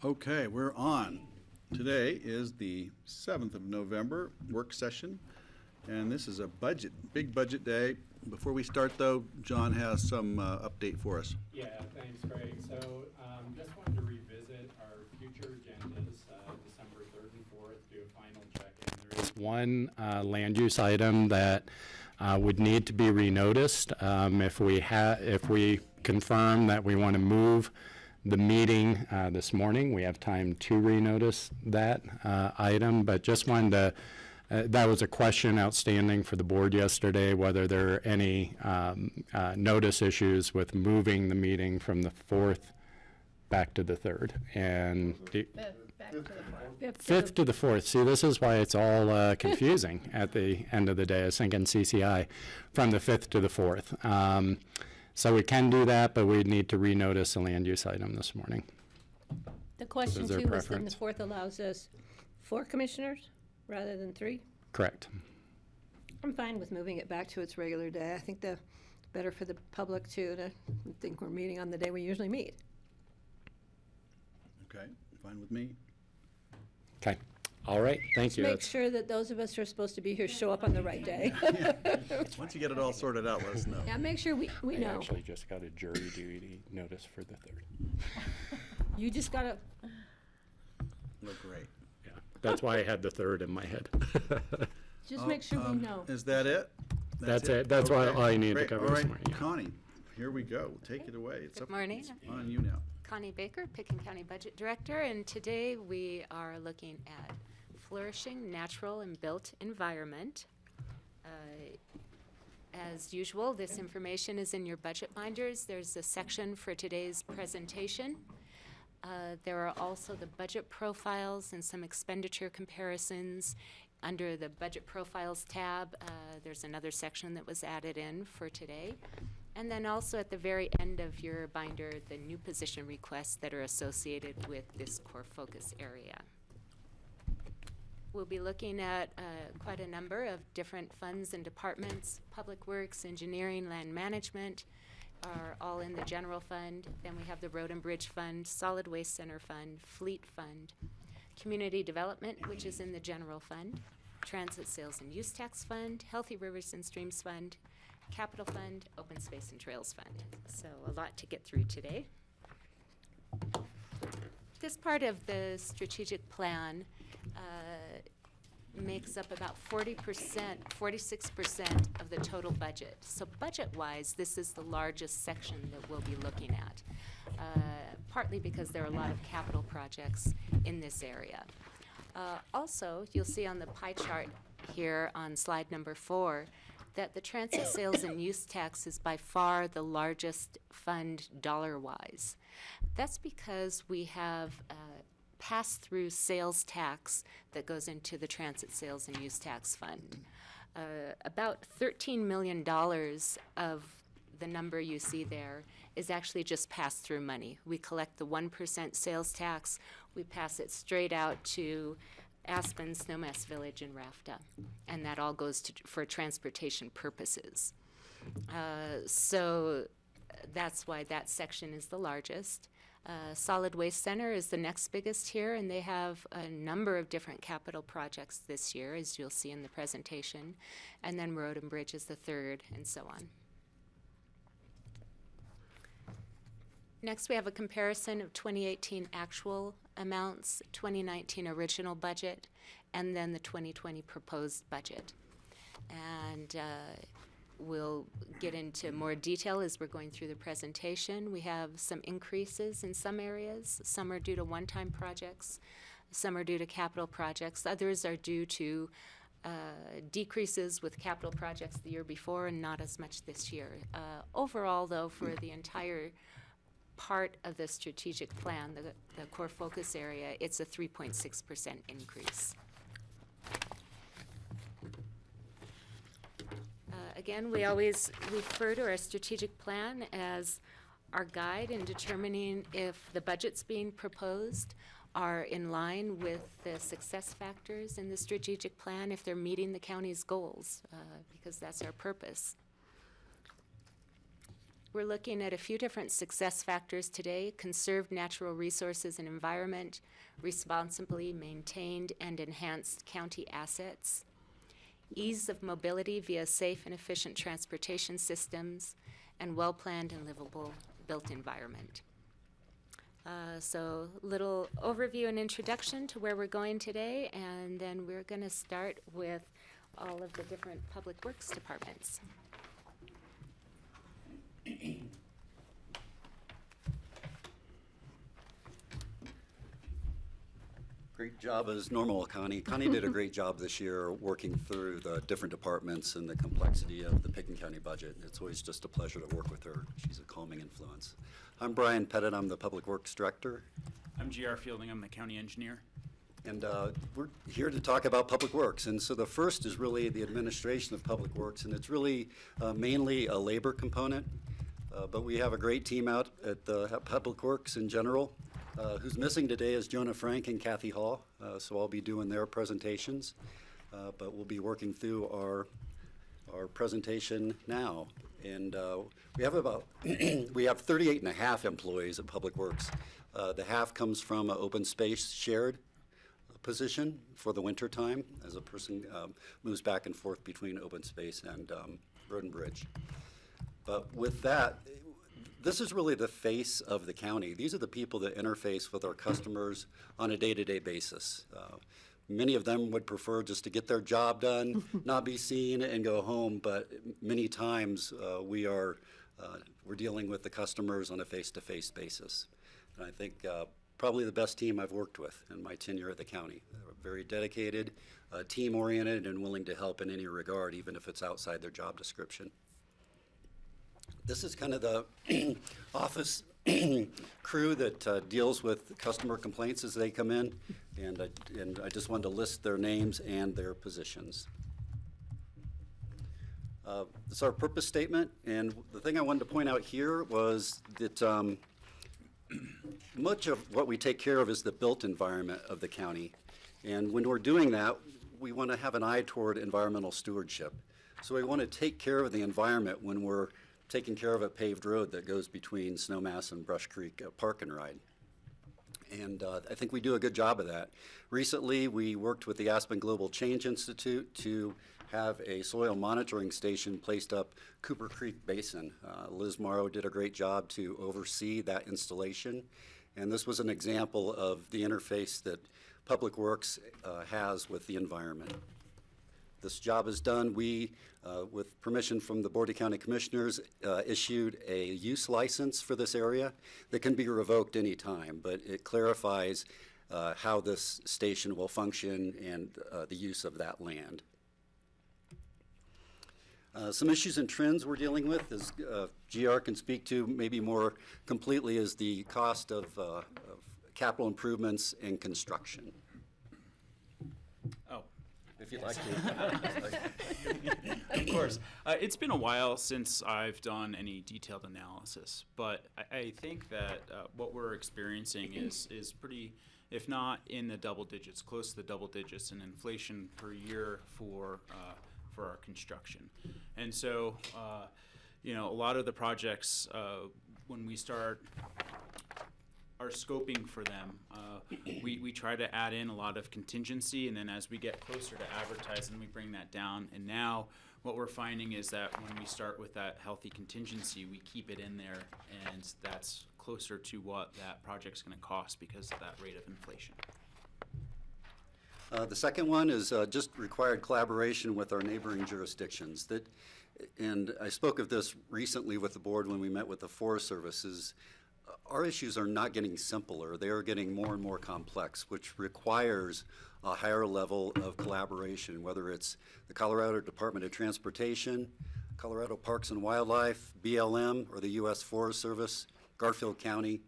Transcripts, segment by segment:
Okay, we're on. Today is the 7th of November, work session, and this is a big budget day. Before we start, though, John has some update for us. Yeah, thanks, Greg. So just wanted to revisit our future agendas, December 3rd and 4th, do a final check-in. There is one land use item that would need to be renoticed. If we confirm that we want to move the meeting this morning, we have time to renotice that item, but just wanted to, that was a question outstanding for the board yesterday, whether there are any notice issues with moving the meeting from the 4th back to the 3rd. And fifth to the 4th. See, this is why it's all confusing at the end of the day. I was thinking CCI from the 5th to the 4th. So we can do that, but we'd need to renotice a land use item this morning. The question too is then the 4th allows us 4 commissioners rather than 3? Correct. I'm fine with moving it back to its regular day. I think the better for the public too to think we're meeting on the day we usually meet. Okay, fine with me. Okay. All right, thank you. Make sure that those of us who are supposed to be here show up on the right day. Once you get it all sorted out, let us know. Yeah, make sure we I know. actually just got a jury duty notice for the 3rd. You just gotta, Look great. Yeah, that's why I had the 3rd in my head. just make sure we know. Is that it? That's it. That's why all I need to Great. cover All this right, morning. Yeah. Connie, here we go. Take it away. It's Good morning. It's on you now. Connie Baker, Pickens County Budget Director, and today we are looking at flourishing natural and built environment. As usual, this information is in your budget binders. There's a section for today's presentation. There are also the budget profiles and some expenditure comparisons. Under the budget profiles tab, there's another section that was added in for today. And then also at the very end of your binder, the new position requests that are associated with this core focus area. We'll be looking at quite a number of different funds and departments. Public Works, Engineering, Land Management are all in the general fund. Then we have the Road and Bridge Fund, Solid Waste Center Fund, Fleet Fund, Community Development, which is in the general fund, Transit Sales and Use Tax Fund, Healthy Rivers and Streams Fund, Capital Fund, Open Space and Trails Fund. So a lot to get through today. This part of the strategic plan makes up about 40%, 46% of the total budget. So budget-wise, this is the largest section that we'll be looking at, partly because there are a lot of capital projects in this area. Also, you'll see on the pie chart here on slide number 4 that the transit sales and use tax is by far the largest fund dollar-wise. That's because we have pass-through sales tax that goes into the transit sales and use tax fund. About $13 million of the number you see there is actually just pass-through money. We collect the 1% sales tax, we pass it straight out to Aspen, Snowmass Village, and RAFTA, and that all goes for transportation purposes. So that's why that section is the largest. Solid Waste Center is the next biggest here, and they have a number of different capital projects this year, as you'll see in the presentation. And then Road and Bridge is the 3rd, and so on. Next, we have a comparison of 2018 actual amounts, 2019 original budget, and then the 2020 proposed budget. And we'll get into more detail as we're going through the presentation. We have some increases in some areas. Some are due to one-time projects. Some are due to capital projects. Others are due to decreases with capital projects the year before and not as much this year. Overall, though, for the entire part of the strategic plan, the core focus area, it's a 3.6% increase. Again, we always refer to our strategic plan as our guide in determining if the budgets being proposed are in line with the success factors in the strategic plan, if they're meeting the county's goals, because that's our purpose. We're looking at a few different success factors today: conserved natural resources and environment, responsibly maintained and enhanced county assets, ease of mobility via safe and efficient transportation systems, and well-planned and livable built environment. So little overview and introduction to where we're going today, and then we're going to start with all of the different public works departments. Great job as normal, Connie. Connie did a great job this year working through the different departments and the complexity of the Pickens County budget. It's always just a pleasure to work with her. She's a calming influence. I'm Brian Pettit. I'm the Public Works Director. I'm G.R. Fielding. I'm the county engineer. And we're here to talk about Public Works. And so the first is really the administration of Public Works, and it's really mainly a labor component. But we have a great team out at the Public Works in general. Who's missing today is Jonah Frank and Kathy Hall, so I'll be doing their presentations. But we'll be working through our presentation now. And we have about, we have 38 and a half employees at Public Works. The half comes from an open space shared position for the winter time as a person moves back and forth between open space and road and bridge. But with that, this is really the face of the county. These are the people that interface with our customers on a day-to-day basis. Many of them would prefer just to get their job done, not be seen, and go home. But many times we're dealing with the customers on a face-to-face basis. And I think probably the best team I've worked with in my tenure at the county. They're very dedicated, team-oriented, and willing to help in any regard, even if it's outside their job description. This is kind of the office crew that deals with customer complaints as they come in, and I just wanted to list their names and their positions. This is our purpose statement, and the thing I wanted to point out here was that much of what we take care of is the built environment of the county, and when we're doing that, we want to have an eye toward environmental stewardship. So we want to take care of the environment when we're taking care of a paved road that goes between Snowmass and Brush Creek Park and Ride. And I think we do a good job of that. Recently, we worked with the Aspen Global Change Institute to have a soil monitoring station placed up Cooper Creek Basin. Liz Morrow did a great job to oversee that installation. And this was an example of the interface that Public Works has with the environment. This job is done. We, with permission from the Board of County Commissioners, issued a use license for this area that can be revoked any time, but it clarifies how this station will function and the use of that land. Some issues and trends we're dealing with, as GR can speak to maybe more completely, is the cost of capital improvements and construction. Oh, If you'd like to. of course. It's been a while since I've done any detailed analysis, but I think that what we're experiencing is pretty, if not in the double digits, close to the double digits in inflation per year for our construction. And so, a lot of the projects, when we start our scoping for them, we try to add in a lot of contingency, and then as we get closer to advertising, we bring that down. And now what we're finding is that when we start with that healthy contingency, we keep it in there, and that's closer to what that project's going to cost because of that rate of inflation. The second one is just required collaboration with our neighboring jurisdictions. And I spoke of this recently with the board when we met with the Forest Service. Our issues are not getting simpler. They are getting more and more complex, which requires a higher level of collaboration, whether it's the Colorado Department of Transportation, Colorado Parks and Wildlife, BLM, or the U.S. Forest Service, Garfield County,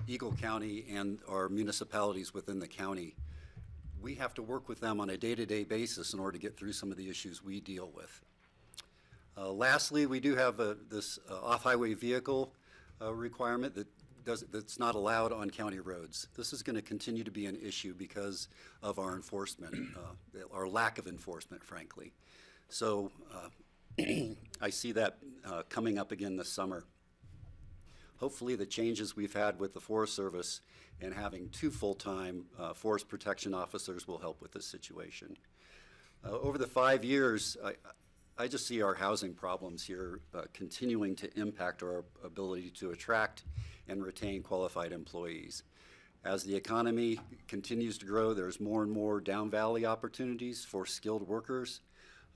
Eagle County, and our municipalities within the county. We have to work with them on a day-to-day basis in order to get through some of the issues we deal with. Lastly, we do have this off-highway vehicle requirement that's not allowed on county roads. This is going to continue to be an issue because of our enforcement, our lack of enforcement, frankly. So I see that coming up again this summer. hopefully the changes we've had with the Forest Service and having 2 full-time forest protection officers will help with this situation. Over the 5 years, I just see our housing problems here continuing to impact our ability to attract and retain qualified employees. As the economy continues to grow, there's more and more down valley opportunities for skilled workers.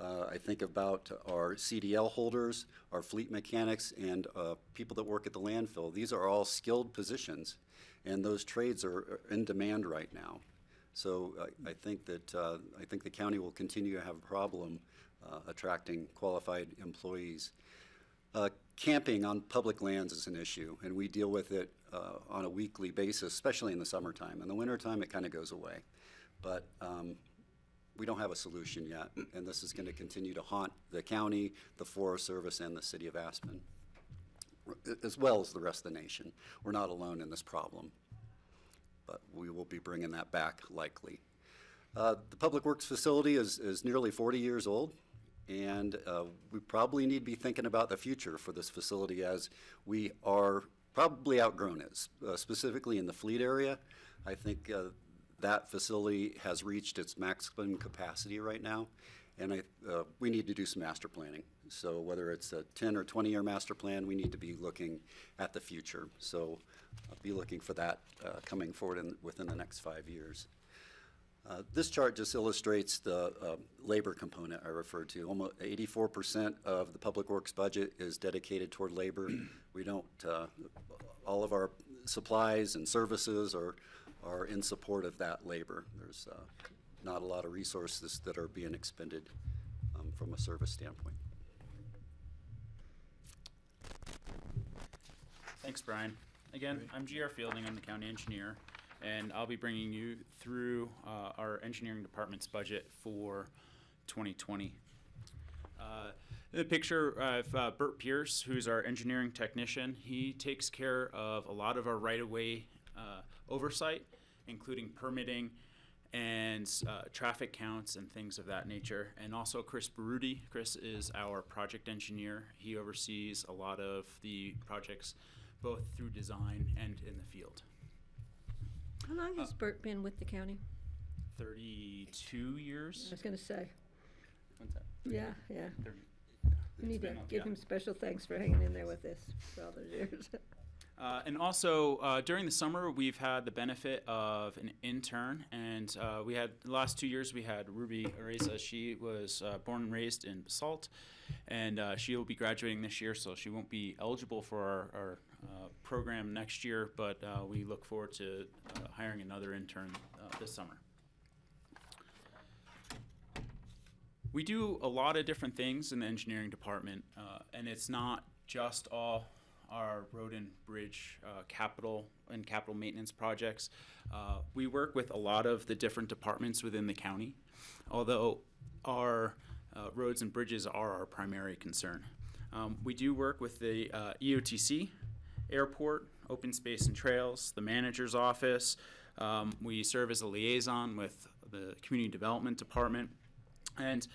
I think about our CDL holders, our fleet mechanics, and people that work at the landfill. These are all skilled positions, and those trades are in demand right now. So I think that the county will continue to have a problem attracting qualified employees. Camping on public lands is an issue, and we deal with it on a weekly basis, especially in the summertime. In the wintertime, it kind of goes away. But we don't have a solution yet, and this is going to continue to haunt the county, the Forest Service, and the city of Aspen, as well as the rest of the nation. We're not alone in this problem, but we will be bringing that back likely. The Public Works facility is nearly 40 years old, and we probably need to be thinking about the future for this facility, as we are probably outgrown it, specifically in the fleet area. I think that facility has reached its maximum capacity right now, and we need to do some master planning. So whether it's a 10 or 20-year master plan, we need to be looking at the future. So I'll be looking for that coming forward within the next 5 years. This chart just illustrates the labor component I referred to. Almost 84% of the Public Works budget is dedicated toward labor. We don't, all of our supplies and services are in support of that labor. There's not a lot of resources that are being expended from a service standpoint. Thanks, Brian. Again, I'm GR Fielding. I'm the county engineer, and I'll be bringing you through our engineering department's budget for 2020. In the picture, I have Bert Pierce, who's our engineering technician. He takes care of a lot of our right-of-way oversight, including permitting and traffic counts and things of that nature. And also Chris Baruti. Chris is our project engineer. He oversees a lot of the projects, both through design and in the field. How long has Bert been with the county? 32 years. I was going to say. What's that? Yeah. 30. We need to been, give yeah. him special thanks for hanging in there with us for all those years. And also, during the summer, we've had the benefit of an intern, and we had, the last 2 years, we had Ruby Areza. She was born and raised in Basalt, and she will be graduating this year, so she won't be eligible for our program next year, but we look forward to hiring another intern this summer. We do a lot of different things in the engineering department, and it's not just all our road and bridge capital and capital maintenance projects. We work with a lot of the different departments within the county, although our roads and bridges are our primary concern. We do work with the EOTC, airport, open space and trails, the manager's office. We serve as a liaison with the community development department. And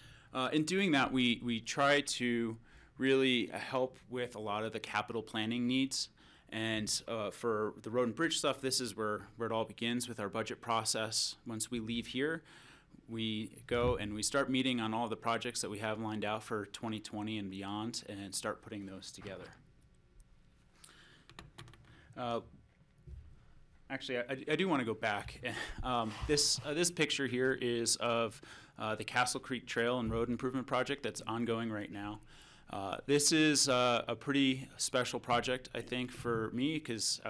in doing that, we try to really help with a lot of the capital planning needs. And for the road and bridge stuff, this is where it all begins with our budget process. Once we leave here, we go and we start meeting on all the projects that we have lined out for 2020 and beyond, and start putting those together. Actually, I do want to go back. This picture here is of the Castle Creek Trail and Road Improvement Project that's ongoing right now. This is a pretty special project, I think, for me, because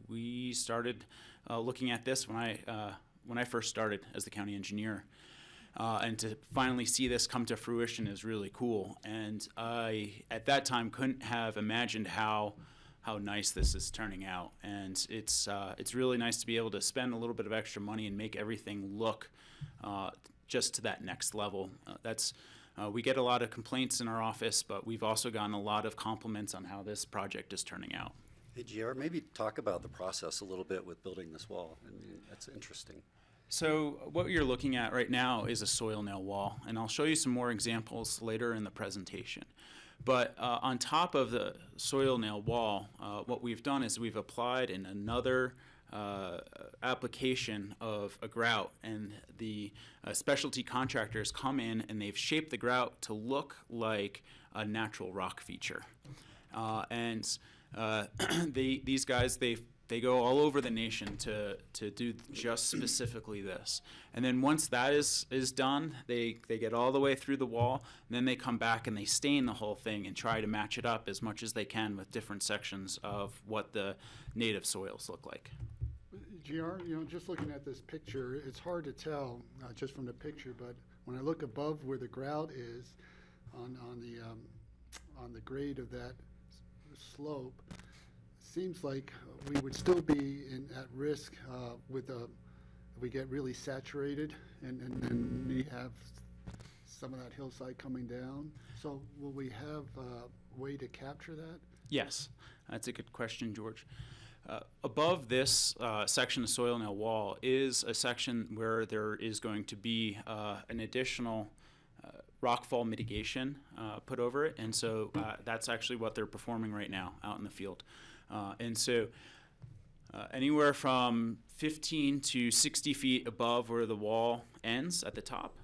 we started looking at this when I first started as the county engineer. And to finally see this come to fruition is really cool. And I, at that time, couldn't have imagined how nice this is turning out. And it's really nice to be able to spend a little bit of extra money and make everything look just to that next level. We get a lot of complaints in our office, but we've also gotten a lot of compliments on how this project is turning out. Hey, GR, maybe talk about the process a little bit with building this wall. I mean, that's interesting. So what you're looking at right now is a soil nail wall, and I'll show you some more examples later in the presentation. But on top of the soil nail wall, what we've done is we've applied in another application of a grout, and the specialty contractors come in and they've shaped the grout to look like a natural rock feature. These guys, they go all over the nation to do just specifically this. And then once that is done, they get all the way through the wall, and then they come back and they stain the whole thing and try to match it up as much as they can with different sections of what the native soils look like. GR, just looking at this picture, it's hard to tell just from the picture, but when I look above where the grout is on the grade of that slope, seems like we would still be at risk if we get really saturated and we have some of that hillside coming down. So will we have a way to capture that? Yes, that's a good question, George. Above this section of soil nail wall is a section where there is going to be an additional rockfall mitigation put over it, and so that's actually what they're performing right now out in the field. And so anywhere from 15 to 60 feet above where the wall ends at the top,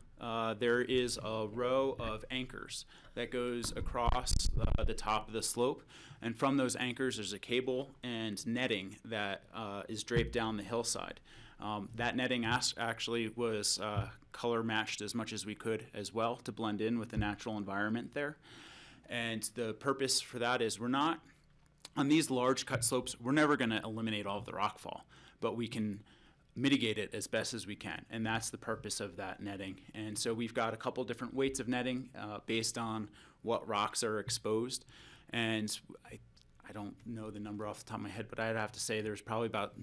there is a row of anchors that goes across the top of the slope. And from those anchors, there's a cable and netting that is draped down the hillside. That netting actually was color matched as much as we could as well to blend in with the natural environment there. And the purpose for that is we're not, on these large cut slopes, we're never going to eliminate all of the rockfall, but we can mitigate it as best as we can, and that's the purpose of that netting. And so we've got a couple different weights of netting based on what rocks are exposed, and I don't know the number off the top of my head, but I'd have to say there's probably about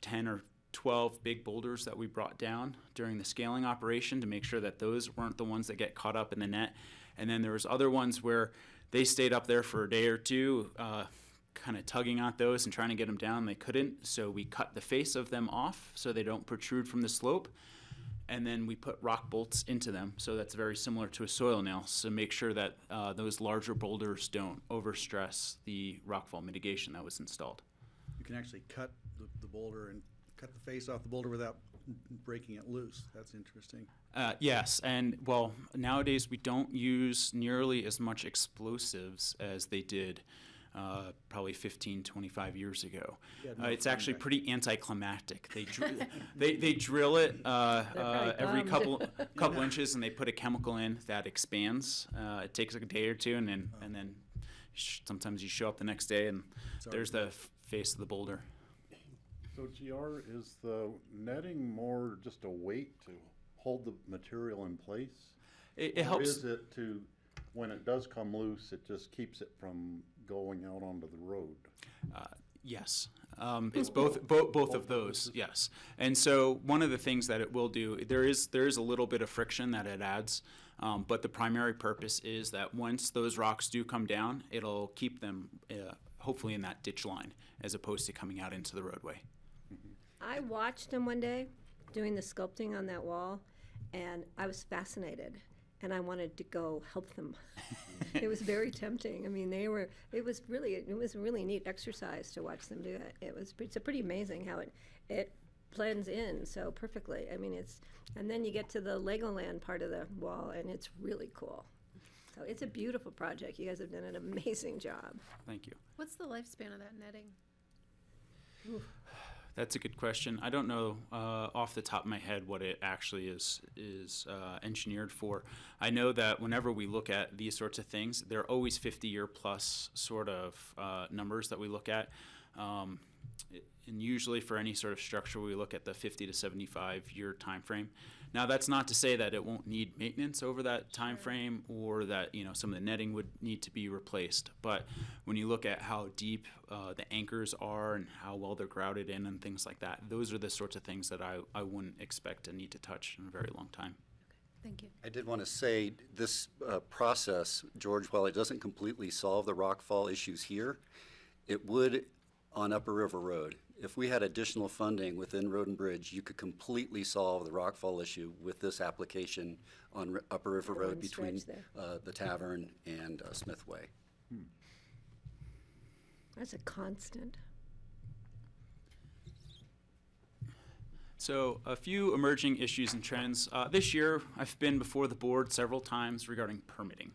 10 or 12 big boulders that we brought down during the scaling operation to make sure that those weren't the ones that get caught up in the net. And then there was other ones where they stayed up there for a day or two, kind of tugging at those and trying to get them down. They couldn't, so we cut the face of them off so they don't protrude from the slope. And then we put rock bolts into them, so that's very similar to a soil nail, so make sure that those larger boulders don't overstress the rockfall mitigation that was installed. You can actually cut the boulder and cut the face off the boulder without breaking it loose. That's interesting. Yes, and well, nowadays we don't use nearly as much explosives as they did probably 15, 25 years ago. It's actually pretty anticlimactic. They drill it every couple inches, and they put a chemical in that expands. It takes like a day or two, and then sometimes you show up the next day and there's the face of the boulder. So GR, is the netting more just a weight to hold the material in place? It or helps. is it to, when it does come loose, it just keeps it from going out onto the road? Yes, it's both of those. Yes, and so one of the things that it will do, there is a little bit of friction that it adds, but the primary purpose is that once those rocks do come down, it'll keep them hopefully in that ditch line as opposed to coming out into the roadway. I watched them one day doing the sculpting on that wall, and I was fascinated, and I wanted to go help them. It was very tempting. I mean, it was a really neat exercise to watch them do it. It's pretty amazing how it blends in so perfectly. I mean, and then you get to the Legoland part of the wall, and it's really cool. So it's a beautiful project. You guys have done an amazing job. Thank you. What's the lifespan of that netting? That's a good question. I don't know off the top of my head what it actually is engineered for. I know that whenever we look at these sorts of things, they're always 50-year plus sort of numbers that we look at. And usually for any sort of structure, we look at the 50 to 75-year time frame. Now, that's not to say that it won't need maintenance over that time frame, or that some of the netting would need to be replaced. But when you look at how deep the anchors are and how well they're grouted in and things like that, those are the sorts of things that I wouldn't expect to need to touch in a very long time. Thank you. I did want to say this process, George, while it doesn't completely solve the rockfall issues here, it would on Upper River Road. if we had additional funding within Road and Bridge, you could completely solve the rockfall issue with this application on Upper River The Road one between stretch the Tavern and Smith Way. That's a constant. So a few emerging issues and trends. This year, I've been before the board several times regarding permitting.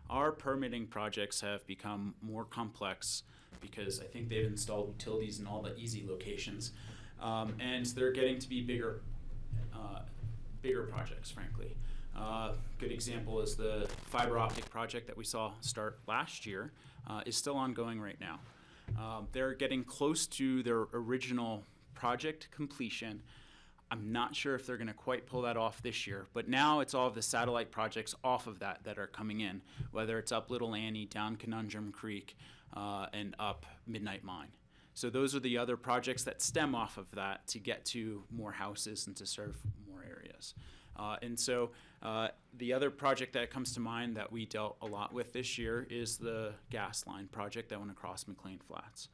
Our permitting projects have become more complex because I think they've installed utilities in all the easy locations. And they're getting to be bigger projects, frankly. Good example is the fiber optic project that we saw start last year is still ongoing right now. They're getting close to their original project completion. I'm not sure if they're going to quite pull that off this year, but now it's all of the satellite projects off of that that are coming in, whether it's up Little Annie, down Conundrum Creek, and up Midnight Mine. So those are the other projects that stem off of that to get to more houses and to serve more areas. And so the other project that comes to mind that we dealt a lot with this year is the gas line project that went across McLean Flats.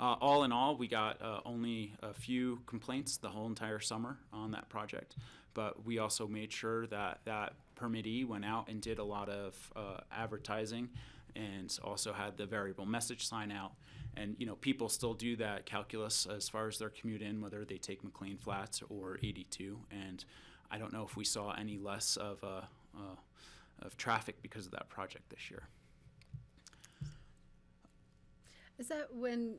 All in all, we got only a few complaints the whole entire summer on that project, but we also made sure that that permittee went out and did a lot of advertising and also had the variable message sign out. And people still do that calculus as far as their commute in, whether they take McLean Flats or 82. And I don't know if we saw any less of traffic because of that project this year. Is that when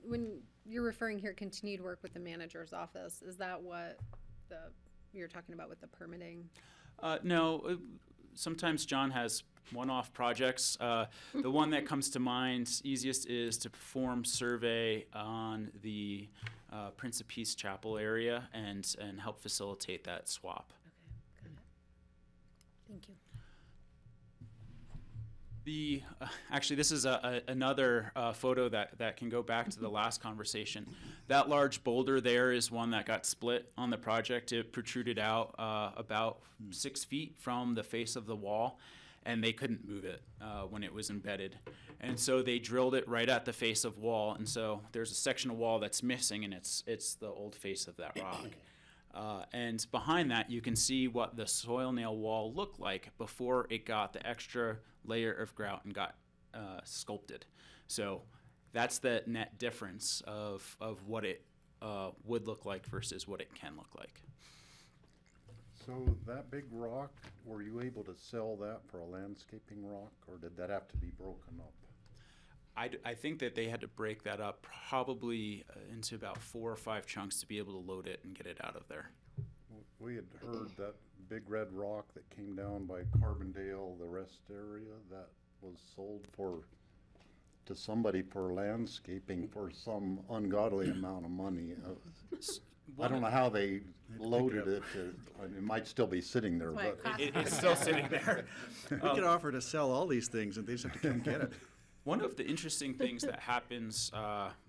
you're referring here continued work with the manager's office, is that what you're talking about with the permitting? No, sometimes John has one-off projects. The one that comes to mind easiest is to perform survey on the Prince of Peace Chapel area and help facilitate that swap. Okay, got it. Thank you. Actually, this is another photo that can go back to the last conversation. That large boulder there is one that got split on the project. It protruded out about 6 feet from the face of the wall, and they couldn't move it when it was embedded. And so they drilled it right at the face of wall, and so there's a section of wall that's missing, and it's the old face of that rock. And behind that, you can see what the soil nail wall looked like before it got the extra layer of grout and got sculpted. So that's the net difference of what it would look like versus what it can look like. So that big rock, were you able to sell that for a landscaping rock, or did that have to be broken up? I think that they had to break that up probably into about 4 or 5 chunks to be able to load it and get it out of there. We had heard that big red rock that came down by Carbondale, the rest area, that was sold to somebody for landscaping for some ungodly amount of money. I don't know how they loaded it. It might still be sitting there, That's why but it costs It's still sitting there. We could offer to sell all these things and they just have to come get it. One of the interesting things that happens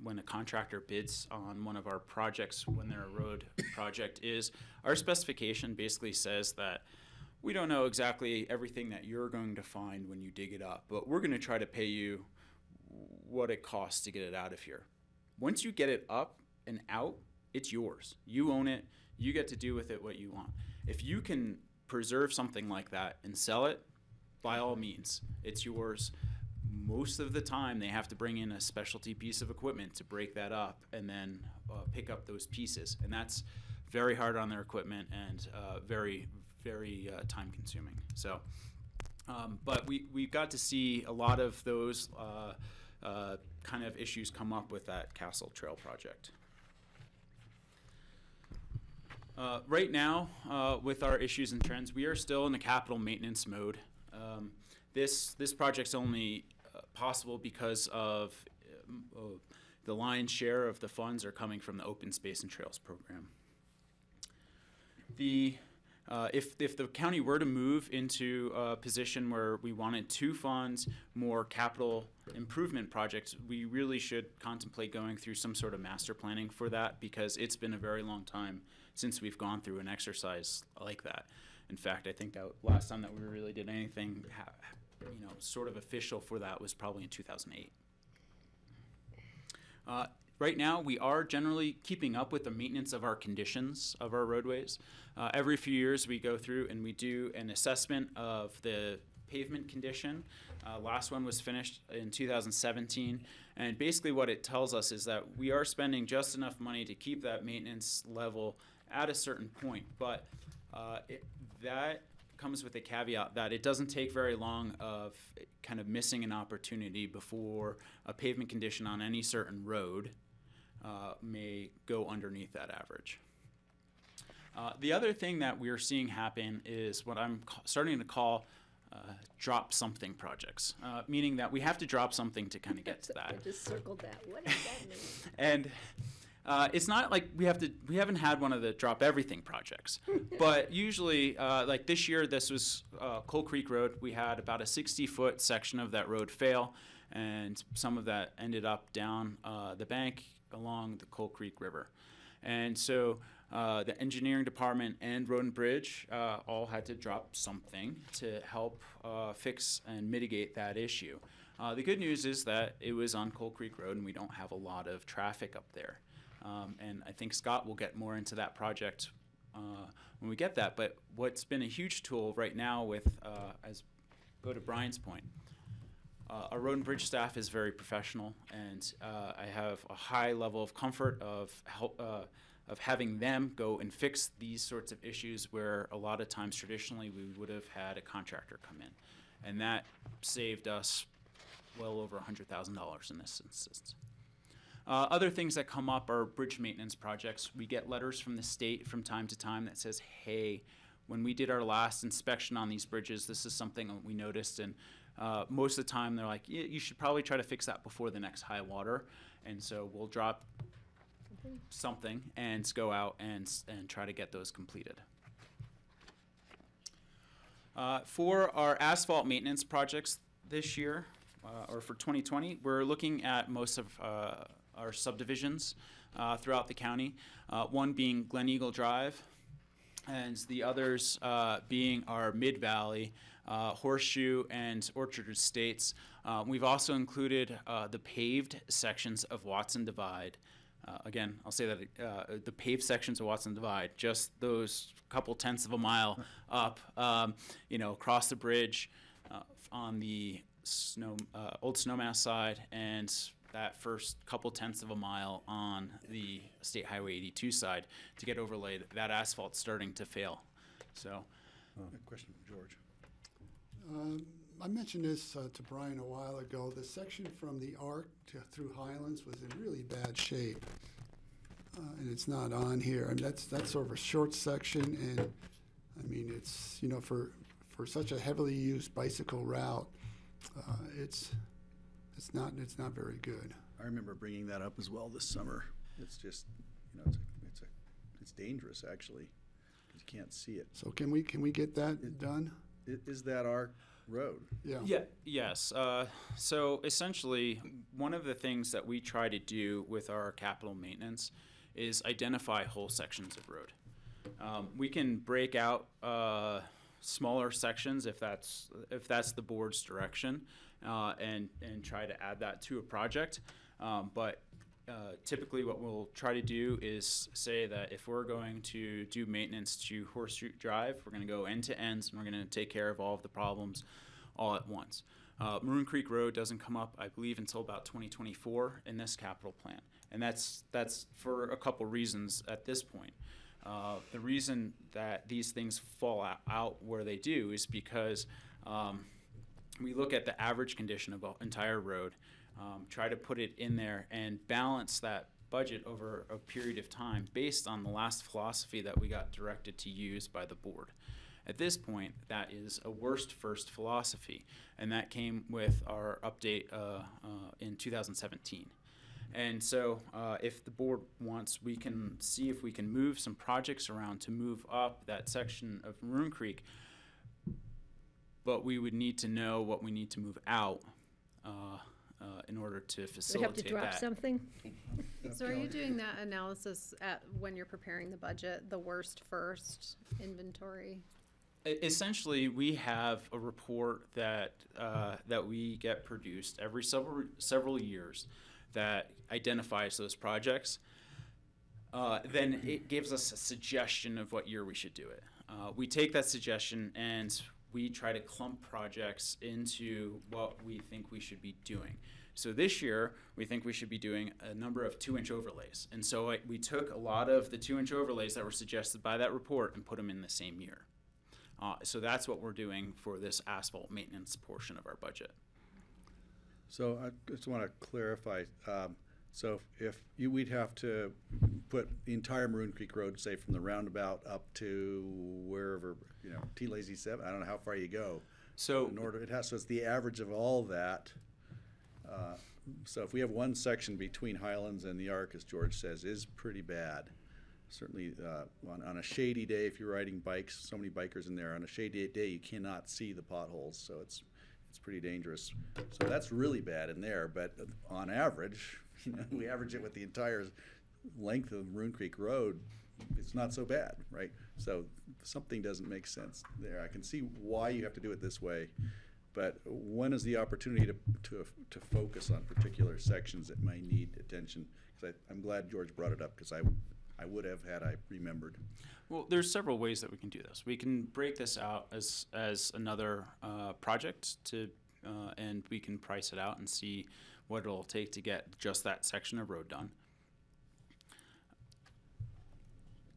when a contractor bids on one of our projects, when they're a road project, is our specification basically says that we don't know exactly everything that you're going to find when you dig it up, but we're going to try to pay you what it costs to get it out of here. Once you get it up and out, it's yours. You own it. You get to do with it what you want. If you can preserve something like that and sell it, by all means, it's yours. Most of the time, they have to bring in a specialty piece of equipment to break that up and then pick up those pieces. And that's very hard on their equipment and very, very time consuming. So, but we got to see a lot of those kind of issues come up with that Castle Trail project. Right now, with our issues and trends, we are still in the capital maintenance mode. This project's only possible because of the lion's share of the funds are coming from the Open Space and Trails program. If the county were to move into a position where we wanted to fund more capital improvement projects, we really should contemplate going through some sort of master planning for that, because it's been a very long time since we've gone through an exercise like that. In fact, I think that last time that we really did anything sort of official for that was probably in 2008. Right now, we are generally keeping up with the maintenance of our conditions of our roadways. Every few years, we go through and we do an assessment of the pavement condition. Last one was finished in 2017, and basically what it tells us is that we are spending just enough money to keep that maintenance level at a certain point, but that comes with a caveat that it doesn't take very long of kind of missing an opportunity before a pavement condition on any certain road may go underneath that average. The other thing that we're seeing happen is what I'm starting to call drop something projects, meaning that we have to drop something to kind of get to that. I just circled that. What does that mean? And it's not like we haven't had one of the drop everything projects, but usually, like this year, this was Coal Creek Road. We had about a 60-foot section of that road fail, and some of that ended up down the bank along the Coal Creek River. And so the engineering department and Road and Bridge all had to drop something to help fix and mitigate that issue. The good news is that it was on Coal Creek Road, and we don't have a lot of traffic up there. And I think Scott will get more into that project when we get that. But what's been a huge tool right now with, as go to Brian's point, our Road and Bridge staff is very professional, and I have a high level of comfort of having them go and fix these sorts of issues where a lot of times traditionally we would have had a contractor come in. And that saved us well over $100,000 in this instance. Other things that come up are bridge maintenance projects. We get letters from the state from time to time that says, hey, when we did our last inspection on these bridges, this is something that we noticed, and most of the time they're like, yeah, you should probably try to fix that before the next high water. And so we'll drop something and go out and try to get those completed. For our asphalt maintenance projects this year, or for 2020, we're looking at most of our subdivisions throughout the county, one being Glen Eagle Drive, and the others being our Mid-Valley, Horseshoe, and Orchard Estates. We've also included the paved sections of Watson Divide. Again, I'll say that the paved sections of Watson Divide, just those couple tenths of a mile up, across the bridge on the old Snowmass side, and that first couple tenths of a mile on the State Highway 82 side to get overlaid. That asphalt's starting to fail. So, A question from George. I mentioned this to Brian a while ago. The section from the Arc through Highlands was in really bad shape, and it's not on here. I mean, that's sort of a short section, and I mean it's for such a heavily used bicycle route, it's not very good. I remember bringing that up as well this summer. It's just, it's dangerous actually, because you can't see it. So can we get that done? Is that our road? Yeah. Yes. So essentially, one of the things that we try to do with our capital maintenance is identify whole sections of road. We can break out smaller sections if that's the board's direction, and try to add that to a project. But typically what we'll try to do is say that if we're going to do maintenance to Horseshoe Drive, we're going to go end to ends, and we're going to take care of all of the problems all at once. Maroon Creek Road doesn't come up, I believe, until about 2024 in this capital plan. And that's for a couple reasons at this point. The reason that these things fall out where they do is because we look at the average condition of an entire road, try to put it in there and balance that budget over a period of time based on the last philosophy that we got directed to use by the board. At this point, that is a worst first philosophy, and that came with our update in 2017. And so if the board wants, we can see if we can move some projects around to move up that section of Maroon Creek, but we would need to know what we need to move out in order to We facilitate have to drop that. something? So are you doing that analysis when you're preparing the budget, the worst first inventory? Essentially, we have a report that we get produced every several years that identifies those projects. Then it gives us a suggestion of what year we should do it. We take that suggestion and we try to clump projects into what we think we should be doing. So this year, we think we should be doing a number of 2-inch overlays. And so we took a lot of the 2-inch overlays that were suggested by that report and put them in the same year. So that's what we're doing for this asphalt maintenance portion of our budget. So I just want to clarify, so if we'd have to put the entire Maroon Creek Road, say from the roundabout up to wherever, T Lazy 7, I don't know how far you go. So In order, so it's the average of all that. So if we have one section between Highlands and the Arc, as George says, is pretty bad. Certainly on a shady day, if you're riding bikes, so many bikers in there, on a shady day you cannot see the potholes, so it's pretty dangerous. So that's really bad in there, but on average, we average it with the entire length of Maroon Creek Road, it's not so bad, right? So something doesn't make sense there. I can see why you have to do it this way, but when is the opportunity to focus on particular sections that might need attention? Because I'm glad George brought it up, because I would have had I remembered. Well, there's several ways that we can do this. We can break this out as another project and we can price it out and see what it'll take to get just that section of road done.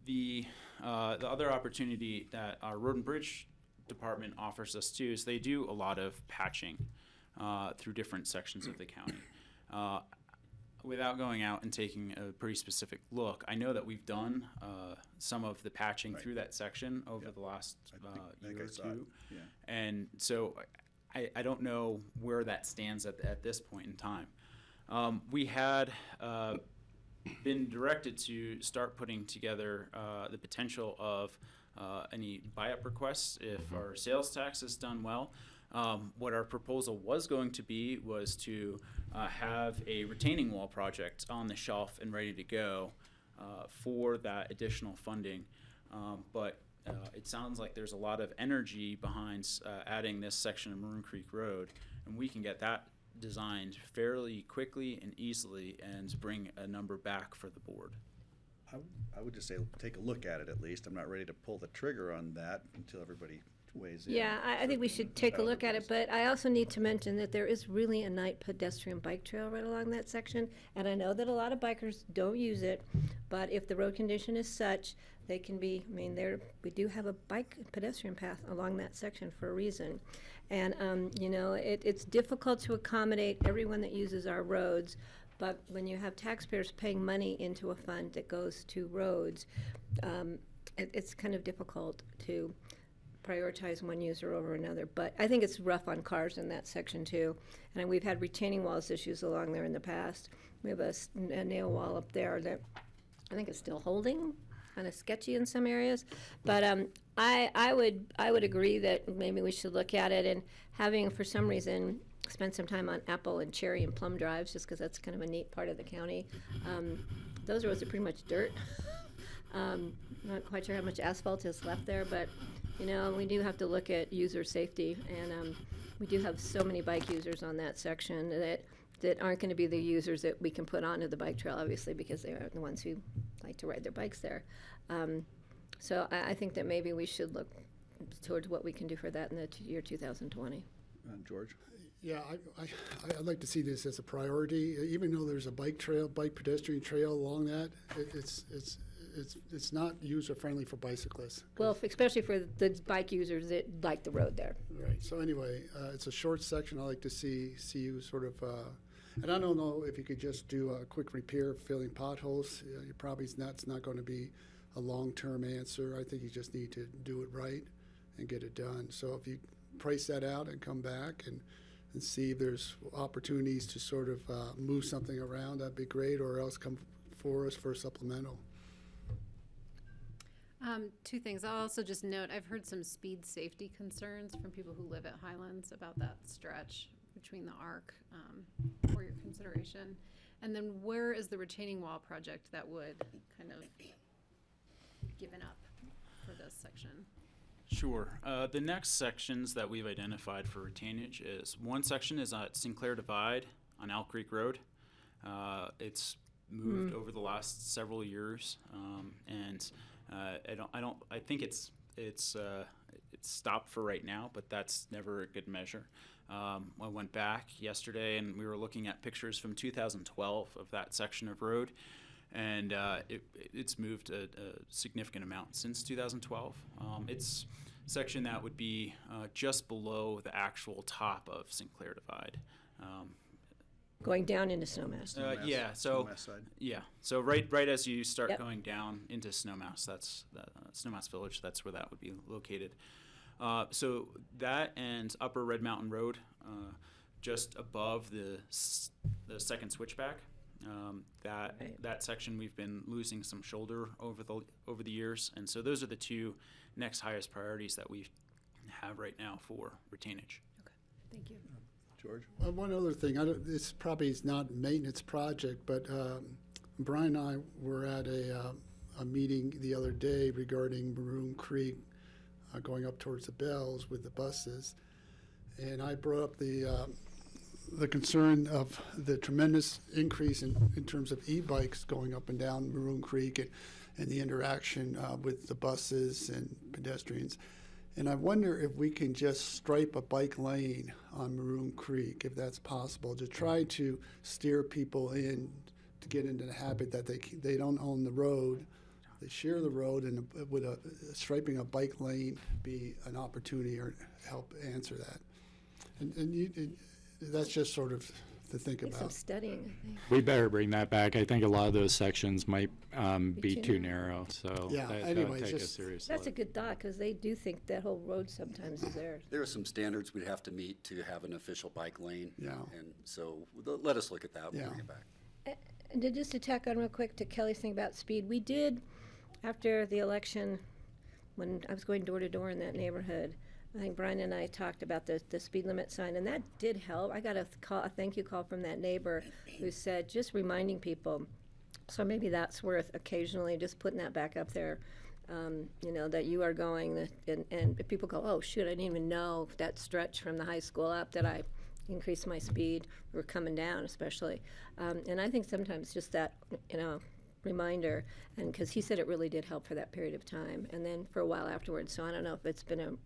The other opportunity that our Road and Bridge department offers us too is they do a lot of patching through different sections of the county. Without going out and taking a pretty specific look, I know that we've done some of the patching through that section over the last year or two. Yeah. And so I don't know where that stands at this point in time. We had been directed to start putting together the potential of any buy-up requests if our sales tax is done well. What our proposal was going to be was to have a retaining wall project on the shelf and ready to go for that additional funding. But it sounds like there's a lot of energy behind adding this section of Maroon Creek Road, and we can get that designed fairly quickly and easily and bring a number back for the board. I would just say take a look at it at least. I'm not ready to pull the trigger on that until everybody weighs in. Yeah, I think we should take a look at it, but I also need to mention that there is really a nice pedestrian bike trail right along that section, and I know that a lot of bikers don't use it, but if the road condition is such, they can be, we do have a bike pedestrian path along that section for a reason. And, it's difficult to accommodate everyone that uses our roads, but when you have taxpayers paying money into a fund that goes to roads, it's kind of difficult to prioritize one user over another. But I think it's rough on cars in that section too. And we've had retaining walls issues along there in the past. We have a nail wall up there that I think is still holding, kind of sketchy in some areas. But I would agree that maybe we should look at it, and having, for some reason, spend some time on Apple and Cherry and Plum Drives, just because that's kind of a neat part of the county. Those roads are pretty much dirt. Not quite sure how much asphalt is left there, but we do have to look at user safety, and we do have so many bike users on that section that aren't going to be the users that we can put onto the bike trail, obviously, because they are the ones who like to ride their bikes there. So I think that maybe we should look towards what we can do for that in the year 2020. George? Yeah, I'd like to see this as a priority, even though there's a bike pedestrian trail along that. It's not user-friendly for bicyclists. Well, especially for the bike users that like the road there. Right, so anyway, it's a short section. I'd like to see you sort of, and I don't know if you could just do a quick repair, filling potholes. You probably, that's not going to be a long-term answer. I think you just need to do it right and get it done. So if you price that out and come back and see if there's opportunities to sort of move something around, that'd be great, or else come for us for a supplemental. Two things. I'll also just note, I've heard some speed safety concerns from people who live at Highlands about that stretch between the arc, for your consideration. And then where is the retaining wall project that would kind of given up for this section? Sure. The next sections that we've identified for retainage is one section is at Sinclair Divide on Elk Creek Road. It's moved over the last several years, and I think it's stopped for right now, but that's never a good measure. I went back yesterday and we were looking at pictures from 2012 of that section of road, and it's moved a significant amount since 2012. It's a section that would be just below the actual top of Sinclair Divide. Going down into Snowmass. Yeah, so Snowmass side. yeah, so right as you start Yep. going down into Snowmass, that's Snowmass Village. That's where that would be located. So that and Upper Red Mountain Road, just above the second switchback. That section we've been losing some shoulder over the years, and so those are the two next highest priorities that we have right now for retainage. Thank you. George? One other thing, this probably is not a maintenance project, but Brian and I were at a meeting the other day regarding Maroon Creek going up towards the Bells with the buses. And I brought up the concern of the tremendous increase in terms of e-bikes going up and down Maroon Creek and the interaction with the buses and pedestrians. And I wonder if we can just stripe a bike lane on Maroon Creek, if that's possible, to try to steer people in to get into the habit that they don't own the road. They share the road, and would striping a bike lane be an opportunity or help answer that? And that's just sort of to think Need some about. studying, I think. We better bring that back. I think a lot of those sections might be too too narrow, so Yeah, that'll anyway, take a just- serious That's a look. good thought, because they do think that whole road sometimes is theirs. There are some standards we'd have to meet to have an official bike lane. Yeah. And so let us look at that, we'll Yeah. bring it back. And just to tack on real quick to Kelly's thing about speed, we did, after the election, when I was going door to door in that neighborhood, I think Brian and I talked about the speed limit sign, and that did help. I got a thank you call from that neighbor who said, just reminding people. So maybe that's worth occasionally just putting that back up there, that you are going, and if people go, oh, shoot, I didn't even know that stretch from the high school up that I increased my speed, or coming down especially. And I think sometimes just that, reminder, and because he said it really did help for that period of time, and then for a while afterwards. So I don't know if it's been an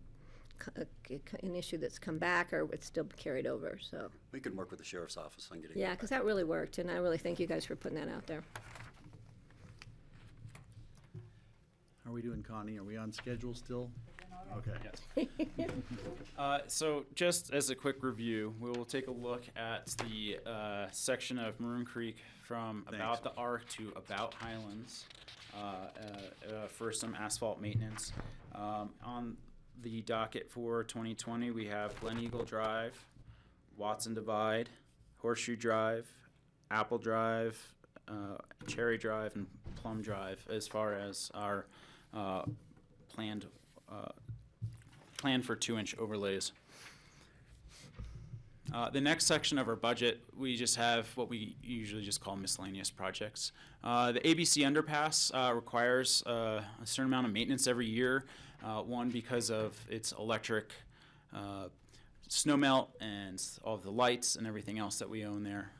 issue that's come back or it's still carried over. So We can work with the sheriff's office on getting yeah, that because back. that really worked, and I really thank you guys for putting that out there. Are we doing Connie? Are we on schedule still? Okay. So just as a quick review, we will take a look at the section of Maroon Creek from about the Arc to about Highlands for some asphalt maintenance. On the docket for 2020, we have Glen Eagle Drive, Watson Divide, Horseshoe Drive, Apple Drive, Cherry Drive, and Plum Drive as far as our plan for 2-inch overlays. The next section of our budget, we just have what we usually just call miscellaneous projects. The ABC underpass requires a certain amount of maintenance every year. One, because of its electric snow melt and all of the lights and everything else that we own there.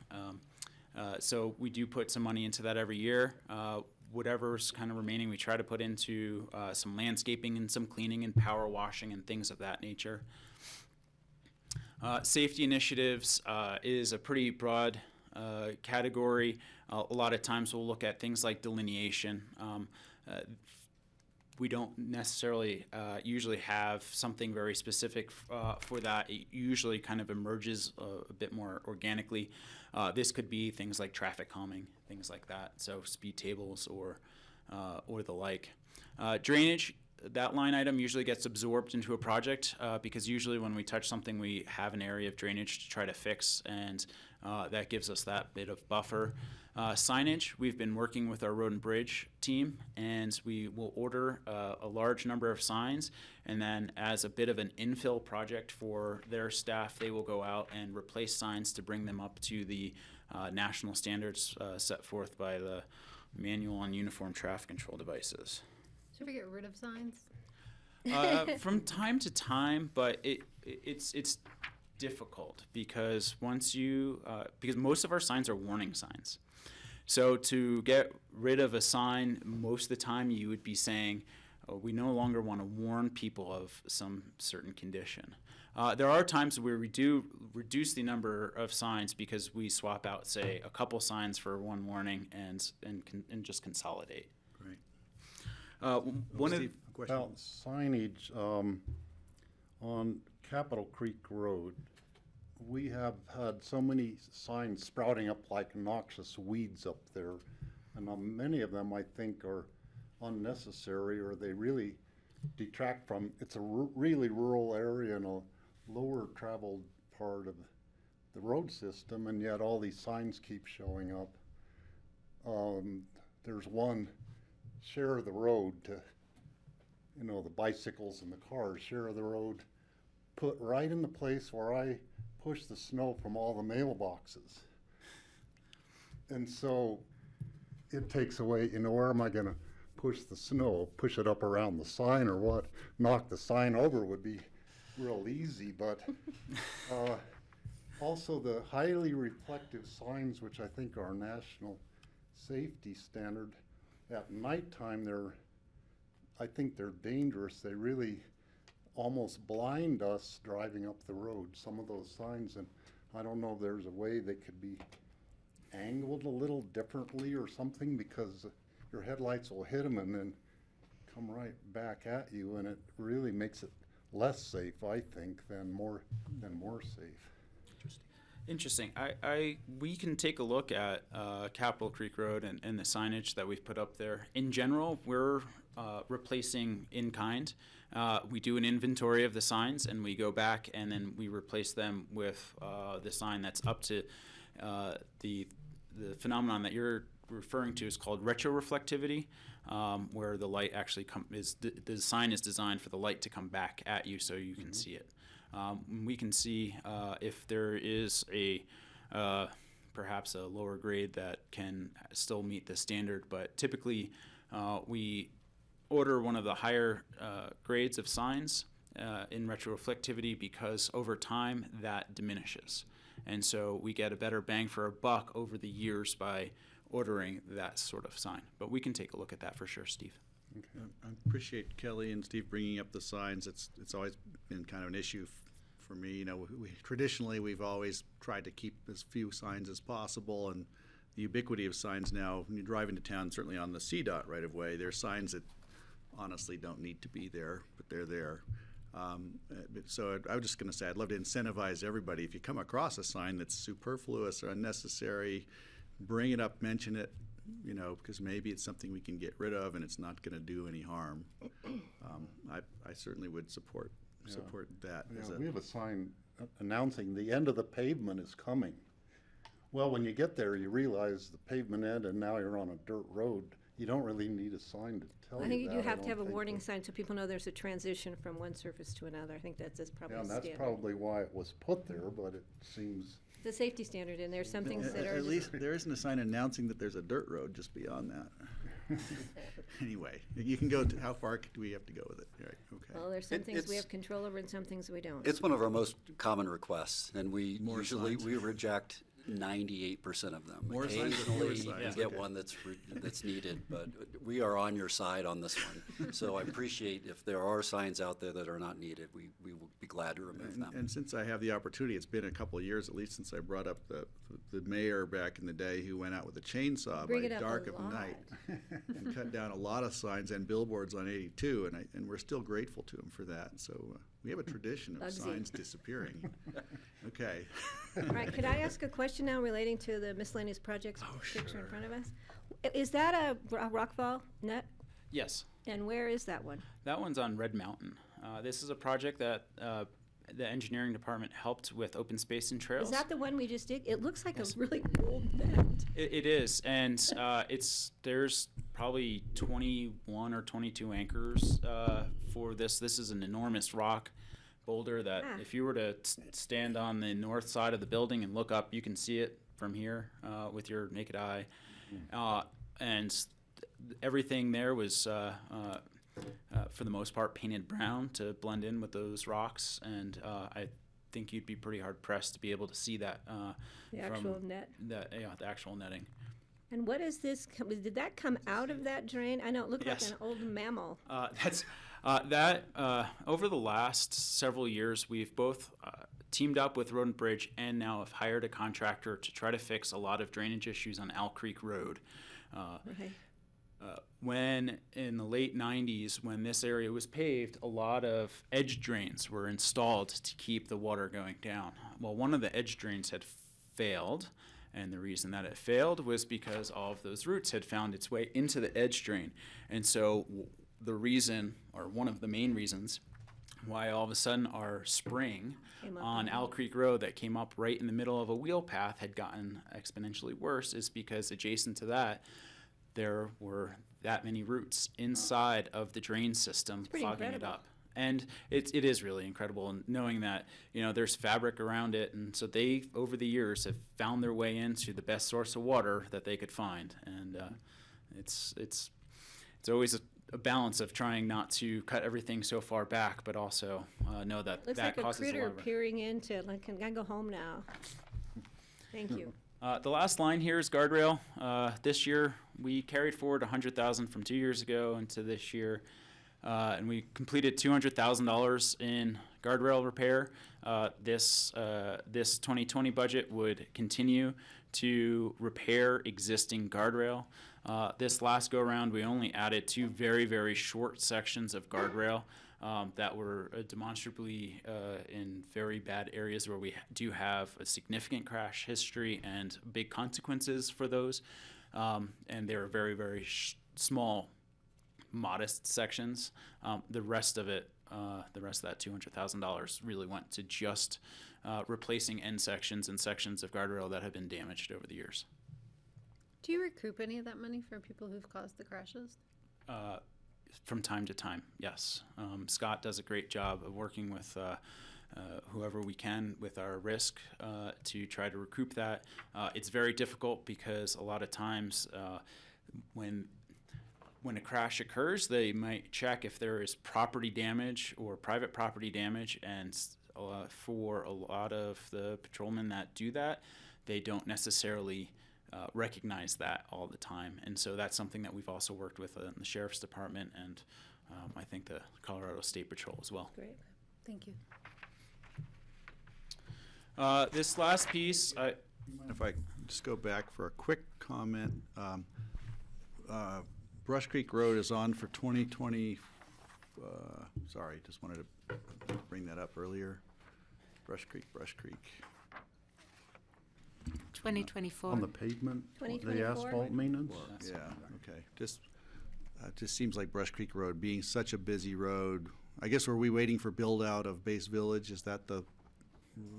So we do put some money into that every year. Whatever's kind of remaining, we try to put into some landscaping and some cleaning and power washing and things of that nature. Safety initiatives is a pretty broad category. A lot of times we'll look at things like delineation. We don't necessarily usually have something very specific for that. It usually kind of emerges a bit more organically. This could be things like traffic calming, things like that, so speed tables or the like. Drainage, that line item usually gets absorbed into a project because usually when we touch something, we have an area of drainage to try to fix, and that gives us that bit of buffer. Signage, we've been working with our road and bridge team, and we will order a large number of signs, and then as a bit of an infill project for their staff, they will go out and replace signs to bring them up to the national standards set forth by the Manual on Uniform Traffic Control Devices. Should we get rid of signs? From time to time, but it's difficult because because most of our signs are warning signs. So to get rid of a sign, most of the time you would be saying, oh, we no longer want to warn people of some certain condition. There are times where we do reduce the number of signs because we swap out, say, a couple signs for one warning and just consolidate. Great. One of Steve, a question? About signage, on Capitol Creek Road, we have had so many signs sprouting up like noxious weeds up there. And many of them, I think, are unnecessary, or they really detract from, it's a really rural area in a lower traveled part of the road system, and yet all these signs keep showing up. There's one, share the road to, the bicycles and the cars, share the road, put right in the place where I push the snow from all the mailboxes. And so it takes away, where am I gonna push the snow? Push it up around the sign or what? Knock the sign over would be real easy, but also the highly reflective signs, which I think are national safety standard, at nighttime I think they're dangerous. They really almost blind us driving up the road, some of those signs, and I don't know if there's a way they could be angled a little differently or something, because your headlights will hit them and then come right back at you, and it really makes it less safe, I think, than more safe. Interesting. We can take a look at Capitol Creek Road and the signage that we've put up there. In general, we're replacing in kind. We do an inventory of the signs, and we go back and then we replace them with the sign that's up to the phenomenon that you're referring to is called retroreflectivity, where the light actually the sign is designed for the light to come back at you so you can see it. We can see if there is perhaps a lower grade that can still meet the standard, but typically we order one of the higher grades of signs in retroreflectivity because over time that diminishes. And so we get a better bang for our buck over the years by ordering that sort of sign. But we can take a look at that for sure, Steve. Okay. I appreciate Kelly and Steve bringing up the signs. It's always been kind of an issue for me. Traditionally we've always tried to keep as few signs as possible, and the ubiquity of signs now, when you drive into town, certainly on the CDOT right of way, there's signs that honestly don't need to be there, but they're there. So I was just going to say, I'd love to incentivize everybody. If you come across a sign that's superfluous or unnecessary, bring it up, mention it, because maybe it's something we can get rid of and it's not going to do any harm. I certainly would support that. Yeah, we have a sign announcing the end of the pavement is coming. Well, when you get there, you realize the pavement ended and now you're on a dirt road. You don't really need a sign to tell you that. I think you do have to don't have a think warning that- sign so people know there's a transition from one surface to another. I think that's probably Yeah, and that's standard. probably why it was put there, but it seems, It's a safety standard, and there's some things that are At just- least there isn't a sign announcing that there's a dirt road just beyond that. Anyway, you can go to, how far do we have to go with it? Right, okay. Well, there's some things we it's- have control over and some things we don't. It's one of our most common requests, and we More usually, signs. we reject 98% of them. More signs or fewer Occasionally, signs? you get Okay. one that's needed, but we are on your side on this one. So I appreciate if there are signs out there that are not needed, we will be glad to remove them. And since I have the opportunity, it's been a couple of years at least since I brought up the mayor back in the day who went out with a chainsaw Bring by it up a dark of lot. night and cut down a lot of signs and billboards on 82, and we're still grateful to him for that. So we have a tradition of Bugsy. signs disappearing. Okay. All right, could I ask a question now relating to the miscellaneous projects picture in front of us? Is that a rockfall net? Yes. And where is that one? That one's on Red Mountain. This is a project that the engineering department helped with open space and trails. Is that the one we just did? It looks like Yes. a really old net. It is, and there's probably 21 or 22 anchors for this. This is an enormous rock boulder that if you were to stand on the north side of the building and look up, you can see it from here with your naked eye. And everything there was, for the most part, painted brown to blend in with those rocks. And think you'd be pretty hard pressed to be able to see that. The from actual net. the actual netting. And what is this, did that come out of that drain? I know it looked like Yes. an old mammal. Over the last several years, we've both teamed up with Road and Bridge and now have hired a contractor to try to fix a lot of drainage issues on Owl Creek Road. Right. When in the late 90s, when this area was paved, a lot of edge drains were installed to keep the water going down. Well, one of the edge drains had failed, and the reason that it failed was because all of those roots had found its way into the edge drain. And so the reason, or one of the main reasons, why all of a sudden our spring on Owl Creek Road that came up right in the middle of a wheel path had gotten exponentially worse is because adjacent to that, there were that many roots inside of the drain system pretty clogging it incredible. up. And it is really incredible, and knowing that, you know, there's fabric around it, and so they, over the years, have found their way into the best source of water that they could find. And it's always a balance of trying not to cut everything so far back, but also know that Looks that like a causes a critter lot of. peering into it, like, can I go home now? Thank you. The last line here is guardrail. This year, we carried forward $100,000 from 2 years ago into this year, and we completed $200,000 in guardrail repair. This 2020 budget would continue to repair existing guardrail. This last go-around, we only added 2 very, very short sections of guardrail that were demonstrably in very bad areas where we do have a significant crash history and big consequences for those. And they were very, very small, modest sections. The rest of that $200,000 really went to just replacing end sections and sections of guardrail that have been damaged over the years. Do you recoup any of that money for people who've caused the crashes? From time to time, yes. Scott does a great job of working with whoever we can with our risk to try to recoup that. It's very difficult because a lot of times when a crash occurs, they might check if there is property damage or private property damage, and for a lot of the patrolmen that do that, they don't necessarily recognize that all the time. And so that's something that we've also worked with the Sheriff's Department and I think the Colorado State Patrol as well. Great. Thank you. This last piece, If I just go back for a quick comment, Brush Creek Road is on for 2020, sorry, just wanted to bring that up earlier. Brush Creek. 2024. On the pavement, the 2024? asphalt maintenance? Yeah, okay. Just seems like Brush Creek Road being such a busy road. I guess, were we waiting for build out of Base Village? Is that the,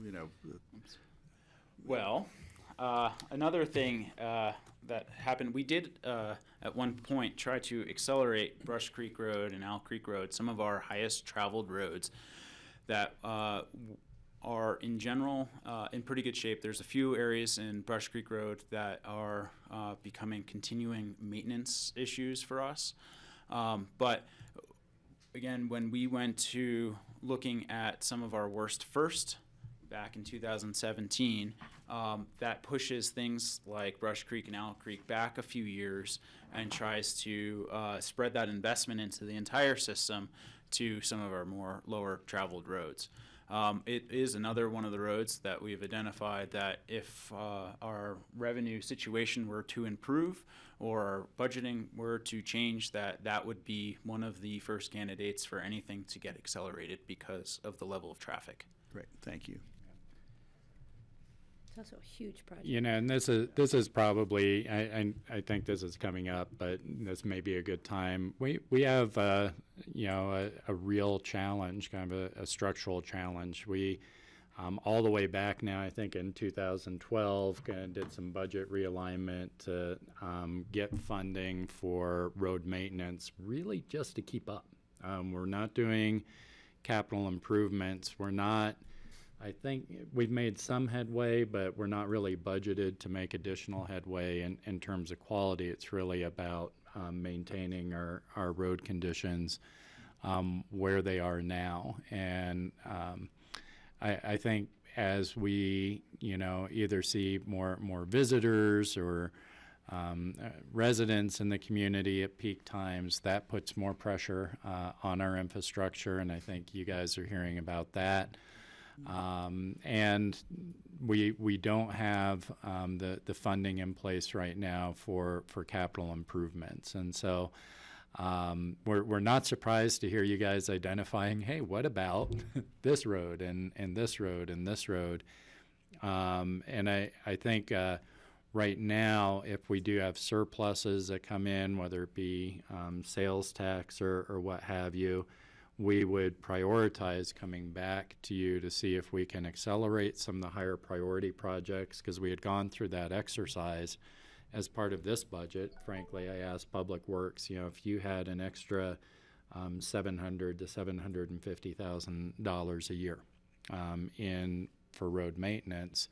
you know, well, another thing that happened, we did at one point try to accelerate Brush Creek Road and Owl Creek Road, some of our highest traveled roads that are in general in pretty good shape. There's a few areas in Brush Creek Road that are becoming continuing maintenance issues for us. But again, when we went to looking at some of our worst first back in 2017, that pushes things like Brush Creek and Owl Creek back a few years and tries to spread that investment into the entire system to some of our more lower traveled roads. It is another one of the roads that we've identified that if our revenue situation were to improve or our budgeting were to change, that would be one of the first candidates for anything to get accelerated because of the level of traffic. great, thank you. It's also a huge project. You know, and this is probably, I think this is coming up, but this may be a good time. We have, you know, a real challenge, kind of a structural challenge. We, all the way back now, I think in 2012, kind of did some budget realignment to get funding for road maintenance, really just to keep up. We're not doing capital improvements. We're not, I think we've made some headway, but we're not really budgeted to make additional headway in terms of quality. It's really about maintaining our road conditions where they are now. And I think as we, either see more visitors or residents in the community at peak times, that puts more pressure on our infrastructure, and I think you guys are hearing about that. And we don't have the funding in place right now for capital improvements, and so we're not surprised to hear you guys identifying, hey, what about this road and this road and this road? And I think right now, if we do have surpluses that come in, whether it be sales tax or what have you, we would prioritize coming back to you to see if we can accelerate some of the higher priority projects, because we had gone through that exercise as part of this budget. Frankly, I asked Public Works, if you had an extra $700,000 to $750,000 a year for road maintenance,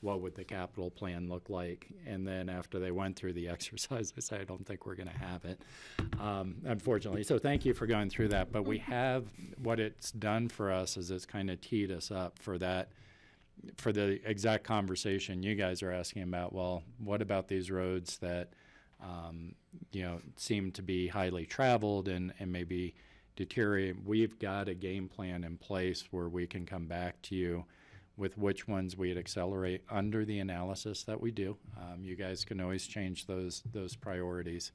what would the capital plan look like? And then after they went through the exercise, I said, I don't think we're going to have it, unfortunately. So thank you for going through that. But we have, what it's done for us is it's kind of teed us up for that, for the exact conversation you guys are asking about. Well, what about these roads that, seem to be highly traveled and maybe deteriorate? We've got a game plan in place where we can come back to you with which ones we'd accelerate under the analysis that we do. You guys can always change those priorities.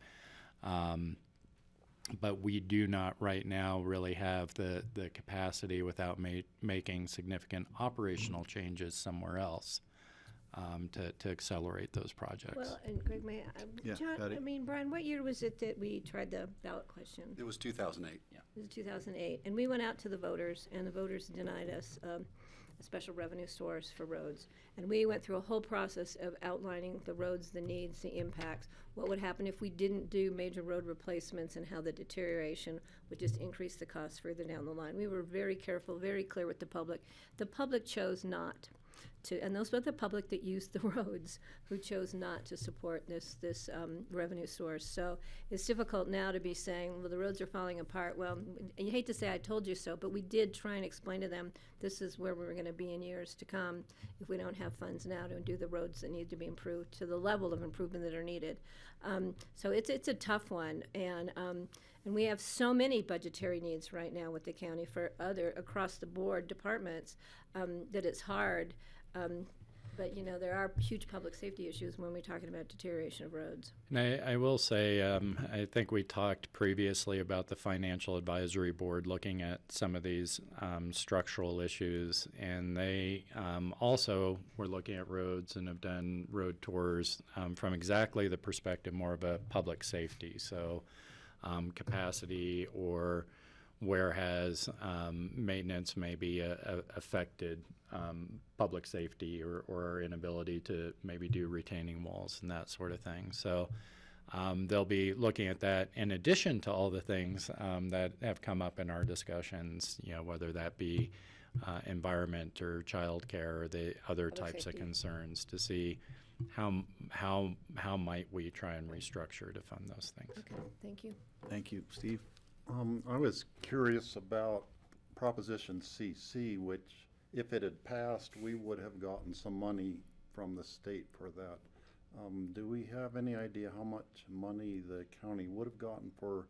But we do not right now really have the capacity without making significant operational changes somewhere else to accelerate those projects. Well, and Greg, Yeah, John, Patty? Brian, what year was it that we tried the ballot question? It was 2008. It was 2008, and we went out to the voters, and the voters denied us a special revenue source for roads. And we went through a whole process of outlining the roads, the needs, the impacts, what would happen if we didn't do major road replacements, and how the deterioration would just increase the costs further down the line. We were very careful, very clear with the public. The public chose not to, and those were the public that used the roads, who chose not to support this revenue source. So it's difficult now to be saying, well, the roads are falling apart. Well, you hate to say I told you so, but we did try and explain to them this is where we're going to be in years to come if we don't have funds now to do the roads that need to be improved to the level of improvement that are needed. So it's a tough one, and we have so many budgetary needs right now with the county for other across the board departments that it's hard. But there are huge public safety issues when we're talking about deterioration of roads. And I will say, I think we talked previously about the Financial Advisory Board looking at some of these structural issues, and they also were looking at roads and have done road tours from exactly the perspective more of a public safety, so capacity or where has maintenance may be affected public safety or our inability to maybe do retaining walls and that sort of thing. So they'll be looking at that in addition to all the things that have come up in our discussions, whether that be environment or child care or the other Public types safety. of concerns, to see how might we try and restructure to fund those things. Okay, thank you. Thank you. Steve? I was curious about Proposition CC, which, if it had passed, we would have gotten some money from the state for that. Do we have any idea how much money the county would have gotten for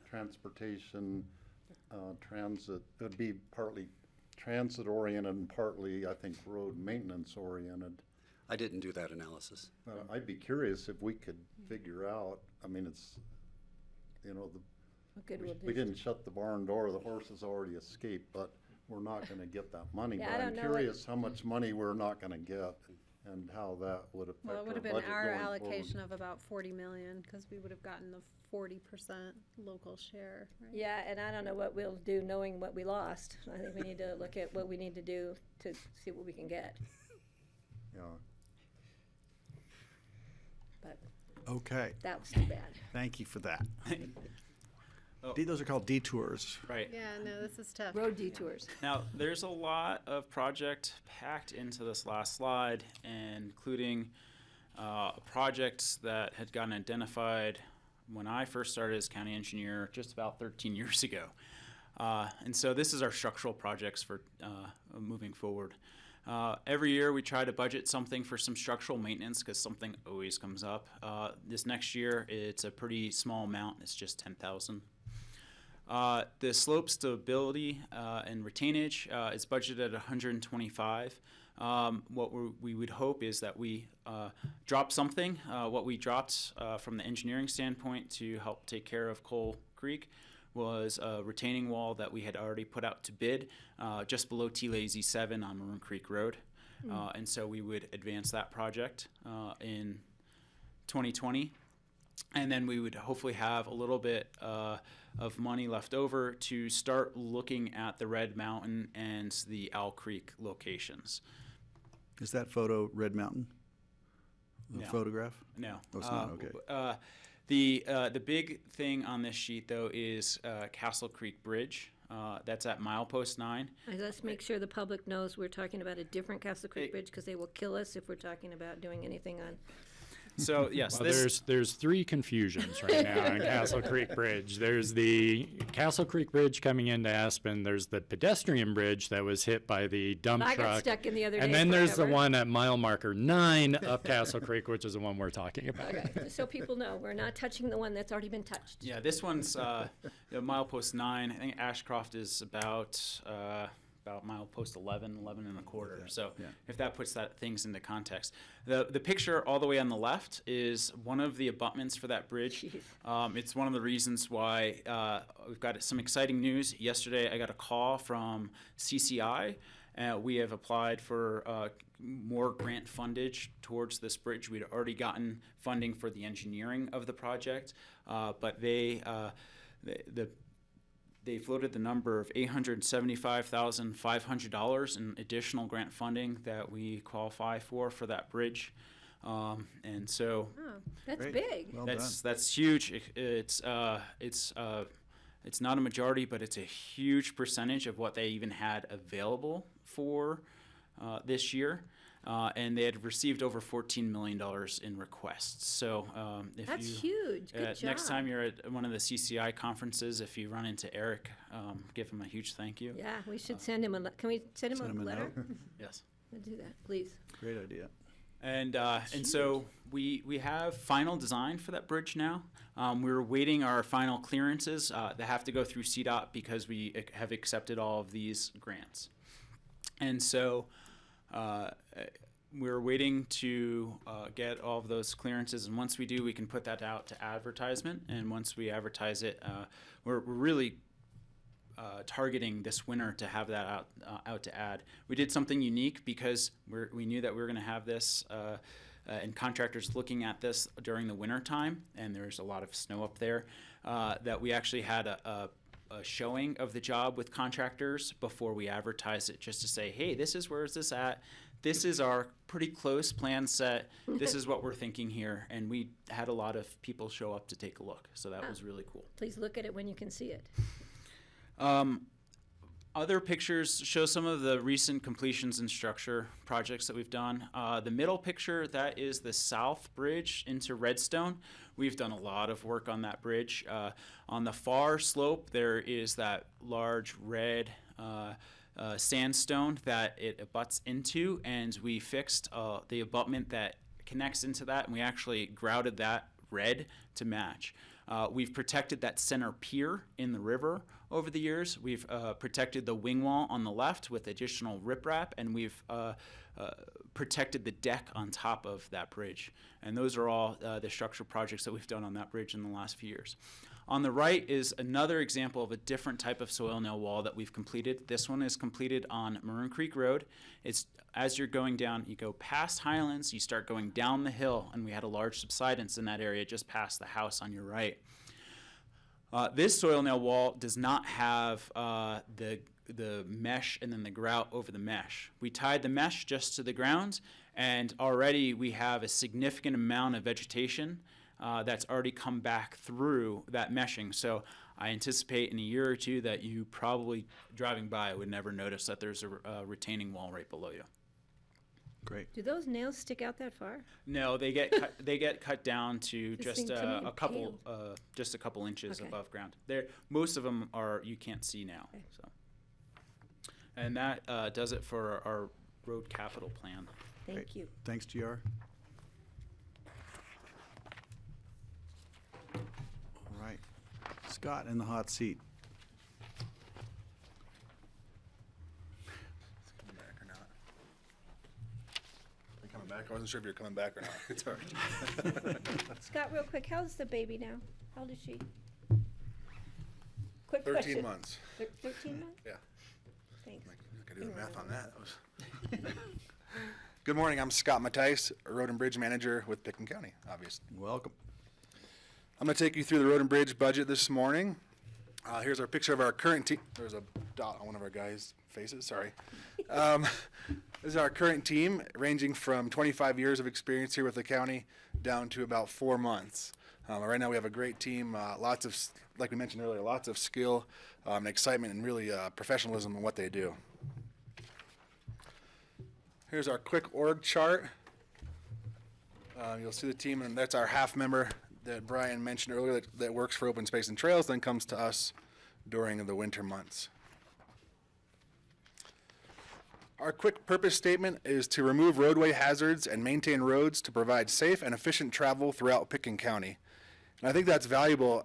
transportation, transit? It would be partly transit-oriented and partly, I think, road maintenance-oriented. I didn't do that analysis. I'd be curious if we could figure out, it's, What good will we do? didn't shut the barn door, the horses already escaped, but we're not gonna get that money. Yeah, I But don't I'm know what- curious how much money we're not gonna get and how that would affect Well, our it would have budget been our going allocation forward. of about 40 million, because we would have gotten the 40% local share, right? Yeah, and I don't know what we'll do knowing what we lost. I think we need to look at what we need to do to see what we can get. Yeah. But Okay, that was too bad. thank you for that. Oh. Those are called detours. Right. Yeah, no, this is tough. Road detours. Now, there's a lot of project packed into this last slide, including projects that had gotten identified when I first started as county engineer just about 13 years ago. And so this is our structural projects for moving forward. Every year we try to budget something for some structural maintenance because something always comes up. This next year it's a pretty small amount. It's just 10,000. The slope stability and retainage is budgeted at 125. What we would hope is that we drop something. What we dropped from the engineering standpoint to help take care of Coal Creek was a retaining wall that we had already put out to bid just below T-Lazy 7 on Maroon Creek Road. And so we would advance that project in 2020. And then we would hopefully have a little bit of money left over to start looking at the Red Mountain and the Owl Creek locations. Is that photo Red Mountain? The No. photograph? No. Oh, it's not, okay. The big thing on this sheet, though, is Castle Creek Bridge. That's at milepost 9. Let's make sure the public knows we're talking about a different Castle Creek Bridge, because they will kill us if we're talking about doing anything on. So, yes, Well, there's three confusions right now on Castle Creek Bridge. There's the Castle Creek Bridge coming into Aspen. There's the pedestrian bridge that was hit by the dump I truck. got stuck in the other day. And then there's the forever. one at mile marker 9 up Castle Creek, which is the one we're talking about. Okay, just so people know, we're not touching the one that's already been touched. Yeah, this one's milepost 9. I think Ashcroft is about milepost 11 and a quarter. So yeah. if that puts things into context. The picture all the way on the left is one of the abutments for that bridge. It's one of the reasons why we've got some exciting news. Yesterday I got a call from CCI. We have applied for more grant fundage towards this bridge. We'd already gotten funding for the engineering of the project, but they floated the number of $875,500 in additional grant funding that we qualify for that bridge. And so Oh, that's Great. big. Well done. that's huge. It's not a majority, but it's a huge percentage of what they even had available for this year. And they had received over $14 million in requests. So if That's you, huge. Good job. next time you're at one of the CCI conferences, if you run into Eric, give him a huge thank you. Yeah, we should send him can we send him Send him a a letter? note. Yes. We'll do that, please. Great idea. And so we have final design for that bridge now. We're waiting our final clearances that have to go through CDOT because we have accepted all of these grants. And so we're waiting to get all of those clearances, and once we do, we can put that out to advertisement. And once we advertise it, we're really targeting this winter to have that out to ad. We did something unique because we knew that we were going to have this and contractors looking at this during the winter time, and there's a lot of snow up there, that we actually had a showing of the job with contractors before we advertise it, just to say, hey, this is where is this at? This is our pretty close plan set. This is what we're thinking here. And we had a lot of people show up to take a look. So that was really cool. Please look at it when you can see it. Other pictures show some of the recent completions and structure projects that we've done. The middle picture, that is the South Bridge into Redstone. We've done a lot of work on that bridge. On the far slope, there is that large red sandstone that it abuts into, and we fixed the abutment that connects into that, and we actually grouted that red to match. We've protected that center pier in the river over the years. We've protected the wing wall on the left with additional riprap, and we've protected the deck on top of that bridge. And those are all the structural projects that we've done on that bridge in the last few years. On the right is another example of a different type of soil nail wall that we've completed. This one is completed on Maroon Creek Road. It's as you're going down, you go past Highlands, you start going down the hill, and we had a large subsidence in that area just past the house on your right. This soil nail wall does not have the mesh and then the grout over the mesh. We tied the mesh just to the ground, and already we have a significant amount of vegetation that's already come back through that meshing. So I anticipate in a year or two that you probably driving by would never notice that there's a retaining wall right below you. Great. Do those nails stick out that far? No, they get cut down to This just thing coming a couple just a couple inches Okay. above ground. Most of them are you can't see now. Okay. So, and that does it for our road capital plan. Thank Great. you. Thanks, GR. All right. Scott in the hot seat. Coming back or not? Are you coming back? I wasn't sure if you're coming back or not. It's all right. Scott, real quick, how's the baby now? How old is she? Quick 13 question. months. 13 months? Yeah. Thanks. I could do the math on that. That was Good morning. I'm Scott Mattice, Road and Bridge Manager with Pickens County, obviously. Welcome. I'm going to take you through the Road and Bridge budget this morning. Here's our picture of our current team. There's a dot on one of our guys' faces, sorry. This is our current team, ranging from 25 years of experience here with the county down to about 4 months. Right now we have a great team, lots of, like we mentioned earlier, lots of skill and excitement and really professionalism in what they do. Here's our quick org chart. You'll see the team, and that's our half member that Brian mentioned earlier that works for Open Space and Trails, then comes to us during the winter months. Our quick purpose statement is to remove roadway hazards and maintain roads to provide safe and efficient travel throughout Pickens County. And I think that's valuable,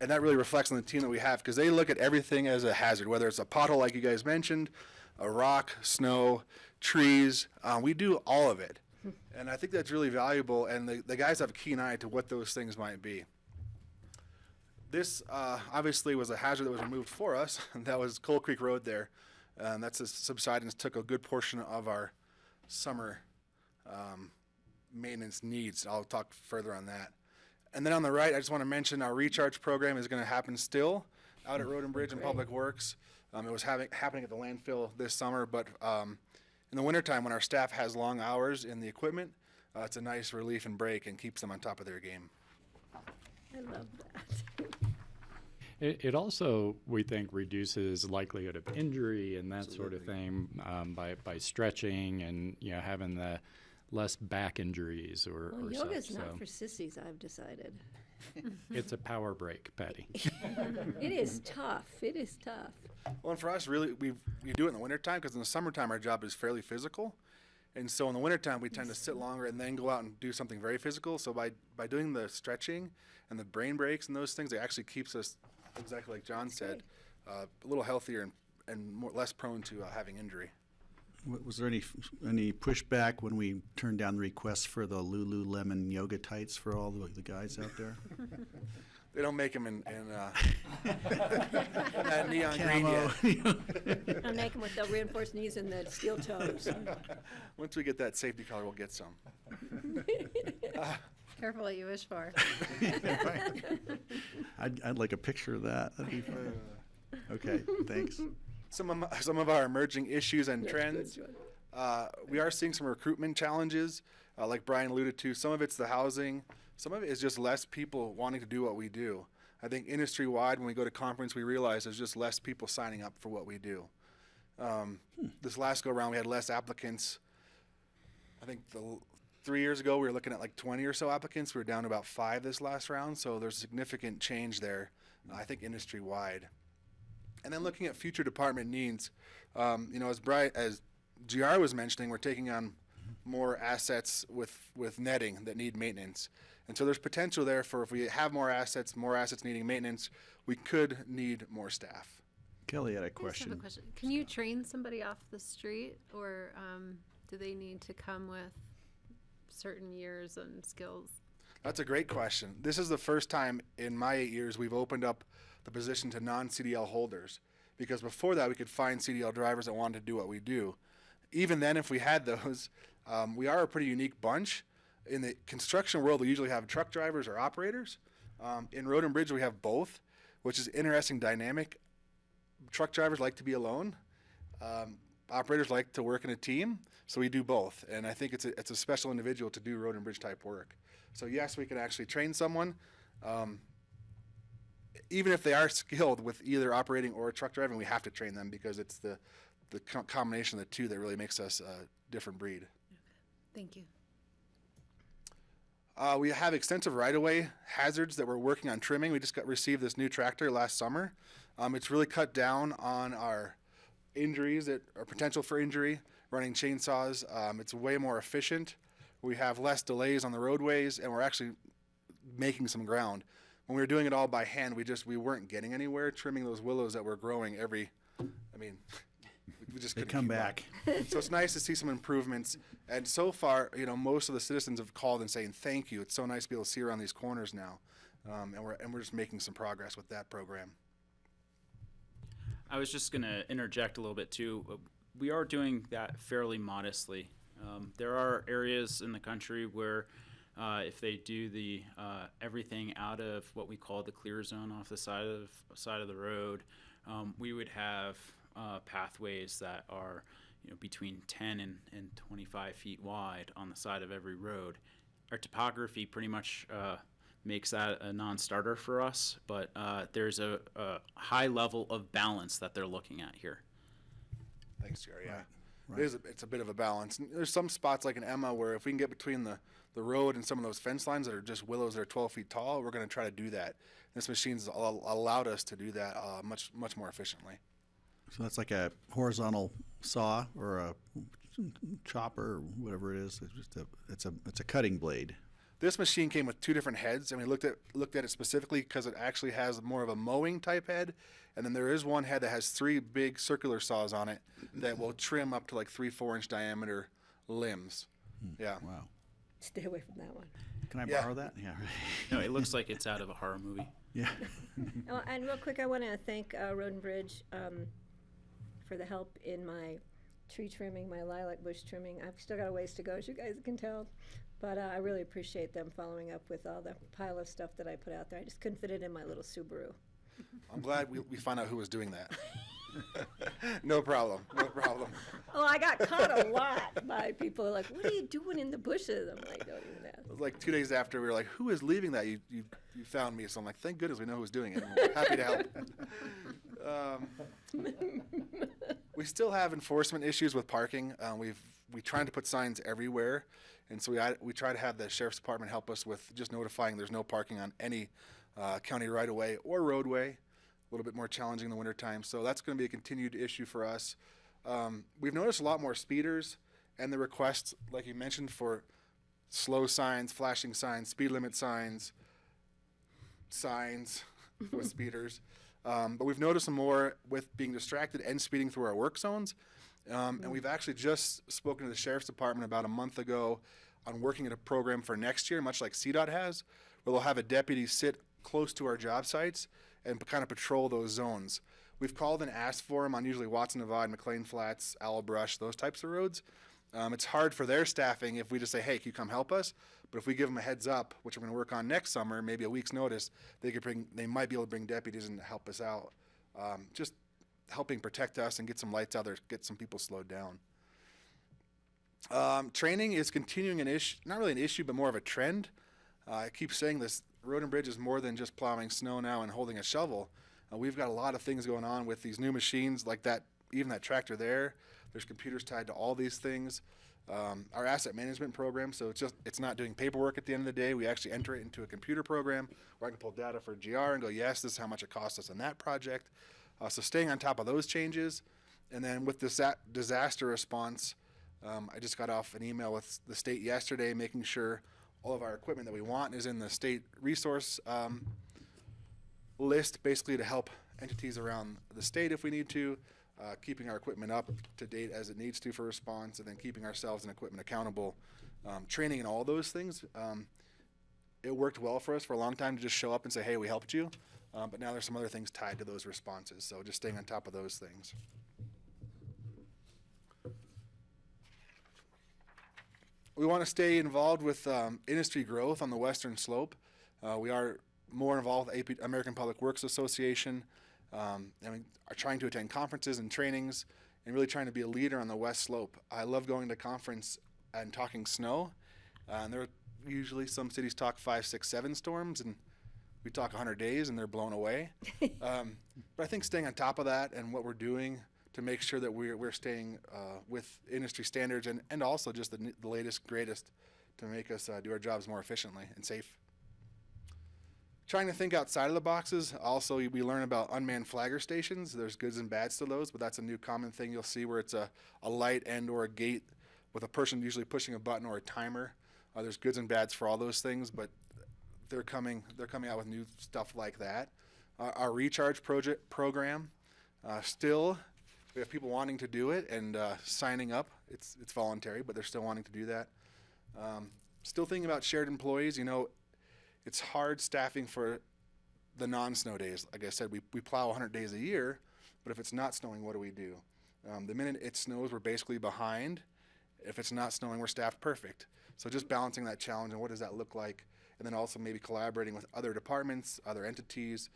and that really reflects on the team that we have, because they look at everything as a hazard, whether it's a pothole like you guys mentioned, a rock, snow, trees. We do all of it. And I think that's really valuable, and the guys have a keen eye to what those things might be. This obviously was a hazard that was removed for us, and that was Coal Creek Road there. That's a subsidence, took a good portion of our summer maintenance needs. I'll talk further on that. And then on the right, I just want to mention our recharge program is going to happen still out at Road and Bridge and Public Works. It was happening at the landfill this summer, but in the wintertime when our staff has long hours in the equipment, it's a nice relief and break and keeps them on top of their game. I love that. It also, we think, reduces likelihood of injury and that sort of thing by stretching and, you know, having the less back injuries or Well, such. yoga's not So for sissies, I've decided. it's a power break, Patty. It is tough. It is tough. Well, and for us, really, we do it in the wintertime because in the summertime our job is fairly physical. And so in the wintertime we tend to sit longer and then go out and do something very physical. So by doing the stretching and the brain breaks and those things, it actually keeps us, exactly like John said, a little healthier and less prone to having injury. Was there any pushback when we turned down the request for the Lululemon yoga tights for all the guys out there? They don't make them in that neon green yet. I'll make them with the reinforced knees and the steel toes. Once we get that safety color, we'll get some. Careful what you wish for. I'd like a picture of that. That'd be fun. Okay, thanks. Some of our emerging issues and That's trends. good, John. We are seeing some recruitment challenges, like Brian alluded to. Some of it's the housing. Some of it is just less people wanting to do what we do. I think industry-wide, when we go to conference, we realize there's just less people signing up for what we do. This last go-around, we had less applicants. I think 3 years ago, we were looking at like 20 or so applicants. We were down to about 5 this last round, so there's significant change there, I think industry-wide. And then looking at future department needs, as GR was mentioning, we're taking on more assets with netting that need maintenance. And so there's potential there for if we have more assets needing maintenance, we could need more staff. Kelly had a I just have question. a question. Can you train somebody off the street, or do they need to come with certain years and skills? That's a great question. This is the first time in my 8 years we've opened up the position to non-CDL holders, because before that we could find CDL drivers that wanted to do what we do. Even then, if we had those, we are a pretty unique bunch. In the construction world, we usually have truck drivers or operators. In Road and Bridge, we have both, which is interesting dynamic. Truck drivers like to be alone. Operators like to work in a team, so we do both. And I think it's a special individual to do Road and Bridge type work. So yes, we can actually train someone. Even if they are skilled with either operating or truck driving, we have to train them because it's the the combination of the two that really makes us a different breed. Thank you. We have extensive right-of-way hazards that we're working on trimming. We just received this new tractor last summer. It's really cut down on our injuries or potential for injury, running chainsaws. It's way more efficient. We have less delays on the roadways, and we're actually making some ground. When we were doing it all by hand, we weren't getting anywhere, trimming those willows that were growing we just They couldn't come keep up. back. So it's nice to see some improvements. And so far, most of the citizens have called and saying thank you. It's so nice to be able to see around these corners now, and we're just making some progress with that program. I was just going to interject a little bit too. We are doing that fairly modestly. There are areas in the country where if they do the everything out of what we call the clear zone off the side of the road, we would have pathways that are between 10 and 25 feet wide on the side of every road. Our topography pretty much makes that a non-starter for us, but there's a high level of balance that they're looking at here. Thanks, Jerry. Yeah, Right. It's a bit of a balance. And there's some spots like in Emma where if we can get between the road and some of those fence lines that are just willows that are 12 feet tall, we're going to try to do that. This machine's allowed us to do that much more efficiently. So that's like a horizontal saw or a chopper or whatever it is. It's a cutting blade. This machine came with two different heads, and we looked at it specifically because it actually has more of a mowing type head, and then there is one head that has three big circular saws on it that will trim up to like 3-4 inch diameter limbs. Yeah. Wow. Stay away from that one. Can I Yeah. borrow that? Yeah. Right. No, it looks like it's out of a horror movie. Yeah. Oh, and real quick, I want to thank Road and Bridge for the help in my tree trimming, my lilac bush trimming. I've still got a ways to go, as you guys can tell. But I really appreciate them following up with all the pile of stuff that I put out there. I just couldn't fit it in my little Subaru. I'm glad we found out who was doing that. No problem. No problem. Oh, I got caught a lot by people like, "What are you doing in the bushes?" I'm like, "Don't even ask." It was like 2 days after we were like, "Who is leaving that?" You found me, so I'm like, "Thank goodness we know who's doing it." I'm happy to help. We still have enforcement issues with parking. We trying to put signs everywhere, and so we try to have the sheriff's department help us with just notifying there's no parking on any county right-of-way or roadway. A little bit more challenging in the wintertime, so that's going to be a continued issue for us. We've noticed a lot more speeders, and the requests, like you mentioned, for slow signs, flashing signs, speed limit signs with speeders. But we've noticed some more with being distracted and speeding through our work zones. And we've actually just spoken to the sheriff's department about a month ago on working at a program for next year, much like CDOT has, where they'll have a deputy sit close to our job sites and kind of patrol those zones. We've called and asked for them on usually Watson Divide, McLean Flats, Owl Brush, those types of roads. It's hard for their staffing if we just say, "Hey, can you come help us?" But if we give them a heads up, which we're going to work on next summer, maybe a week's notice, they might be able to bring deputies in to help us out. Just helping protect us and get some lights out there, get some people slowed down. Training is continuing not really an issue, but more of a trend. I keep saying this, Road and Bridge is more than just plowing snow now and holding a shovel. We've got a lot of things going on with these new machines like that, even that tractor there. There's computers tied to all these things. Our asset management program, so it's not doing paperwork at the end of the day. We actually enter it into a computer program where I can pull data for GR and go, yes, this is how much it cost us on that project. So staying on top of those changes. And then with this disaster response, I just got off an email with the state yesterday, making sure all of our equipment that we want is in the state resource list, basically to help entities around the state if we need to, keeping our equipment up to date as it needs to for response, and then keeping ourselves and equipment accountable, training and all those things. It worked well for us for a long time to just show up and say, "Hey, we helped you," but now there's some other things tied to those responses, so just staying on top of those things. We want to stay involved with industry growth on the western slope. We are more involved with the American Public Works Association, and we are trying to attend conferences and trainings and really trying to be a leader on the west slope. I love going to conference and talking snow. And there are usually some cities talk 5, 6, 7 storms, and we talk 100 days and they're blown away. But I think staying on top of that and what we're doing, to make sure that we're staying with industry standards and also just the latest, greatest to make us do our jobs more efficiently and safe. Trying to think outside of the boxes. Also, we learn about unmanned flagger stations. There's goods and bads to those, but that's a new common thing you'll see where it's a light and or a gate with a person usually pushing a button or a timer. There's goods and bads for all those things, but they're coming out with new stuff like that. Our recharge program, still we have people wanting to do it and signing up. It's voluntary, but they're still wanting to do that. Still thinking about shared employees. You know, it's hard staffing for the non-snow days. Like I said, we plow 100 days a year, but if it's not snowing, what do we do? The minute it snows, we're basically behind. If it's not snowing, we're staffed perfect. So just balancing that challenge and what does that look like, and then also maybe collaborating with other departments, other entities,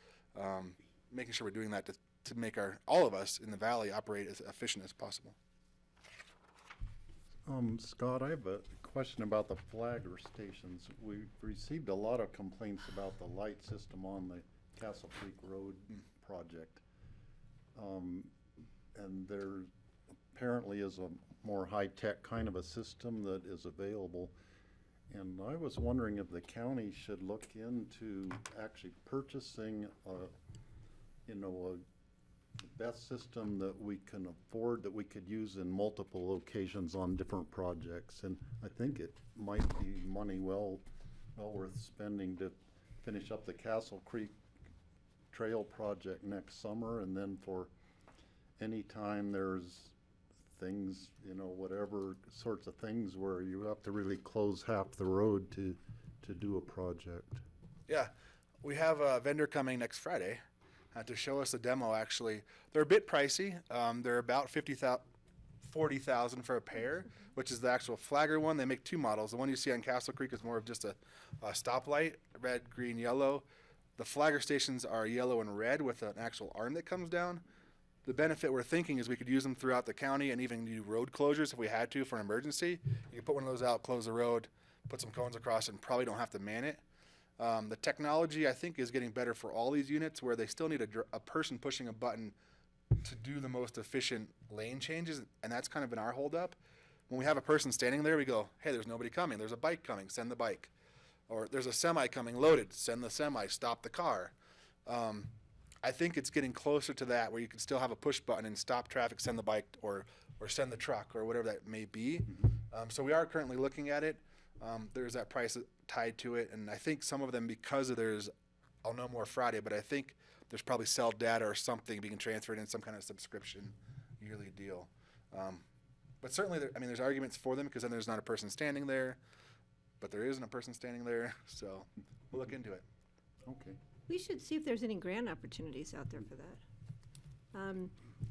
making sure we're doing that to make all of us in the valley operate as efficient as possible. Scott, I have a question about the flagger stations. We've received a lot of complaints about the light system on the Castle Creek Road project. And there apparently is a more high-tech kind of a system that is available. And I was wondering if the county should look into actually purchasing the best system that we can afford, that we could use in multiple locations on different projects. And I think it might be money well worth spending to finish up the Castle Creek Trail project next summer, and then for any time there's things, whatever sorts of things where you have to really close half the road to do a project. Yeah, we have a vendor coming next Friday to show us a demo. Actually, they're a bit pricey. They're about $40,000 for a pair, which is the actual flagger one. They make two models. The one you see on Castle Creek is more of just a stoplight, red, green, yellow. The flagger stations are yellow and red with an actual arm that comes down. The benefit we're thinking is we could use them throughout the county and even do road closures if we had to for an emergency. You could put one of those out, close the road, put some cones across, and probably don't have to man it. The technology, I think, is getting better for all these units where they still need a person pushing a button to do the most efficient lane changes, and that's kind of been our holdup. When we have a person standing there, we go, hey, there's nobody coming. There's a bike coming. Send the bike. Or there's a semi coming loaded. Send the semi. Stop the car. I think it's getting closer to that where you can still have a push button and stop traffic, send the bike, or send the truck, or whatever that may be. So we are currently looking at it. There's that price tied to it, and I think some of them, because of I'll know more Friday, but I think there's probably cell data or something being transferred in some kind of subscription yearly deal. But certainly, there's arguments for them because then there's not a person standing there, but there isn't a person standing there, so we'll look into it. Okay. We should see if there's any grant opportunities out there for that.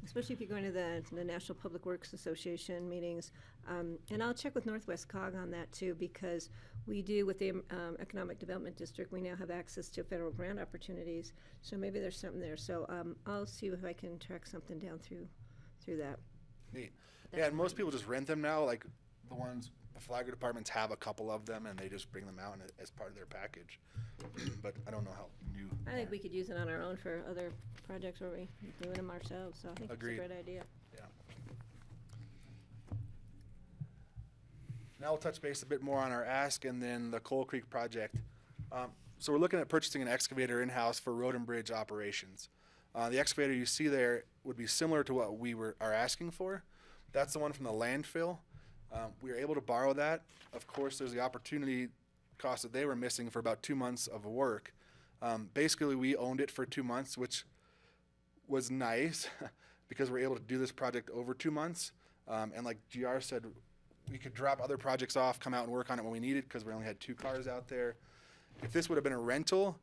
Especially if you're going to the National Public Works Association meetings. And I'll check with Northwest COG on that too, because we do with the Economic Development District, we now have access to federal grant opportunities. So maybe there's something there. So I'll see if I can track something down through that. Neat. Yeah, and most people just rent them now. Like the flagger departments have a couple of them, and they just bring them out as part of their package. But I don't know how new. I think we could use it on our own for other projects where we're doing them ourselves. So I think Agreed. it's a great idea. Yeah. Now we'll touch base a bit more on our ask and then the Coal Creek project. So we're looking at purchasing an excavator in-house for road and bridge operations. The excavator you see there would be similar to what we are asking for. That's the one from the landfill. We were able to borrow that. Of course, there's the opportunity cost that they were missing for about 2 months of work. Basically, we owned it for 2 months, which was nice because we're able to do this project over 2 months. And like GR said, we could drop other projects off, come out and work on it when we needed because we only had 2 cars out there. If this would have been a rental,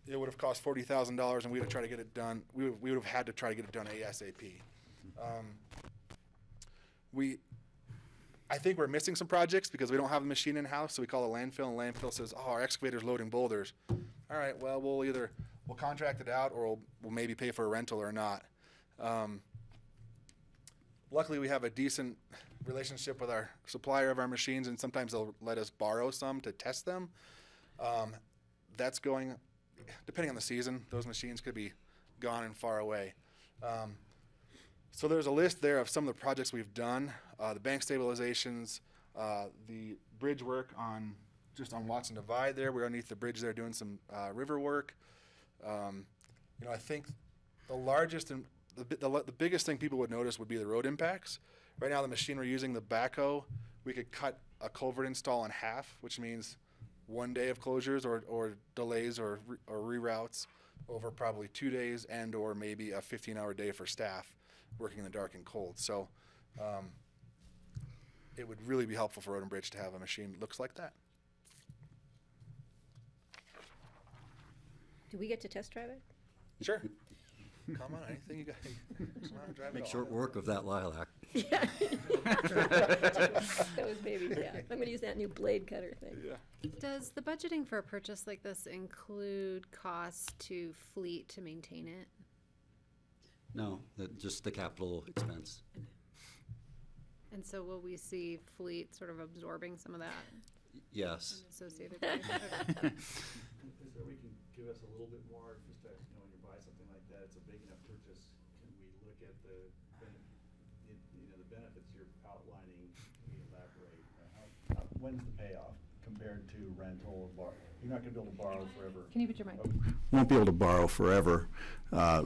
it would have cost $40,000, and we would have tried to get it done. We would have had to try to get it done ASAP. I think we're missing some projects because we don't have a machine in-house, so we call a landfill, and landfill says, oh, our excavator's loading boulders. All right, well, we'll contract it out, or we'll maybe pay for a rental or not. Luckily, we have a decent relationship with our supplier of our machines, and sometimes they'll let us borrow some to test them. That's going, depending on the season, those machines could be gone and far away. So there's a list there of some of the projects we've done, the bank stabilizations, the bridge work on, just on Watson Divide there. We're underneath the bridge there doing some river work. I think the largest and the biggest thing people would notice would be the road impacts. Right now, the machine we're using, the backhoe, we could cut a culvert install in half, which means 1 day of closures or delays or reroutes over probably 2 days and or maybe a 15-hour day for staff working in the dark and cold. So it would really be helpful for Road and Bridge to have a machine that looks like that. Do we get to test drive it? Sure. Come on, anything you got. Come on, drive it Make all. short work of that lilac. Yeah. That was baby, yeah. I'm gonna use that new blade cutter thing. Yeah. Does the budgeting for a purchase like this include costs to fleet to maintain it? No, just the capital expense. And so will we see fleet sort of absorbing some of that Yes. associated with it? Is there, we can give us a little bit more, just to, when you buy something like that, it's a big enough purchase, can we look at the benefits you're outlining, can we elaborate? When's the payoff compared to rental or borrow? You're not gonna be able to borrow forever. Can you put your mic? Won't be able to borrow forever,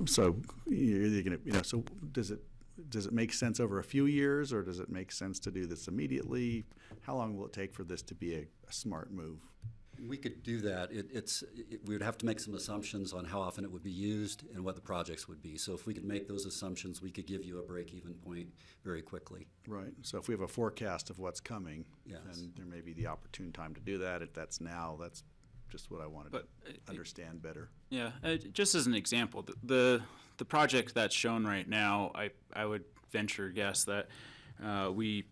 so you're gonna, so does it make sense over a few years, or does it make sense to do this immediately? How long will it take for this to be a smart move? We could do that. We would have to make some assumptions on how often it would be used and what the projects would be. So if we could make those assumptions, we could give you a break-even point very quickly. Right, so if we have a forecast of what's coming, Yes. then there may be the opportune time to do that. If that's now, that's just what I wanted to But, understand better. Yeah, just as an example, the project that's shown right now, I would venture guess that we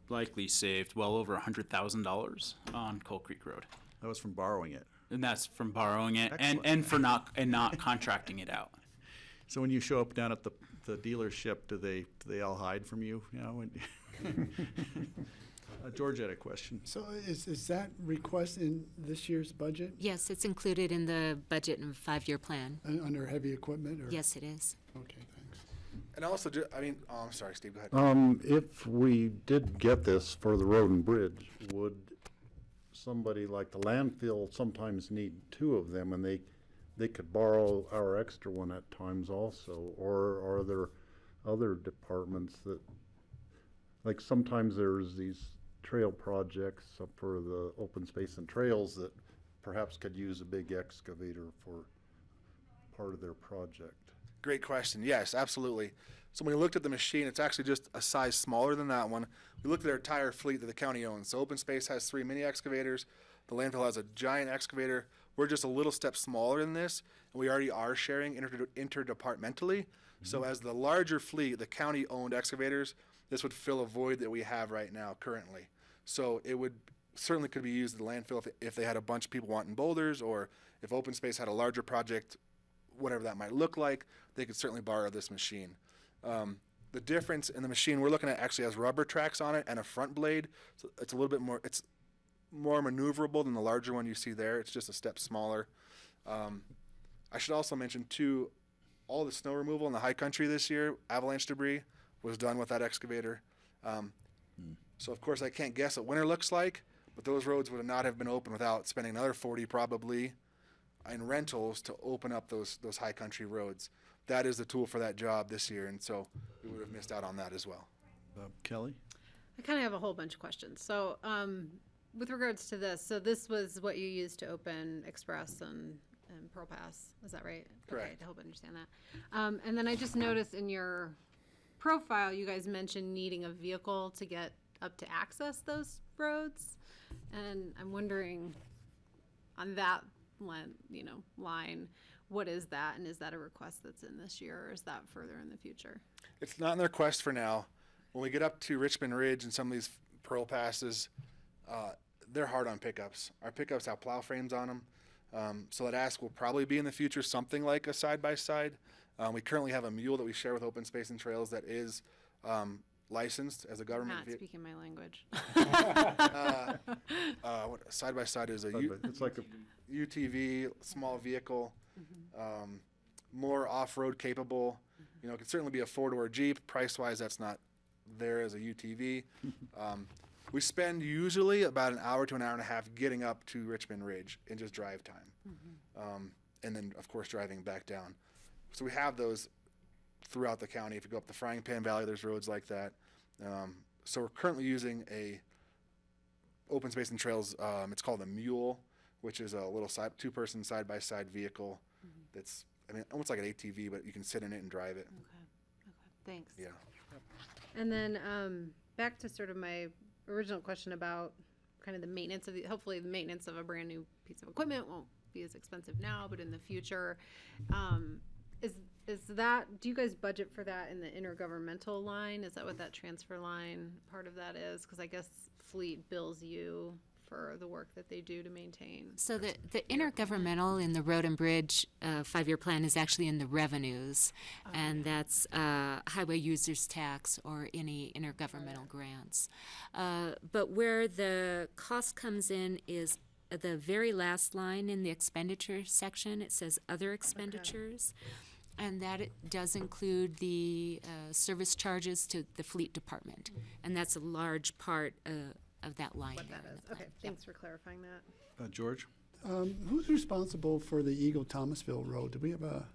likely saved well over $100,000 on Coal Creek Road, That was from borrowing it. and that's from borrowing it Excellent. and for not contracting it out. So when you show up down at the dealership, do they all hide from you? You know, George had a question. So is that request in this year's budget Yes, it's included in the budget and 5-year plan. under heavy equipment? Or? Yes, it is. Okay, thanks. And also, I'm sorry, Steve, go ahead. If we did get this for the road and bridge, would somebody like the landfill sometimes need 2 of them, and they could borrow our extra one at times also? Or are there other departments that, like sometimes there's these trail projects for the open space and trails that perhaps could use a big excavator for part of their project? Great question. Yes, absolutely. So when we looked at the machine, it's actually just a size smaller than that one. We looked at our entire fleet that the county owns. So open space has 3 mini excavators. The landfill has a giant excavator. We're just a little step smaller than this, and we already are sharing interdepartmentally. So as the larger fleet, the county-owned excavators, this would fill a void that we have right now currently. So it would certainly could be used at the landfill if they had a bunch of people wanting boulders, or if open space had a larger project, whatever that might look like, they could certainly borrow this machine. The difference in the machine we're looking at actually has rubber tracks on it and a front blade, so it's a little bit more, it's more maneuverable than the larger one you see there. It's just a step smaller. I should also mention too, all the snow removal in the high country this year, avalanche debris, was done with that excavator. So of course I can't guess what winter looks like, but those roads would not have been open without spending another 40 probably in rentals to open up those high country roads. That is the tool for that job this year, and so we would have missed out on that as well. Kelly? I kind of have a whole bunch of questions. So with regards to this, so this was what you used to open Express and Pearl Pass, is that right? Correct. Okay, I hope I understand that. And then I just noticed in your profile, you guys mentioned needing a vehicle to get up to access those roads. And I'm wondering on that line, what is that? And is that a request that's in this year, or is that further in the future? It's not in the request for now. When we get up to Richmond Ridge and some of these Pearl Passes, they're hard on pickups. Our pickups have plow frames on them. So that ask will probably be in the future something like a side-by-side. We currently have a mule that we share with Open Space and Trails that is licensed as a government Not vehicle. speaking my language. What side-by-side is a It's like a UTV, small vehicle. more off-road capable. You know, it could certainly be a four-door Jeep. Price-wise, that's not there as a UTV. We spend usually about an hour to an hour and a half getting up to Richmond Ridge in just drive time. And then, of course, driving back down. So we have those throughout the county. If you go up the Frying Pan Valley, there's roads like that. So we're currently using a open space and trails, it's called a mule, which is a little two-person side-by-side vehicle that's, I mean, almost like an ATV, but you can sit in it and drive it. Thanks. Yeah. And then back to sort of my original question about kind of the maintenance of hopefully the maintenance of a brand new piece of equipment won't be as expensive now, but in the future, is that, do you guys budget for that in the intergovernmental line? Is that what that transfer line part of that is? Because I guess fleet bills you for the work that they do to maintain. So the intergovernmental in the road and bridge 5-year plan is actually in the revenues, and that's highway users tax or any intergovernmental grants. But where the cost comes in is the very last line in the expenditure section. It says other expenditures. And that it does include the service charges to the fleet department. And that's a large part of that line. What that is. Okay, thanks for clarifying that. George? Who's responsible for the Eagle-Thomasville Road? Do we have an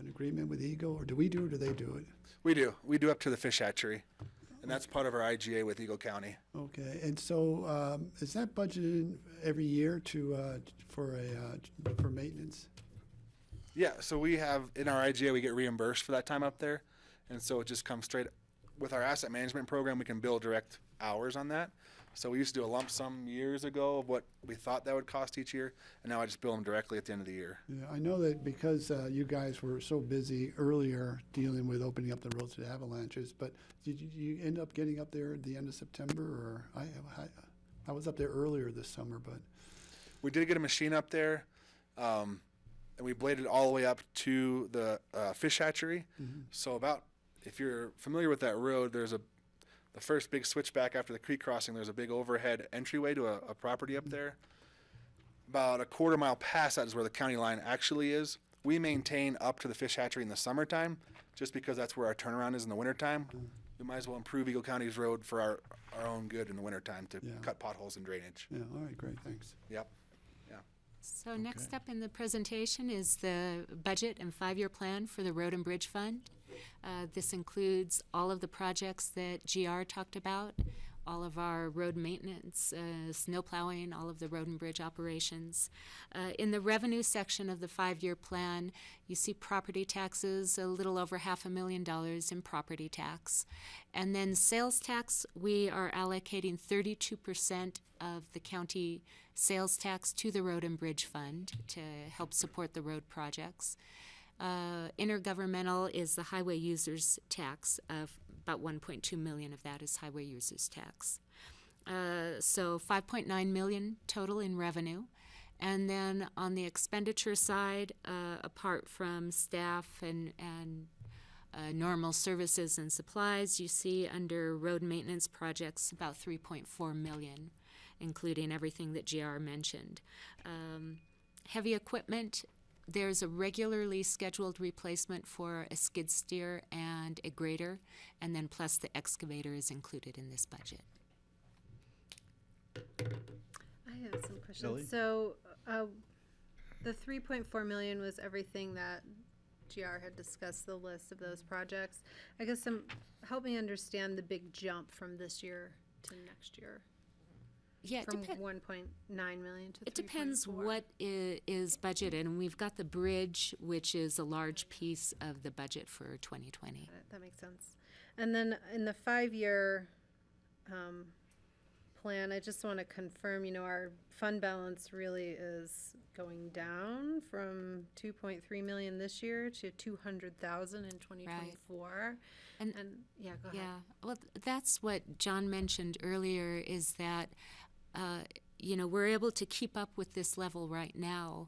agreement with Eagle, or do we do it, or do they do it? We do. We do up to the fish hatchery. And that's part of our IGA with Eagle County. Okay, and so is that budgeted every year for maintenance? Yeah, so we have, in our IGA, we get reimbursed for that time up there. And so it just comes straight, with our asset management program, we can bill direct hours on that. So we used to do a lump sum years ago of what we thought that would cost each year, and now I just bill them directly at the end of the year. Yeah, I know that because you guys were so busy earlier dealing with opening up the roads to the avalanches, but did you end up getting up there at the end of September? Or I was up there earlier this summer, but. We did get a machine up there. And we bladed all the way up to the fish hatchery. So about, if you're familiar with that road, there's the first big switchback after the creek crossing, there's a big overhead entryway to a property up there. About a quarter mile past that is where the county line actually is. We maintain up to the fish hatchery in the summertime, just because that's where our turnaround is in the wintertime. We might as well improve Eagle County's road for our own good in the wintertime to cut potholes and drainage. Yeah, all right, great, thanks. Yep. So next up in the presentation is the budget and 5-year plan for the Road and Bridge Fund. This includes all of the projects that GR talked about, all of our road maintenance, snow plowing, all of the road and bridge operations. In the revenue section of the 5-year plan, you see property taxes, a little over $500,000 in property tax. And then sales tax, we are allocating 32% of the county sales tax to the Road and Bridge Fund to help support the road projects. Intergovernmental is the highway users tax of about 1.2 million of that is highway users tax. So 5.9 million total in revenue. And then on the expenditure side, apart from staff and normal services and supplies, you see under road maintenance projects about 3.4 million, including everything that GR mentioned. Heavy equipment, there's a regularly scheduled replacement for a skid steer and a grader, and then plus the excavator is included in this budget. I have some questions. Ellie? So the 3.4 million was everything that GR had discussed, the list of those projects. I guess help me understand the big jump from this year to next year. Yeah, From 1.9 million to 3.4. it depends what is budgeted, and we've got the bridge, which is a large piece of the budget for 2020. That makes sense. And then in the 5-year plan, I just want to confirm, our fund balance really is going down from 2.3 million this year to 200,000 in 2024. And yeah, go ahead. Yeah, well, that's what John mentioned earlier, is that we're able to keep up with this level right now,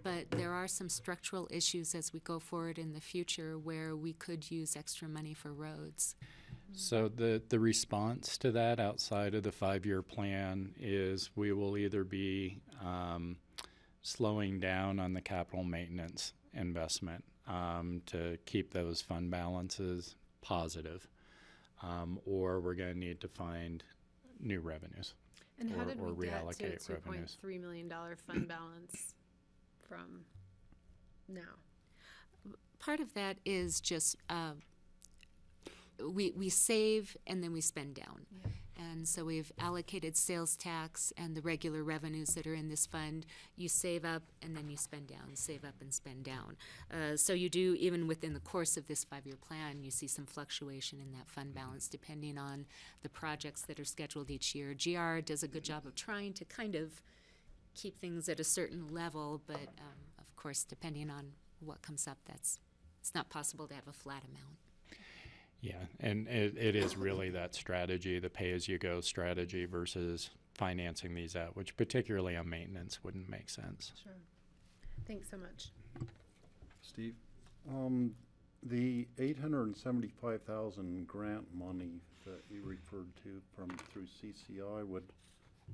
but there are some structural issues as we go forward in the future where we could use extra money for roads. So the response to that outside of the 5-year plan is we will either be slowing down on the capital maintenance investment. to keep those fund balances positive, or we're going to need to find new revenues. And how or- did or we get to a reallocate revenues. $2.3 million fund balance from now? Part of that is just, we save and then we spend down. And so we've allocated sales tax and the regular revenues that are in this fund. You save up and then you spend down, save up and spend down. So you do, even within the course of this 5-year plan, you see some fluctuation in that fund balance depending on the projects that are scheduled each year. GR does a good job of trying to kind of keep things at a certain level, but of course, depending on what comes up, it's not possible to have a flat amount. Yeah, and it is really that strategy, the pay-as-you-go strategy versus financing these out, which particularly on maintenance wouldn't make sense. Sure. Thanks so much. Steve? The 875,000 grant money that you referred to through CCI, would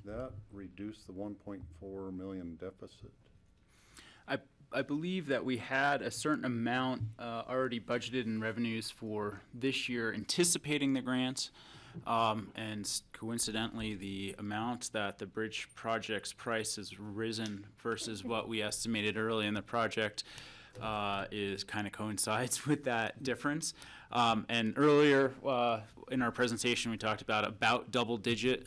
that reduce the 1.4 million deficit? I believe that we had a certain amount already budgeted in revenues for this year, anticipating the grants. And coincidentally, the amount that the bridge project's price has risen versus what we estimated early in the project is kind of coincides with that difference. And earlier in our presentation, we talked about double-digit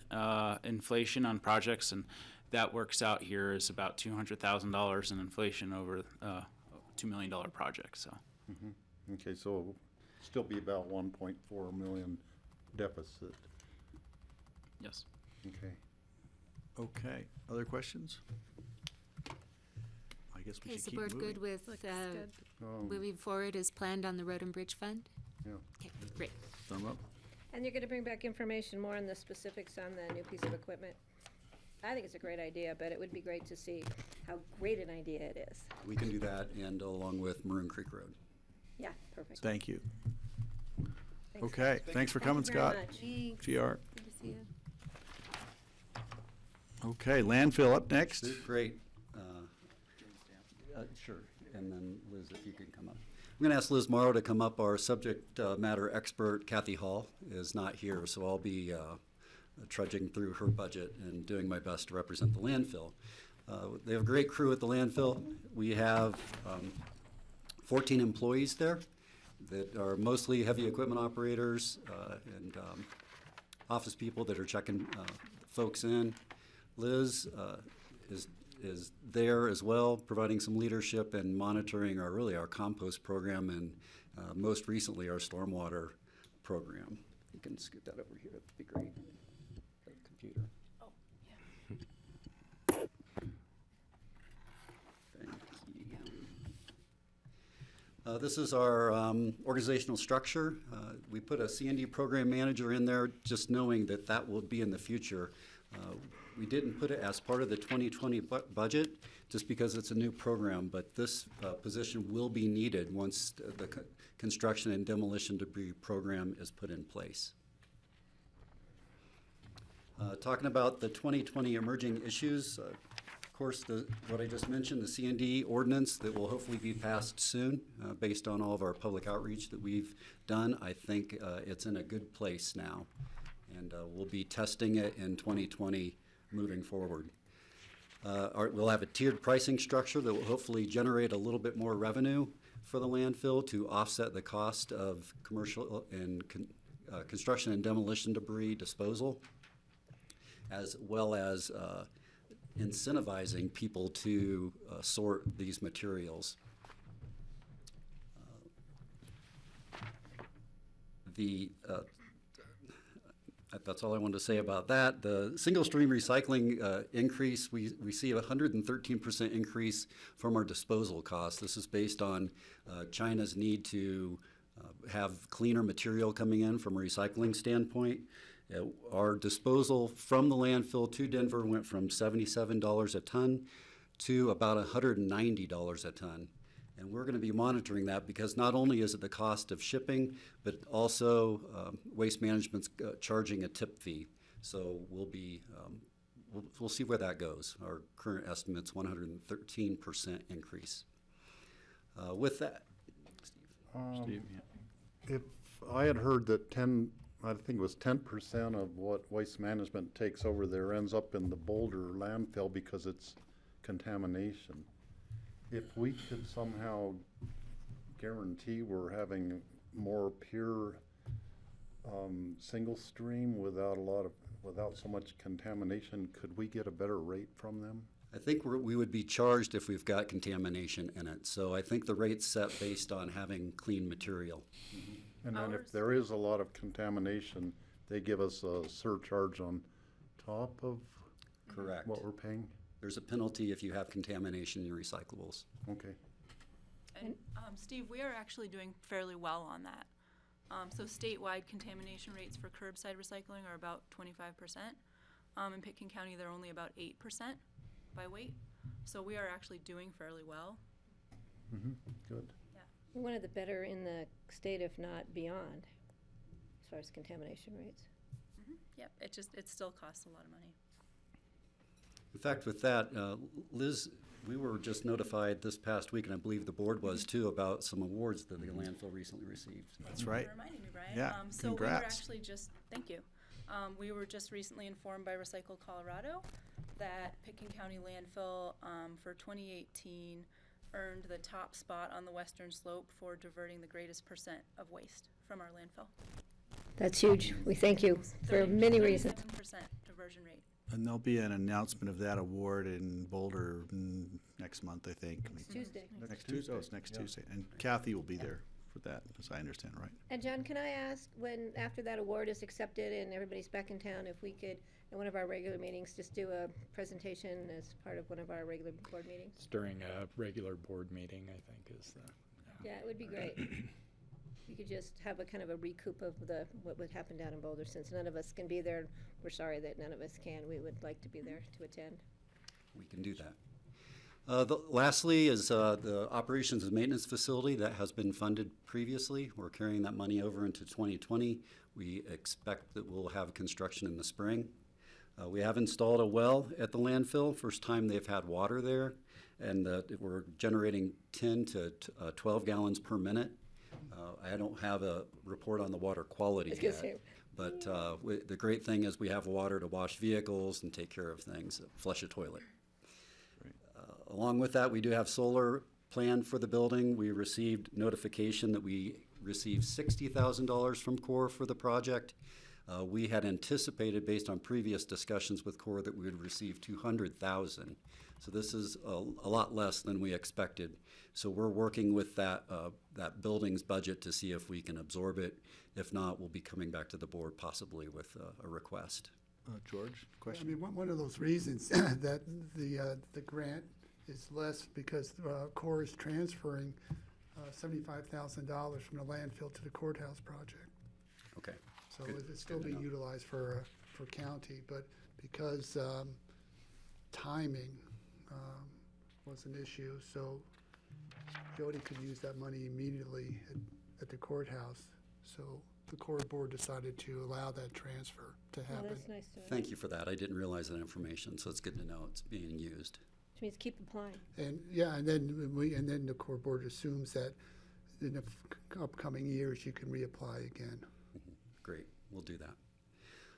inflation on projects, and that works out here as about $200,000 in inflation over a $2 million project. So. Mm-hmm. Okay, so it'll still be about 1.4 million deficit. Yes. Okay. Okay, other questions? I guess we Okay, should so keep we're moving. good with good. moving forward as planned on the Road and Bridge Fund? Yeah. Okay, great. Thumb up. And you're gonna bring back information more on the specifics on the new piece of equipment? I think it's a great idea, but it would be great to see how great an idea it is. We can do that, and along with Maroon Creek Road. Yeah, perfect. Thank you. Thanks. Okay, thanks for coming, Thank you very Scott. much. Thanks. GR. Good to see you. Okay, landfill up next. Great. Sure, and then Liz, if you can come up. I'm going to ask Liz Morrow to come up. Our subject matter expert, Kathy Hall, is not here, so I'll be trudging through her budget and doing my best to represent the landfill. They have a great crew at the landfill. We have 14 employees there that are mostly heavy equipment operators and office people that are checking folks in. Liz is there as well, providing some leadership and monitoring our compost program and most recently our stormwater program. You can scoot that over here, that'd be great. The computer. Oh, Thank you. This is our organizational structure. We put a C&D program manager in there just knowing that that will be in the future. We didn't put it as part of the 2020 budget just because it's a new program, but this position will be needed once the construction and demolition debris program is put in place. Talking about the 2020 emerging issues, of course, what I just mentioned, the C&D ordinance that will hopefully be passed soon based on all of our public outreach that we've done. I think it's in a good place now, and we'll be testing it in 2020 moving forward. We'll have a tiered pricing structure that will hopefully generate a little bit more revenue for the landfill to offset the cost of commercial and construction and demolition debris disposal, as well as incentivizing people to sort these materials. That's all I wanted to say about that. The single stream recycling increase, we see a 113% increase from our disposal costs. This is based on China's need to have cleaner material coming in from a recycling standpoint. Our disposal from the landfill to Denver went from $77 a ton to about $190 a ton. And we're going to be monitoring that because not only is it the cost of shipping, but also Waste Management's charging a tip fee. So we'll be we'll see where that goes. Our current estimate's 113% increase. With that, Steve? Yeah. If I had heard that I think it was 10% of what Waste Management takes over there ends up in the Boulder landfill because it's contamination. If we could somehow guarantee we're having more pure single stream without so much contamination, could we get a better rate from them? I think we would be charged if we've got contamination in it. So I think the rate's set based on having clean material. And then if there is a lot of contamination, they give us a surcharge on top of Correct. what we're paying? There's a penalty if you have contamination in your recyclables. Okay. And Steve, we are actually doing fairly well on that. So statewide contamination rates for curbside recycling are about 25%. In Pitkin County, they're only about 8% by weight. So we are actually doing fairly well. Good. We're one of the better in the state, if not beyond, as far as contamination rates. Yep, it still costs a lot of money. In fact, with that, Liz, we were just notified this past week, and I believe the board was too, about some awards that the landfill recently received. That's right. For reminding me, Brian. Yeah, So we were congrats. actually just, thank you. We were just recently informed by Recycle Colorado that Pitkin County landfill for 2018 earned the top spot on the western slope for diverting the greatest percent of waste from our landfill. That's huge. We thank you for many reasons. 37% diversion rate. And there'll be an announcement of that award in Boulder next month, I think. Tuesday. Next Tuesday? Oh, it's next Tuesday. And Kathy will be there for that, as I understand, right? And John, can I ask, when, after that award is accepted and everybody's back in town, if we could, in one of our regular meetings, just do a presentation as part of one of our regular board meetings? It's during a regular board meeting, I think, is the. Yeah, it would be great. You could just have a kind of a recoup of what would happen down in Boulder, since none of us can be there. We're sorry that none of us can. We would like to be there to attend. We can do that. Lastly is the operations and maintenance facility that has been funded previously. We're carrying that money over into 2020. We expect that we'll have construction in the spring. We have installed a well at the landfill, first time they've had water there, and we're generating 10 to 12 gallons per minute. I don't have a report on the water quality yet, but the great thing is we have water to wash vehicles and take care of things, flush a toilet. Along with that, we do have solar planned for the building. We received notification that we received $60,000 from Corps for the project. We had anticipated, based on previous discussions with Corps, that we would receive $200,000. So this is a lot less than we expected. So we're working with that building's budget to see if we can absorb it. If not, we'll be coming back to the board possibly with a request. George, I question? mean, one of those reasons that the grant is less because Corps is transferring $75,000 from the landfill to the courthouse project. Okay. So Good. it's still Good to being know. utilized for county, but because timing was an issue, so Jody could use that money immediately at the courthouse. So the court board decided to allow that transfer to Oh, happen. that's nice to know. Thank you for that. I didn't realize that information, so it's good to know it's being used. Which means keep applying. And yeah, and then the court board assumes that in the upcoming years you can reapply again. Great, we'll do that.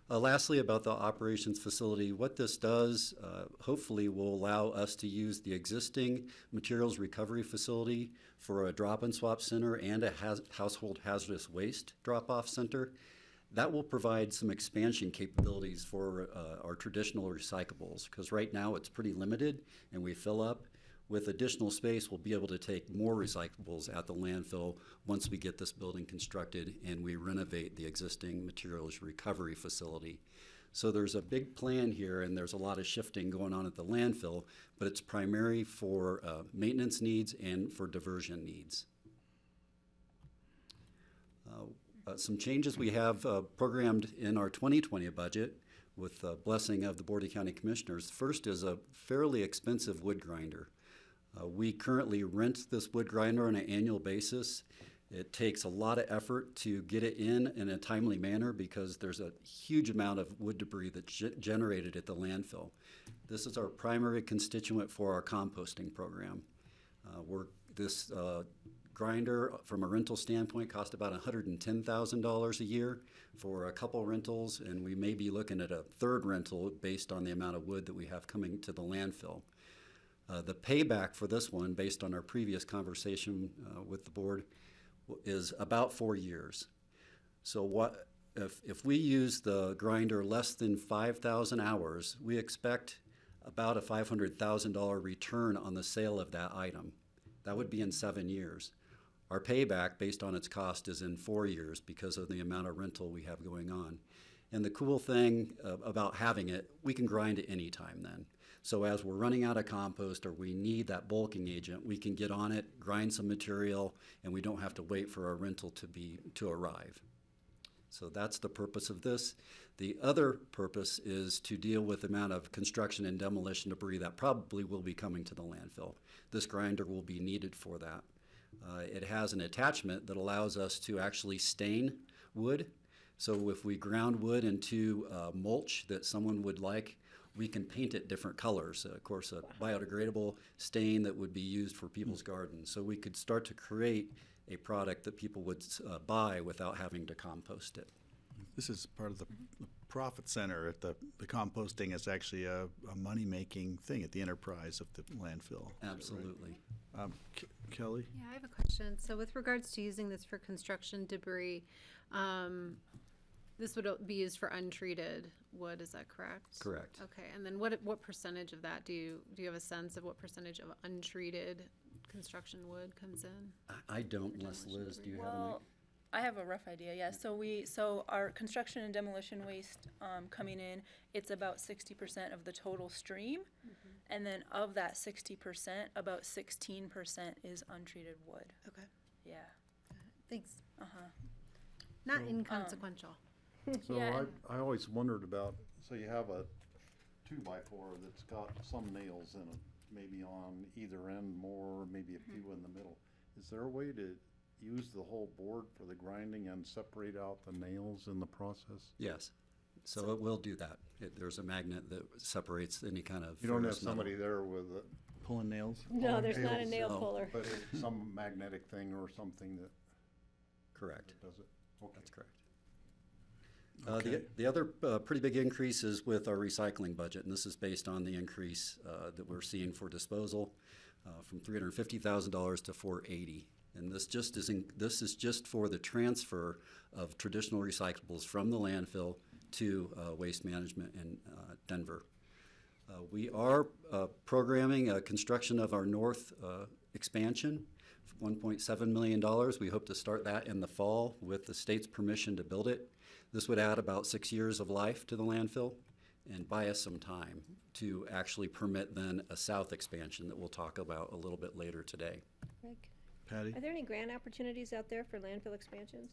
Lastly, about the operations facility, what this does hopefully will allow us to use the existing materials recovery facility for a drop-and swap center and a household hazardous waste drop-off center. That will provide some expansion capabilities for our traditional recyclables, because right now it's pretty limited and we fill up. With additional space, we'll be able to take more recyclables at the landfill once we get this building constructed and we renovate the existing materials recovery facility. So there's a big plan here, and there's a lot of shifting going on at the landfill, but it's primary for maintenance needs and for diversion needs. Some changes we have programmed in our 2020 budget with the blessing of the Board of County Commissioners. First is a fairly expensive wood grinder. We currently rent this wood grinder on an annual basis. It takes a lot of effort to get it in a timely manner because there's a huge amount of wood debris that's generated at the landfill. This is our primary constituent for our composting program. This grinder, from a rental standpoint, cost about $110,000 a year for a couple rentals, and we may be looking at a third rental based on the amount of wood that we have coming to the landfill. The payback for this one, based on our previous conversation with the board, is about 4 years. So what if we use the grinder less than 5,000 hours, we expect about a $500,000 return on the sale of that item. That would be in 7 years. Our payback, based on its cost, is in 4 years because of the amount of rental we have going on. And the cool thing about having it, we can grind it anytime then. So as we're running out of compost or we need that bulking agent, we can get on it, grind some material, and we don't have to wait for our rental to arrive. So that's the purpose of this. The other purpose is to deal with the amount of construction and demolition debris that probably will be coming to the landfill. This grinder will be needed for that. It has an attachment that allows us to actually stain wood. So if we ground wood into mulch that someone would like, we can paint it different colors. Of course, a biodegradable stain that would be used for people's gardens. So we could start to create a product that people would buy without having to compost it. This is part of the profit center at the composting is actually a money-making thing at the enterprise of the landfill. Absolutely. Kelly? Yeah, I have a question. So with regards to using this for construction debris, this would be used for untreated wood, is that correct? Correct. Okay, and then what percentage of that, do you have a sense of what percentage of untreated construction wood comes in? I don't, unless Liz, do you have any? Well, I have a rough idea, yeah. So our construction and demolition waste coming in, it's about 60% of the total stream. And then of that 60%, about 16% is untreated wood. Okay, Yeah. thanks. Uh-huh. Not inconsequential. So Yeah, I always wondered about, so you have a 2x4 that's got some nails in it, maybe on either end more, maybe a few in the middle. Is there a way to use the whole board for the grinding and separate out the nails in the process? Yes. So it will do that. There's a magnet that separates any kind of You don't have ferrous metal. somebody there with a Pulling nails? No, there's not a nails, nail no. puller. But it's some magnetic thing or something that Correct. does it? Okay. That's correct. Okay. The other pretty big increase is with our recycling budget, and this is based on the increase that we're seeing for disposal from $350,000 to $480,000. And this is just for the transfer of traditional recyclables from the landfill to Waste Management in Denver. We are programming construction of our north expansion, $1.7 million. We hope to start that in the fall with the state's permission to build it. This would add about 6 years of life to the landfill and buy us some time to actually permit then a south expansion that we'll talk about a little bit later today. Greg, Patty? are there any grant opportunities out there for landfill expansions?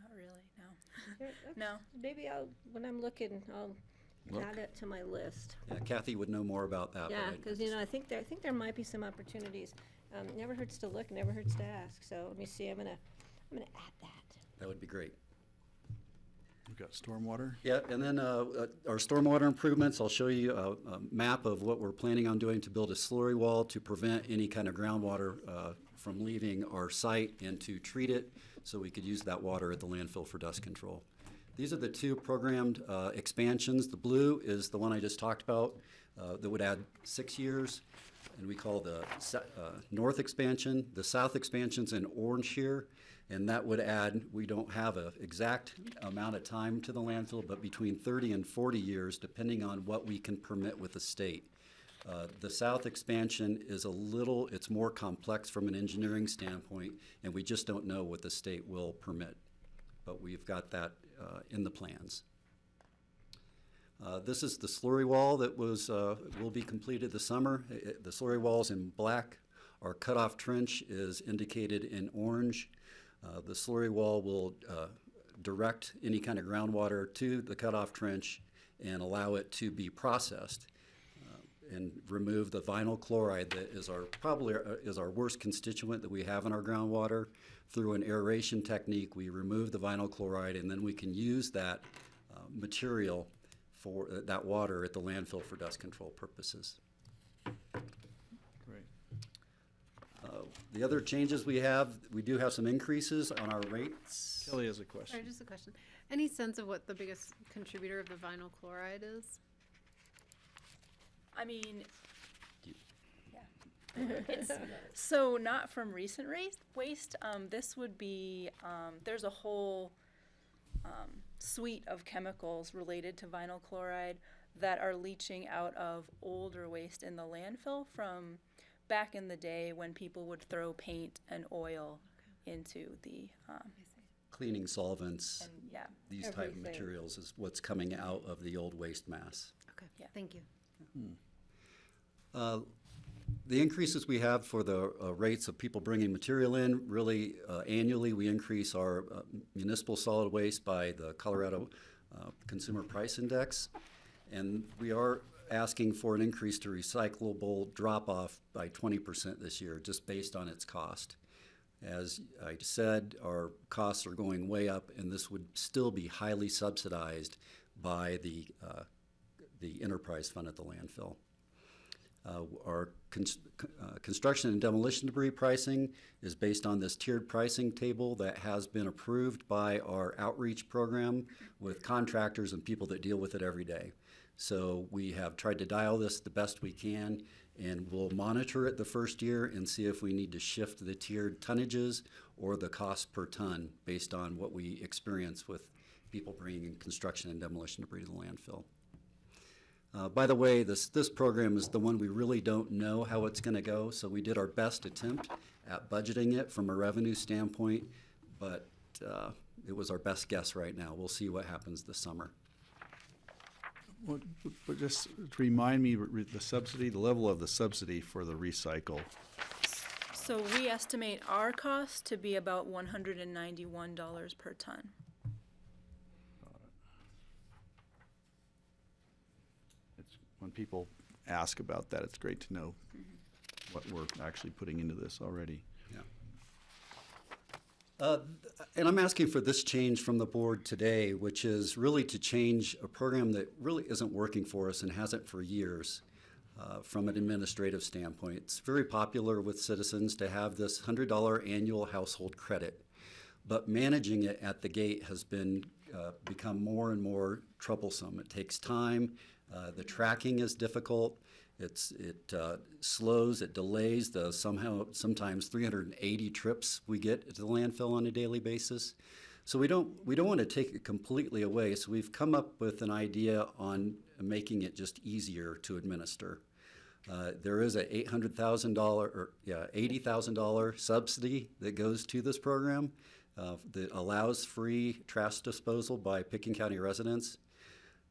not really, no. There- that's- No. Maybe when I'm looking, I'll Look. add it to my list. Yeah, Kathy would know more about that. Yeah, but I- because, I think there might be some opportunities. Never hurts to look, never hurts to ask. So let me see, I'm gonna add that. that would be great. We've got stormwater. Yeah, and then our stormwater improvements, I'll show you a map of what we're planning on doing to build a slurry wall to prevent any kind of groundwater from leaving our site and to treat it so we could use that water at the landfill for dust control. These are the two programmed expansions. The blue is the one I just talked about that would add 6 years, and we call the north expansion. The south expansion's in orange here. And that would add, we don't have an exact amount of time to the landfill, but between 30 and 40 years, depending on what we can permit with the state. The south expansion is it's more complex from an engineering standpoint, and we just don't know what the state will permit. But we've got that in the plans. This is the slurry wall that will be completed this summer. The slurry wall's in black. Our cutoff trench is indicated in orange. The slurry wall will direct any kind of groundwater to the cutoff trench and allow it to be processed and remove the vinyl chloride that is our worst constituent that we have in our groundwater. Through an aeration technique, we remove the vinyl chloride, and then we can use that material for that water at the landfill for dust control purposes. Great. The other changes we do have some increases on our rates. Kelly has a question. Sorry, just a question. Any sense of what the biggest contributor of the vinyl chloride is? I mean, yeah. It's, so not from recent waste. This would be, there's a whole suite of chemicals related to vinyl chloride that are leaching out of older waste in the landfill from back in the day when people would throw paint and oil into the, Cleaning solvents, and yeah. these type of Everything. materials is what's coming out of the old waste mass. Okay, Yeah. thank you. The increases we have for the rates of people bringing material in, really annually, we increase our municipal solid waste by the Colorado Consumer Price Index. And we are asking for an increase to recyclable drop-off by 20% this year, just based on its cost. As I said, our costs are going way up, and this would still be highly subsidized by the enterprise fund at the landfill. Our construction and demolition debris pricing is based on this tiered pricing table that has been approved by our outreach program with contractors and people that deal with it every day. So we have tried to dial this the best we can, and we'll monitor it the first year and see if we need to shift the tiered tonnages or the cost per ton based on what we experience with people bringing in construction and demolition debris to the landfill. By the way, this program is the one we really don't know how it's going to go, so we did our best attempt at budgeting it from a revenue standpoint, but it was our best guess right now. We'll see what happens this summer. But just remind me, the subsidy, the level of the subsidy for the recycle. So we estimate our cost to be about $191 per ton. When people ask about that, it's great to know what we're actually putting into this already. Yeah. And I'm asking for this change from the board today, which is really to change a program that really isn't working for us and hasn't for years from an administrative standpoint. It's very popular with citizens to have this $100 annual household credit, but managing it at the gate has been become more and more troublesome. It takes time. The tracking is difficult. It slows, it delays the sometimes 380 trips we get to the landfill on a daily basis. So we don't want to take it completely away. So we've come up with an idea on making it just easier to administer. There is a $80,000 subsidy that goes to this program that allows free trash disposal by Pickens County residents.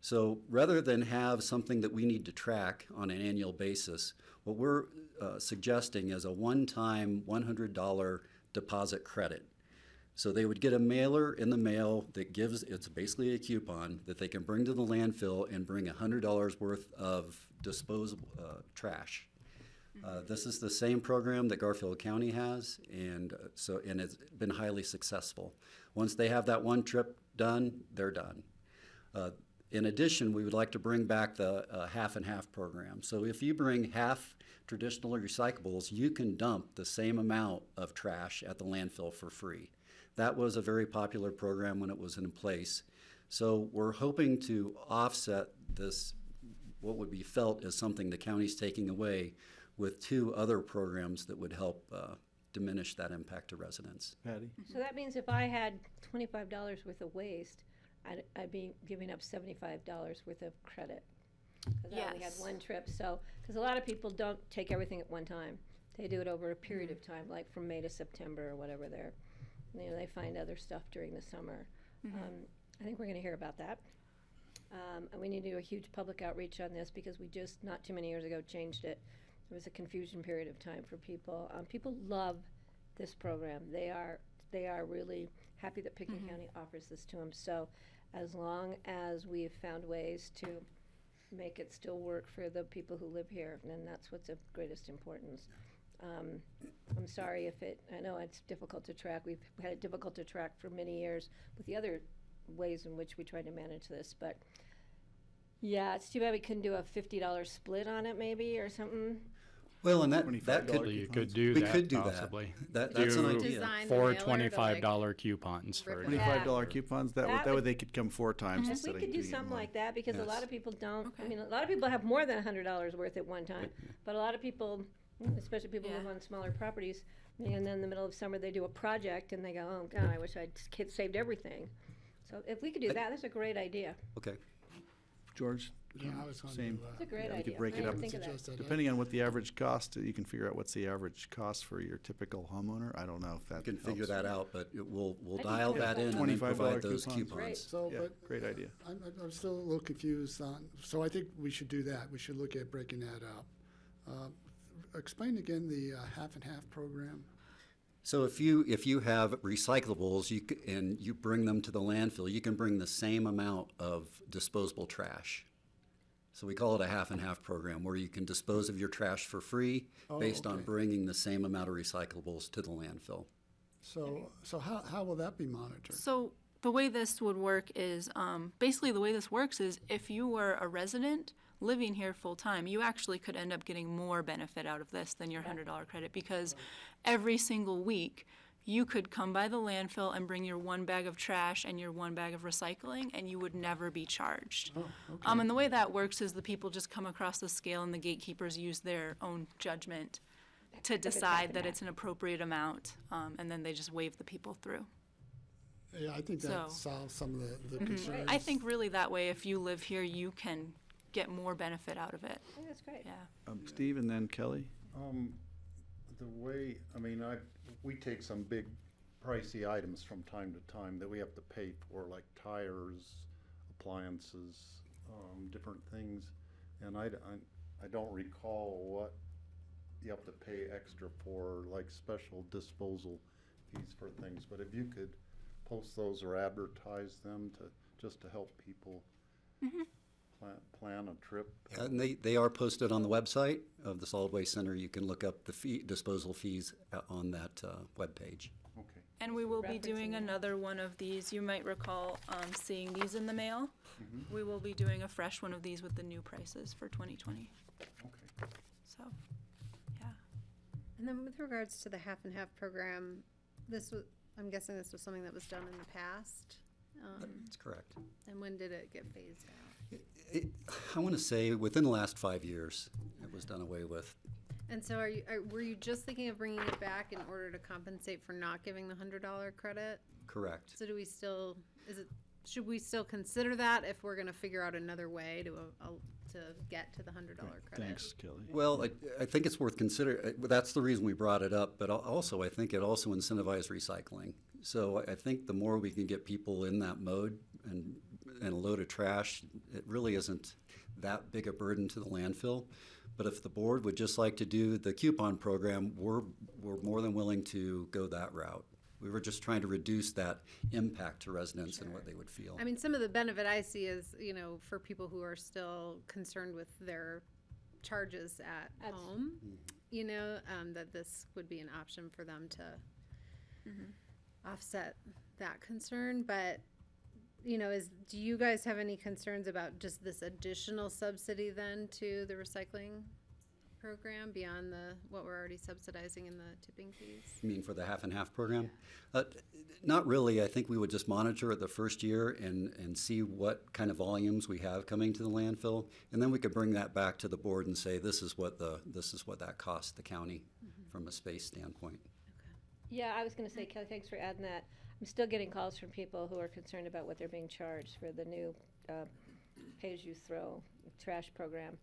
So rather than have something that we need to track on an annual basis, what we're suggesting is a one-time $100 deposit credit. So they would get a mailer in the mail that it's basically a coupon that they can bring to the landfill and bring $100 worth of disposable trash. This is the same program that Garfield County has, and it's been highly successful. Once they have that one trip done, they're done. In addition, we would like to bring back the half and half program. So if you bring half traditional recyclables, you can dump the same amount of trash at the landfill for free. That was a very popular program when it was in place. So we're hoping to offset this, what would be felt as something the county's taking away, with two other programs that would help diminish that impact to residents. Patty? So that means if I had $25 worth of waste, I'd be giving up $75 worth of credit. Because I only had Yes. one trip, so, because a lot of people don't take everything at one time. They do it over a period of time, like from May to September or whatever they find other stuff during the summer. I think we're gonna hear about that. And we need to do a huge public outreach on this because we just, not too many years ago, changed it. There was a confusion period of time for people. People love this program. They are really happy that Pickens County offers this to them. So as long as we've found ways to make it still work for the people who live here, then that's what's of greatest importance. I'm sorry I know it's difficult to track. We've had it difficult to track for many years with the other ways in which we try to manage this, but yeah, it's too bad we couldn't do a $50 split on it maybe or something. Well, and that $25 could, You could do we that could do possibly. that. That's an Do idea. Design Four mailer to, like, $25 coupons for rip it example. $25 coupons, that That way would- they could come 4 times If we instead of could do doing it something one. like that, because a lot Yes. of people don't, I Okay. mean, a lot of people have more than $100 worth at one time, but a lot of people, especially people who live Yeah. on smaller properties, and then in the middle of summer, they do a project, and they go, oh, God, I wish I'd saved everything. So if we could do that, that's a great idea. Okay. George? Yeah, I was going Same. to, It's a great Yeah, we idea. could break I it didn't up. think of that. suggest that. Depending on what the average cost, you can figure out what's the average cost for your typical homeowner. I don't know if that We can figure helps. that out, but we'll think dial that in and then $25 provide those coupons. Great. coupons. So, Yeah, but great idea. I'm still a little confused on, so I think we should do that. We should look at breaking that up. Explain again the half and half program. So if you have recyclables and you bring them to the landfill, you can bring the same amount of disposable trash. So we call it a half and half program, where you can dispose of your trash for free based on okay. bringing the same amount of recyclables to the landfill. So how will that be monitored? So the way this would work is, basically the way this works is if you were a resident living here full-time, you actually could end up getting more benefit out of this than your $100 credit, because every single week, you could come by the landfill and bring your 1 bag of trash and your 1 bag of recycling, and you would never be charged. And the way that works is the people just come across the scale, and the gatekeepers use their own judgment to decide that it's an appropriate amount, and then they just wave the people through. Yeah, I think that So- solves some of the concerns. I think really that way, if you live here, you can get more benefit out of it. I think that's great. Yeah. Steve and then Kelly? The way, I mean, we take some big pricey items from time to time that we have to pay for, like tires, appliances, different things. And I don't recall what you have to pay extra for, like special disposal fees for things. But if you could post those or advertise them just to help people plan a trip. And they are posted on the website of the Solid Waste Center. You can look up the disposal fees on that webpage. Okay. And we will be doing Referencing that. another one of these. You might recall seeing these in the mail. We will be doing a fresh one of these with the new prices for 2020. Okay. So, yeah. And then with regards to the half and half program, I'm guessing this was something that was done in the past. That's correct. And when did it get phased out? I want to say within the last 5 years, it was done away with. And so were you just thinking of bringing it back in order to compensate for not giving the $100 credit? Correct. So should we still consider that if we're gonna figure out another way to get to the $100 credit? Thanks, Kelly. Well, I think it's worth considering. That's the reason we brought it up, but also I think it also incentivizes recycling. So I think the more we can get people in that mode and a load of trash, it really isn't that big a burden to the landfill. But if the board would just like to do the coupon program, we're more than willing to go that route. We were just trying to reduce that impact to residents and what they would feel. I mean, some of the benefit I see is, for people who are still concerned with their charges at home, that this would be an option for them to offset that concern. But, do you guys have any concerns about just this additional subsidy then to the recycling program beyond what we're already subsidizing in the tipping fees? You mean for the half and half program? Not really. I think we would just monitor it the first year and see what kind of volumes we have coming to the landfill, and then we could bring that back to the board and say this is what that costs the county from a space standpoint. Yeah, I was going to say, Kelly, thanks for adding that. I'm still getting calls from people who are concerned about what they're being charged for the new pay-as-you-throw trash program.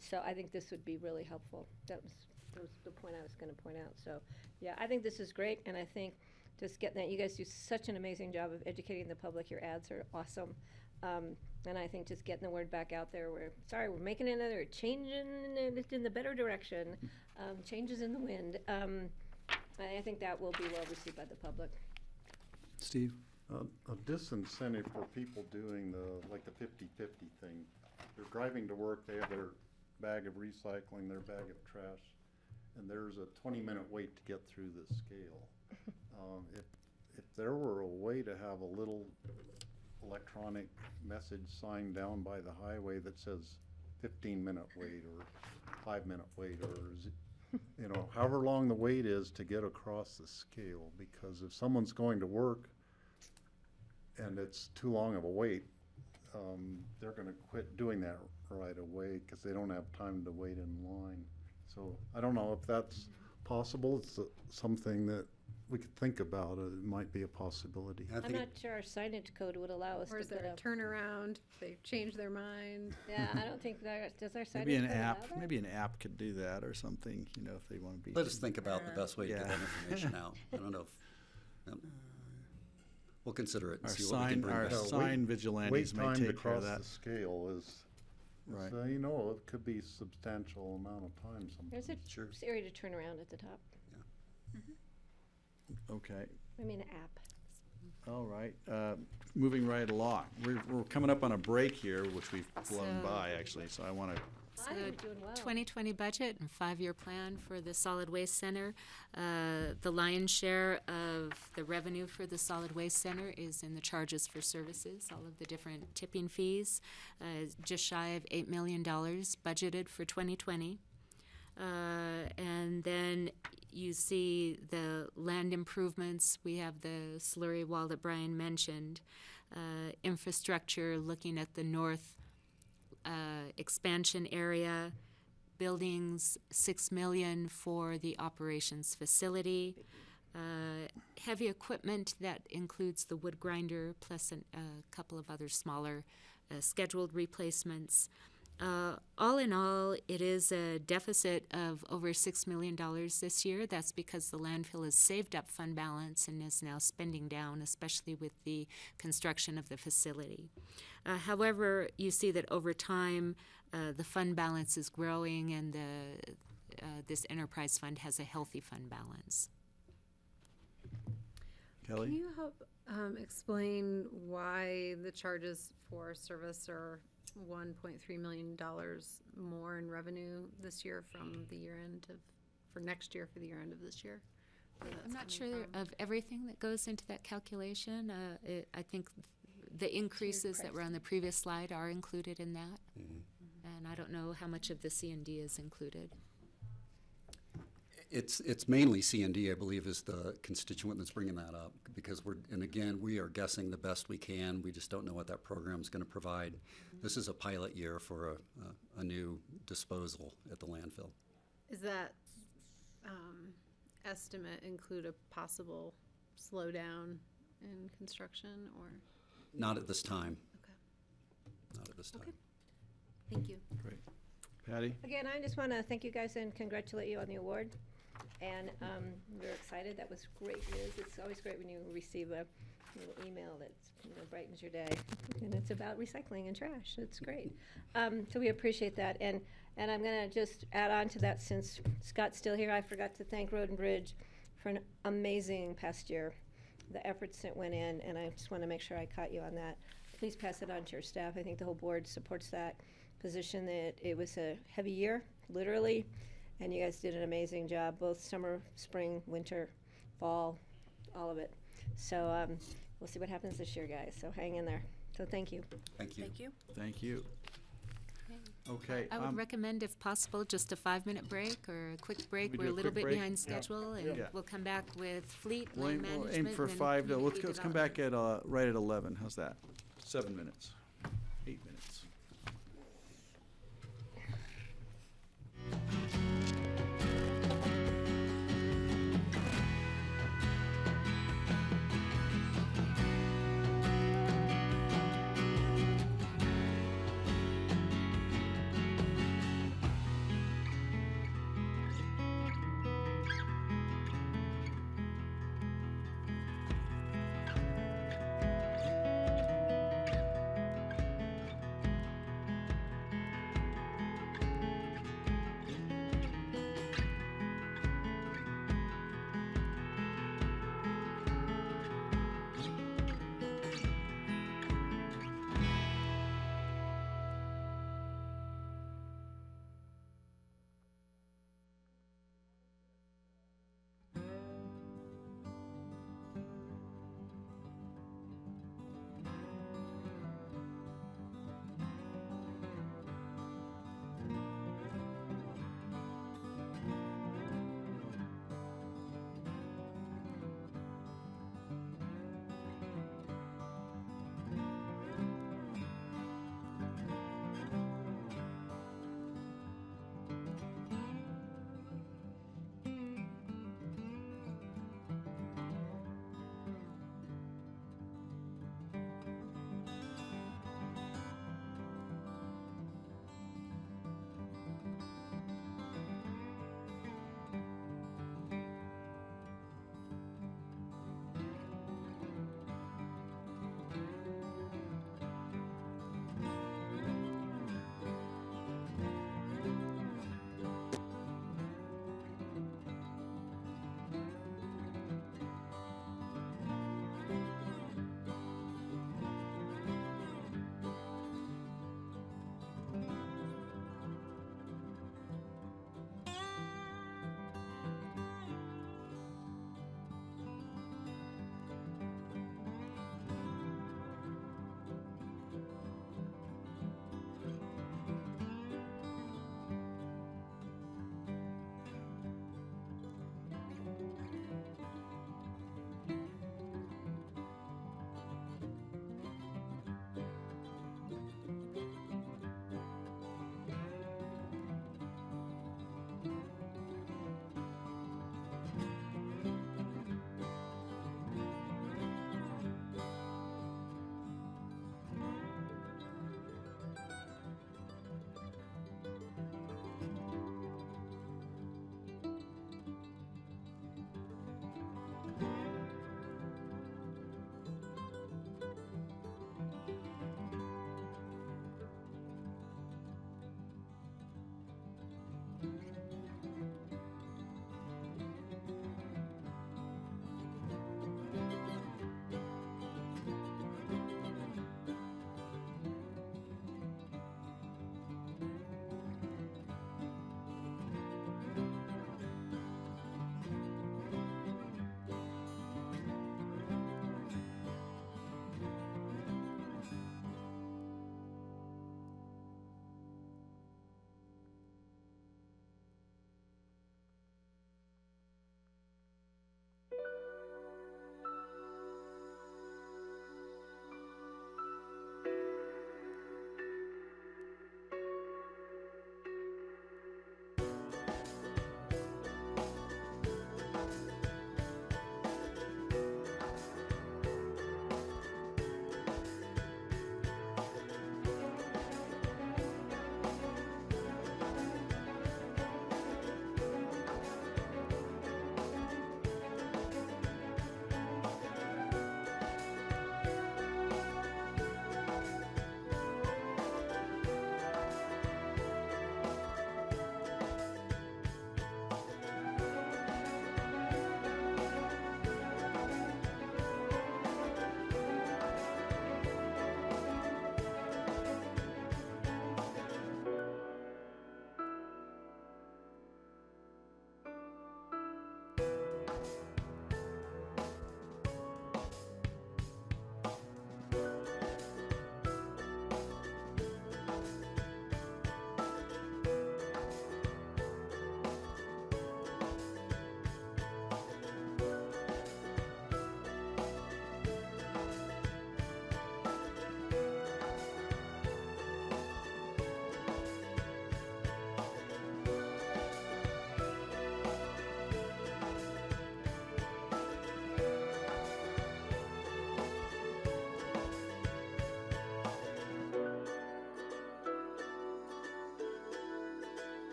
So I think this would be really helpful. That was the point I was going to point out. So, yeah, I think this is great, and I think just getting that, you guys do such an amazing job of educating the public. Your ads are awesome. And I think just getting the word back out there, we're making another change in the better direction, changes in the wind. I think that will be well received by the public. Steve? A disincentive for people doing the 50-50 thing. They're driving to work, they have their bag of recycling, their bag of trash, and there's a 20-minute wait to get through the scale. If there were a way to have a little electronic message sign down by the highway that says 15-minute wait or 5-minute wait, or is it, you know, however long the wait is to get across the scale, because if someone's going to work and it's too long of a wait, they're gonna quit doing that right away because they don't have time to wait in line. So I don't know if that's possible. It's something that we could think about. It might be a possibility. I I'm think not sure our signage code would allow us Or to is put there a up. turnaround? They change their mind. Yeah, I don't think that, does our signage Maybe an code allow app, that? maybe an app could do that or something, you know, if they want to be. let us think about the best way to get Yeah. that information out. I don't know if, we'll consider it and Our see what we can sign, bring our back. Yeah, sign Wait vigilantes may time to take care of cross that. the scale is, Right. you know, it could be substantial amount of time There's sometimes. a Sure. area to turn around at the top. Okay, I mean, an app. all right. Moving right along. We're coming up on a break here, which we've blown So- by, actually, so I want to, I am doing well. 2020 budget and 5-year plan for the Solid Waste Center. The lion's share of the revenue for the Solid Waste Center is in the charges for services, all of the different tipping fees, just shy of $8 million budgeted for 2020. And then you see the land improvements. We have the slurry wall that Brian mentioned. Infrastructure, looking at the north expansion area, buildings, $6 million for the operations facility. Heavy equipment that includes the wood grinder plus a couple of other smaller scheduled replacements. All in all, it is a deficit of over $6 million this year. That's because the landfill has saved up fund balance and is now spending down, especially with the construction of the facility. However, you see that over time, the fund balance is growing and this enterprise fund has a healthy fund balance. Can Kelly? you help explain why the charges for service are $1.3 million more in revenue this year from the year end of, for next year for the year end of this year? Where that's I'm not coming sure from? of everything that goes into that calculation. I think the increases that were on the previous slide are included in that. And I don't know how much of the C&D is included. It's mainly C&D, I believe, is the constituent that's bringing that up, because and again, we are guessing the best we can. We just don't know what that program's gonna provide. This is a pilot year for a new disposal at the landfill. Is that estimate include a possible slowdown in construction or? Not at this time. Okay. Not at this time. Okay. Thank you. Great. Patty? Again, I just want to thank you guys and congratulate you on the award. And we're excited. That was great news. It's always great when you receive a little email that brightens your day. And it's about recycling and trash. It's great. So we appreciate that. And I'm going to just add on to that, since Scott's still here. I forgot to thank Road and Bridge for an amazing past year. The efforts that went in, and I just want to make sure I caught you on that. Please pass it on to your staff. I think the whole board supports that position, that it was a heavy year, literally, and you guys did an amazing job, both summer, spring, winter, fall, all of it. So we'll see what happens this year, guys, so hang in there. So thank you. Thank you. Thank you. Thank you. Okay. I would recommend, if possible, just a 5-minute break or a quick break. We We're do a a little quick bit break? behind schedule, and Yeah. we'll come back with fleet, We'll land aim- management. we'll aim for and 5, community let's come back development. at, right at 11, how's that? 7 minutes, 8 minutes.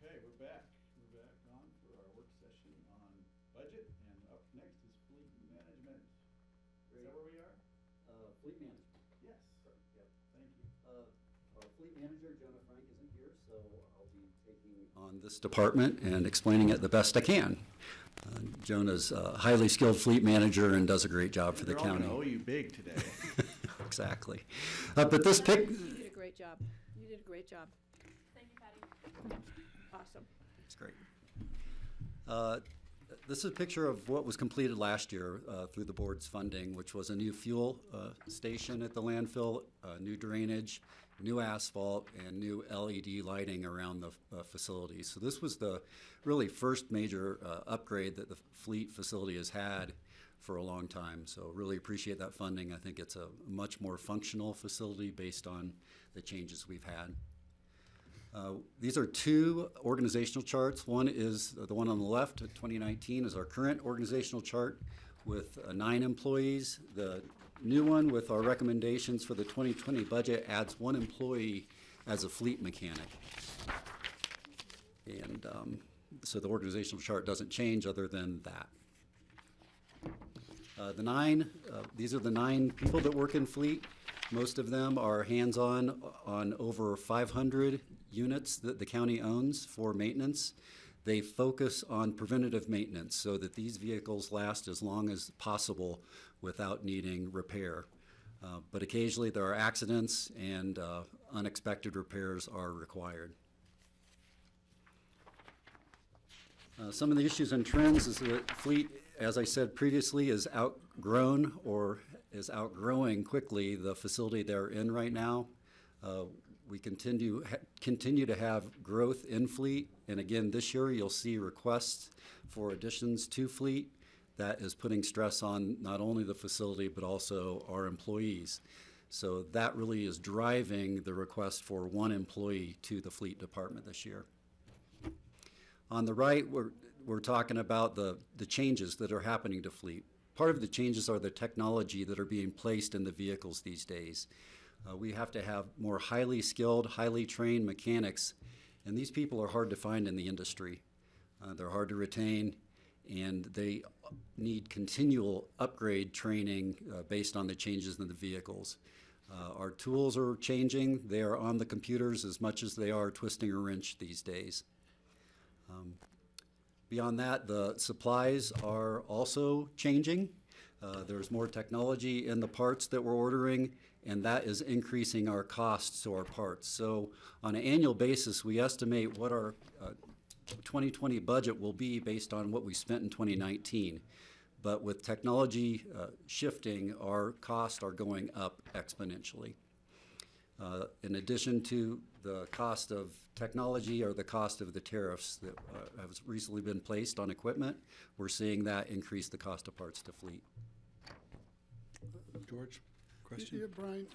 Okay, we're back. We're back on for our work session on budget, and up next is fleet management. Is that where we are? Fleet management. Yes. Yep. Thank you. Our fleet manager, Jonah Frank, isn't here, so I'll be taking on this department and explaining it the best I can. Jonah's a highly skilled fleet manager and does a great job for the They're all county. gonna owe you big today. Exactly. But this pic, You did a great job. You did a great job. Thank you, Patty. Awesome. it's great. This is a picture of what was completed last year through the board's funding, which was a new fuel station at the landfill, new drainage, new asphalt, and new LED lighting around the facility. So this was the really first major upgrade that the fleet facility has had for a long time. So really appreciate that funding. I think it's a much more functional facility based on the changes we've had. These are two organizational charts. One is the one on the left, 2019, is our current organizational chart with 9 employees. The new one with our recommendations for the 2020 budget adds 1 employee as a fleet mechanic. And so the organizational chart doesn't change other than that. These are the 9 people that work in fleet. Most of them are hands-on on over 500 units that the county owns for maintenance. They focus on preventative maintenance so that these vehicles last as long as possible without needing repair. But occasionally there are accidents and unexpected repairs are required. Some of the issues and trends is that fleet, as I said previously, is outgrown or is outgrowing quickly the facility they're in right now. We continue to have growth in fleet, and again, this year you'll see requests for additions to fleet. That is putting stress on not only the facility, but also our employees. So that really is driving the request for 1 employee to the fleet department this year. On the right, we're talking about the changes that are happening to fleet. Part of the changes are the technology that are being placed in the vehicles these days. We have to have more highly skilled, highly trained mechanics, and these people are hard to find in the industry. They're hard to retain, and they need continual upgrade training based on the changes in the vehicles. Our tools are changing. They are on the computers as much as they are twisting a wrench these days. Beyond that, the supplies are also changing. There's more technology in the parts that we're ordering, and that is increasing our costs to our parts. So on an annual basis, we estimate what our 2020 budget will be based on what we spent in 2019. But with technology shifting, our costs are going up exponentially. In addition to the cost of technology or the cost of the tariffs that have recently been placed on equipment, we're seeing that increase the cost of parts to fleet. George, question? Yeah, Brian,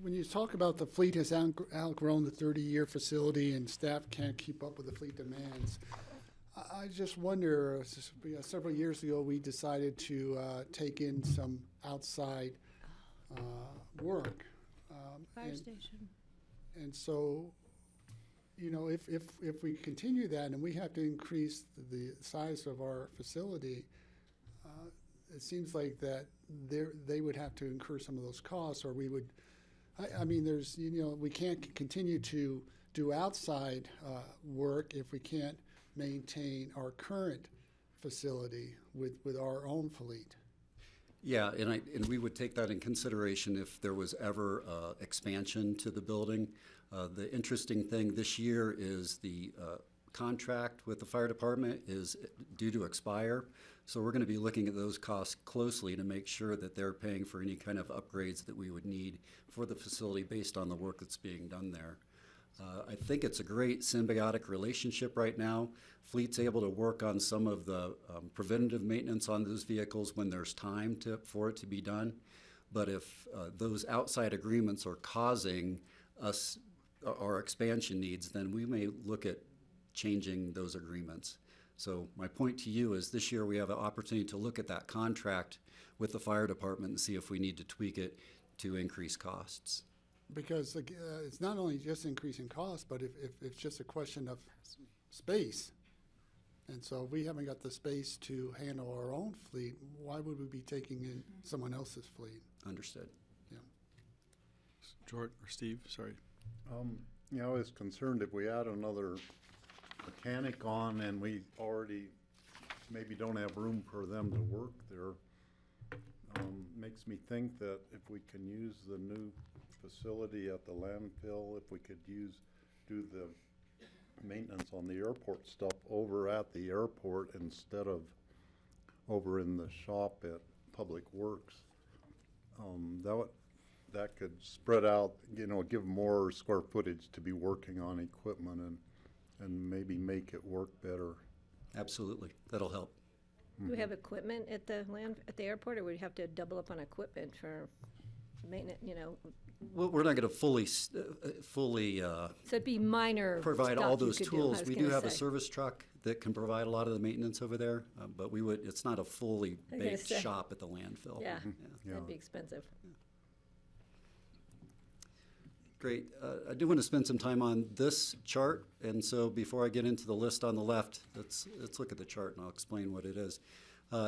when you talk about the fleet has outgrown the 30-year facility and staff can't keep up with the fleet demands, I just wonder, several years ago, we decided to take in some outside work. Fire and- station. And so, you know, if we continue that and we have to increase the size of our facility, it seems like that they would have to incur some of those costs, or we would, I mean, there's, you know, we can't continue to do outside work if we can't maintain our current facility with our own fleet. Yeah, and we would take that in consideration if there was ever expansion to the building. The interesting thing this year is the contract with the fire department is due to expire. So we're going to be looking at those costs closely to make sure that they're paying for any kind of upgrades that we would need for the facility based on the work that's being done there. I think it's a great symbiotic relationship right now. Fleet's able to work on some of the preventative maintenance on those vehicles when there's time for it to be done. But if those outside agreements are causing us our expansion needs, then we may look at changing those agreements. So my point to you is this year we have an opportunity to look at that contract with the fire department and see if we need to tweak it to increase costs. because like, it's not only just increasing cost, but if it's just a question of space. And so if we haven't got the space to handle our own fleet, why would we be taking in someone else's fleet? Understood. George or Steve, sorry. You know, I was concerned if we add another mechanic on and we already maybe don't have room for them to work there. Makes me think that if we can use the new facility at the landfill, if we could do the maintenance on the airport stuff over at the airport instead of over in the shop at Public Works, that could spread out, you know, give more square footage to be working on equipment and maybe make it work better. Absolutely. That'll help. Do we have equipment at the airport, or would we have to double up on equipment for maintenance, you know? Well, we're not going to fully So it'd be minor provide stuff all you those could tools. I was We do gonna have a say. service truck that can provide a lot of the maintenance over there, but it's not a fully I was gonna baked say. shop at the landfill. Yeah, Yeah. that'd be expensive. Great. I do want to spend some time on this chart, and so before I get into the list on the left, let's look at the chart and I'll explain what it is.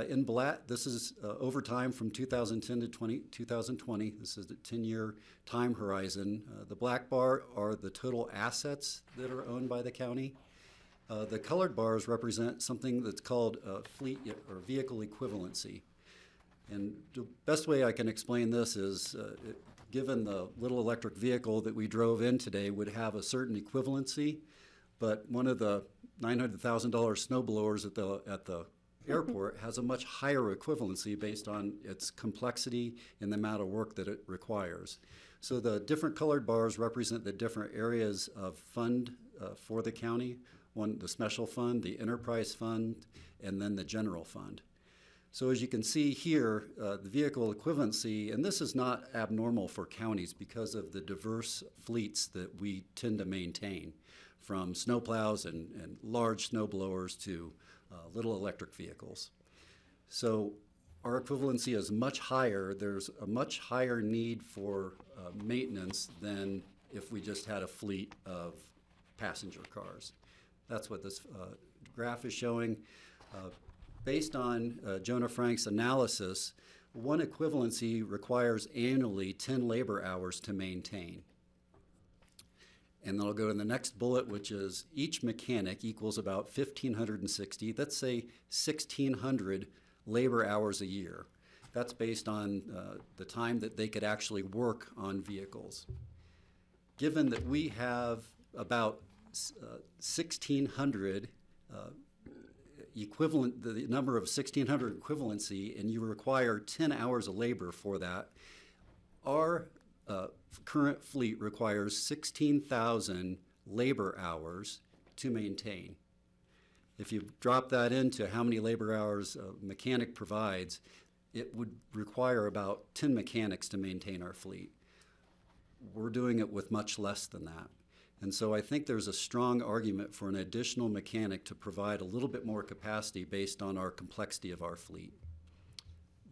In black, this is over time from 2010 to 2020. This is the 10-year time horizon. The black bar are the total assets that are owned by the county. The colored bars represent something that's called fleet or vehicle equivalency. And the best way I can explain this is given the little electric vehicle that we drove in today would have a certain equivalency, but one of the $900,000 snow blowers at the airport has a much higher equivalency based on its complexity and the amount of work that it requires. So the different colored bars represent the different areas of fund for the county. One, the special fund, the enterprise fund, and then the general fund. So as you can see here, the vehicle equivalency, and this is not abnormal for counties because of the diverse fleets that we tend to maintain, from snowplows and large snow blowers to little electric vehicles. So our equivalency is much higher. There's a much higher need for maintenance than if we just had a fleet of passenger cars. That's what this graph is showing. Based on Jonah Frank's analysis, one equivalency requires annually 10 labor hours to maintain. And then I'll go to the next bullet, which is each mechanic equals about 1,560. Let's say 1,600 labor hours a year. That's based on the time that they could actually work on vehicles. Given that we have about 1,600 equivalent, the number of 1,600 equivalency, and you require 10 hours of labor for that, our current fleet requires 16,000 labor hours to maintain. If you drop that into how many labor hours a mechanic provides, it would require about 10 mechanics to maintain our fleet. We're doing it with much less than that. And so I think there's a strong argument for an additional mechanic to provide a little bit more capacity based on our complexity of our fleet.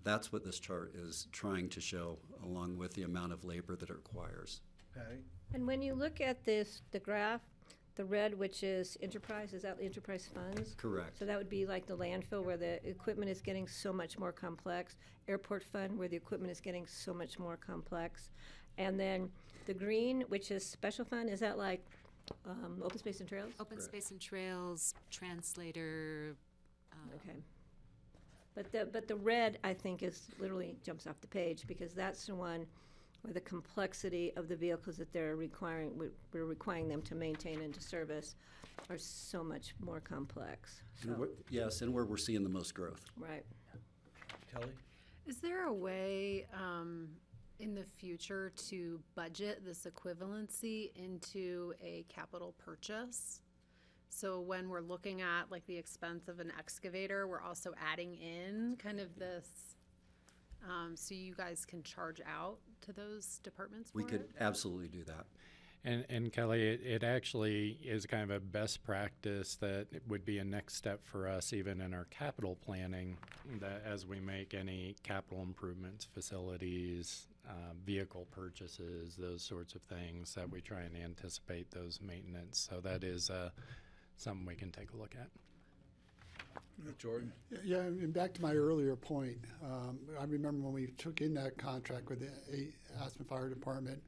That's what this chart is trying to show, along with the amount of labor that it requires. Patty? And when you look at this, the graph, the red, which is enterprise, is that the enterprise funds? Correct. So that would be like the landfill where the equipment is getting so much more complex, airport fund where the equipment is getting so much more complex. And then the green, which is special fund, is that like open space and trails? Open space and trails, translator. Okay. But the red, I think, is literally jumps off the page because that's the one where the complexity of the vehicles that we're requiring them to maintain and to service are so much more complex. So, Yes, and where we're seeing the most growth. right. Kelly? Is there a way in the future to budget this equivalency into a capital purchase? So when we're looking at like the expense of an excavator, we're also adding in kind of this, so you guys can charge out to those departments for We could it? absolutely do that. And Kelly, it actually is kind of a best practice that it would be a next step for us even in our capital planning, that as we make any capital improvements, facilities, vehicle purchases, those sorts of things, that we try and anticipate those maintenance. So that is something we can take a look at. Jordan? Yeah, and back to my earlier point, I remember when we took in that contract with the Aspen Fire Department,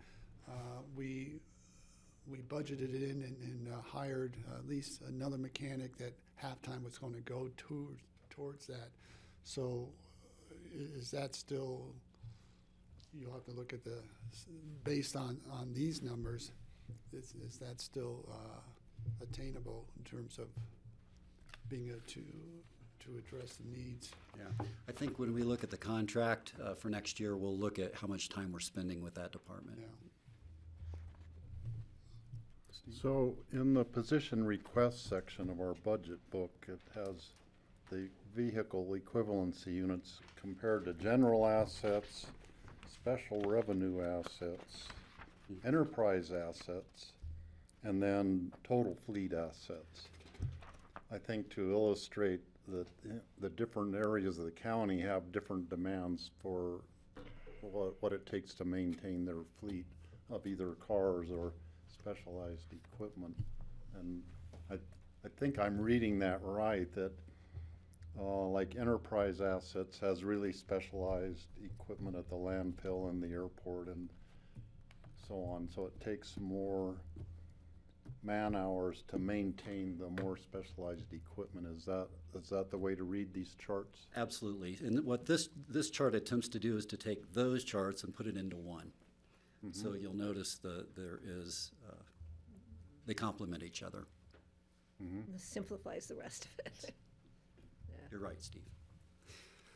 we budgeted it in and hired at least another mechanic that halftime was going to go towards that. So is that still, you'll have to look at based on these numbers, is that still attainable in terms of being able to address the needs? Yeah, I think when we look at the contract for next year, we'll look at how much time we're spending with that department. Yeah. So in the position request section of our budget book, it has the vehicle equivalency units compared to general assets, special revenue assets, enterprise assets, and then total fleet assets. I think to illustrate that the different areas of the county have different demands for what it takes to maintain their fleet of either cars or specialized equipment. And I think I'm reading that right, that like enterprise assets has really specialized equipment at the landfill and the airport and so on. So it takes more man hours to maintain the more specialized equipment. Is that the way to read these charts? Absolutely. And what this chart attempts to do is to take those charts and put it into one. So you'll notice they complement each other. This simplifies the rest of it. You're right, Steve.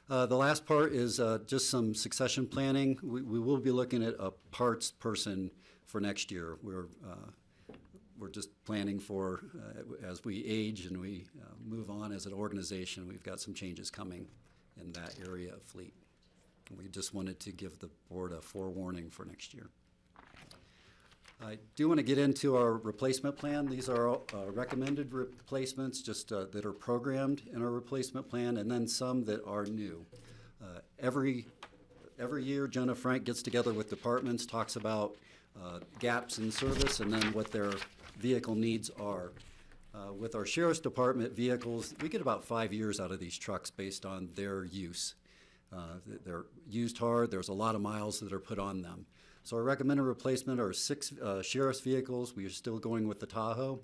The last part is just some succession planning. We will be looking at a parts person for next year. We're just planning for, as we age and we move on as an organization, we've got some changes coming in that area of fleet. We just wanted to give the board a forewarning for next year. I do want to get into our replacement plan. These are all, recommended replacements just that are programmed in our replacement plan, and then some that are new. Every year, Jenna Frank gets together with departments, talks about gaps in service and then what their vehicle needs are. With our Sheriff's Department vehicles, we get about 5 years out of these trucks based on their use. They're used hard. There's a lot of miles that are put on them. So our recommended replacement are 6 sheriff's vehicles. We are still going with the Tahoe.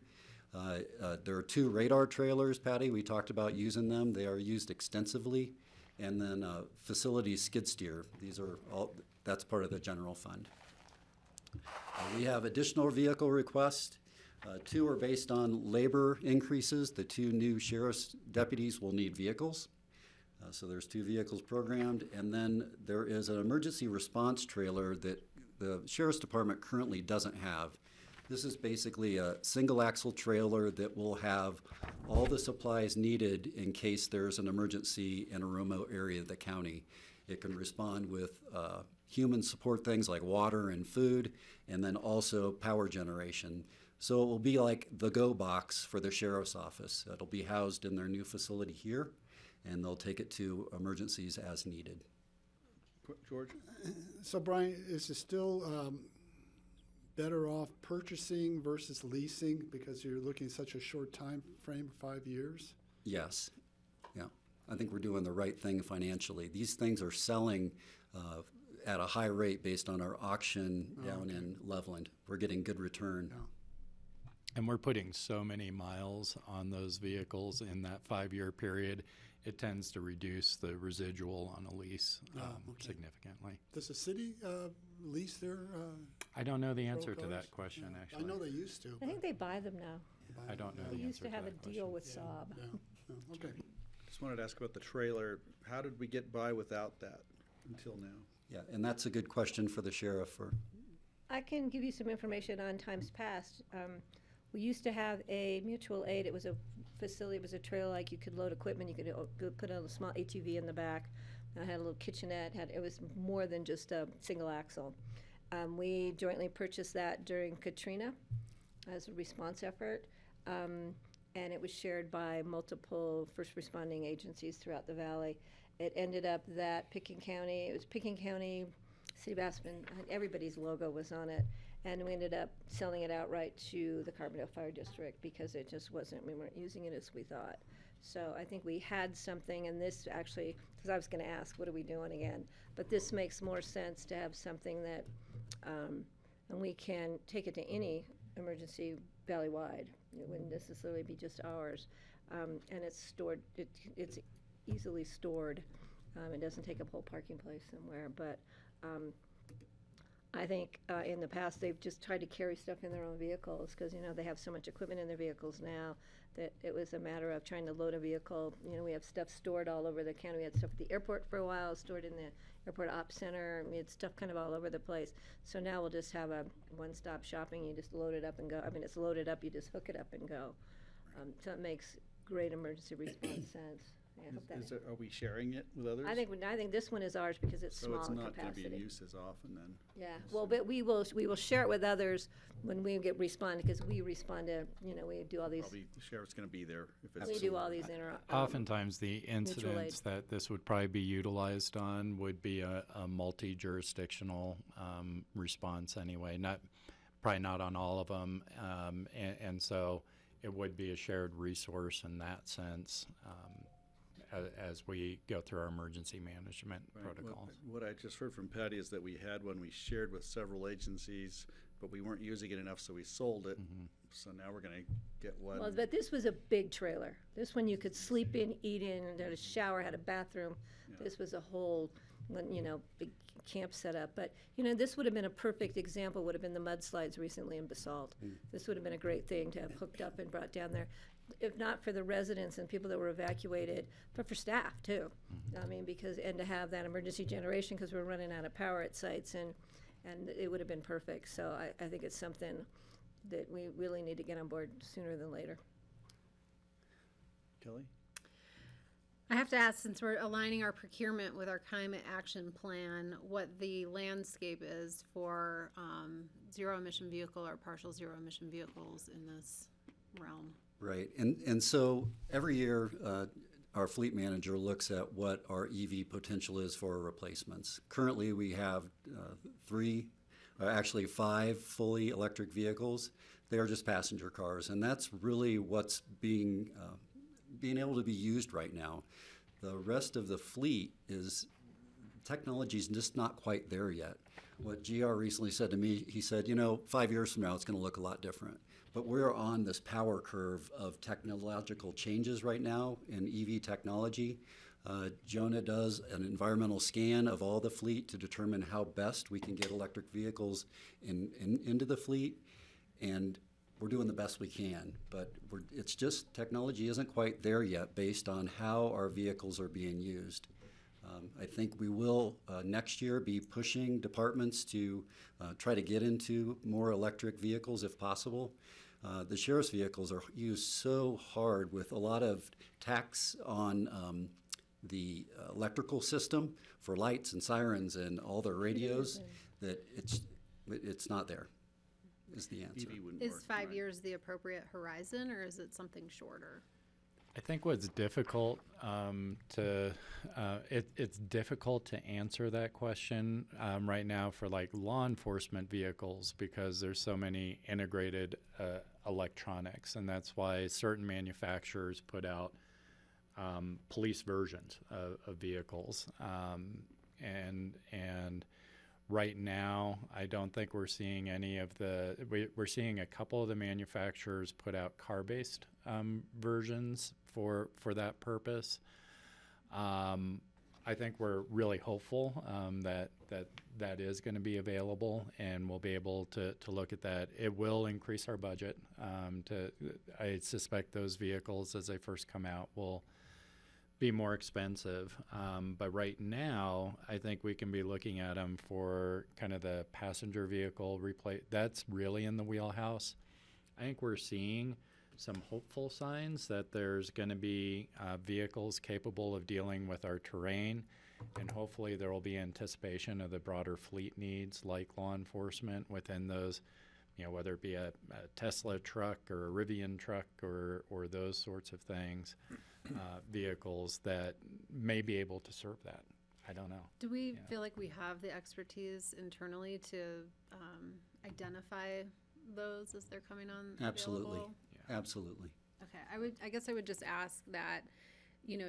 There are 2 radar trailers, Patty. We talked about using them. They are used extensively. And then facility skid steer. These are all, that's part of the general fund. We have additional vehicle requests. 2 are based on labor increases. The 2 new sheriff's deputies will need vehicles. So there's 2 vehicles programmed. And then there is an emergency response trailer that the Sheriff's Department currently doesn't have. This is basically a single axle trailer that will have all the supplies needed in case there's an emergency in a remote area of the county. It can respond with human support things like water and food, and then also power generation. So it will be like the Go Box for the Sheriff's Office. It'll be housed in their new facility here, and they'll take it to emergencies as needed. George? So Brian, is it still better off purchasing versus leasing because you're looking at such a short time frame, 5 years? Yes, yeah. I think we're doing the right thing financially. These things are selling at a high rate based on our auction down in Loveland. We're getting good return. Yeah. And we're putting so many miles on those vehicles in that 5-year period, it tends to reduce the residual on a lease significantly. Does the city lease their? I don't know the answer to cars? that question, Yeah. actually. I know they used to. I think they buy them now. I don't know They the used answer to have a that deal question. with Saab. Yeah. Oh, okay. Just wanted to ask about the trailer. How did we get by without that until now? Yeah, and that's a good question for the sheriff. I can give you some information on times past. We used to have a mutual aid. It was a facility, it was a trailer, like you could load equipment, you could put a small ATV in the back. I had a little kitchenette, it was more than just a single axle. We jointly purchased that during Katrina as a response effort. And it was shared by multiple first responding agencies throughout the valley. It ended up that Pickens County, City of Aspen, everybody's logo was on it. And we ended up selling it outright to the Carbondale Fire District because it just wasn't, we weren't using it as we thought. So I think we had something, and this actually, because I was going to ask, what are we doing again? But this makes more sense to have something that, and we can take it to any emergency valley-wide. It wouldn't necessarily be just ours. And it's stored, it's easily stored. It doesn't take up whole parking place somewhere. But I think in the past, they've just tried to carry stuff in their own vehicles because, you know, they have so much equipment in their vehicles now that it was a matter of trying to load a vehicle. You know, we have stuff stored all over the county. We had stuff at the airport for a while, stored in the airport ops center. We had stuff kind of all over the place. So now we'll just have a one-stop shopping. You just load it up and go. I mean, it's loaded up. You just hook it up and go. So it makes great emergency response sense. Yeah, I hope that Are we sharing it with others? I think this one is ours because it's So small it's in not going to be capacity. in use as often then? Yeah, well, but we will share it with others when we get respond, because we respond to, you know, we do all these, Probably the sheriff's going to be there if it's. we do all these Oftentimes, the aid. incidents that this would probably be utilized on would be a multi-jurisdictional response anyway, probably not on all of them. And so it would be a shared resource in that sense as we go through our emergency management Right. protocols. What I just heard from Patty is that we had one we shared with several agencies, but we weren't using it enough, so we sold it. So now we're going to get one. Well, but this was a big trailer. This one you could sleep in, eat in, and had a shower, had a bathroom. Yeah. This was a whole, you know, big camp setup. But, you know, this would have been a perfect example, would have been the mudslides recently in Basalt. This would have been a great thing to have hooked up and brought down there, if not for the residents and people that were evacuated, but for staff too. I mean, because, and to have that emergency generation, because we're running out of power at sites, and it would have been perfect. So I think it's something that we really need to get on board sooner than later. Kelly? I have to ask, since we're aligning our procurement with our climate action plan, what the landscape is for zero emission vehicle or partial zero emission vehicles in this realm. Right, and so every year, our fleet manager looks at what our EV potential is for replacements. Currently, we have actually 5 fully electric vehicles. They are just passenger cars, and that's really what's being able to be used right now. The rest of the fleet technology's just not quite there yet. What GR recently said to me, he said, you know, 5 years from now, it's going to look a lot different. But we're on this power curve of technological changes right now in EV technology. Jonah does an environmental scan of all the fleet to determine how best we can get electric vehicles into the fleet, and we're doing the best we can. But it's just technology isn't quite there yet based on how our vehicles are being used. I think we will next year be pushing departments to try to get into more electric vehicles if possible. The sheriff's vehicles are used so hard with a lot of tax on the electrical system for lights and sirens and all their radios that it's not there, is the answer. EV wouldn't Is work. 5 years the appropriate horizon, or is it something shorter? I think what's difficult it's difficult to answer that question right now for like law enforcement vehicles because there's so many integrated electronics, and that's why certain manufacturers put out police versions of vehicles. And right now, I don't think we're seeing any of we're seeing a couple of the manufacturers put out car-based versions for that purpose. I think we're really hopeful that is going to be available, and we'll be able to look at that. It will increase our budget. I suspect those vehicles, as they first come out, will be more expensive. But right now, I think we can be looking at them for kind of the passenger vehicle replace. That's really in the wheelhouse. I think we're seeing some hopeful signs that there's going to be vehicles capable of dealing with our terrain, and hopefully there will be anticipation of the broader fleet needs like law enforcement within those, you know, whether it be a Tesla truck or a Rivian truck or those sorts of things, vehicles that may be able to serve that. I don't know. Do we Yeah. feel like we have the expertise internally to identify those as they're coming on Absolutely. available? Absolutely. Okay, I guess I would just ask that,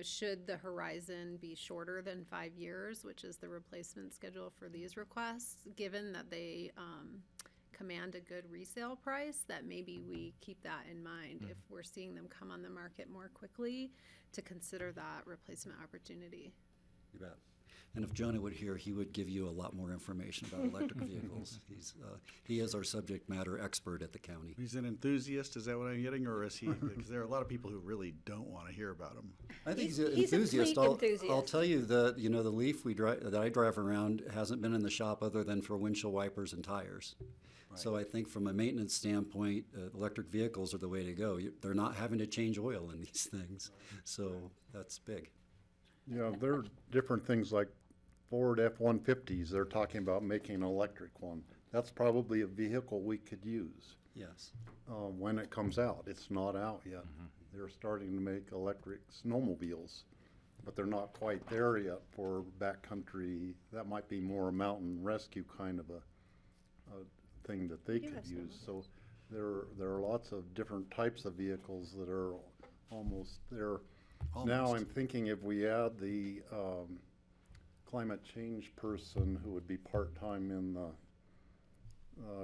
should the horizon be shorter than 5 years, which is the replacement schedule for these requests, given that they command a good resale price, that maybe we keep that in mind if we're seeing them come on the market more quickly, to consider that replacement opportunity. You bet. And if Jonah would here, he would give you a lot more information about electric vehicles. He is our subject matter expert at the county. He's an enthusiast, is that what I'm getting, or is he, because there are a lot of people who really don't want to hear about him. I think he's an He's a enthusiast. fleet enthusiast. I'll tell you that, the Leaf that I drive around hasn't been in the shop other than for windshield wipers and tires. So I think from a maintenance standpoint, electric vehicles are the way to go. They're not having to change oil in these things. So that's big. Yeah, there are different things like Ford F-150s, they're talking about making an electric one. That's probably a vehicle we could use Yes. when it comes out. It's not out yet. They're starting to make electric snowmobiles, but they're not quite there yet for backcountry. That might be more a mountain rescue kind of a thing that they You could have use. some. So there are lots of different types of vehicles that are almost there. Now Almost. I'm thinking if we add the climate change person who would be part-time in the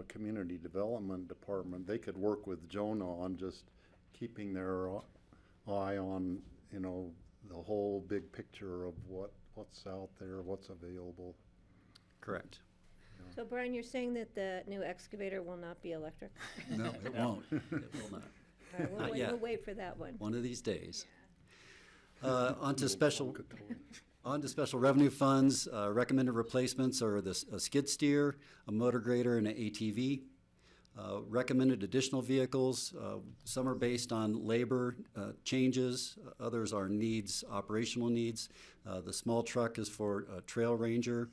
community development department, they could work with Jonah on just keeping their eye on, the whole big picture of what's out there, what's available. Correct. So Brian, you're saying that the new excavator will not be electric? No, it won't. It will not. All right, Not yet. we'll wait for that one. One of these days. Onto special revenue funds. Recommended replacements are a skid steer, a motor grader, and an ATV. Recommended additional vehicles. Some are based on labor changes. Others are operational needs. The small truck is for a trail ranger.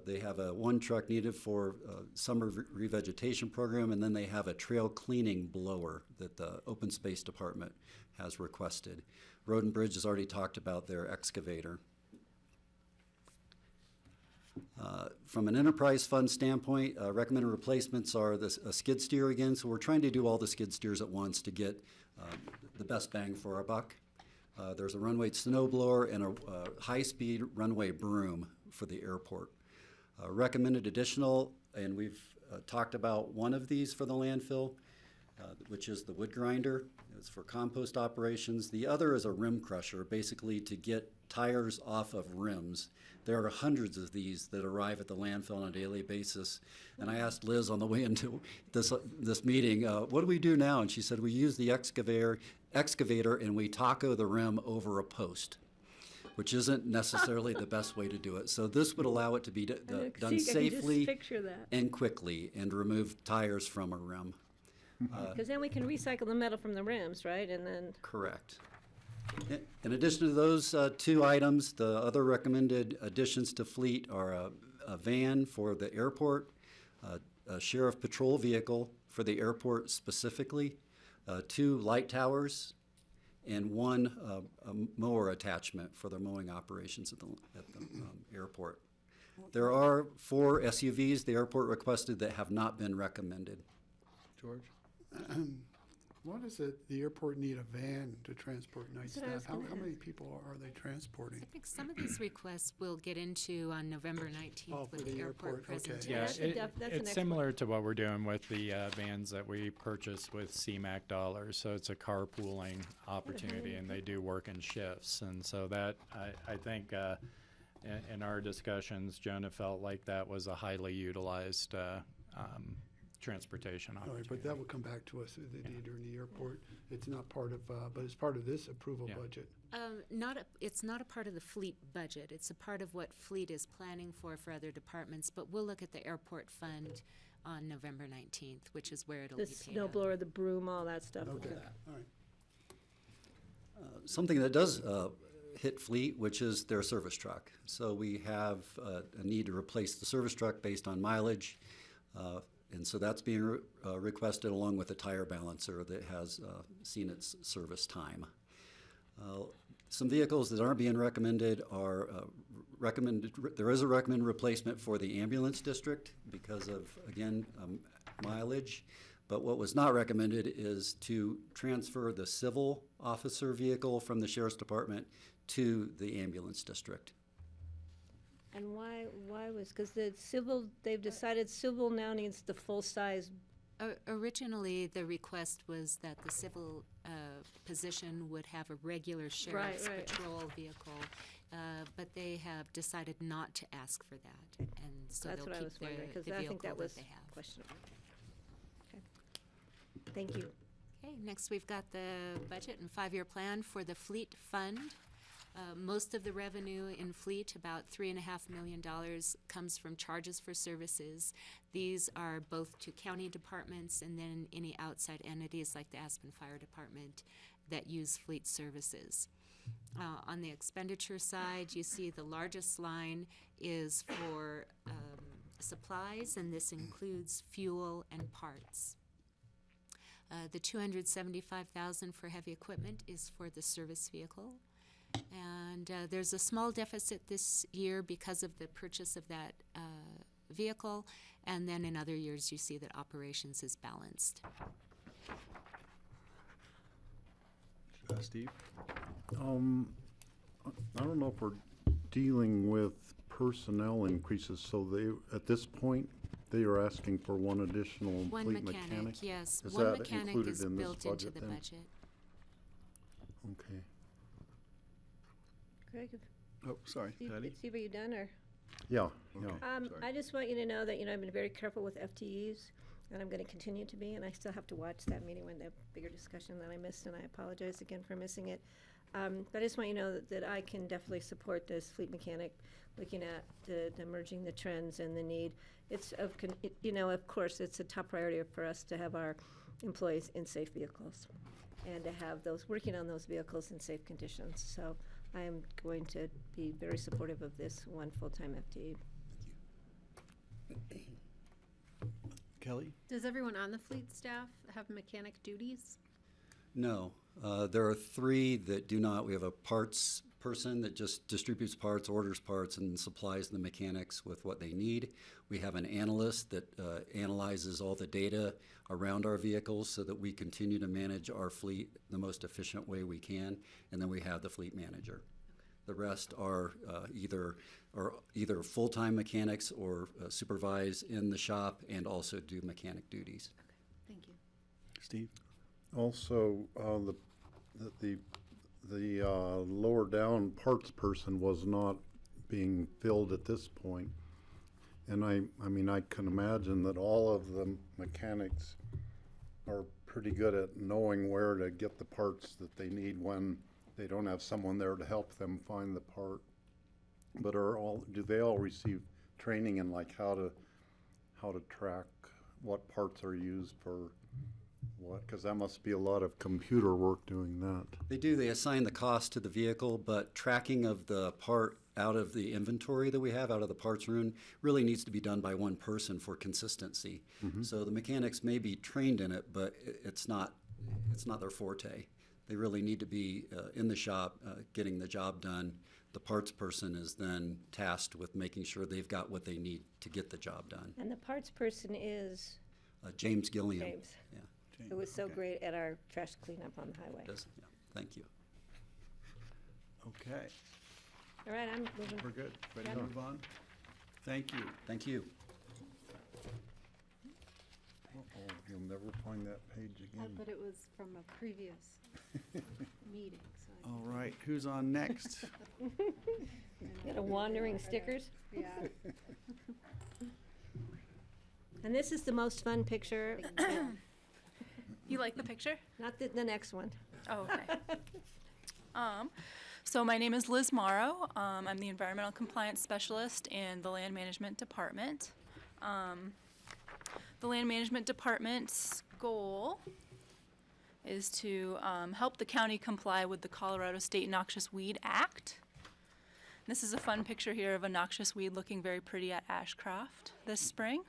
They have one truck needed for summer revegetation program, and then they have a trail cleaning blower that the Open Space Department has requested. Road and Bridge has already talked about their excavator. From an enterprise fund standpoint, recommended replacements are a skid steer again, so we're trying to do all the skid steers at once to get the best bang for our buck. There's a runway snow blower and a high-speed runway broom for the airport. Recommended additional, and we've talked about one of these for the landfill, which is the wood grinder. It's for compost operations. The other is a rim crusher, basically to get tires off of rims. There are hundreds of these that arrive at the landfill on a daily basis. And I asked Liz on the way into this meeting, what do we do now? And she said, we use the excavator and we taco the rim over a post, which isn't necessarily the best way to do it. So this would allow it to be done safely Picture that. and quickly and remove tires from a rim. Because then we can recycle the metal from the rims, right? And then, Correct. In addition to those two items, the other recommended additions to fleet are a van for the airport, a sheriff patrol vehicle for the airport specifically, 2 light towers, and 1 mower attachment for their mowing operations at the airport. There are 4 SUVs the airport requested that have not been recommended. George? Why does the airport need a van to transport night That's what I was staff? How gonna many ask. people are they transporting? I think some of these requests we'll get into on November Oh, 19th for with the the airport, airport okay. presentation. Yeah, that's an it's excellent- similar to what we're doing with the vans that we purchased with CMAQ dollars. So it's a carpooling opportunity, and they do work in shifts. And so that, I think, in our discussions, Jonah felt like that was a highly utilized transportation All right, opportunity. but that will come back to us, the need during the airport. It's not part of, but it's part of this approval Yeah. budget. It's not a part of the fleet budget. It's a part of what fleet is planning for other departments, but we'll look at the airport fund on November 19th, which is where it'll the be paid snow out. blower, the broom, all that stuff. Okay, Okay. all right. Something that does hit fleet, which is their service truck. So we have a need to replace the service truck based on mileage. And so that's being requested along with a tire balancer that has seen its service time. Some vehicles that aren't being recommended are there is a recommended replacement for the ambulance district because of, again, mileage. But what was not recommended is to transfer the civil officer vehicle from the sheriff's department to the ambulance district. And why was, because the civil, they've decided civil now needs the full-size. Originally, the request was that the civil position would have a regular sheriff's right. patrol vehicle, but they have decided not to ask for that, and so That's they'll what I keep was wondering, the because I think vehicle that was they have. questionable. Okay. Thank you. Okay, next we've got the budget and 5-year plan for the fleet fund. Most of the revenue in fleet, about $3.5 million, comes from charges for services. These are both to county departments and then any outside entities like the Aspen Fire Department that use fleet services. On the expenditure side, you see the largest line is for supplies, and this includes fuel and parts. The $275,000 for heavy equipment is for the service vehicle. And there's a small deficit this year because of the purchase of that vehicle, and then in other years you see that operations is balanced. Steve? I don't know if we're dealing with personnel increases, so at this point, they are asking for one additional One fleet mechanic, mechanic? yes. Is One that mechanic included is in this built into the then? budget. Okay. Greg, Oh, sorry, Patty? Steve, are you done, or? Yeah, yeah. Sorry. I just want you to know that, I've been very careful with FTEs, and I'm going to continue to be, and I still have to watch that meeting when the bigger discussion that I missed, and I apologize again for missing it. But I just want you to know that I can definitely support this fleet mechanic, looking at the merging the trends and the need. It's of course, it's a top priority for us to have our employees in safe vehicles and to have those working on those vehicles in safe conditions. So I am going to be very supportive of this one full-time FTE. Kelly? Does everyone on the fleet staff have mechanic duties? No, there are 3 that do not. We have a parts person that just distributes parts, orders parts, and supplies the mechanics with what they need. We have an analyst that analyzes all the data around our vehicles so that we continue to manage our fleet the most efficient way we can. And then we have the fleet manager. The rest are either full-time mechanics or supervise in the shop and also do mechanic duties. Okay, thank you. Steve? Also, the lower down parts person was not being filled at this point. And I mean, I can imagine that all of the mechanics are pretty good at knowing where to get the parts that they need when they don't have someone there to help them find the part. But do they all receive training in like how to track what parts are used for what? Because that must be a lot of computer work doing that. They do. They assign the cost to the vehicle, but tracking of the part out of the inventory that we have, out of the parts room, really needs to be done by one person for consistency. So the mechanics may be trained in it, but it's not their forte. They really need to be in the shop getting the job done. The parts person is then tasked with making sure they've got what they need to get the job done. And the parts person is James Gilliam. James. Yeah. It was so great at our trash cleanup on the highway. Yeah. Thank you. Okay, All right, I'm moving. we're good. Ready to Yeah. move on? Thank you. Thank you. Uh-oh, you'll never find that page again. But it was from a previous meeting, so. All right, who's on next? Got a wandering stickers. Yeah. And this is the most fun picture, You like the picture? not the next one. Oh, okay. So my name is Liz Morrow. I'm the Environmental Compliance Specialist in the Land Management Department. The Land Management Department's goal is to help the county comply with the Colorado State Noxious Weed Act. This is a fun picture here of a noxious weed looking very pretty at Ashcroft this spring.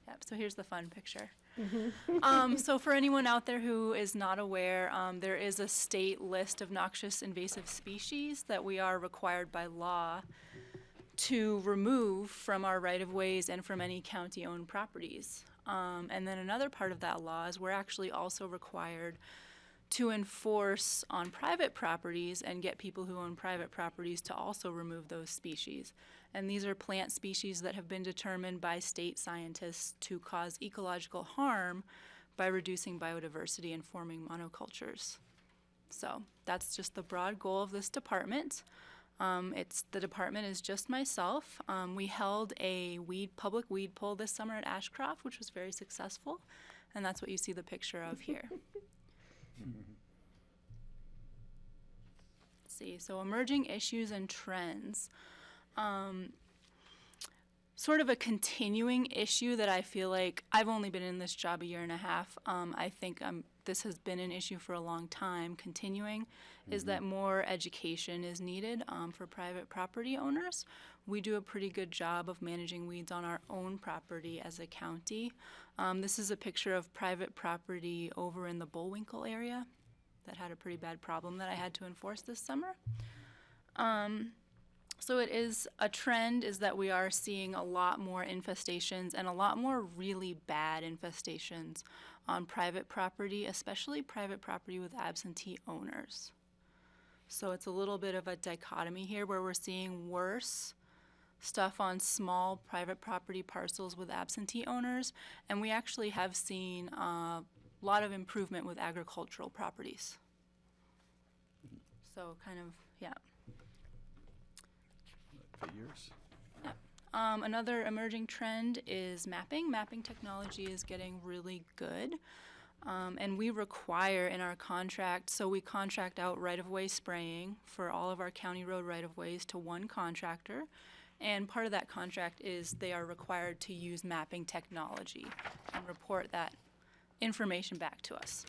Yep, so here's the fun picture. So for anyone out there who is not aware, there is a state list of noxious invasive species that we are required by law to remove from our right-of-ways and from any county-owned properties. And then another part of that law is we're actually also required to enforce on private properties and get people who own private properties to also remove those species. And these are plant species that have been determined by state scientists to cause ecological harm by reducing biodiversity and forming monocultures. So that's just the broad goal of this department. The department is just myself. We held a public weed pull this summer at Ashcroft, which was very successful, and that's what you see the picture of here. Let's see, so emerging issues and trends. Sort of a continuing issue that I feel like I've only been in this job a year and a half. I think this has been an issue for a long time. Continuing is that more education is needed for private property owners. We do a pretty good job of managing weeds on our own property as a county. This is a picture of private property over in the Bullwinkle area that had a pretty bad problem that I had to enforce this summer. So it is a trend is that we are seeing a lot more infestations and a lot more really bad infestations on private property, especially private property with absentee owners. So it's a little bit of a dichotomy here where we're seeing worse stuff on small private property parcels with absentee owners, and we actually have seen a lot of improvement with agricultural properties. So kind of, yeah. Figures. Another emerging trend is mapping. Mapping technology is getting really good. And we require in our contract, so we contract out right-of-way spraying for all of our county road right-of-ways to one contractor. And part of that contract is they are required to use mapping technology and report that information back to us.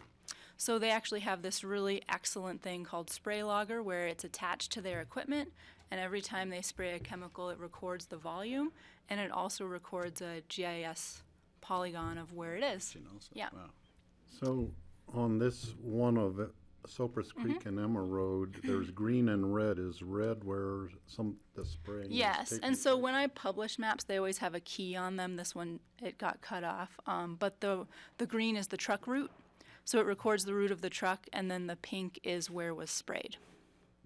So they actually have this really excellent thing called Spray Logger where it's attached to their equipment, and every time they spray a chemical it records the volume, and it also records a GIS polygon of where it is. Also. Yeah. Wow. So on this one of Cypress Creek and Emma Road, there's green and red. Is red where the spraying is Yes, taking and so place? when I publish maps, they always have a key on them. This one, it got cut off. But the green is the truck route, so it records the route of the truck, and then the pink is where was sprayed.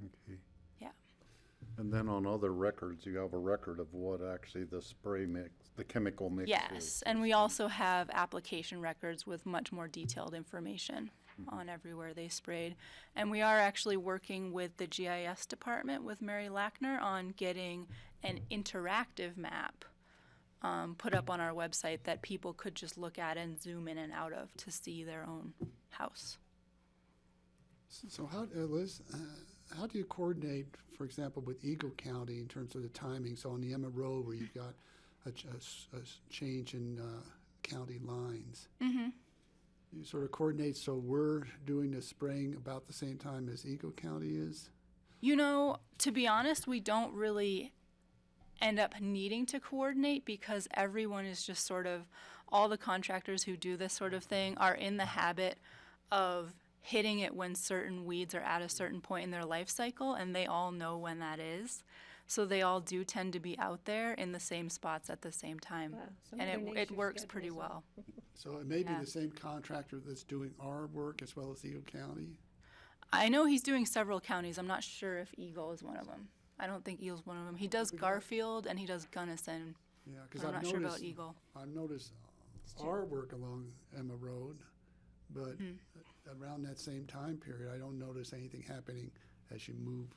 Okay. Yeah. And then on other records, you have a record of what actually the spray mix, the chemical mix is. Yes, and we also have application records with much more detailed information on everywhere they sprayed. And we are actually working with the GIS department with Mary Lackner on getting an interactive map put up on our website that people could just look at and zoom in and out of to see their own house. So how, Liz, how do you coordinate, for example, with Eagle County in terms of the timing? So on the Emma Road where you've got a change in county lines. Mm-hmm. You sort of coordinate so we're doing the spraying about the same time as Eagle County is? You know, to be honest, we don't really end up needing to coordinate because everyone is just sort of, all the contractors who do this sort of thing are in the habit of hitting it when certain weeds are at a certain point in their life cycle, and they all know when that is. So they all do tend to be out there in the same spots at the same time. Wow, so And Mother it Nature works pretty schedules well. So it may be Yeah. the same contractor that's doing our work as well as Eagle County? I know he's doing several counties. I'm not sure if Eagle is one of them. I don't think Eagle's one of them. He does Garfield and he does Gunnison. Yeah, I'm because not I've sure about noticed, Eagle. I've noticed our work along Emma Road, but around that same time period, I don't notice anything happening as you move.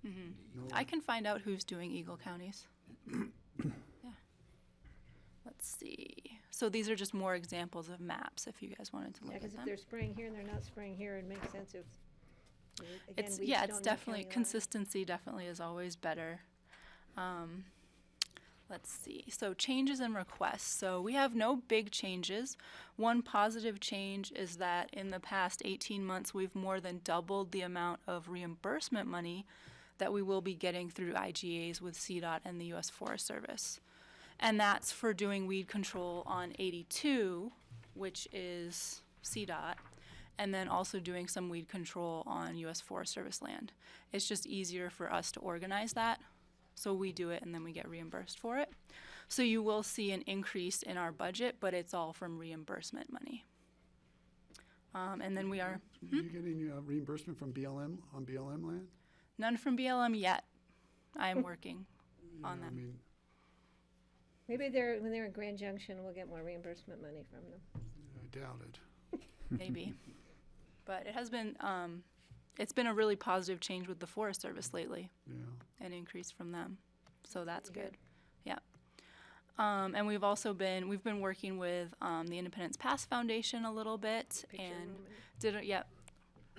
north. I can find out who's doing Eagle counties. Yeah. Let's see. So these are just more examples of maps if you guys wanted to Yeah, look because at if them. they're spraying here and they're not spraying here, it makes sense if, again, It's, we yeah, don't it's know definitely, county line. consistency definitely is always better. Let's see, so changes and requests. So we have no big changes. One positive change is that in the past 18 months, we've more than doubled the amount of reimbursement money that we will be getting through IGAs with CDOT and the U.S. Forest Service. And that's for doing weed control on 82 which is CDOT, and then also doing some weed control on U.S. Forest Service land. It's just easier for us to organize that, so we do it and then we get reimbursed for it. So you will see an increase in our budget, but it's all from reimbursement money. And then we are, Are you getting reimbursement from BLM, on BLM land? none from BLM yet. I am working on Yeah, I them. mean, Maybe when they're in Grand Junction, we'll get more reimbursement money from them. I doubt it. Maybe. But it has been, it's been a really positive change with the Forest Service lately, Yeah. an increase from them. So that's good. Yeah. And we've been working with the Independence Pass Foundation a little bit, and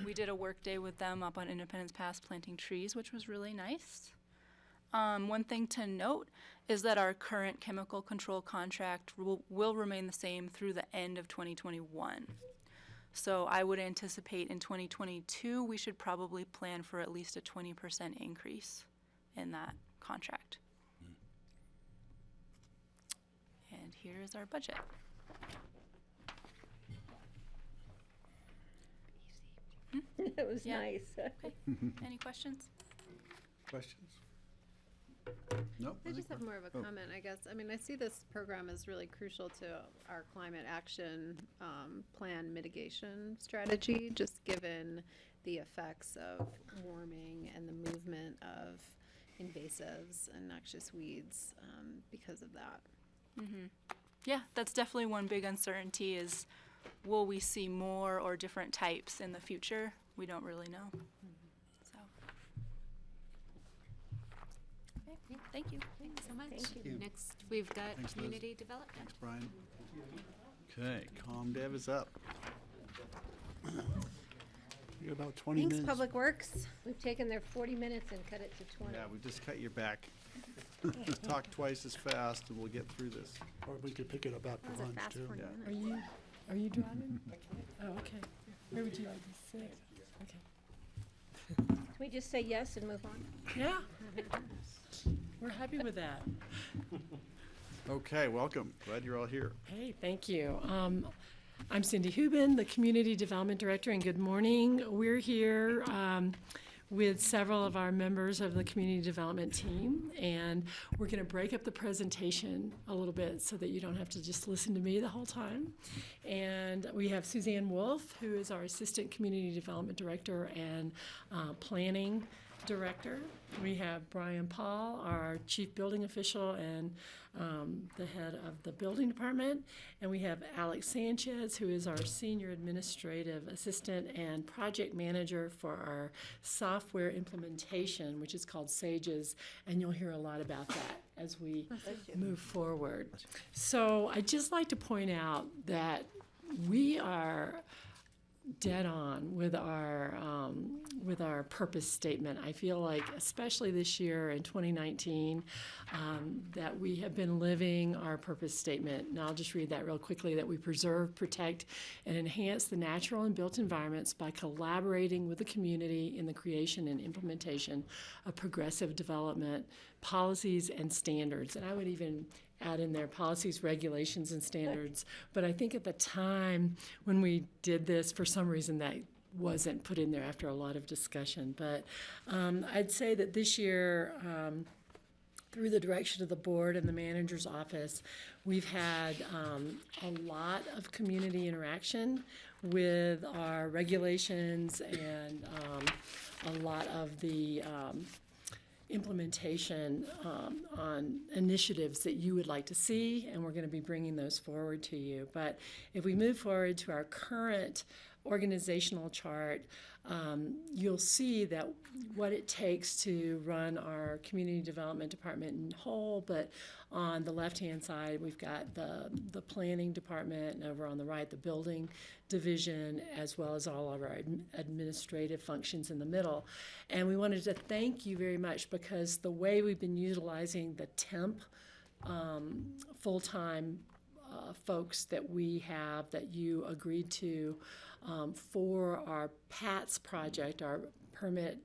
we did a work day with them up on Independence Pass planting trees, which was really nice. One thing to note is that our current chemical control contract will remain the same through the end of 2021. So I would anticipate in 2022 we should probably plan for at least a 20% increase in that contract. And here is our budget. It was Yeah. nice. Okay. Any questions? Questions? Nope. I just think have more of a oh. comment, I guess. I mean, I see this program as really crucial to our climate action plan mitigation strategy, just given the effects of warming and the movement of invasives and noxious weeds because of that. Yeah, that's definitely one big uncertainty is will we see more or different types in the future? We don't really know. So. Okay, thank you. Thanks so much. Thank you. Next, we've got Thanks, Liz. community development. Thanks, Brian. Okay, ComDev is up. You got about 20 Thanks, minutes. Public Works. We've taken their 40 minutes and cut it to 20. Yeah, we just cut you back. Talk twice as fast and we'll get through this. Or we could pick it up That after was a lunch, fast too. 40 Yeah. minutes. Are you driving? Oh, okay. Where would you like to sit? Okay. Can we just say yes and move on? Yeah. We're happy with that. Okay, welcome. Glad you're all here. Hey, thank you. I'm Cindy Hubin, the Community Development Director, and good morning. We're here with several of our members of the Community Development team, and we're going to break up the presentation a little bit so that you don't have to just listen to me the whole time. And we have Suzanne Wolf, who is our Assistant Community Development Director and Planning Director. We have Brian Paul, our Chief Building Official and the head of the Building Department. And we have Alex Sanchez, who is our Senior Administrative Assistant and Project Manager for our software implementation, which is called SAGES. And you'll hear a lot about that as we move forward. So I'd just like to point out that we are dead on with our purpose statement. I feel like, especially this year in 2019, that we have been living our purpose statement. And I'll just read that real quickly, that we preserve, protect, and enhance the natural and built environments by collaborating with the community in the creation and implementation of progressive development policies and standards. And I would even add in there policies, regulations, and standards. But I think at the time when we did this, for some reason that wasn't put in there after a lot of discussion. But I'd say that this year, through the direction of the board and the manager's office, we've had a lot of community interaction with our regulations and a lot of the implementation on initiatives that you would like to see, and we're going to be bringing those forward to you. But if we move forward to our current organizational chart, you'll see that what it takes to run our community development department in whole, but on the left-hand side, we've got the planning department, and over on the right, the building division, as well as all of our administrative functions in the middle. And we wanted to thank you very much, because the way we've been utilizing the temp full-time folks that we have, that you agreed to for for our PATS project, our permit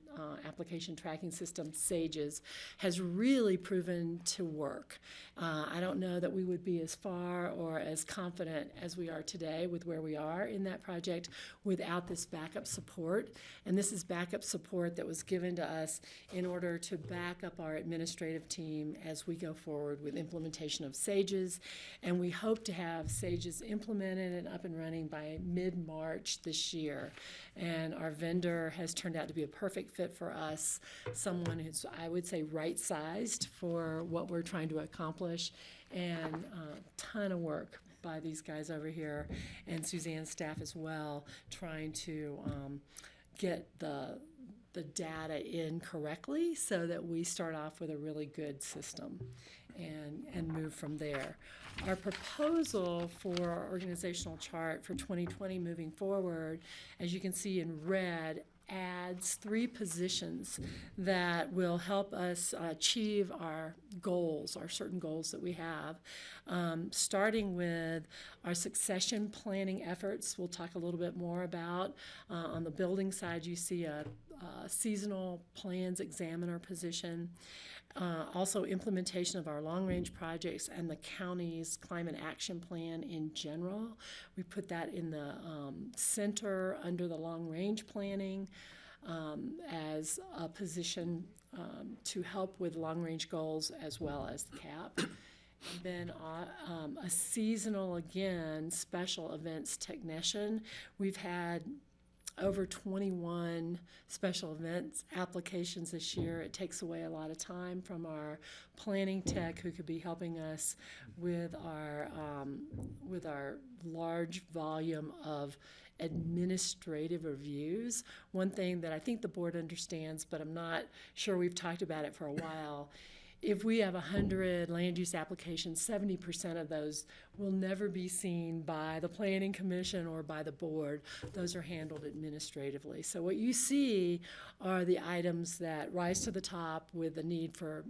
application tracking system, SAGES, has really proven to work. I don't know that we would be as far or as confident as we are today with where we are in that project without this backup support. And this is backup support that was given to us in order to back up our administrative team as we go forward with implementation of SAGES. And we hope to have SAGES implemented and up and running by mid-March this year. And our vendor has turned out to be a perfect fit for us, someone who's, I would say, right-sized for what we're trying to accomplish, and a ton of work by these guys over here and Suzanne's staff as well, trying to get the data in correctly so that we start off with a really good system and move from there. Our proposal for our organizational chart for 2020 moving forward, as you can see in red, adds 3 positions that will help us achieve our goals, our certain goals that we have, starting with our succession planning efforts. We'll talk a little bit more about. On the building side, you see a seasonal plans examiner position. Also implementation of our long-range projects and the county's climate action plan in general. We put that in the center under the long-range planning as a position to help with long-range goals as well as the CAP. And then a seasonal, again, special events technician. We've had over 21 special events applications this year. It takes away a lot of time from our planning tech who could be helping us with our large volume of administrative reviews. One thing that I think the board understands, but I'm not sure we've talked about it for a while, if we have 100 land use applications, 70% of those will never be seen by the Planning Commission or by the board. Those are handled administratively. So what you see are the items that rise to the top with the need for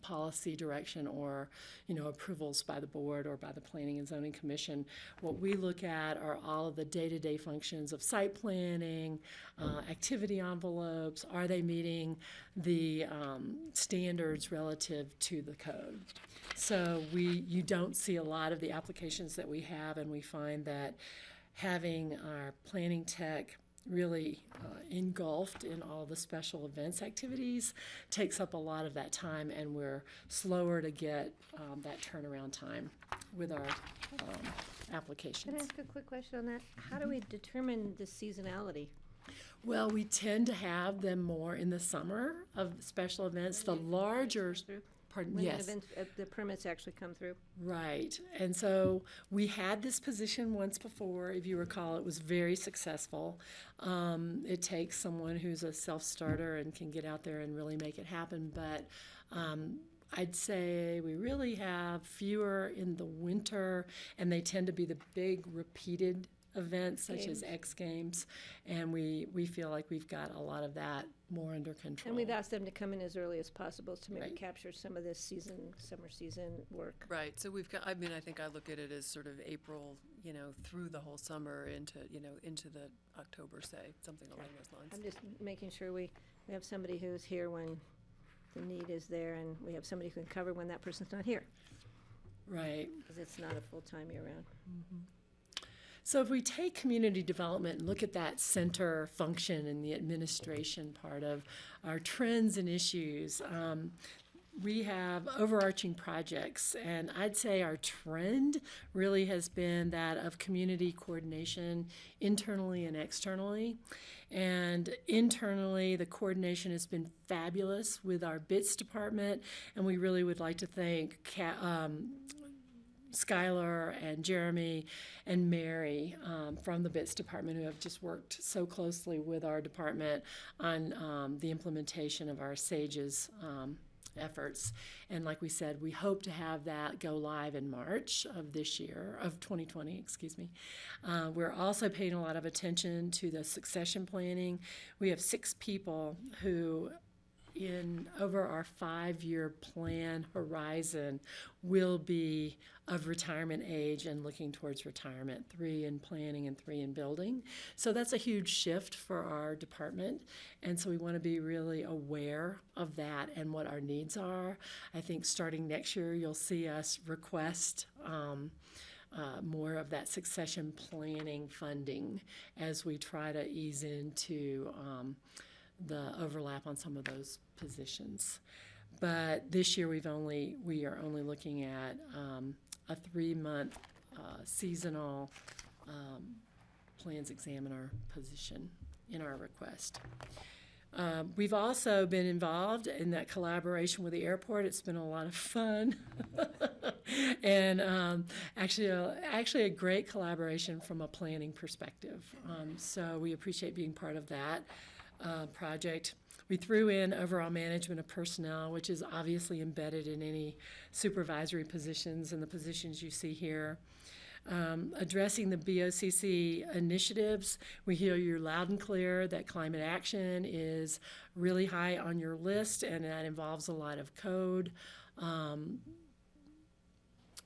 policy direction or, approvals by the board or by the Planning and Zoning Commission. What we look at are all of the day-to-day functions of site planning, activity envelopes. Are they meeting the standards relative to the code? So you don't see a lot of the applications that we have, and we find that having our planning tech really engulfed in all the special events activities takes up a lot of that time, and we're slower to get that turnaround time with our applications. Can I ask a quick question on that? How do we determine the seasonality? Well, we tend to have them more in the summer of special events. The larger, pardon, When yes. the permits actually come through? Right. And so we had this position once before. If you recall, it was very successful. It takes someone who's a self-starter and can get out there and really make it happen. But I'd say we really have fewer in the winter, and they tend to be the big repeated events such as X Games, and we feel like we've got a lot of that more under control. And we've asked them to come in as early as possible to maybe Right. capture some of this summer season work. Right, so we've got, I think I look at it as sort of April, through the whole summer into the October, say, something along those lines. I'm just making sure we have somebody who's here when the need is there, and we have somebody who can cover when that person's not here, Right. because it's not a full-time year-round. So if we take community development and look at that center function in the administration part of our trends and issues, we have overarching projects, and I'd say our trend really has been that of community coordination internally and externally. And internally, the coordination has been fabulous with our BITS department, and we really would like to thank Skylar and Jeremy and Mary from the BITS department, who have just worked so closely with our department on the implementation of our SAGES efforts. And like we said, we hope to have that go live in March of this year, of 2020, excuse me. We're also paying a lot of attention to the succession planning. We have 6 people who over our 5-year plan horizon will be of retirement age and looking towards retirement, 3 in planning and 3 in building. So that's a huge shift for our department. And so we want to be really aware of that and what our needs are. I think starting next year, you'll see us request more of that succession planning funding as we try to ease into the overlap on some of those positions. But this year we are only looking at a 3-month seasonal plans examiner position in our request. We've also been involved in that collaboration with the airport. It's been a lot of fun. And actually a great collaboration from a planning perspective. So we appreciate being part of that project. We threw in overall management of personnel, which is obviously embedded in any supervisory positions and the positions you see here. Addressing the BOCC initiatives, we hear you loud and clear that climate action is really high on your list, and that involves a lot of code,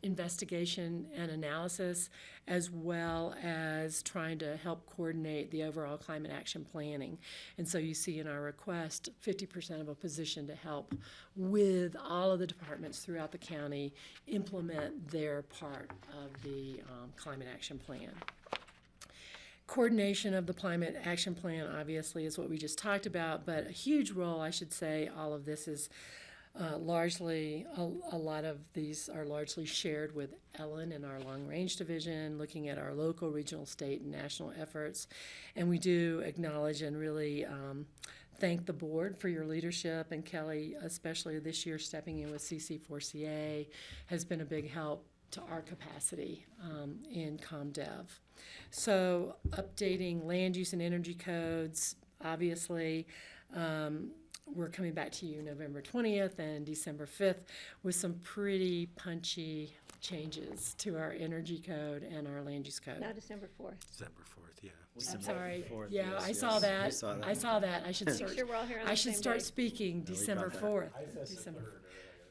investigation and analysis, as well as trying to help coordinate the overall climate action planning. And so you see in our request 50% of a position to help with all of the departments throughout the county implement their part of the climate action plan. Coordination of the climate action plan obviously is what we just talked about, but a huge role, I should say, all of this is largely, a lot of these are largely shared with Ellen in our long range division, looking at our local, regional, state, and national efforts. And we do acknowledge and really thank the board for your leadership, and Kelly, especially this year stepping in with CC4CA, has been a big help to our capacity in ComDev. So updating land use and energy codes, obviously, we're coming back to you November 20th and December 5th with some pretty punchy changes to our energy code and our land use code. Now December 4th. December 4th, yeah. I'm sorry. Yeah, I saw that. I saw that. I should start. Make sure we're all here on I the should same start day. speaking December 4th. December.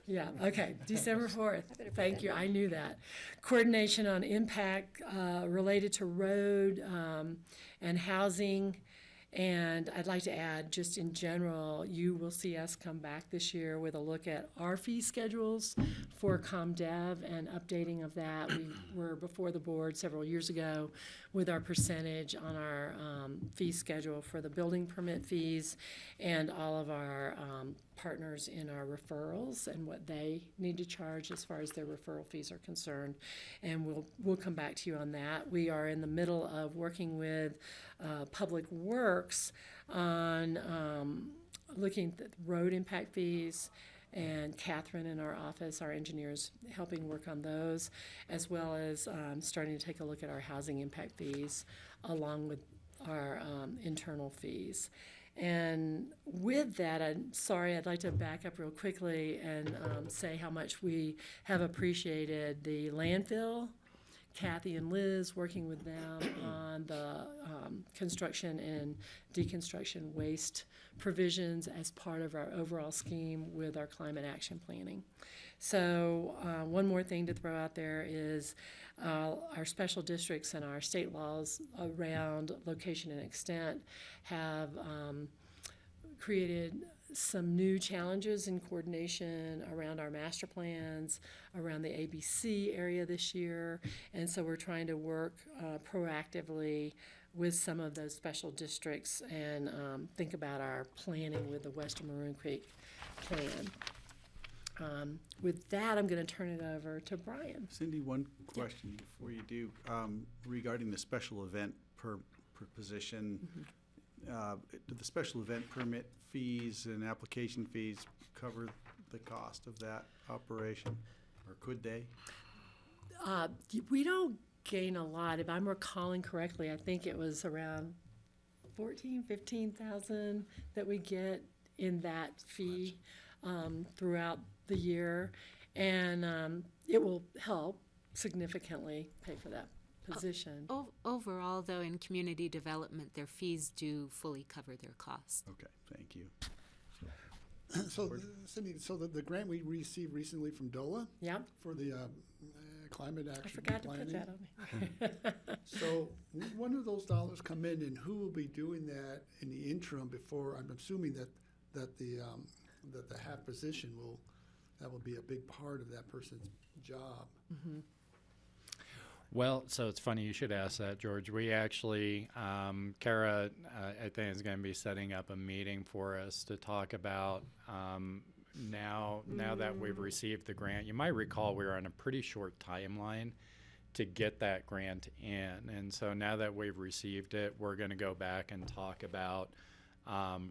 Yeah, okay, December 4th. Thank you, I knew that. Coordination on impact related to road and housing. And I'd like to add, just in general, you will see us come back this year with a look at our fee schedules for ComDev and updating of that. We were before the board several years ago with our percentage on our fee schedule for the building permit fees and all of our partners in our referrals and what they need to charge as far as their referral fees are concerned. And we'll come back to you on that. We are in the middle of working with Public Works on looking at road impact fees, and Catherine in our office, our engineers, helping work on those, as well as starting to take a look at our housing impact fees along with our internal fees. And with that, I'd like to back up real quickly and say how much we have appreciated the landfill. Kathy and Liz working with them on the construction and deconstruction waste provisions as part of our overall scheme with our climate action planning. So one more thing to throw out there is our special districts and our state laws around location and extent have created some new challenges in coordination around our master plans, around the ABC area this year, and so we're trying to work proactively with some of those special districts and think about our planning with the Western Maroon Creek plan. With that, I'm going to turn it over to Brian. Cindy, one question before you do, regarding the special event per position. Do the special event permit fees and application fees cover the cost of that operation, or could they? We don't gain a lot. If I'm recalling correctly, I think it was around $15,000 that we get in that fee throughout the year, and it will help significantly pay for that position. Overall, though, in community development, their fees do fully cover their costs. Okay, thank you. So, Cindy, so the grant we received recently from DOLA Yeah, for the climate I action forgot to put planning. that on there. So when do those dollars come in, and who will be doing that in the interim before, I'm assuming that the half position that will be a big part of that person's job. Well, so it's funny you should ask that, George. We actually, Kara, I think is going to be setting up a meeting for us to talk about now that we've received the grant. You might recall we were on a pretty short timeline to get that grant in. And so now that we've received it, we're going to go back and talk about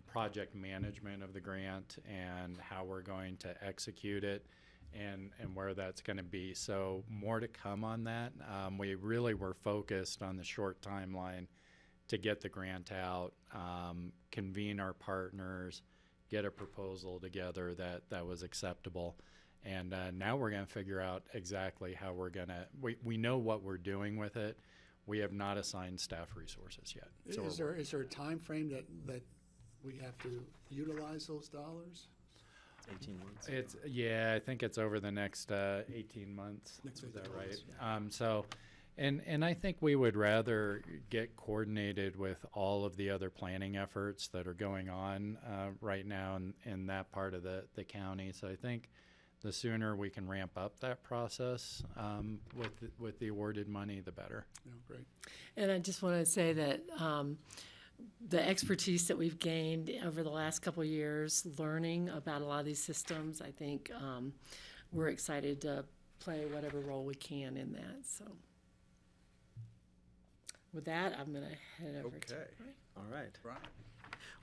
project management of the grant and how we're going to execute it and where that's going to be. So more to come on that. We really were focused on the short timeline to get the grant out, convene our partners, get a proposal together that was acceptable. And now we're going to figure out exactly how we're going to, we know what we're doing with it. We have not assigned staff resources yet. So Is there a time frame that we have to utilize those dollars? 18 months. I think it's over the next 18 months. Next Is that 18 right? months. So, and I think we would rather get coordinated with all of the other planning efforts that are going on right now in that part of the county. So I think the sooner we can ramp up that process with the awarded money, the better. Yeah, great. And I just want to say that the expertise that we've gained over the last couple of years, learning about a lot of these systems, I think we're excited to play whatever role we can in that. So with that, I'm going to head over to Okay. Brian. All right. Brian?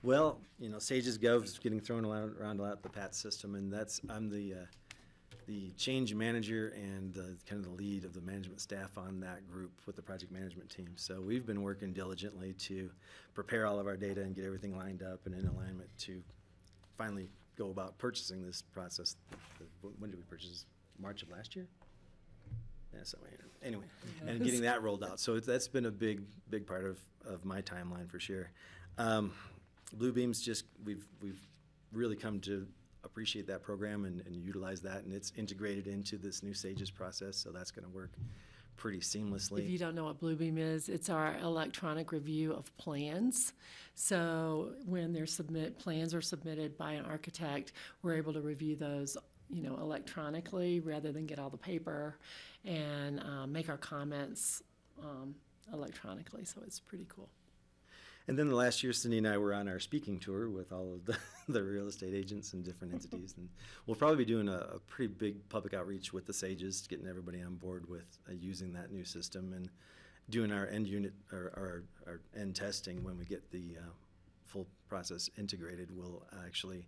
Well, Sages Gov's getting thrown around a lot, the PAT system, and I'm the change manager and kind of the lead of the management staff on that group with the project management team. So we've been working diligently to prepare all of our data and get everything lined up and in alignment to finally go about purchasing this process. When did we purchase? March of last year? Yeah, so anyway, and getting that rolled out. So that's been a big part of my timeline for sure. Bluebeam's we've really come to appreciate that program and utilize that, and it's integrated into this new SAGES process, so that's going to work pretty seamlessly. If you don't know what Bluebeam is, it's our electronic review of plans. So when plans are submitted by an architect, we're able to review those electronically rather than get all the paper, and make our comments electronically. So it's pretty cool. And then the last year, Cindy and I were on our speaking tour with all of the real estate agents and different entities. And we'll probably be doing a pretty big public outreach with the SAGES, getting everybody on board with using that new system and doing our end unit or our end testing when we get the full process integrated. We'll actually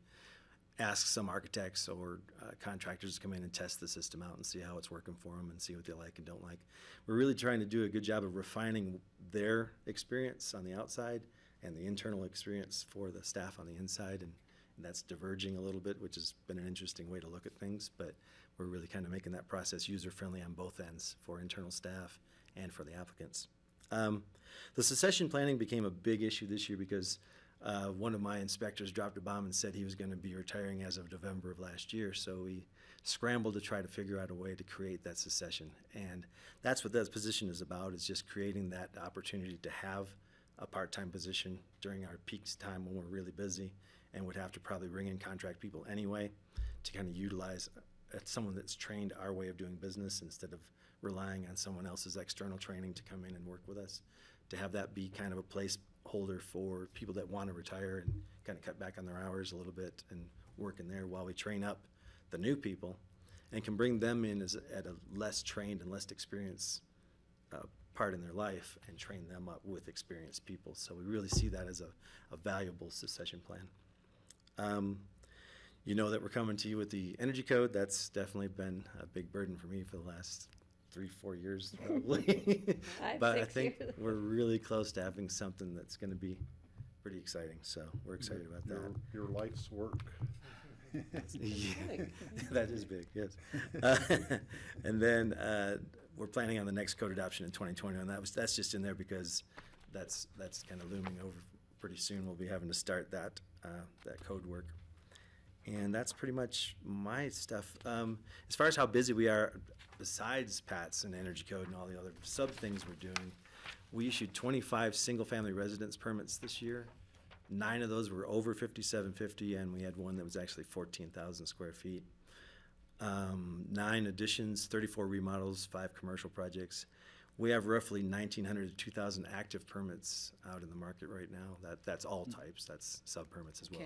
ask some architects or contractors to come in and test the system out and see how it's working for them and see what they like and don't like. We're really trying to do a good job of refining their experience on the outside and the internal experience for the staff on the inside, and that's diverging a little bit, which has been an interesting way to look at things, but we're really kind of making that process user-friendly on both ends for internal staff and for the applicants. The succession planning became a big issue this year because one of my inspectors dropped a bomb and said he was going to be retiring as of November of last year, so we scrambled to try to figure out a way to create that succession. And that's what that position is about, is just creating that opportunity to have a part-time position during our peak time when we're really busy and would have to probably bring in contract people anyway to kind of utilize someone that's trained our way of doing business instead of relying on someone else's external training to come in and work with us, to have that be kind of a placeholder for people that want to retire and kind of cut back on their hours a little bit and work in there while we train up the new people and can bring them in at a less trained and less experienced part in their life and train them up with experienced people. So we really see that as a valuable succession plan. You know that we're coming to you with the energy code. That's definitely been a big burden for me for the last 3-4 years probably. But I think we're really close to having something that's going to be pretty exciting. So we're excited about that. Your life's work. Yeah, that is big, yes. And then we're planning on the next code adoption in 2020, and that's just in there because that's kind of looming over pretty soon. We'll be having to start that code work. And that's pretty much my stuff. As far as how busy we are, besides PATS and Energy Code and all the other sub things we're doing, we issued 25 single-family residence permits this year. 9 of those were over 5750, and we had one that was actually 14,000 square feet. 9 additions, 34 remodels, 5 commercial projects. We have roughly 1,900 to 2,000 active permits out in the market right now. That's all types. That's sub-permits as well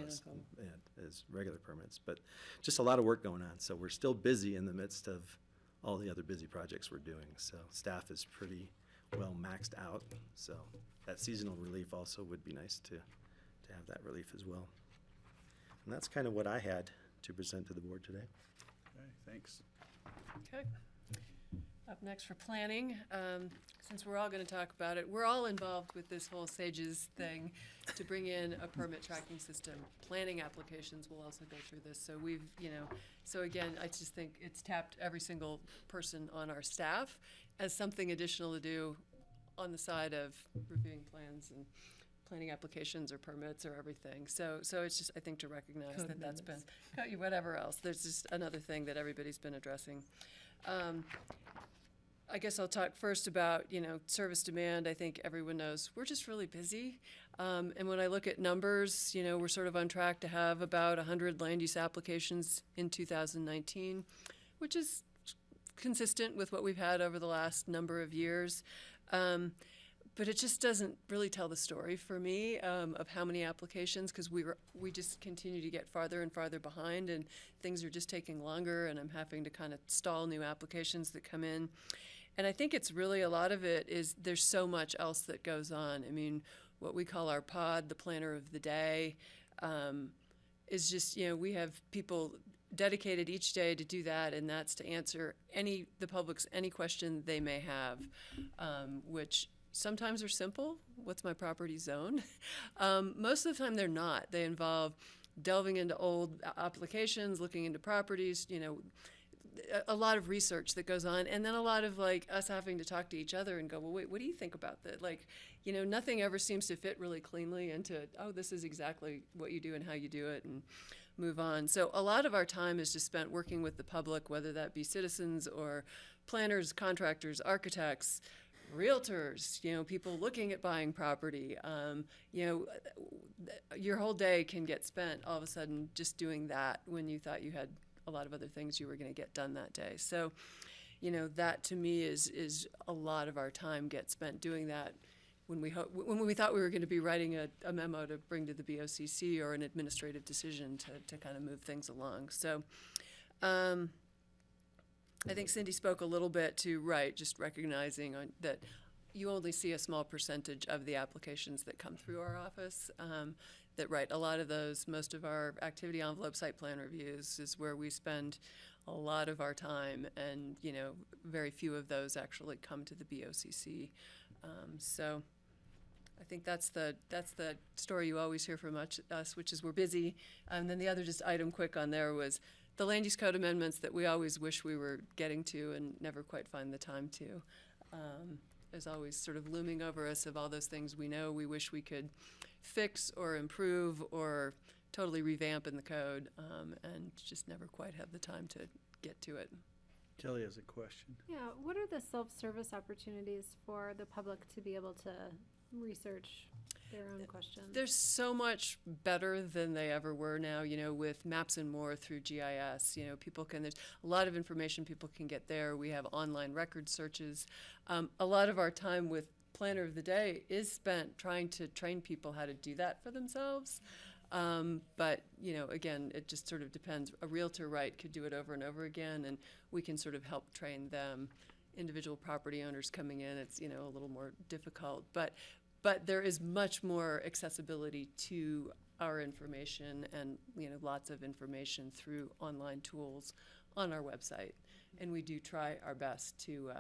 as regular permits. But just a lot of work going on. So we're still busy in the midst of all the other busy projects we're doing. So staff is pretty well maxed out. So that seasonal relief also would be nice to have that relief as well. And that's kind of what I had to present to the board today. Okay, thanks. Okay. Up next for planning, since we're all going to talk about it, we're all involved with this whole SAGES thing to bring in a permit tracking system. Planning applications will also go through this. So we've, so again, I just think it's tapped every single person on our staff as something additional to do on the side of reviewing plans and planning applications or permits or everything. So it's just, I think, to recognize that that's been, whatever else. There's just another thing that everybody's been addressing. I guess I'll talk first about, service demand. I think everyone knows we're just really busy. And when I look at numbers, we're sort of on track to have about 100 land use applications in 2019, which is consistent with what we've had over the last number of years. But it just doesn't really tell the story for me of how many applications, because we just continue to get farther and farther behind, and things are just taking longer, and I'm having to kind of stall new applications that come in. And I think it's really, a lot of it is there's so much else that goes on. I mean, what we call our pod, the planner of the day, is just, we have people dedicated each day to do that, and that's to answer the public's any question they may have, which sometimes are simple. What's my property zone? Most of the time they're not. They involve delving into old applications, looking into properties, a lot of research that goes on, and then a lot of us having to talk to each other and go, well, wait, what do you think about that? Nothing ever seems to fit really cleanly into, oh, this is exactly what you do and how you do it, and move on. So a lot of our time is just spent working with the public, whether that be citizens or planners, contractors, architects, realtors, people looking at buying property. Your whole day can get spent all of a sudden just doing that when you thought you had a lot of other things you were going to get done that day. So, that to me is a lot of our time gets spent doing that when we thought we were going to be writing a memo to bring to the BOCC or an administrative decision to kind of move things along. So, I think Cindy spoke a little bit to, just recognizing that you only see a small percentage of the applications that come through our office. A lot of those, most of our activity envelope site plan reviews is where we spend a lot of our time, and, very few of those actually come to the BOCC. So I think that's the story you always hear from us, which is we're busy. And then the other just item quick on there was the land use code amendments that we always wish we were getting to and never quite find the time to. Is always sort of looming over us of all those things we know we wish we could fix or improve or totally revamp in the code, and just never quite have the time to get to it. Kelly has a question. Yeah, what are the self-service opportunities for the public to be able to research their own questions? They're so much better than they ever were now, with maps and more through GIS. There's a lot of information people can get there. We have online record searches. A lot of our time with Planner of the Day is spent trying to train people how to do that for themselves. But, again, it just sort of depends. A realtor, could do it over and over again, and we can sort of help train them. Individual property owners coming in, it's, a little more difficult. But there is much more accessibility to our information and, lots of information through online tools on our website. And we do try our best to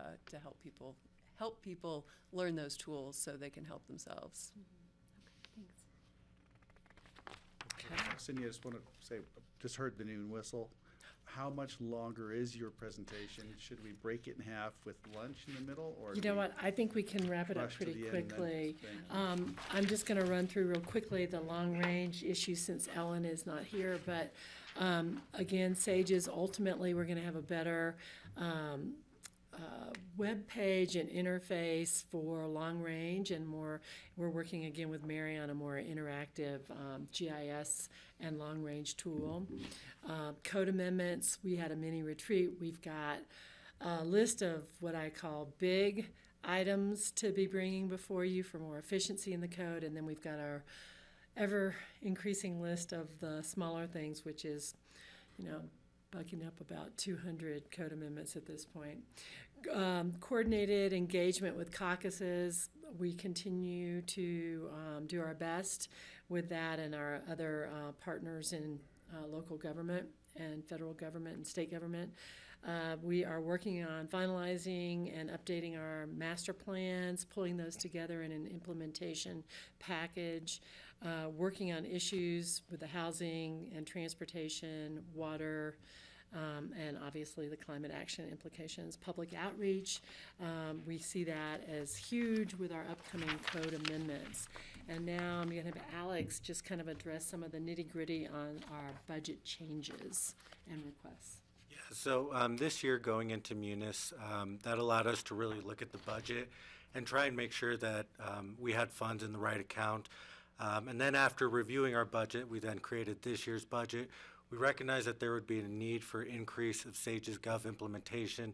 help people learn those tools so they can help themselves. Okay, thanks. Cindy, I just want to say, just heard the noon whistle. how much longer is your presentation? Should we break it in half with lunch in the middle, or? You do know we what, I think we can wrap it up rush to pretty the end and then quickly. thing? I'm just gonna run through real quickly the long-range issue since Ellen is not here, but, again, SAGES, ultimately, we're gonna have a better, web page and interface for long range and more. We're working again with Mary on a more interactive GIS and long range tool. Code amendments, we had a mini retreat. We've got a list of what I call big items to be bringing before you for more efficiency in the code, and then we've got our ever increasing list of the smaller things, which is, bucking up about 200 code amendments at this point. Coordinated engagement with caucuses. We continue to do our best with that and our other partners in local government and federal government and state government. We are working on finalizing and updating our master plans, pulling those together in an implementation package, working on issues with the housing and transportation, water, and obviously the climate action implications. Public outreach, we see that as huge with our upcoming code amendments. And now I'm going to have Alex just kind of address some of the nitty-gritty on our budget changes and requests. Yeah, so this year going into Munis, that allowed us to really look at the budget and try and make sure that we had funds in the right account. And then after reviewing our budget, we then created this year's budget. We recognized that there would be a need for increase of SAGES Gov implementation,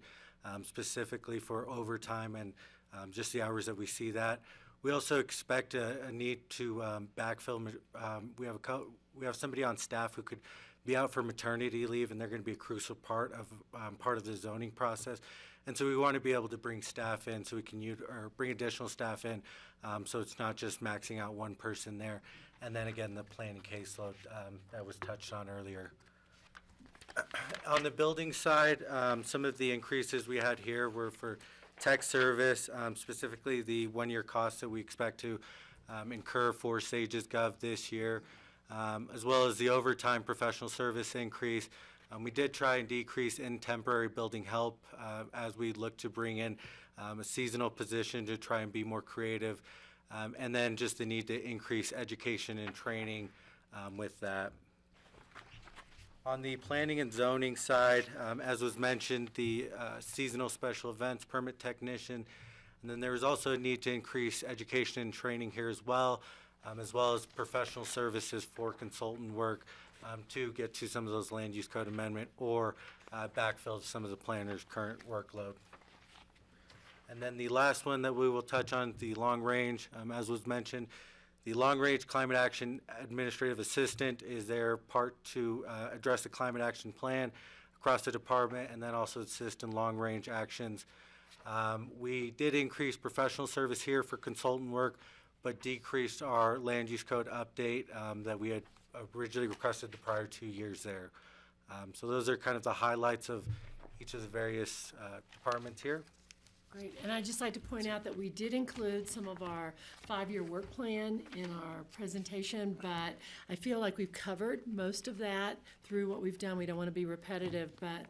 specifically for overtime and just the hours that we see that. We also expect a need to backfill. We have somebody on staff who could be out for maternity leave, and they're going to be a crucial part of the zoning process. And so we want to be able to bring staff in so we can bring additional staff in, so it's not just maxing out one person there. And then again, the planning caseload that was touched on earlier. On the building side, some of the increases we had here were for tech service, specifically the one-year costs that we expect to incur for SAGES Gov this year, as well as the overtime professional service increase. We did try and decrease in temporary building help as we look to bring in a seasonal position to try and be more creative. And then just the need to increase education and training with that. On the planning and zoning side, as was mentioned, the seasonal special events permit technician. And then there was also a need to increase education and training here as well as professional services for consultant work to get to some of those land use code amendment or backfill some of the planner's current workload. And then the last one that we will touch on, the long range, as was mentioned, the long range climate action administrative assistant is their part to address the climate action plan across the department and then also assist in long range actions. We did increase professional service here for consultant work, but decreased our land use code update that we had originally requested the prior 2 years there. So those are kind of the highlights of each of the various departments here. Great, and I'd just like to point out that we did include some of our 5-year work plan in our presentation, but I feel like we've covered most of that through what we've done. We don't want to be repetitive, but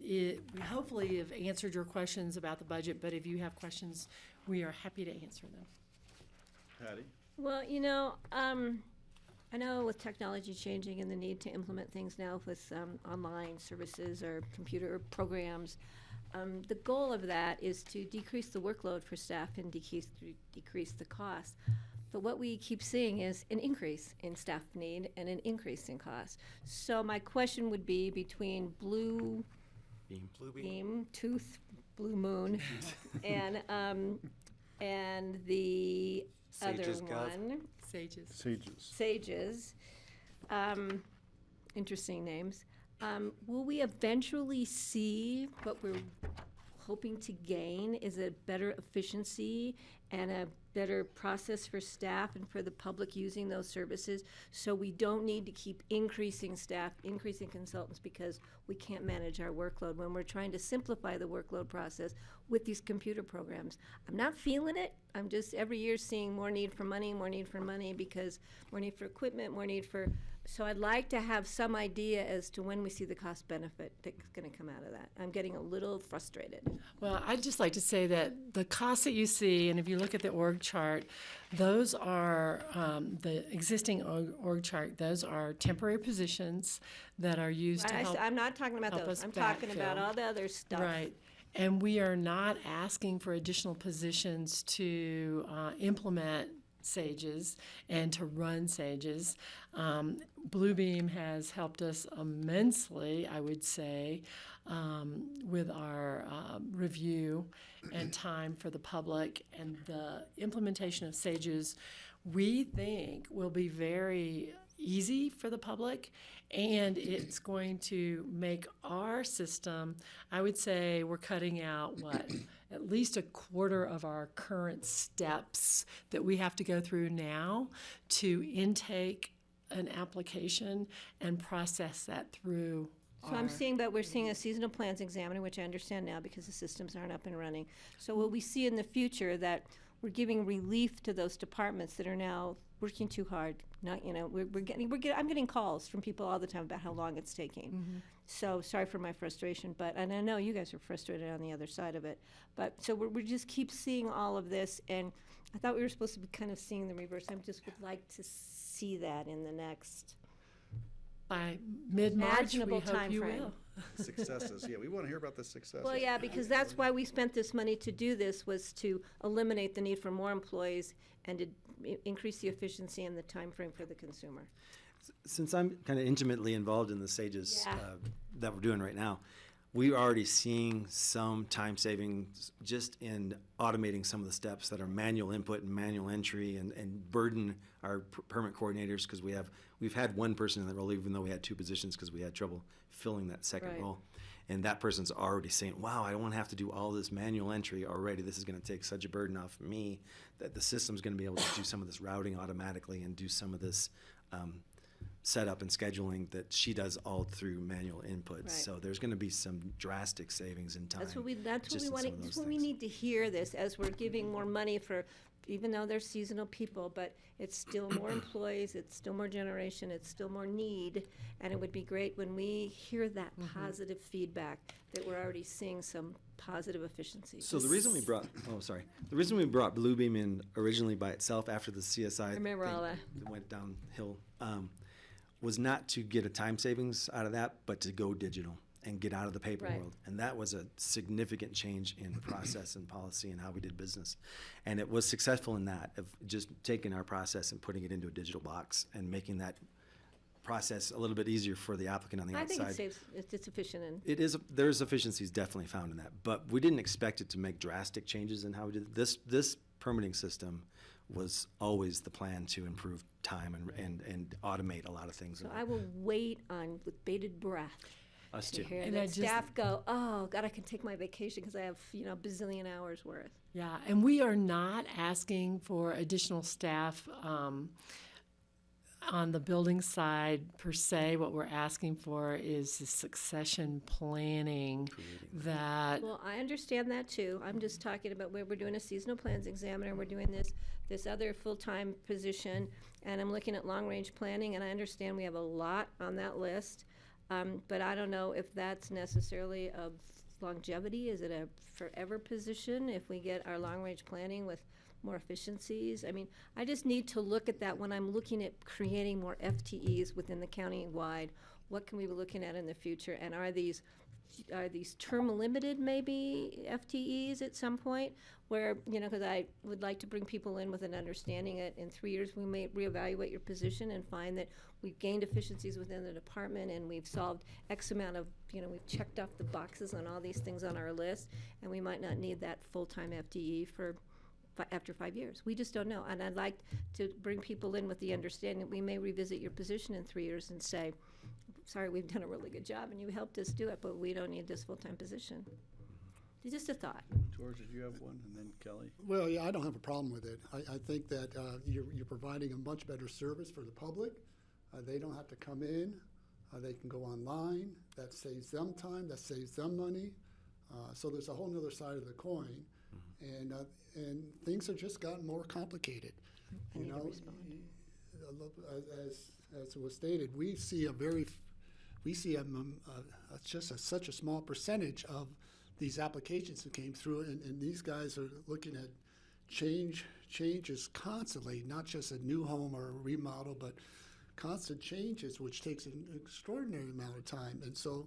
we hopefully have answered your questions about the budget, but if you have questions, we are happy to answer them. Patty? Well, I know with technology changing and the need to implement things now with online services or computer programs, the goal of that is to decrease the workload for staff and decrease the cost. But what we keep seeing is an increase in staff need and an increase in cost. So my question would be between Blue Beam, Tooth, Blue Moon, and the SAGES other Gov. one, SAGES. Interesting names. Will we eventually see what we're hoping to gain? Is it better efficiency and a better process for staff and for the public using those services, so we don't need to keep increasing staff, increasing consultants, because we can't manage our workload when we're trying to simplify the workload process with these computer programs. I'm not feeling it. I'm just every year seeing more need for money, because more need for equipment, more need for, so I'd like to have some idea as to when we see the cost benefit that's going to come out of that. I'm getting a little frustrated. Well, I'd just like to say that the costs that you see, and if you look at the org chart, those are the existing org chart. Those are temporary positions that are used to help. I'm not talking about help those. us I'm talking about backfill. all the other stuff. Right. And we are not asking for additional positions to implement SAGES and to run SAGES. Bluebeam has helped us immensely, I would say, with our review and time for the public. And the implementation of SAGES, we think, will be very easy for the public, and it's going to make our system, I would say we're cutting out, at least a quarter of our current steps that we have to go through now to intake an application and process that through. So I'm seeing, but we're seeing a seasonal plans examiner, which I understand now because the systems aren't up and running. So will we see in the future that we're giving relief to those departments that are now working too hard? Not, I'm getting calls from people all the time about how long it's taking. Mm-hmm. So sorry for my frustration, and I know you guys are frustrated on the other side of it. But so we just keep seeing all of this, and I thought we were supposed to be kind of seeing the reverse. I just would like to see that in the next by mid-March, imaginable we hope you timeframe. will. Successes, yeah, we want to hear about the successes. Well, yeah, because that's why we spent this money to do this, was to eliminate the need for more employees and to increase the efficiency and the time frame for the consumer. Since I'm kind of intimately involved in the SAGES Yeah. that we're doing right now, we're already seeing some time savings just in automating some of the steps that are manual input and manual entry and burden our permit coordinators, because we've had one person in the role, even though we had two positions, because we had trouble filling that second Right. role. And that person's already saying, wow, I don't want to have to do all this manual entry already. This is going to take such a burden off of me that the system's going to be able to do some of this routing automatically and do some of this setup and scheduling that she does all through manual inputs. Right. So there's going to be some drastic savings in time. That's what we just in want. some of That's those what we things. need to hear this as we're giving more money for, even though they're seasonal people, but it's still more employees, it's still more generation, it's still more need, and it would be great when we hear that positive feedback that we're already seeing some positive efficiencies. So the reason we brought Bluebeam in originally by itself after the CSI Remember all thing went downhill was not to get a time savings out of that, but to go digital and get out of the paper Right. world. And that was a significant change in process and policy and how we did business. And it was successful in that, of just taking our process and putting it into a digital box and making that process a little bit easier for the applicant on the I outside. think it saves, it's efficient and. There's efficiencies definitely found in that, but we didn't expect it to make drastic changes in how we did this permitting system was always the plan to improve time and automate a lot of things. So I will wait on with bated breath. Us To too. hear And that I just- staff go, oh, God, I can take my vacation because I have, bazillion hours worth. Yeah, and we are not asking for additional staff on the building side per se. What we're asking for is the succession planning that. Well, I understand that too. I'm just talking about where we're doing a seasonal plans examiner, we're doing this other full-time position, and I'm looking at long-range planning, and I understand we have a lot on that list, but I don't know if that's necessarily of longevity. Is it a forever position if we get our long-range planning with more efficiencies? I mean, I just need to look at that when I'm looking at creating more FTEs within the county-wide. What can we be looking at in the future, and are these term limited maybe FTEs at some point where, because I would like to bring people in with an understanding that in 3 years we may reevaluate your position and find that we've gained efficiencies within the department and we've solved X amount of, we've checked off the boxes on all these things on our list, and we might not need that full-time FTE after 5 years. We just don't know. And I'd like to bring people in with the understanding that we may revisit your position in 3 years and say, sorry, we've done a really good job and you helped us do it, but we don't need this full-time position. Just a thought. George, did you have one? And then Kelly? Well, yeah, I don't have a problem with it. I think that you're providing a much better service for the public. They don't have to come in. They can go online. That saves them time. That saves them money. So there's a whole nother side of the coin. And things have just gotten more complicated. You know, as was stated, we see such a small percentage of these applications that came through, and these guys are looking at changes constantly, not just a new home or a remodel, but constant changes, which takes an extraordinary amount of time. And so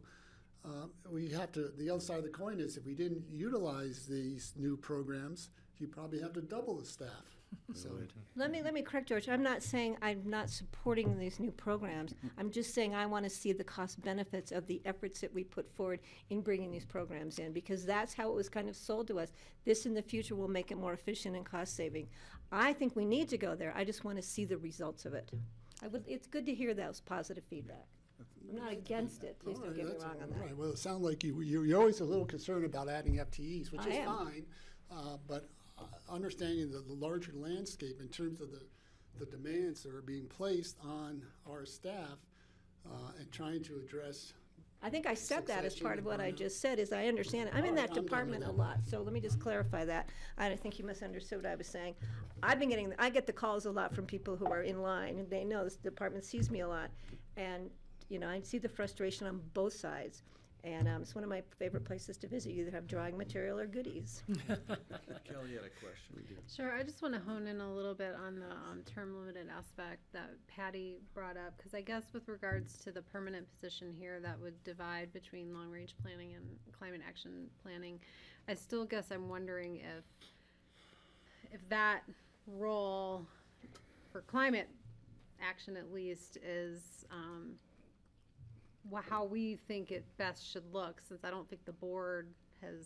we have to, the other side of the coin is if we didn't utilize these new programs, you probably have to double the staff. So Let me correct George. I'm not saying I'm not supporting these new programs. I'm just saying I want to see the cost benefits of the efforts that we put forward in bringing these programs in, because that's how it was kind of sold to us. This in the future will make it more efficient and cost saving. I think we need to go there. I just want to see the results of it. It's good to hear those positive feedback. I'm not against it. Please don't get me wrong on that. Right. Well, it sounds like you're always a little concerned about adding FTEs, which I is am. fine. But understanding the larger landscape in terms of the demands that are being placed on our staff and trying to address. I think I said that as part of what I burnout. just said, is I understand it. I'm in that I'm done with department a that. lot, so let me just clarify that. I think you misunderstood what I was saying. I get the calls a lot from people who are in line, and they know this department sees me a lot. And, you know, I see the frustration on both sides. And it's one of my favorite places to visit. You either have drawing material or goodies. Kelly had a question. Sure, I just want to hone in a little bit on the term limited aspect that Patty brought up, because I guess with regards to the permanent position here that would divide between long-range planning and climate action planning, I still guess I'm wondering if that role for climate action at least is how we think it best should look, since I don't think the board has,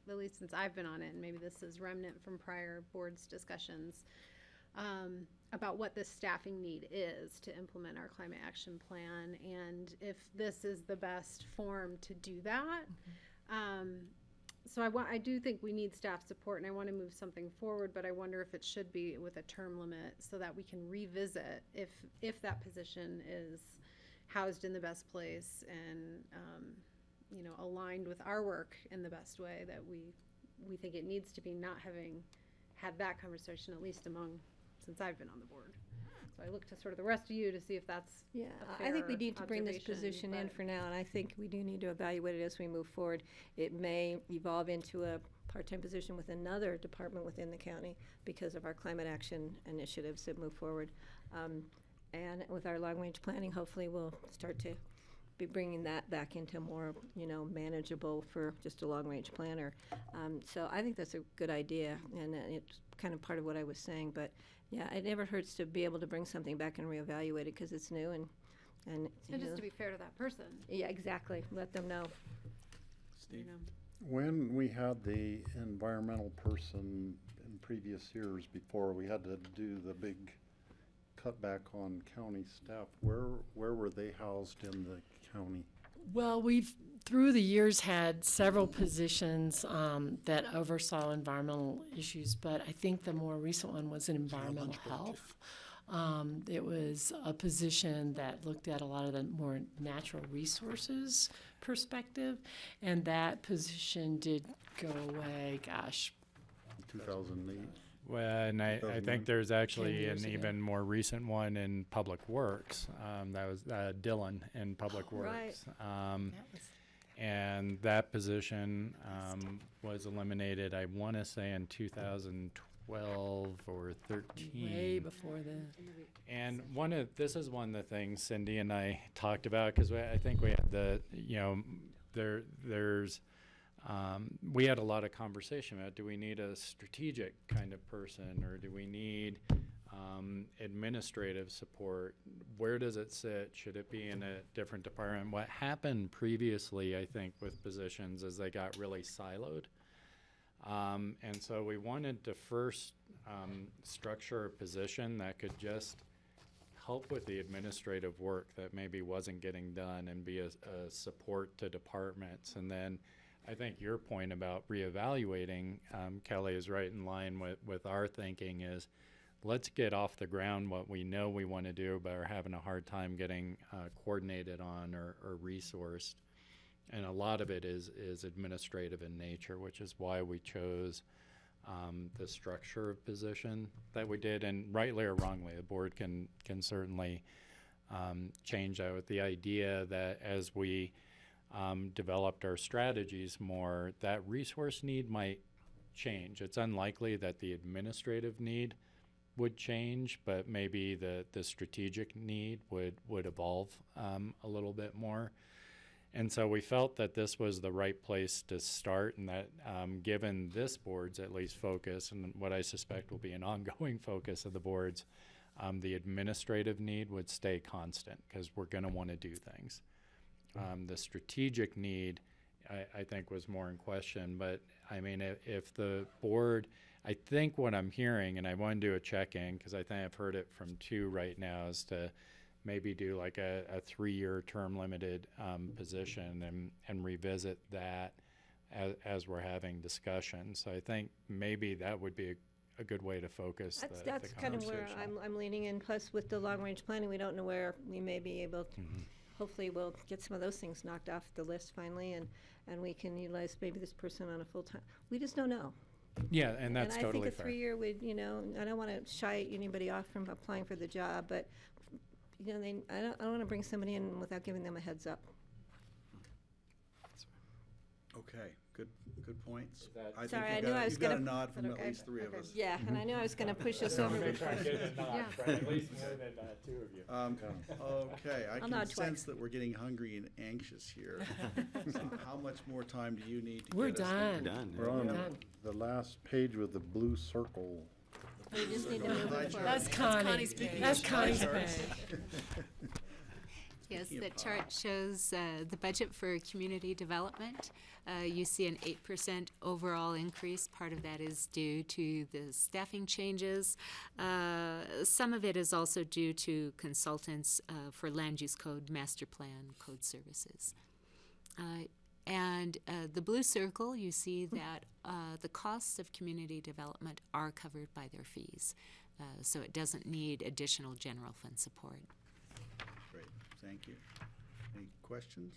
at least since I've been on it, and maybe this is remnant from prior boards discussions, about what the staffing need is to implement our climate action plan, and if this is the best form to do that. So I do think we need staff support, and I want to move something forward, but I wonder if it should be with a term limit so that we can revisit if that position is housed in the best place and you know, aligned with our work in the best way that we think it needs to be, not having had that conversation, at least since I've been on the board. So I look to sort of the rest of you to see if that's Yeah, a I think we fair need to bring this observation, position in but- for now, and I think we do need to evaluate it as we move forward. It may evolve into a part-time position with another department within the county because of our climate action initiatives that move forward. And with our long-range planning, hopefully we'll start to be bringing that back into more, you know, manageable for just a long-range planner. So I think that's a good idea, and it's kind of part of what I was saying. But yeah, it never hurts to be able to bring something back and reevaluate it because it's new and And you just know. to be fair to that person. Yeah, exactly. Let them know. You Steve? know. When we had the environmental person in previous years before, we had to do the big cutback on county staff. Where were they housed in the county? Well, we've, through the years, had several positions that oversaw environmental issues, but I think the more recent one was in environmental health. It was a position that looked at a lot of the more natural resources perspective, and that position did go away, gosh. 2008. Well, and I 2009. think there's actually 10 years an ago. even more recent one in Public Works. That was Dylan in Public right. Works. And that position was eliminated, I want to say, in 2012 or 13. Way before then. And this is one of the things Cindy and I talked about, because I think we had we had a lot of conversation about, do we need a strategic kind of person, or do we need administrative support? Where does it sit? Should it be in a different department? What happened previously, I think, with positions is they got really siloed. And so we wanted to first structure a position that could just help with the administrative work that maybe wasn't getting done and be a support to departments. And then I think your point about reevaluating, Kelly, is right in line with our thinking is, let's get off the ground what we know we want to do but are having a hard time getting coordinated on or resourced. And a lot of it is administrative in nature, which is why we chose the structure of position that we did. And rightly or wrongly, the board can certainly change that with the idea that as we developed our strategies more, that resource need might change. It's unlikely that the administrative need would change, but maybe the strategic need would evolve a little bit more. And so we felt that this was the right place to start, and that given this board's at least focus, and what I suspect will be an ongoing focus of the board's, the administrative need would stay constant because we're going to want to do things. The strategic need, I think, was more in question, but I mean, if the board, I think what I'm hearing, and I want to do a check-in because I think I've heard it from two right now, is to maybe do like a 3-year term limited position and revisit that as we're having discussions. So I think maybe that would be a good way to focus That's the kind of where conversation. I'm leaning in. Plus, with the long-range planning, we don't know where we may be able to, hopefully we'll get some of those things knocked off the list finally, and we can utilize maybe this person on a full-time. We just don't know. Yeah, and that's I totally think a fair. 3-year would, I don't want to shy anybody off from applying for the job, but, I don't want to bring somebody in without giving them a heads up. Okay, good points. I Sorry, think I knew I was you've got a gonna- nod from at okay. least 3 of us. Yeah, and I knew I was going to push us over. Maybe with try and get a nod Yeah. from at least more than 2 of you. Okay, I I'll can nod sense twice. that we're getting hungry and anxious here. So how much more time do you need to We're get us there? done. We're on Done. the last page with the blue circle. We just need to move it forward. That's Connie. That's Connie's page. Yes, Speaking of that chart shows the budget for community development. You see an 8% overall increase. Part of that is due to the staffing changes. Some of it is also due to consultants for land use code, master plan, code services. And the blue circle, you see that the costs of community development are covered by their fees. So it doesn't need additional general fund support. Great, thank you. Any questions?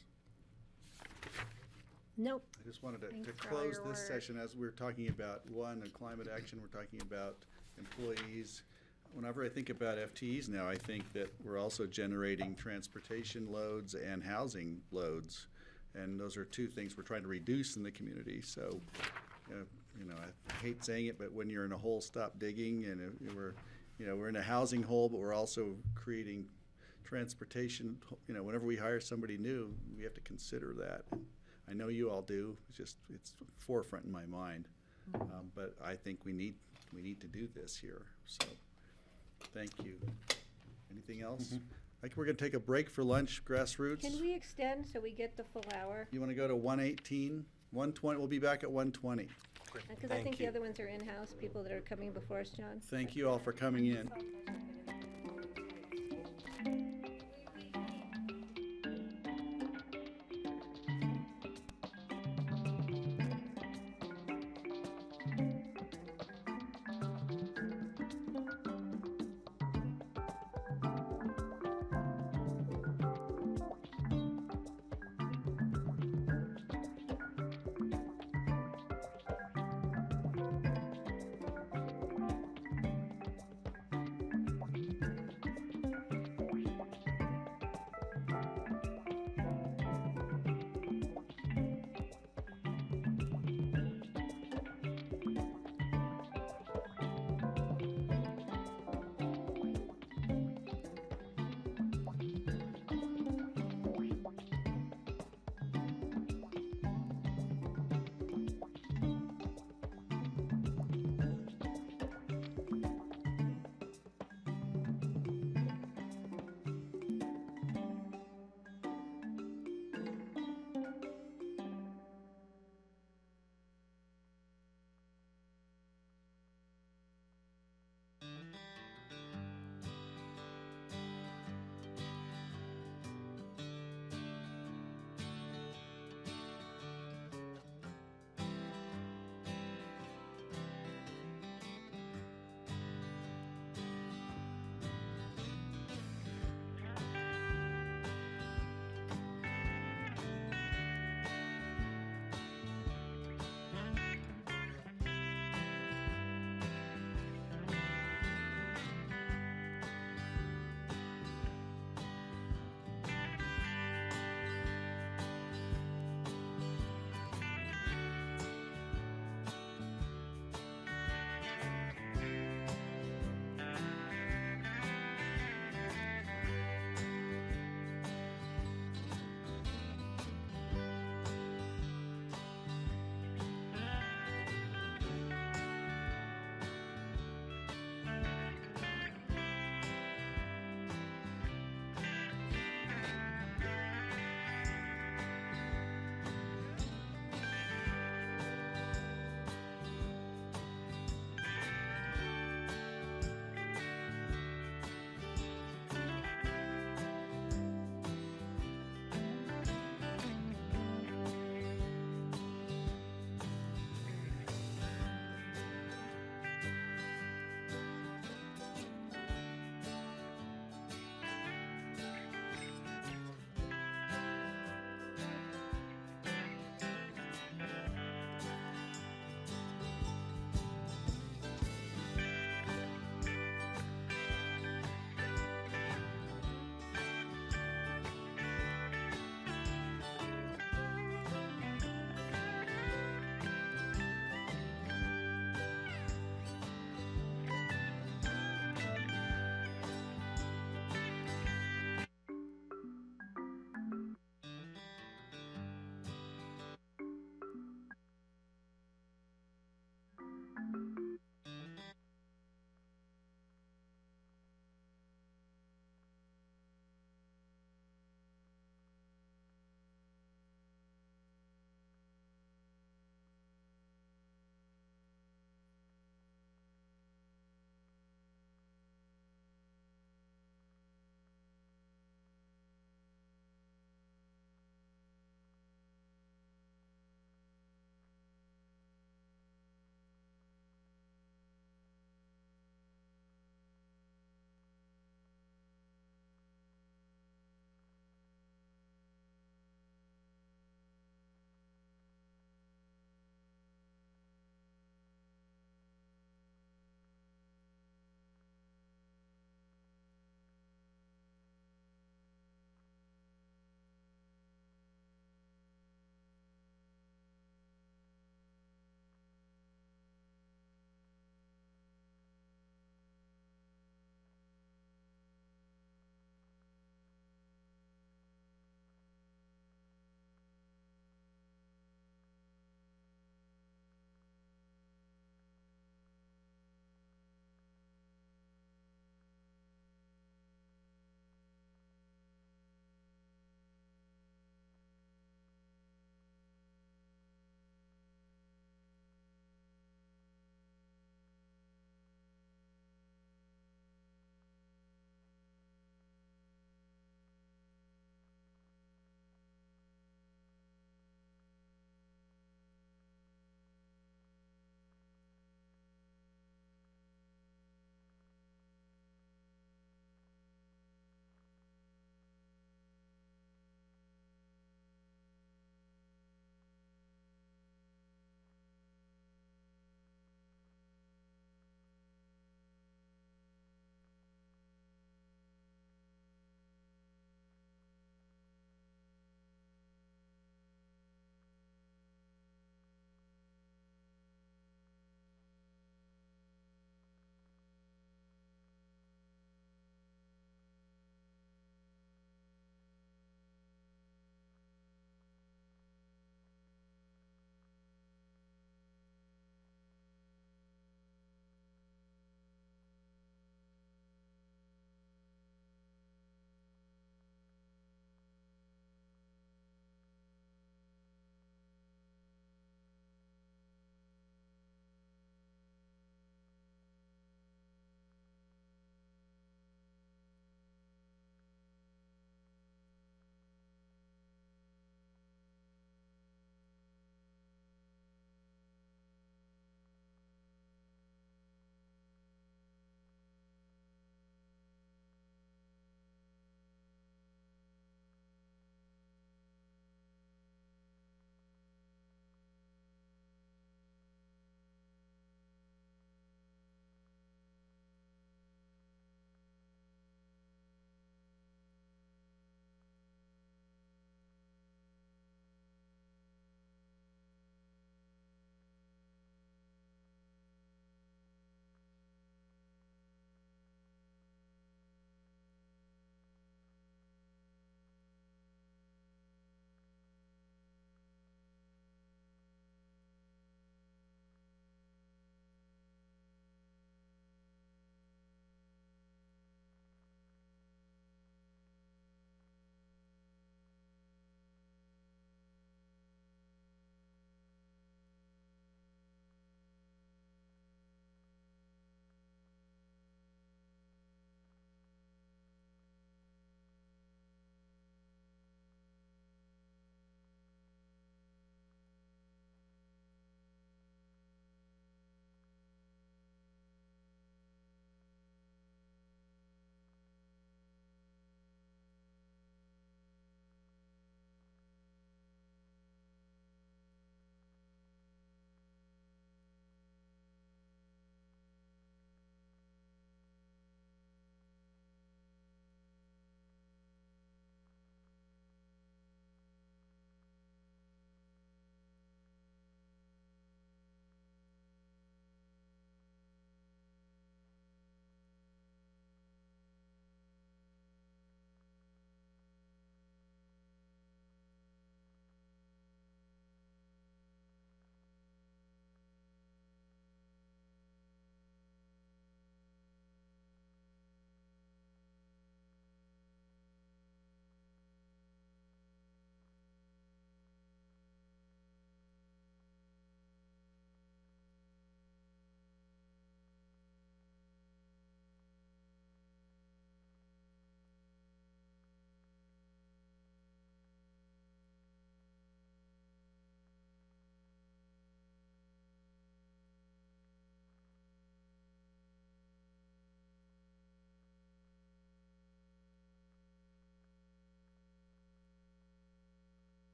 Nope. I just wanted Thanks to for all close your this work. session as we're talking about, one, climate action, we're talking about employees. Whenever I think about FTEs now, I think that we're also generating transportation loads and housing loads. And those are 2 things we're trying to reduce in the community. So, I hate saying it, but when you're in a hole, stop digging. And we're in a housing hole, but we're also creating transportation. Whenever we hire somebody new, we have to consider that. I know you all do. It's forefront in my mind. But I think we need to do this here. So, thank you. Anything else? I think we're going to take a break for lunch, grassroots. Can we extend so we get the full hour? You want to go to 1:18, 1:20? We'll be back at 1:20. Because I think the other ones are in-house, people that are coming before us, John. Thank you all for coming in.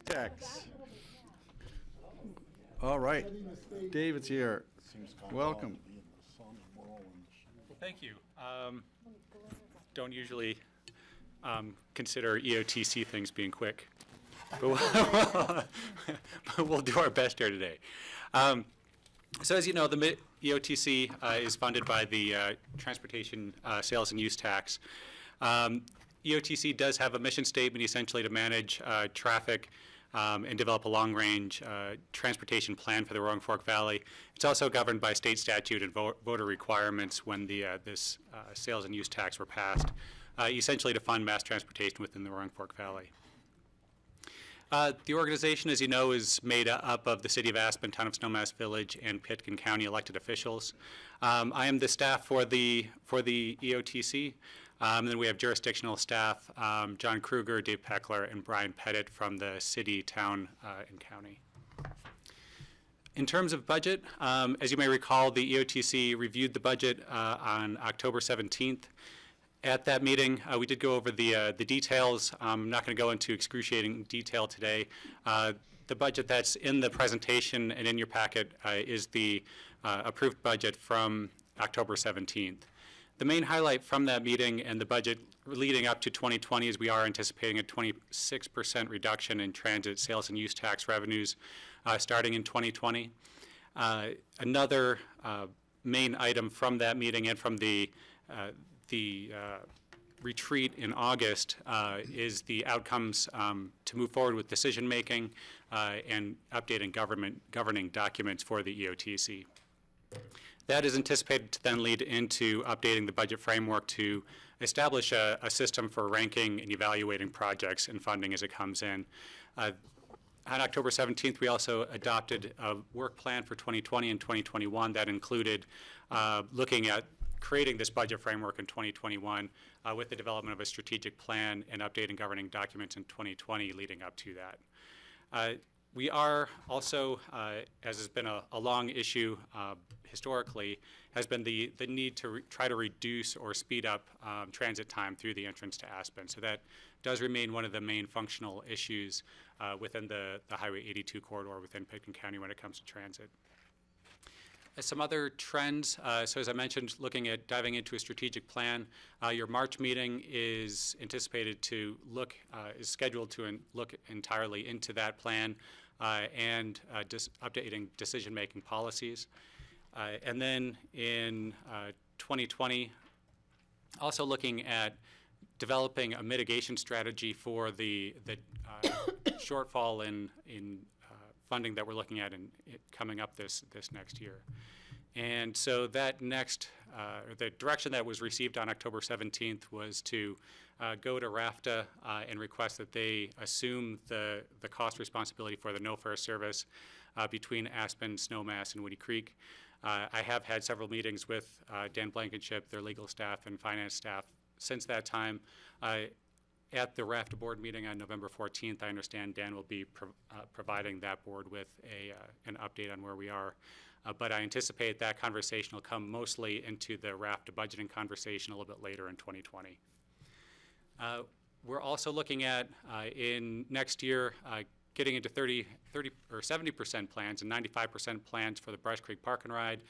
Tax. All right, David's here. Welcome. Well, thank you. Don't usually consider EOTC things being quick, but we'll do our best here today. So as you know, the EOTC is funded by the Transportation Sales and Use Tax. EOTC does have a mission statement essentially to manage traffic and develop a long-range transportation plan for the Roaring Fork Valley. It's also governed by state statute and voter requirements when this sales and use tax were passed, essentially to fund mass transportation within the Roaring Fork Valley. The organization, as you know, is made up of the City of Aspen, Town of Snowmass Village, and Pitkin County elected officials. I am the staff for the EOTC. And then we have jurisdictional staff, John Kruger, Dave Peckler, and Brian Pettit from the city, town, and county. In terms of budget, as you may recall, the EOTC reviewed the budget on October 17th. At that meeting, we did go over the details. I'm not going to go into excruciating detail today. The budget that's in the presentation and in your packet is the approved budget from October 17th. The main highlight from that meeting and the budget leading up to 2020 is we are anticipating a 26% reduction in transit sales and use tax revenues starting in 2020. Another main item from that meeting and from the retreat in August is the outcomes to move forward with decision making and updating governing documents for the EOTC. That is anticipated to then lead into updating the budget framework to establish a system for ranking and evaluating projects and funding as it comes in. On October 17th, we also adopted a work plan for 2020 and 2021 that included looking at creating this budget framework in 2021 with the development of a strategic plan and updating governing documents in 2020 leading up to that. We are also, as has been a long issue historically, has been the need to try to reduce or speed up transit time through the entrance to Aspen. So that does remain one of the main functional issues within the Highway 82 corridor within Pitkin County when it comes to transit. Some other trends, so as I mentioned, looking at diving into a strategic plan, your March meeting is anticipated to look, is scheduled to look entirely into that plan. and updating decision-making policies. And then in 2020, also looking at developing a mitigation strategy for the shortfall in funding that we're looking at coming up this next year. And so that next, the direction that was received on October 17th was to go to RAFTA and request that they assume the cost responsibility for the no-fare service between Aspen, Snowmass, and Woody Creek. I have had several meetings with Dan Blankenship, their legal staff and finance staff since that time. At the RAFTA board meeting on November 14th, I understand Dan will be providing that board with an update on where we are. But I anticipate that conversation will come mostly into the RAFTA budgeting conversation a little bit later in 2020. We're also looking at, in next year, getting into 30 or 70% plans and 95% plans for the Brush Creek Park and Ride,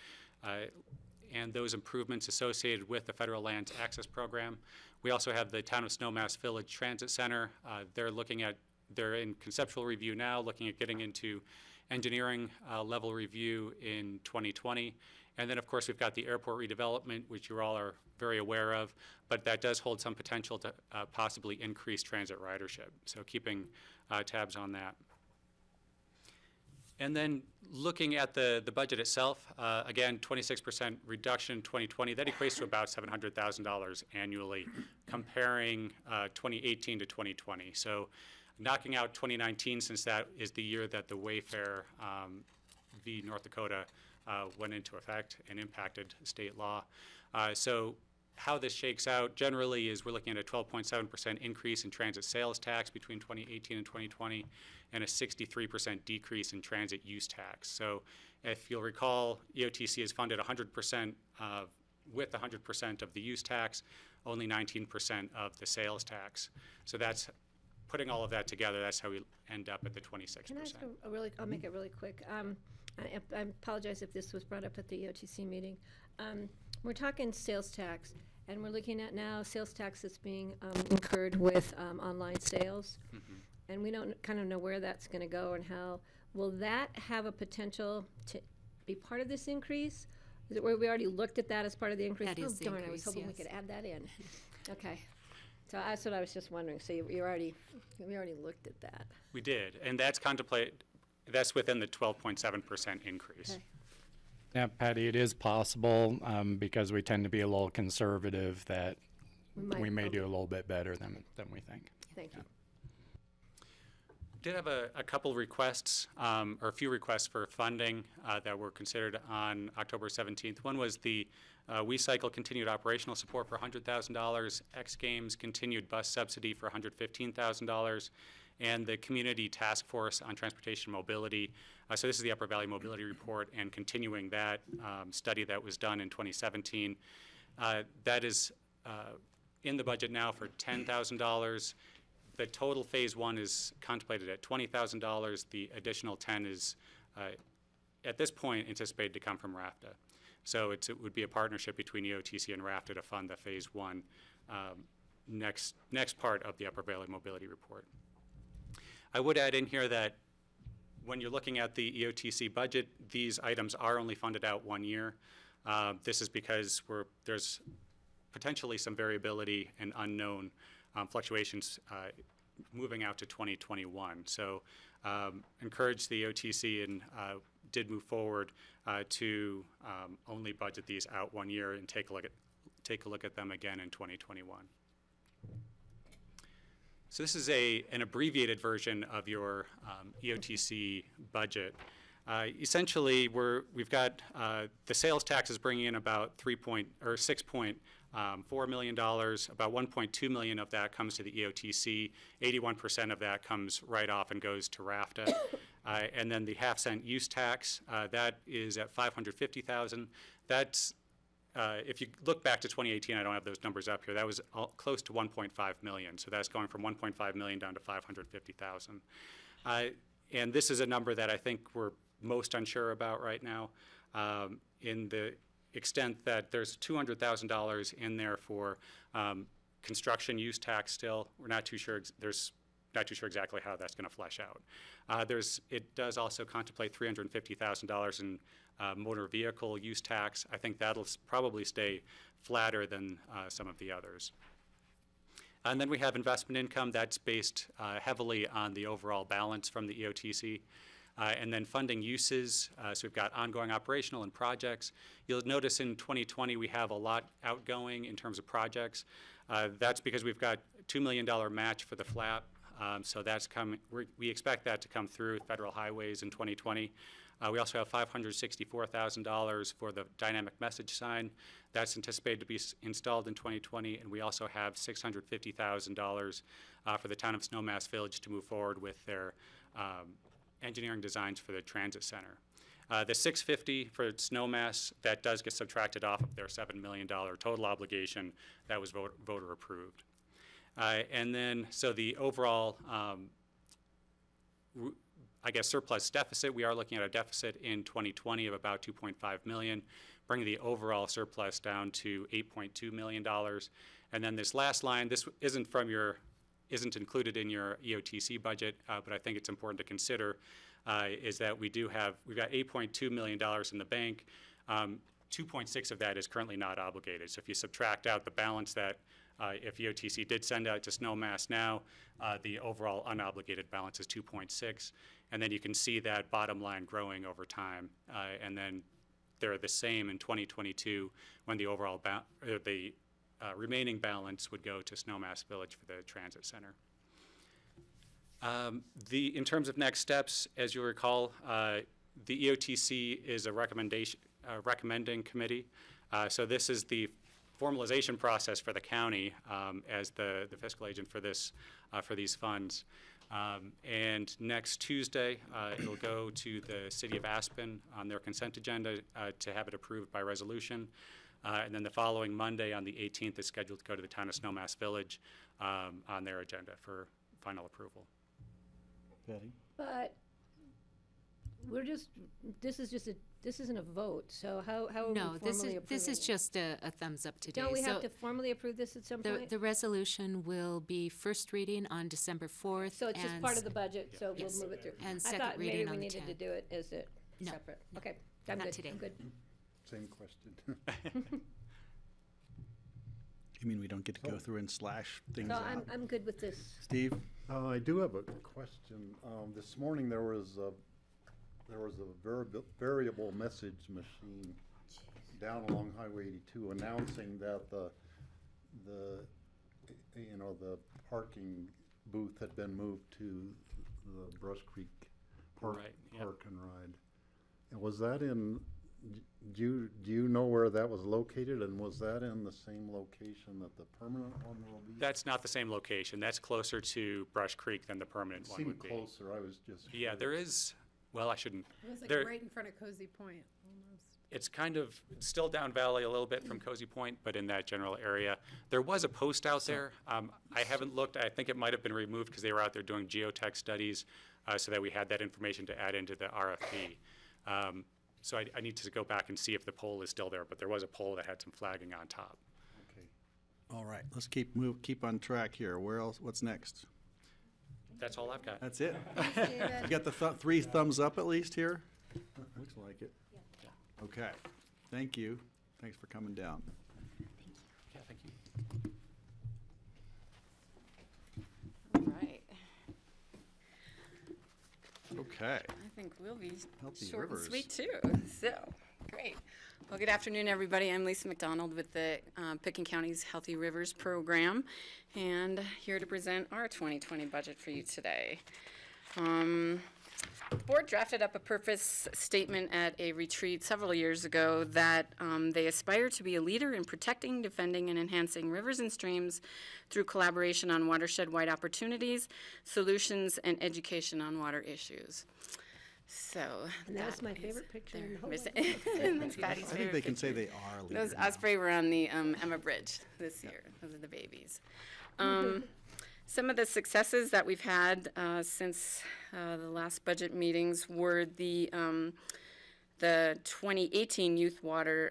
and those improvements associated with the Federal Lands Access Program. We also have the Town of Snowmass Village Transit Center. They're in conceptual review now, looking at getting into engineering level review in 2020. And then, of course, we've got the airport redevelopment, which you all are very aware of, but that does hold some potential to possibly increase transit ridership. So keeping tabs on that. And then looking at the budget itself, again, 26% reduction in 2020. That equates to about $700,000 annually, comparing 2018 to 2020. So knocking out 2019, since that is the year that the Wayfair v. North Dakota went into effect and impacted state law. So how this shakes out generally is we're looking at a 12.7% increase in transit sales tax between 2018 and 2020, and a 63% decrease in transit use tax. So if you'll recall, EOTC is funded 100% with 100% of the use tax, only 19% of the sales tax. So that's putting all of that together, that's how we end up at the 26%. Can I ask I'll make it really quick. I apologize if this was brought up at the EOTC meeting. We're talking sales tax, and we're looking at now sales tax that's being incurred with online sales. And we don't kind of know where that's going to go and how. Will that have a potential to be part of this increase? Is it where we already looked at that as part of the increase? That is the darn, I was increase, hoping we yes. could add that in. Okay. So that's what I was just wondering. So we already looked at that. We did, and that's that's within the 12.7% increase. Okay. Yeah, Patty, it is possible, because we tend to be a little conservative, that we may do a little bit better than we think. Thank you. Did have a couple requests, or a few requests for funding that were considered on October 17th. One was the WeCycle continued operational support for $100,000, X Games continued bus subsidy for $115,000, and the Community Task Force on Transportation Mobility. So this is the Upper Valley Mobility Report, and continuing that study that was done in 2017. That is in the budget now for $10,000. The total phase one is contemplated at $20,000. The additional 10 is, at this point, anticipated to come from RAFTA. So it would be a partnership between EOTC and RAFTA to fund the phase one next part of the Upper Valley Mobility Report. I would add in here that when you're looking at the EOTC budget, these items are only funded out 1 year. This is because there's potentially some variability and unknown fluctuations moving out to 2021. So encourage the OTC and did move forward to only budget these out 1 year and take a look at them again in 2021. So this is an abbreviated version of your EOTC budget. Essentially, we've got the sales taxes bringing in about $6.4 million. About $1.2 million of that comes to the EOTC. 81% of that comes right off and goes to RAFTA. And then the half-cent use tax, that is at $550,000. That's if you look back to 2018, I don't have those numbers up here. That was close to 1.5 million. So that's going from 1.5 million down to 550,000. And this is a number that I think we're most unsure about right now, in the extent that there's $200,000 in there for construction use tax still. We're not too sure. There's not too sure exactly how that's going to flesh out. It does also contemplate $350,000 in motor vehicle use tax. I think that'll probably stay flatter than some of the others. And then we have investment income that's based heavily on the overall balance from the EOTC. And then funding uses, so we've got ongoing operational and projects. You'll notice in 2020 we have a lot outgoing in terms of projects. That's because we've got $2 million match for the FLAP. So that's coming. We expect that to come through federal highways in 2020. We also have $564,000 for the dynamic message sign. That's anticipated to be installed in 2020, and we also have $650,000 for the town of Snowmass Village to move forward with their engineering designs for the transit center. The $650,000 for Snowmass, that does get subtracted off of their $7 million total obligation that was voter approved. And then, so the overall, I guess, surplus deficit, we are looking at a deficit in 2020 of about $2.5 million, bringing the overall surplus down to $8.2 million. And then this last line, this isn't isn't included in your EOTC budget, but I think it's important to consider, is that we've got $8.2 million in the bank. 2.6 of that is currently not obligated. So if you subtract out the balance that if EOTC did send out to Snowmass now, the overall unobligated balance is 2.6. And then you can see that bottom line growing over time. And then they're the same in 2022 when the overall remaining balance would go to Snowmass Village for the transit center. In terms of next steps, as you recall, the EOTC is a recommending committee. So this is the formalization process for the county as the fiscal agent for these funds. And next Tuesday, it'll go to the city of Aspen on their consent agenda to have it approved by resolution. And then the following Monday on the 18th is scheduled to go to the town of Snowmass Village on their agenda for final approval. Betty? But this isn't a vote, so how are we No, formally this approving is it? just a thumbs up today. Don't we So have to formally approve this at some point? the resolution will be first reading on December 4th. So it's just and part of the budget, so we'll Yes. move it through. And I second thought maybe reading we on the needed to 10th. do it as a No, separate. Okay, I'm not good, today. I'm good. Same question. You mean we don't get to go through and slash things So out? I'm good with this. Steve? I do have a question. This morning there was a variable message machine down along Highway 82 announcing that the parking booth had been moved to the Brush Creek Park, Right, yeah. Park and Ride. And was that do you know where that was located, and was that in the same location that the permanent one will be? That's not the same location. That's closer to Brush Creek than the permanent one would be. Seemed closer, I was just Yeah, there is, well, I shouldn't. It was like There- right in front of Cozy Point, almost. It's kind of still down valley a little bit from Cozy Point, but in that general area. There was a post out there. I haven't looked. I think it might have been removed because they were out there doing geotech studies so that we had that information to add into the RFP. So I need to go back and see if the pole is still there, but there was a pole that had some flagging on top. Okay. All right, let's keep on track here. Where else, what's next? That's all I've got. That's it? You got the three thumbs up at least here? Looks like it. Okay, thank you. Thanks for coming down. Yeah, thank you. All right. Okay. I think we'll be Healthy short Rivers. and sweet too. So, great. Well, good afternoon, everybody. I'm Lisa McDonald with the Picken County's Healthy Rivers Program, and here to present our 2020 budget for you today. The board drafted up a purpose statement at a retreat several years ago that they aspire to be a leader in protecting, defending, and enhancing rivers and streams through collaboration on watershed-wide opportunities, solutions, and education on water issues. So And that's my is favorite picture in the whole Miss- world. That's Patty's I think favorite they can say picture. they are Those leaders. osprey were on the Emma Bridge this year. Those are the babies. Some of the successes that we've had since the last budget meetings were the 2018 Youth Water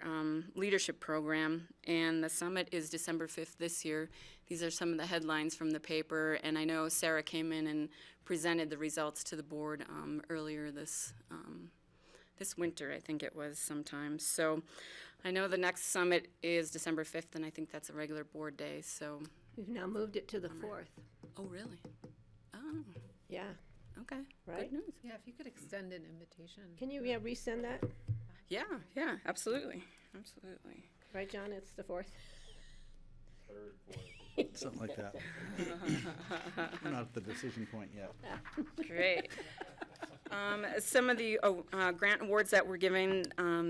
Leadership Program, and the summit is December 5th this year. these are some of the headlines from the paper, and I know Sarah came in and presented the results to the board earlier this winter, I think it was sometime. So I know the next summit is December 5th, and I think that's a regular board day, so. We've now moved it to the 4th. Oh, really? Oh, Yeah, okay. right? Good news. Yeah, if you could extend an invitation. Can you, resend that? Yeah, absolutely, absolutely. Right, John, it's the 4th? Something like that. We're not at the decision point yet. Great. Some of the grant awards that we're giving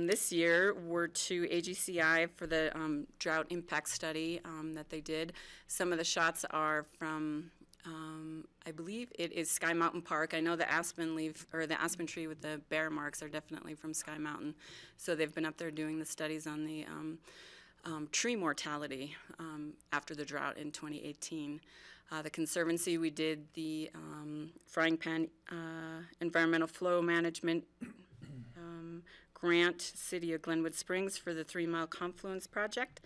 this year were to AGCI for the drought impact study that they did. Some of the shots are from, I believe it is Sky Mountain Park. I know the aspen leaf, or the aspen tree with the bear marks are definitely from Sky Mountain. So they've been up there doing the studies on the tree mortality after the drought in 2018. The Conservancy, we did the Frying Pan Environmental Flow Management Grant, City of Glenwood Springs for the 3 Mile Confluence Project.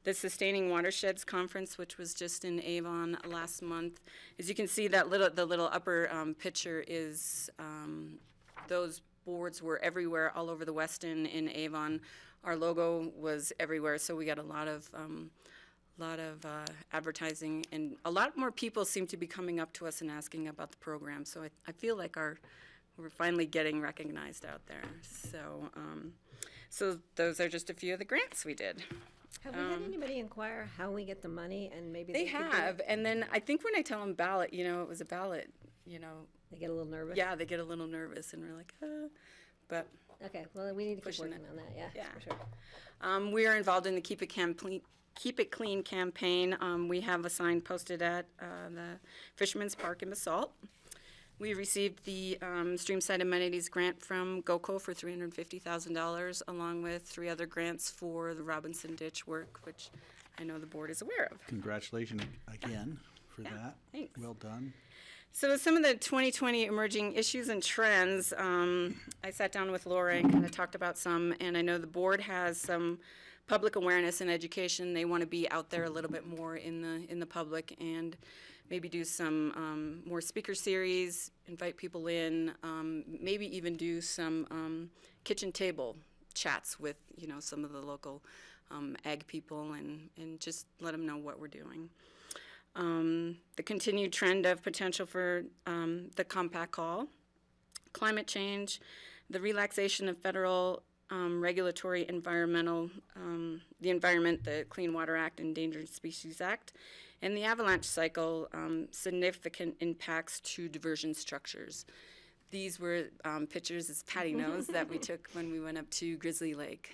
The Sustaining Watersheds Conference, which was just in Avon last month. As you can see, the little upper picture is those boards were everywhere, all over the Westin in Avon. Our logo was everywhere, so we got a lot of advertising, and a lot more people seem to be coming up to us and asking about the program. So I feel like we're finally getting recognized out there. So those are just a few of the grants we did. Have we had anybody inquire how we get the money, and maybe They could do have, it? and then I think when I tell them ballot, it was a ballot, They get a little nervous? Yeah, they get a little nervous, and we're like, but. Okay, well, we need to keep Pushing working it. on that, yeah, Yeah. for sure. We are involved in the Keep It Clean campaign. We have a sign posted at the Fisherman's Park in Basalt. We received the Streamside Amenities Grant from GOCO for $350,000, along with 3 other grants for the Robinson Ditch work, which I know the board is aware of. Congratulations again for that. Thanks. Well done. So some of the 2020 emerging issues and trends, I sat down with Laura and kind of talked about some, and I know the board has some public awareness and education. They want to be out there a little bit more in the public, and maybe do some more speaker series, invite people in, maybe even do some kitchen table chats with some of the local ag people, and just let them know what we're doing. The continued trend of potential for the compact call, climate change, the relaxation of federal regulatory environmental, the environment, the Clean Water Act, Endangered Species Act, and the avalanche cycle, significant impacts to diversion structures. These were pictures, as Patty knows, that we took when we went up to Grizzly Lake,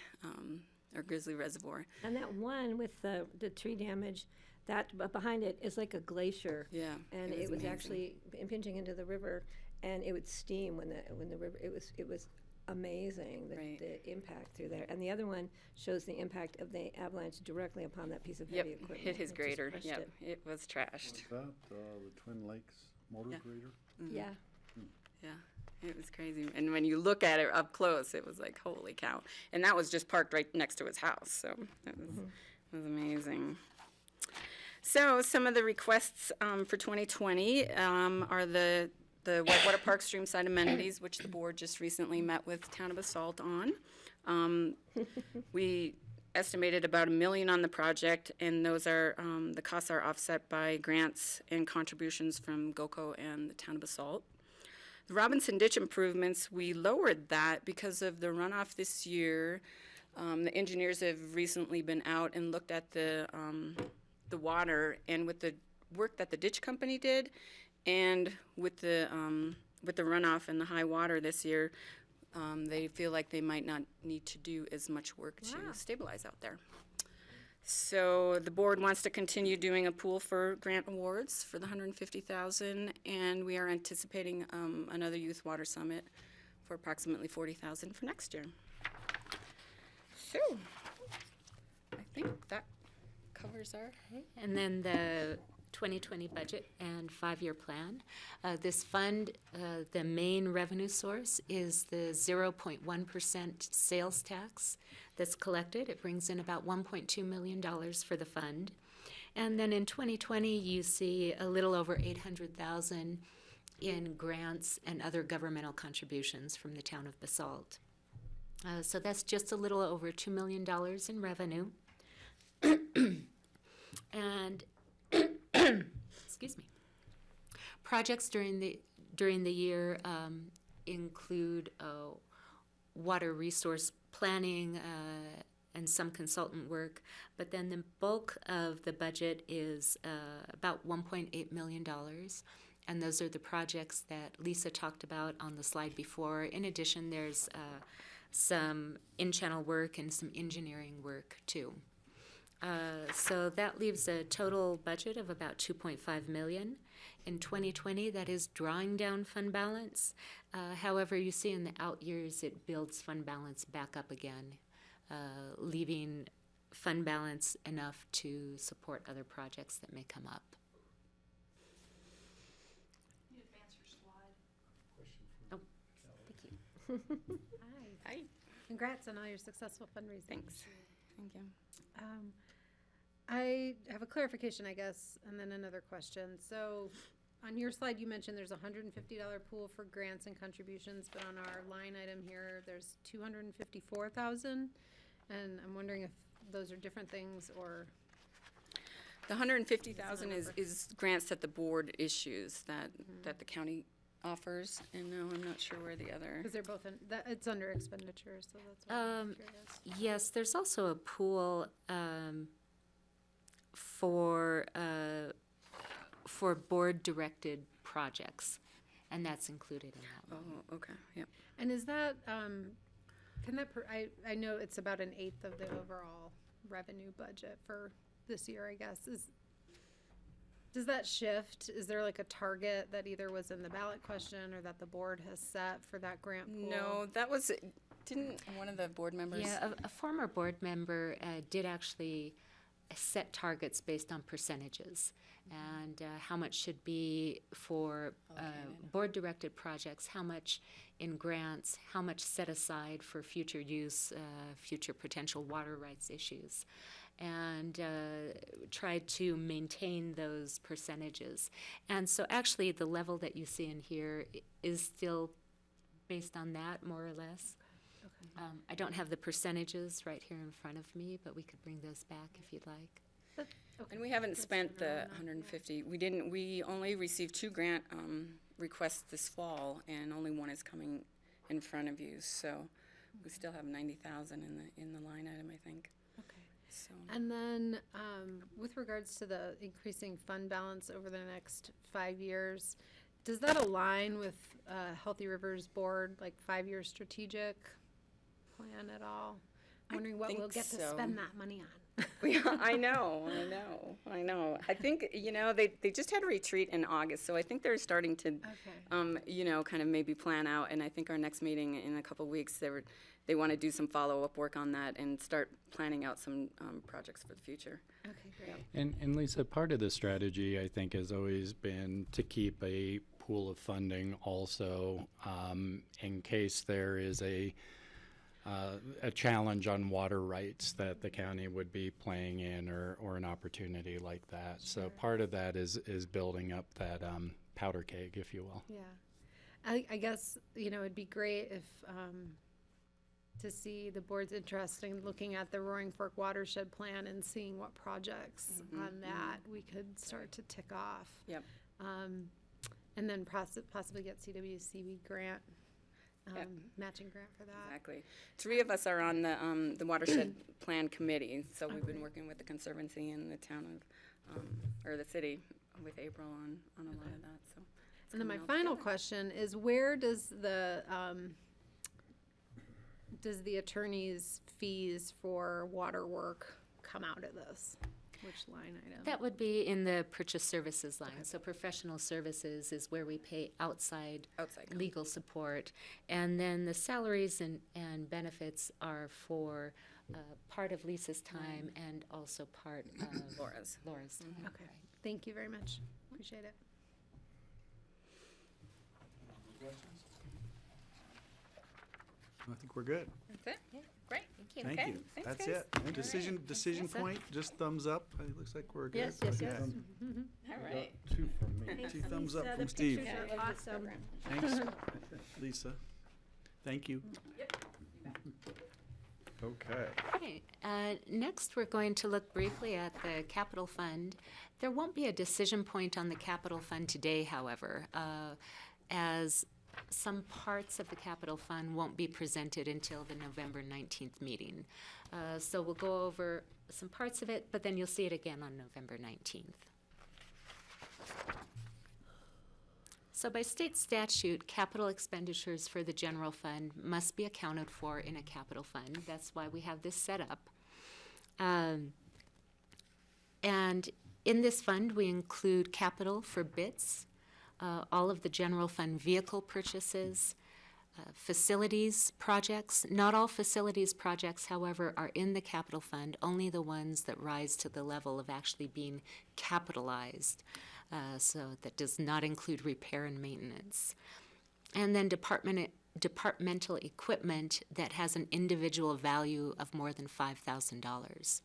or Grizzly Reservoir. And that one with the tree damage, that behind it is like a glacier. Yeah, And it was it was amazing. actually impinging into the river, and it would steam when the river, it was amazing, the impact through there. And the other one shows the impact of the avalanche directly upon that piece of heavy Yep, equipment. hit his It just grader, crushed yep, it. it was trashed. Is that the Twin Lakes motor Yeah. grader? Mhm. Yeah. Yeah, it was crazy. And when you look at it up close, it was like, holy cow. And that was just parked right next to his house, so it was amazing. So some of the requests for 2020 are the Whitewater Park Streamside amenities, which the board just recently met with Town of Basalt on. We estimated about $1 million on the project, and those are, the costs are offset by grants and contributions from GOCO and the Town of Basalt. The Robinson Ditch improvements, we lowered that because of the runoff this year. The engineers have recently been out and looked at the water, and with the work that the ditch company did, and with the runoff and the high water this year, they feel like they might not need to do as much work to stabilize out there. So the board wants to continue doing a pool for grant awards for the $150,000, and we are anticipating another youth water summit for approximately $40,000 for next year. So I think that covers our. And then the 2020 budget and 5-year plan. This fund, the main revenue source is the 0.1% sales tax that's collected. It brings in about $1.2 million for the fund. And then in 2020, you see a little over 800,000 in grants and other governmental contributions from the town of Basalt. So that's just a little over $2 million in revenue. And excuse me. Projects during the year include water resource planning and some consultant work, but then the bulk of the budget is about $1.8 million. And those are the projects that Lisa talked about on the slide before. In addition, there's some in-channel work and some engineering work too. So that leaves a total budget of about $2.5 million. In 2020, that is drawing down fund balance. However, you see in the out years, it builds fund balance back up again, leaving fund balance enough to support other projects that may come up. Oh, thank you. Hi. Congrats on all your successful fundraising. Thanks. Thank you. I have a clarification, I guess, and then another question. So on your slide, you mentioned there's a $150 pool for grants and contributions, but on our line item here, there's $254,000. And I'm wondering if those are different things or. The $150,000 is grants that the board issues that the county offers, and no, I'm not sure where the other. Because they're both it's under expenditures, so that's why I'm curious. Yes, there's also a pool for board-directed projects, and that's included in that one. Oh, okay, yep. And is that, can that, I know it's about 1/8 of the overall revenue budget for this year, I guess. Does that shift? Is there like a target that either was in the ballot question or that the board has set for that grant pool? No, that was, didn't one of the board members? Yeah, a former board member did actually set targets based on percentages and how much should be for board-directed projects, how much in grants, how much set aside for future use, future potential water rights issues, and tried to maintain those percentages. And so actually the level that you see in here is still based on that, more or less. I don't have the percentages right here in front of me, but we could bring those back if you'd like. And we haven't spent the 150. We only received 2 grant requests this fall, and only one is coming in front of you. So we still have 90,000 in the line item, I think. Okay. So. And then with regards to the increasing fund balance over the next 5 years, does that align with Healthy Rivers Board, like 5-year strategic plan at all? I'm wondering what we'll get to spend that money on. I know. I think, they just had a retreat in August, so I think they're starting to, kind of maybe plan out, and I think our next meeting in a couple weeks, they want to do some follow-up work on that and start planning out some projects for the future. Okay, great. And Lisa, part of the strategy, I think, has always been to keep a pool of funding also in case there is a challenge on water rights that the county would be playing in or an opportunity like that. Sure. So part of that is building up that powder keg, if you will. Yeah. I guess, it'd be great if to see the board's interest in looking at the Roaring Fork Watershed Plan and seeing what projects on that we could start to tick off. Yep. And then possibly get CWCB grant. Matching grant for that. Exactly. 3 of us are on the watershed plan committee, so we've been working with the Conservancy in the town of, or the city with April on a lot of that. So. And then my final question is, where does the attorney's fees for water work come out of this? Which line item? That would be in the purchase services line. Okay. So professional services is where we pay outside legal support. And then the salaries and benefits are for part of Lisa's time and also part of Laura's. Time. Okay. Thank you very much. Appreciate it. Any questions? I think we're good. That's it? Great, thank you. Thank Okay, you. thanks, That's guys. it. All right. Decision Yes, sir. point, just thumbs up. It looks like we're good. Yes, yes, yes. Okay. All right. Two from me. Thanks, Two thumbs up Lisa. from The Steve. pictures are awesome. Thanks, Lisa. Thank you. Okay. Okay, next we're going to look briefly at the capital fund. There won't be a decision point on the capital fund today, however, as some parts of the capital fund won't be presented until the November 19th meeting. So we'll go over some parts of it, but then you'll see it again on November 19th. So by state statute, capital expenditures for the general fund must be accounted for in a capital fund. That's why we have this set up. And in this fund, we include capital for bits, all of the general fund vehicle purchases, facilities projects. Not all facilities projects, however, are in the capital fund, only the ones that rise to the level of actually being capitalized. So that does not include repair and maintenance. And then departmental equipment that has an individual value of more than $5,000.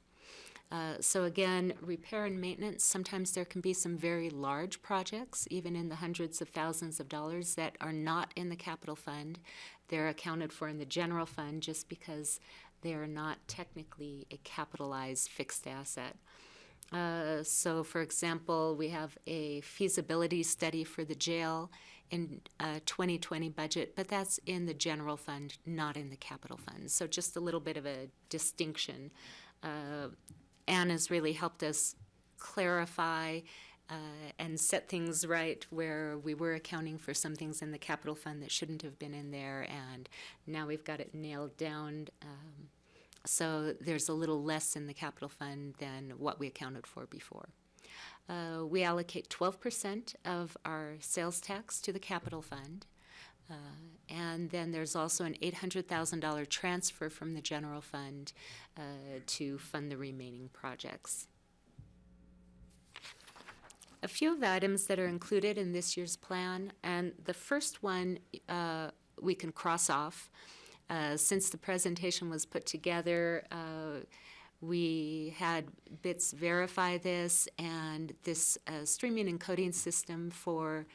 So again, repair and maintenance, sometimes there can be some very large projects, even in the hundreds of thousands of dollars, that are not in the capital fund. They're accounted for in the general fund just because they are not technically a capitalized fixed asset. So, for example, we have a feasibility study for the jail in 2020 budget, but that's in the general fund, not in the capital fund. So just a little bit of a distinction. Anne has really helped us clarify and set things right where we were accounting for some things in the capital fund that shouldn't have been in there, and now we've got it nailed down. So there's a little less in the capital fund than what we accounted for before. We allocate 12% of our sales tax to the capital fund. And then there's also an $800,000 transfer from the general fund to fund the remaining projects. A few of the items that are included in this year's plan, and the first one we can cross off. Since the presentation was put together, we had BITS verify this, and this streaming and coding system for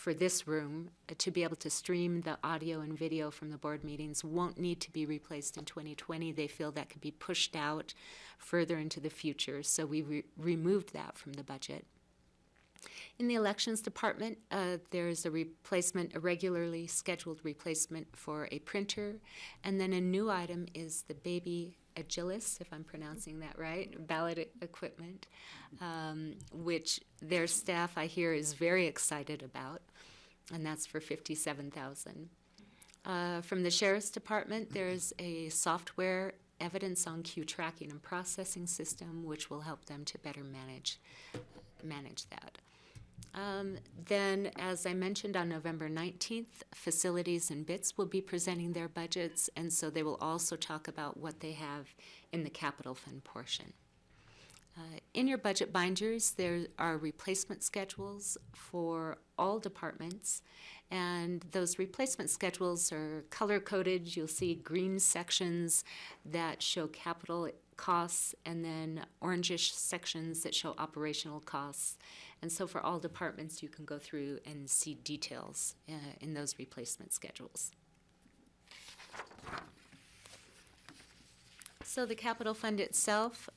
this room to be able to stream the audio and video from the board meetings won't need to be replaced in 2020. They feel that could be pushed out further into the future, so we removed that from the budget. In the elections department, there's a regularly scheduled replacement for a printer, and then a new item is the baby Agilis, if I'm pronouncing that right, ballot equipment, which their staff, I hear, is very excited about, and that's for $57,000. From the sheriff's department, there's a software evidence on queue tracking and processing system, which will help them to better manage that. Then, as I mentioned, on November 19th, facilities and BITS will be presenting their budgets, and so they will also talk about what they have in the capital fund portion. In your budget binders, there are replacement schedules for all departments, and those replacement schedules are color-coded. You'll see green sections that show capital costs, and then orangish sections that show operational costs. And so for all departments, you can go through and see details in those replacement schedules. So the capital fund itself,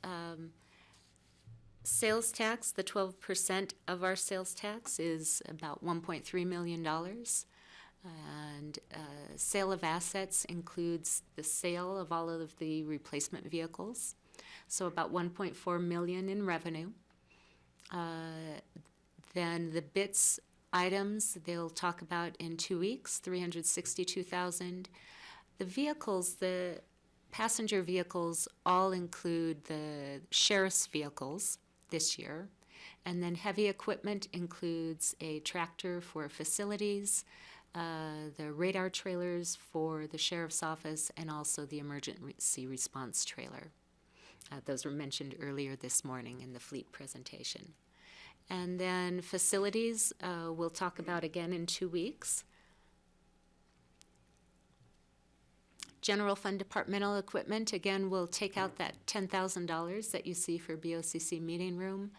sales tax, the 12% of our sales tax is about $1.3 million. And sale of assets includes the sale of all of the replacement vehicles, so about $1.4 million in revenue. Then the BITS items they'll talk about in 2 weeks, $362,000. The vehicles, the passenger vehicles, all include the sheriff's vehicles this year, and then heavy equipment includes a tractor for facilities, the radar trailers for the sheriff's office, and also the emergency response trailer. Those were mentioned earlier this morning in the fleet presentation. And then facilities, we'll talk about again in 2 weeks. general fund departmental equipment, again, we'll take out that $10,000 that you see for BOCC meeting room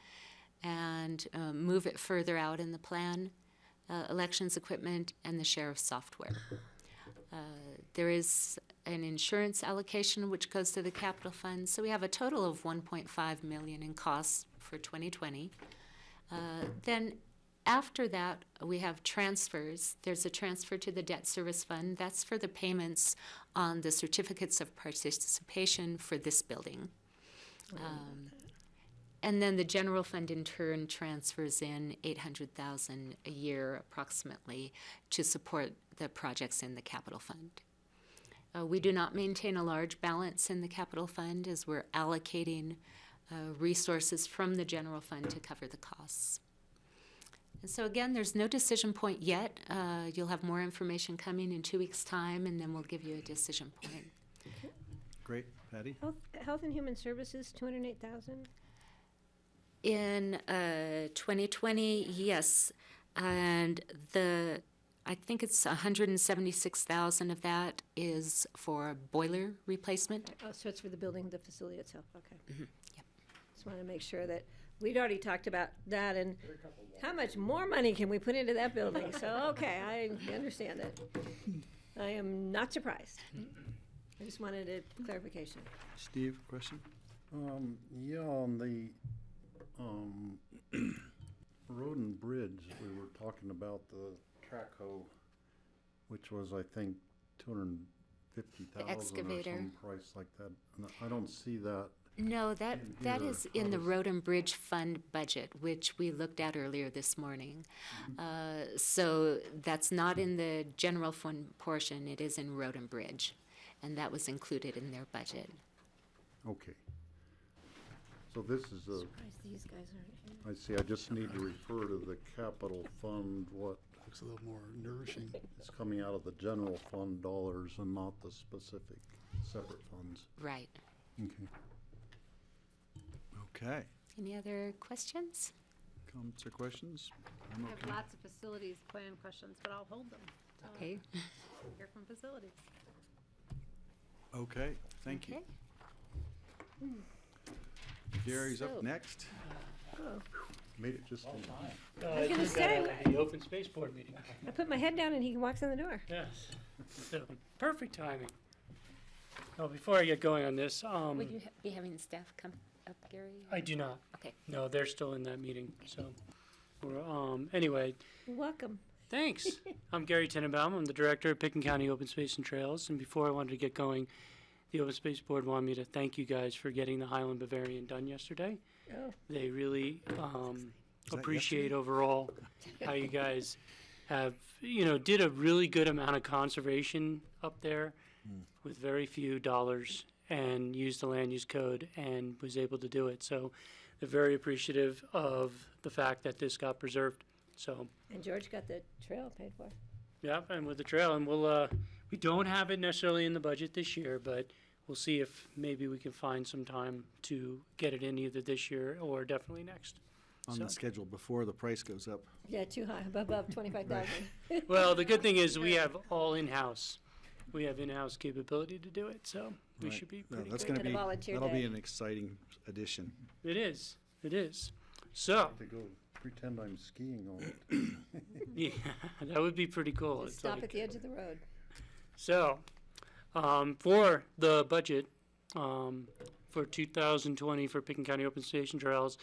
and move it further out in the plan. Elections equipment and the sheriff's software. There is an insurance allocation which goes to the capital fund, so we have a total of $1.5 million in costs for 2020. Then after that, we have transfers. There's a transfer to the debt service fund. That's for the payments on the certificates of participation for this building. And then the general fund in turn transfers in $800,000 a year approximately to support the projects in the capital fund. We do not maintain a large balance in the capital fund as we're allocating resources from the general fund to cover the costs. And so again, there's no decision point yet. You'll have more information coming in 2 weeks' time, and then we'll give you a decision point. Great. Patty? Health and Human Services, 208,000. In 2020, yes, and I think it's 176,000 of that is for boiler replacement. Oh, so it's for the building, the facility itself, okay. Mm-hmm. Yep. Just want to make sure that, we'd already talked about that and how much more money can we put into that building? So, okay, I understand it. I am not surprised. I just wanted a clarification. Steve, question? Yeah, on the road and bridge, we were talking about the Traco, which was, I think, 250,000 or excavator. some price like that. And I don't see that. No, that here. is in the Road and Bridge Fund budget, which we looked at earlier this morning. So that's not in the general fund portion, it is in Road and Bridge, and that was included in their budget. Okay. So this is a, Surprised these guys aren't here. I see, I just need to refer to the capital fund, what Looks a little more nourishing. is coming out of the general fund dollars and not the specific separate funds. Right. Okay. Okay. Any other questions? Comments or questions? I'm I have okay. lots of facilities plan questions, but I'll hold them. Okay. Hear from facilities. Okay, thank you. Okay. Gary's So- up next. Oh, Made it just in time. I was gonna say, The open space board meeting. I put my head down and he walks in the door. Yes. So, perfect timing. Oh, before I get going on this, Would you be having staff come up, Gary? I do not. Okay. No, they're still in that meeting, so. We're, anyway, Welcome. thanks. I'm Gary Tenenbaum. I'm the director of Picken County Open Space and Trails. And before I wanted to get going, the Open Space Board wanted me to thank you guys for getting the Highland Bavarian done yesterday. Oh. They really that appreciate yesterday? overall how you guys have, did a really good amount of conservation up there with very few dollars and used the land use code and was able to do it. So they're very appreciative of the fact that this got preserved. So, And George got the trail paid for. yeah, and with the trail, and we don't have it necessarily in the budget this year, but we'll see if maybe we can find some time to get it in either this year or definitely next. On So- the schedule before the price goes up. Yeah, too high, above 25,000. Well, the good thing is we have all in-house. We have in-house capability to do it, so we Right. should be No, pretty that's good. gonna And a be, volunteer that'll be day. an exciting addition. It is, it is. So, To go pretend I'm skiing on it. yeah, that would be pretty cool. Just It's stop like- at the edge of the road. So, for the budget, for 2020 for Picken County Open Station Trails,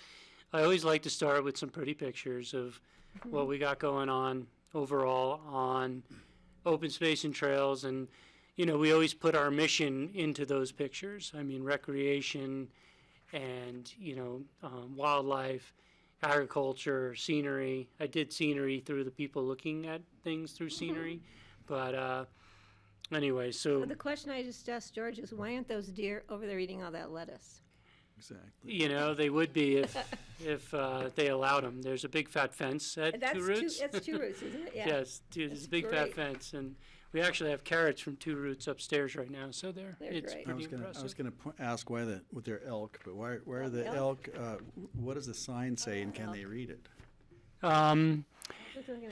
I always like to start with some pretty pictures of what we got going on overall on open space and trails. And, we always put our mission into those pictures. I mean, recreation and, wildlife, agriculture, scenery. I did scenery through the people looking at things through scenery. But anyway, so, Well, the question I just asked George is, why aren't those deer over there eating all that lettuce? Exactly. they would be if they allowed them. There's a big fat fence at That's Two Roots. That's Two Roots, isn't it? Yeah. Yes, there's a big fat great. fence, and we actually have carrots from Two Roots upstairs right now, so They're it's great. pretty I impressive. was gonna ask why with their elk, but why are the Elk? elk, what does the sign say and can they read it?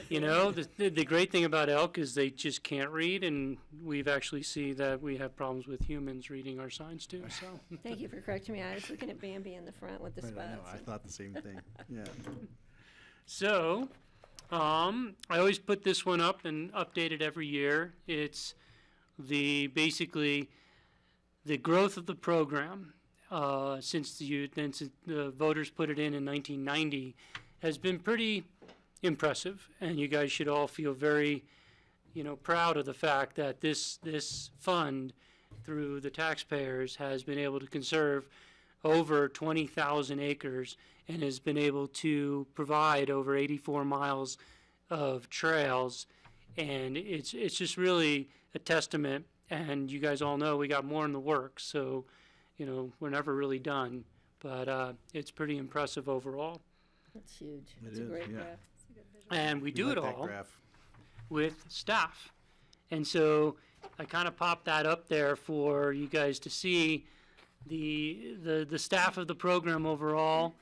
You know, the great thing about elk is they just can't read, and we've actually seen that we have problems with humans reading our signs too, so. Thank you for correcting me. I was looking at Bambi in the front with the Right, spots. I know, I thought the same thing, yeah. So, I always put this one up and update it every year. It's basically the growth of the program since the voters put it in 1990 has been pretty impressive, and you guys should all feel very, proud of the fact that this fund, through the taxpayers, has been able to conserve over 20,000 acres and has been able to provide over 84 miles of trails, and it's just really a testament. And you guys all know we got more in the works, so we're never really done, but it's pretty impressive overall. That's huge. It It's a is, great yeah. graph. And we do like it that all graph. with staff. And so I kind of popped that up there for you guys to see. The staff of the program overall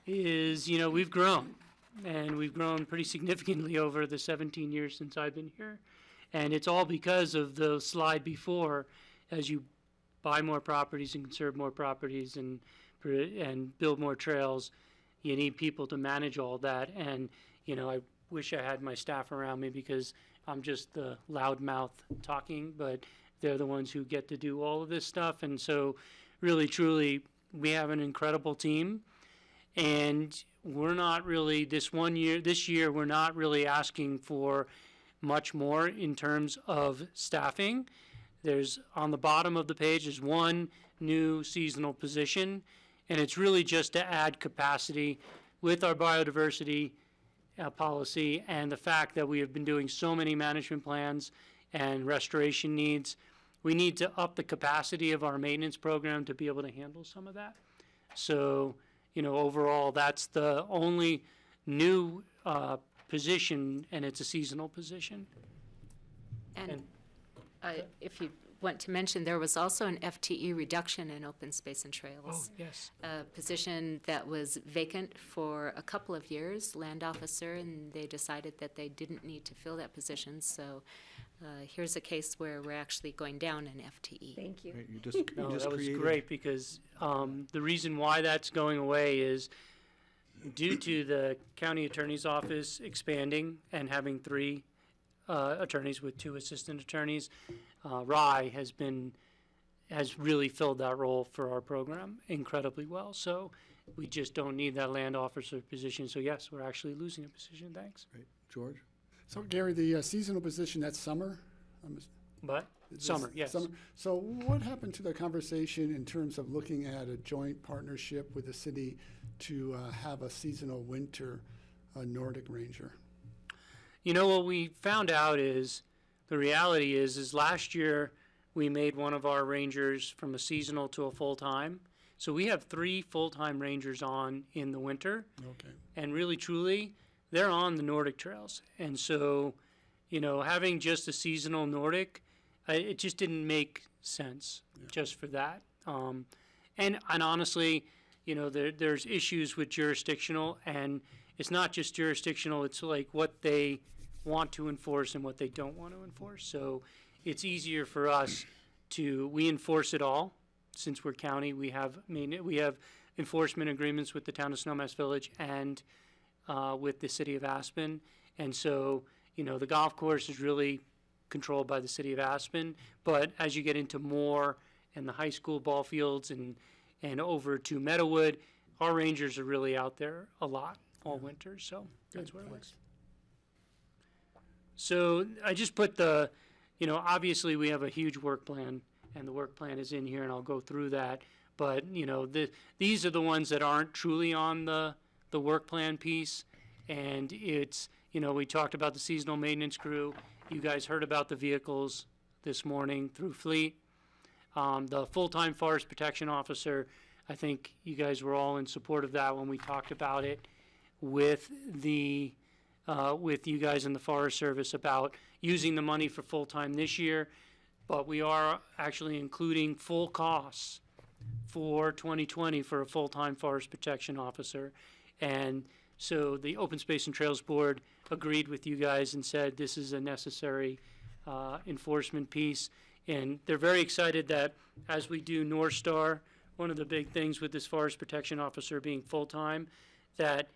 is, we've grown, and we've grown pretty significantly over the 17 years since I've been here. And it's all because of the slide before. As you buy more properties and conserve more properties and build more trails, you need people to manage all that. And I wish I had my staff around me because I'm just the loudmouth talking, but they're the ones who get to do all of this stuff. And so really, truly, we have an incredible team. And we're not really, this year, we're not really asking for much more in terms of staffing. There's, on the bottom of the page, there's one new seasonal position, and it's really just to add capacity with our biodiversity policy and the fact that we have been doing so many management plans and restoration needs. We need to up the capacity of our maintenance program to be able to handle some of that. So, overall, that's the only new position, and it's a seasonal position. And if you want to mention, there was also an FTE reduction in open space and trails. Oh, yes. A position that was vacant for a couple of years, land officer, and they decided that they didn't need to fill that position. So here's a case where we're actually going down an FTE. Thank you. Right, you just No, that was created- great because the reason why that's going away is due to the county attorney's office expanding and having 3 attorneys with 2 assistant attorneys. Rye has really filled that role for our program incredibly well. So we just don't need that land officer position. So yes, we're actually losing a position. Thanks. Right, George? So Gary, the seasonal position, that's summer? But summer, yes. Summer. So what happened to the conversation in terms of looking at a joint partnership with the city to have a seasonal winter Nordic Ranger? What we found out is, the reality is last year we made one of our rangers from a seasonal to a full-time. So we have 3 full-time rangers on in the winter. Okay. And really, truly, they're on the Nordic trails. And so, having just a seasonal Nordic, it just didn't make sense just for that. And honestly, there's issues with jurisdictional, and it's not just jurisdictional, it's like what they want to enforce and what they don't want to enforce. So it's easier for us we enforce it all. Since we're county, we have enforcement agreements with the town of Snowmass Village and with the city of Aspen. And so, the golf course is really controlled by the city of Aspen. But as you get into more and the high school ball fields and over to Meadowood, our rangers are really out there a lot all winter. So that's where it looks. So I just put obviously we have a huge work plan, and the work plan is in here, and I'll go through that. But, these are the ones that aren't truly on the work plan piece. And it's, we talked about the seasonal maintenance crew. You guys heard about the vehicles this morning through Fleet. The full-time forest protection officer, I think you guys were all in support of that when we talked about it with you guys in the Forest Service about using the money for full-time this year, but we are actually including full costs for 2020 for a full-time forest protection officer. And So the Open Space and Trails Board agreed with you guys and said this is a necessary enforcement piece. And they're very excited that as we do North Star, one of the big things with this forest protection officer being full-time, that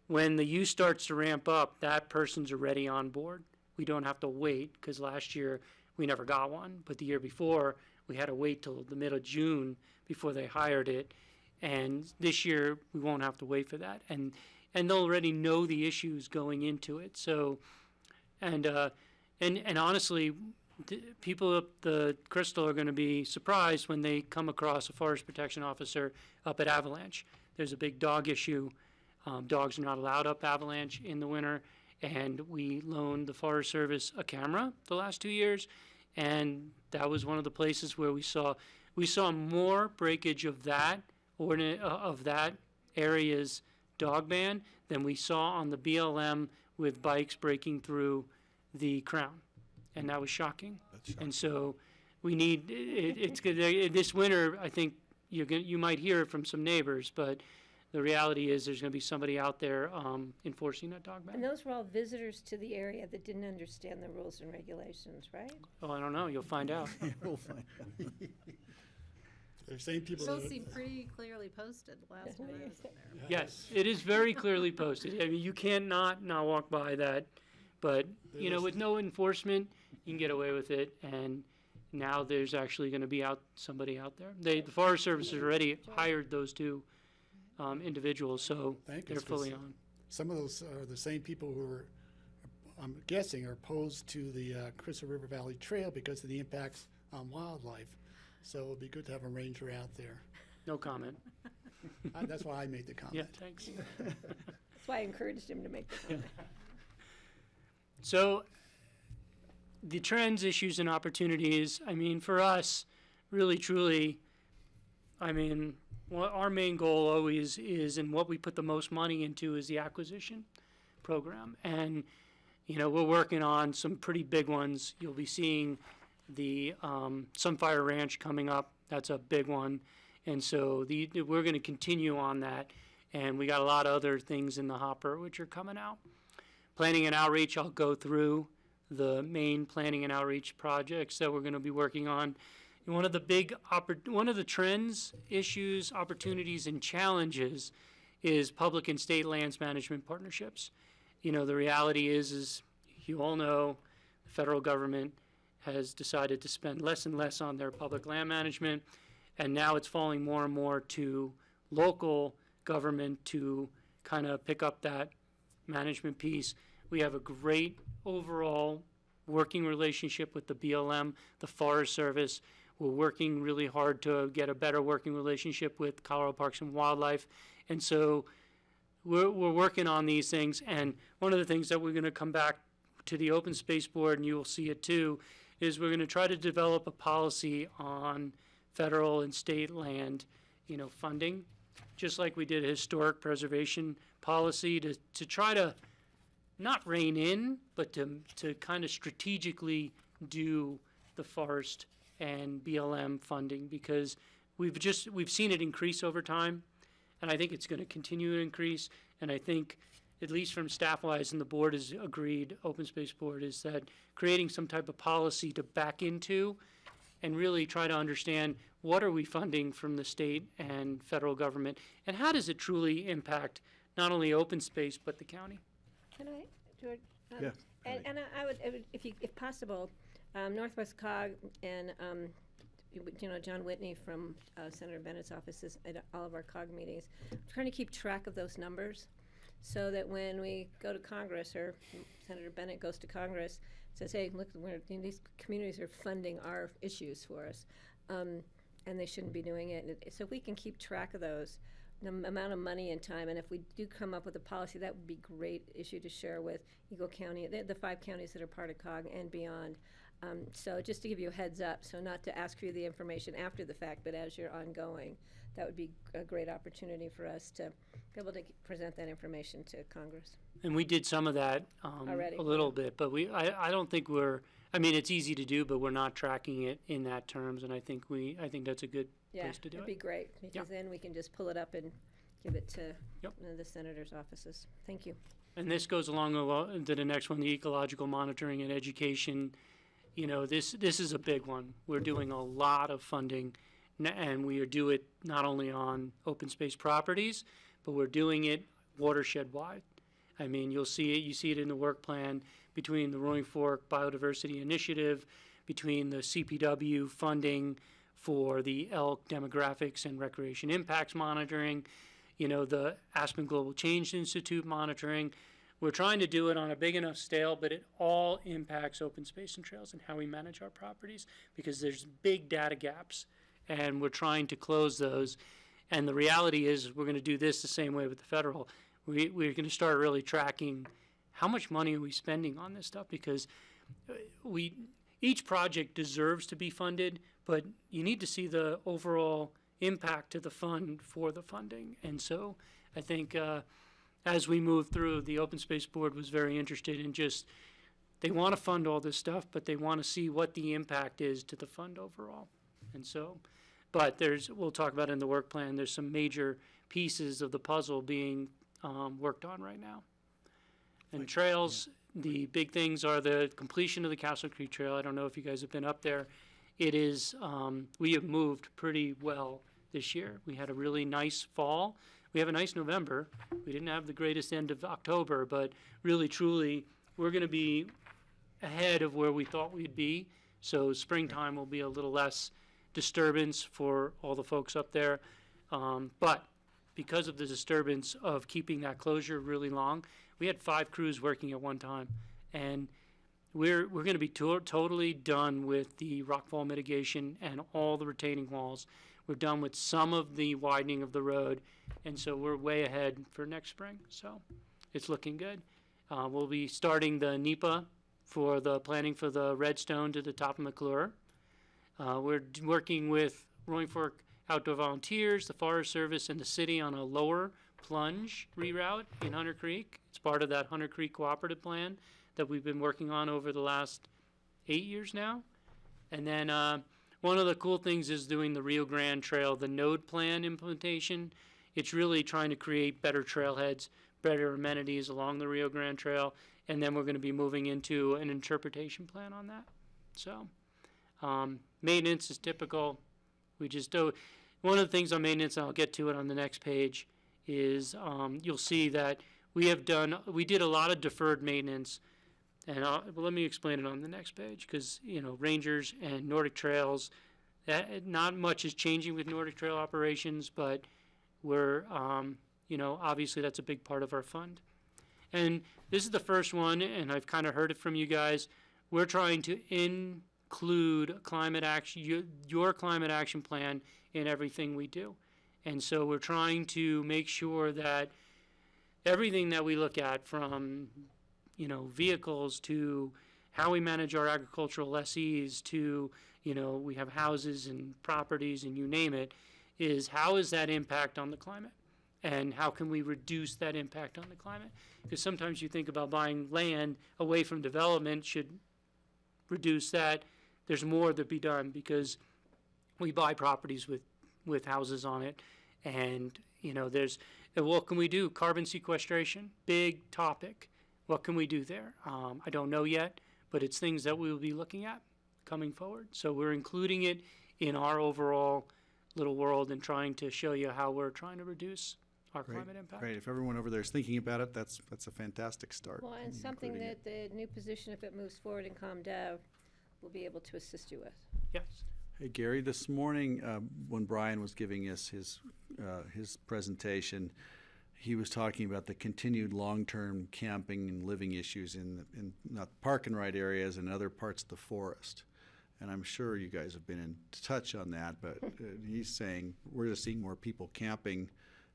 when the use starts to ramp up, that person's already on board. We don't have to wait, because last year we never got one, but the year before we had to wait till the middle of June before they hired it. And this year we won't have to wait for that. And they'll already know the issues going into it. So, and honestly, people up the Crystal are going to be surprised when they come across a forest protection officer up at Avalanche. There's a big dog issue. Dogs are not allowed up Avalanche in the winter, and we loaned the Forest Service a camera the last 2 years, and that was one of the places where we saw more breakage of that area's dog ban than we saw on the BLM with bikes breaking through the Crown, and that was shocking. And so we need it's good this winter. I think you might hear it from some neighbors, but the reality is there's going to be somebody out there enforcing that dog ban. And those were all visitors to the area that didn't understand the rules and regulations, right? Oh, I don't know. You'll find out. We'll find out. They're the same people. Those seem pretty clearly posted last time I was there. Yes, it is very clearly posted. I mean, you can't not walk by that, but you know, with no enforcement, you can get away with it. And now there's actually going to be somebody out there. The Forest Service has already hired those two individuals, so they're fully on. Some of those are the same people who are, I'm guessing, are opposed to the Crystal River Valley Trail because of the impacts on wildlife. So it'll be good to have a ranger out there. No comment. That's why I made the comment. Yeah, thanks. That's why I encouraged him to make the comment. So the trends, issues, and opportunities, I mean, for us, really, truly, I mean, our main goal always is, and what we put the most money into, is the acquisition program. And, you know, we're working on some pretty big ones. You'll be seeing the Sunfire Ranch coming up. That's a big one. And so we're going to continue on that. And we got a lot of other things in the hopper which are coming out. Planning and outreach, I'll go through the main planning and outreach projects that we're going to be working on. And one of the trends, issues, opportunities, and challenges is public and state lands management partnerships. You know, the reality is you all know, the federal government has decided to spend less and less on their public land management, and now it's falling more and more to local government to kind of pick up that management piece. We have a great overall working relationship with the BLM, the Forest Service. We're working really hard to get a better working relationship with Colorado Parks and Wildlife. And so we're working on these things. And one of the things that we're going to come back to the Open Space Board, and you will see it too, is we're going to try to develop a policy on federal and state land, you know, funding, just like we did a historic preservation policy to try to not rein in, but to kind of strategically do the forest and BLM funding, because we've seen it increase over time, and I think it's going to continue to increase. And I think, at least from staff-wise, and the board has agreed, Open Space Board, is that creating some type of policy to back into and really try to understand what are we funding from the state and federal government, and how does it truly impact not only open space but the county. Can I, George? Yeah. And I would, if possible, Northwest COG and, you know, John Whitney from Senator Bennett's office is at all of our COG meetings, trying to keep track of those numbers so that when we go to Congress, or Senator Bennett goes to Congress, says, hey, look, these communities are funding our issues for us, and they shouldn't be doing it. So if we can keep track of those, the amount of money and time, and if we do come up with a policy, that would be a great issue to share with Eagle County, the 5 counties that are part of COG and beyond. So just to give you a heads up, so not to ask for you the information after the fact, but as you're ongoing, that would be a great opportunity for us to be able to present that information to Congress. And we did some of that Already, a little bit, but I don't think I mean, it's easy to do, but we're not tracking it in that terms, and I think that's a good place to do it. It'd be great, because then we can just pull it up and give it to the senators' offices. Thank you. And this goes along to the next one, the ecological monitoring and education. You know, this is a big one. We're doing a lot of funding, and we do it not only on open space properties, but we're doing it watershed-wide. I mean, you see it in the work plan between the Roaring Fork Biodiversity Initiative, between the CPW funding for the elk demographics and recreation impacts monitoring, you know, the Aspen Global Change Institute monitoring. We're trying to do it on a big enough scale, but it all impacts open space and trails and how we manage our properties, because there's big data gaps, and we're trying to close those. And the reality is we're going to do this the same way with the federal. We're going to start really tracking how much money are we spending on this stuff, because each project deserves to be funded, but you need to see the overall impact to the fund for the funding. And so I think as we move through, the Open Space Board was very interested in just, they want to fund all this stuff, but they want to see what the impact is to the fund overall. And so, but we'll talk about in the work plan, there's some major pieces of the puzzle being worked on right now. And trails, the big things are the completion of the Castle Creek Trail. I don't know if you guys have been up there. It is, we have moved pretty well this year. We had a really nice fall. We have a nice November. We didn't have the greatest end of October, but really, truly, we're going to be ahead of where we thought we'd be. So springtime will be a little less disturbance for all the folks up there. But because of the disturbance of keeping that closure really long, we had 5 crews working at one time. And we're going to be totally done with the rockfall mitigation and all the retaining walls. We're done with some of the widening of the road, and so we're way ahead for next spring. So it's looking good. We'll be starting the NEPA for the planning for the Redstone to the top of McClure. We're working with Roaring Fork Outdoor Volunteers, the Forest Service, and the city on a lower plunge reroute in Hunter Creek. It's part of that Hunter Creek Cooperative Plan that we've been working on over the last 8 years now. And then one of the cool things is doing the Rio Grande Trail, the node plan implementation. It's really trying to create better trailheads, better amenities along the Rio Grande Trail, and then we're going to be moving into an interpretation plan on that. So maintenance is typical. We just do. One of the things on maintenance, and I'll get to it on the next page, is you'll see that we did a lot of deferred maintenance. And let me explain it on the next page, because, you know, Rangers and Nordic Trails, not much is changing with Nordic Trail operations, but we're, you know, obviously that's a big part of our fund. And this is the first one, and I've kind of heard it from you guys. We're trying to include climate action, your climate action plan in everything we do. And so we're trying to make sure that everything that we look at, from you know, vehicles to how we manage our agricultural lessees to, you know, we have houses and properties and you name it, is how is that impact on the climate? And how can we reduce that impact on the climate? Because sometimes you think about buying land away from development should reduce that. There's more to be done, because we buy properties with houses on it. And, you know, what can we do? Carbon sequestration, big topic. What can we do there? I don't know yet, but it's things that we will be looking at coming forward. So we're including it in our overall little world and trying to show you how we're trying to reduce our climate impact. Great. If everyone over there is thinking about it, that's a fantastic start. Well, and something that the new position, if it moves forward in ComDev, will be able to assist you with. Yes. Hey, Gary, this morning when Brian was giving us his presentation, he was talking about the continued long-term camping and living issues in not park and ride areas and other parts of the forest. And I'm sure you guys have been in touch on that, but he's saying we're just seeing more people camping.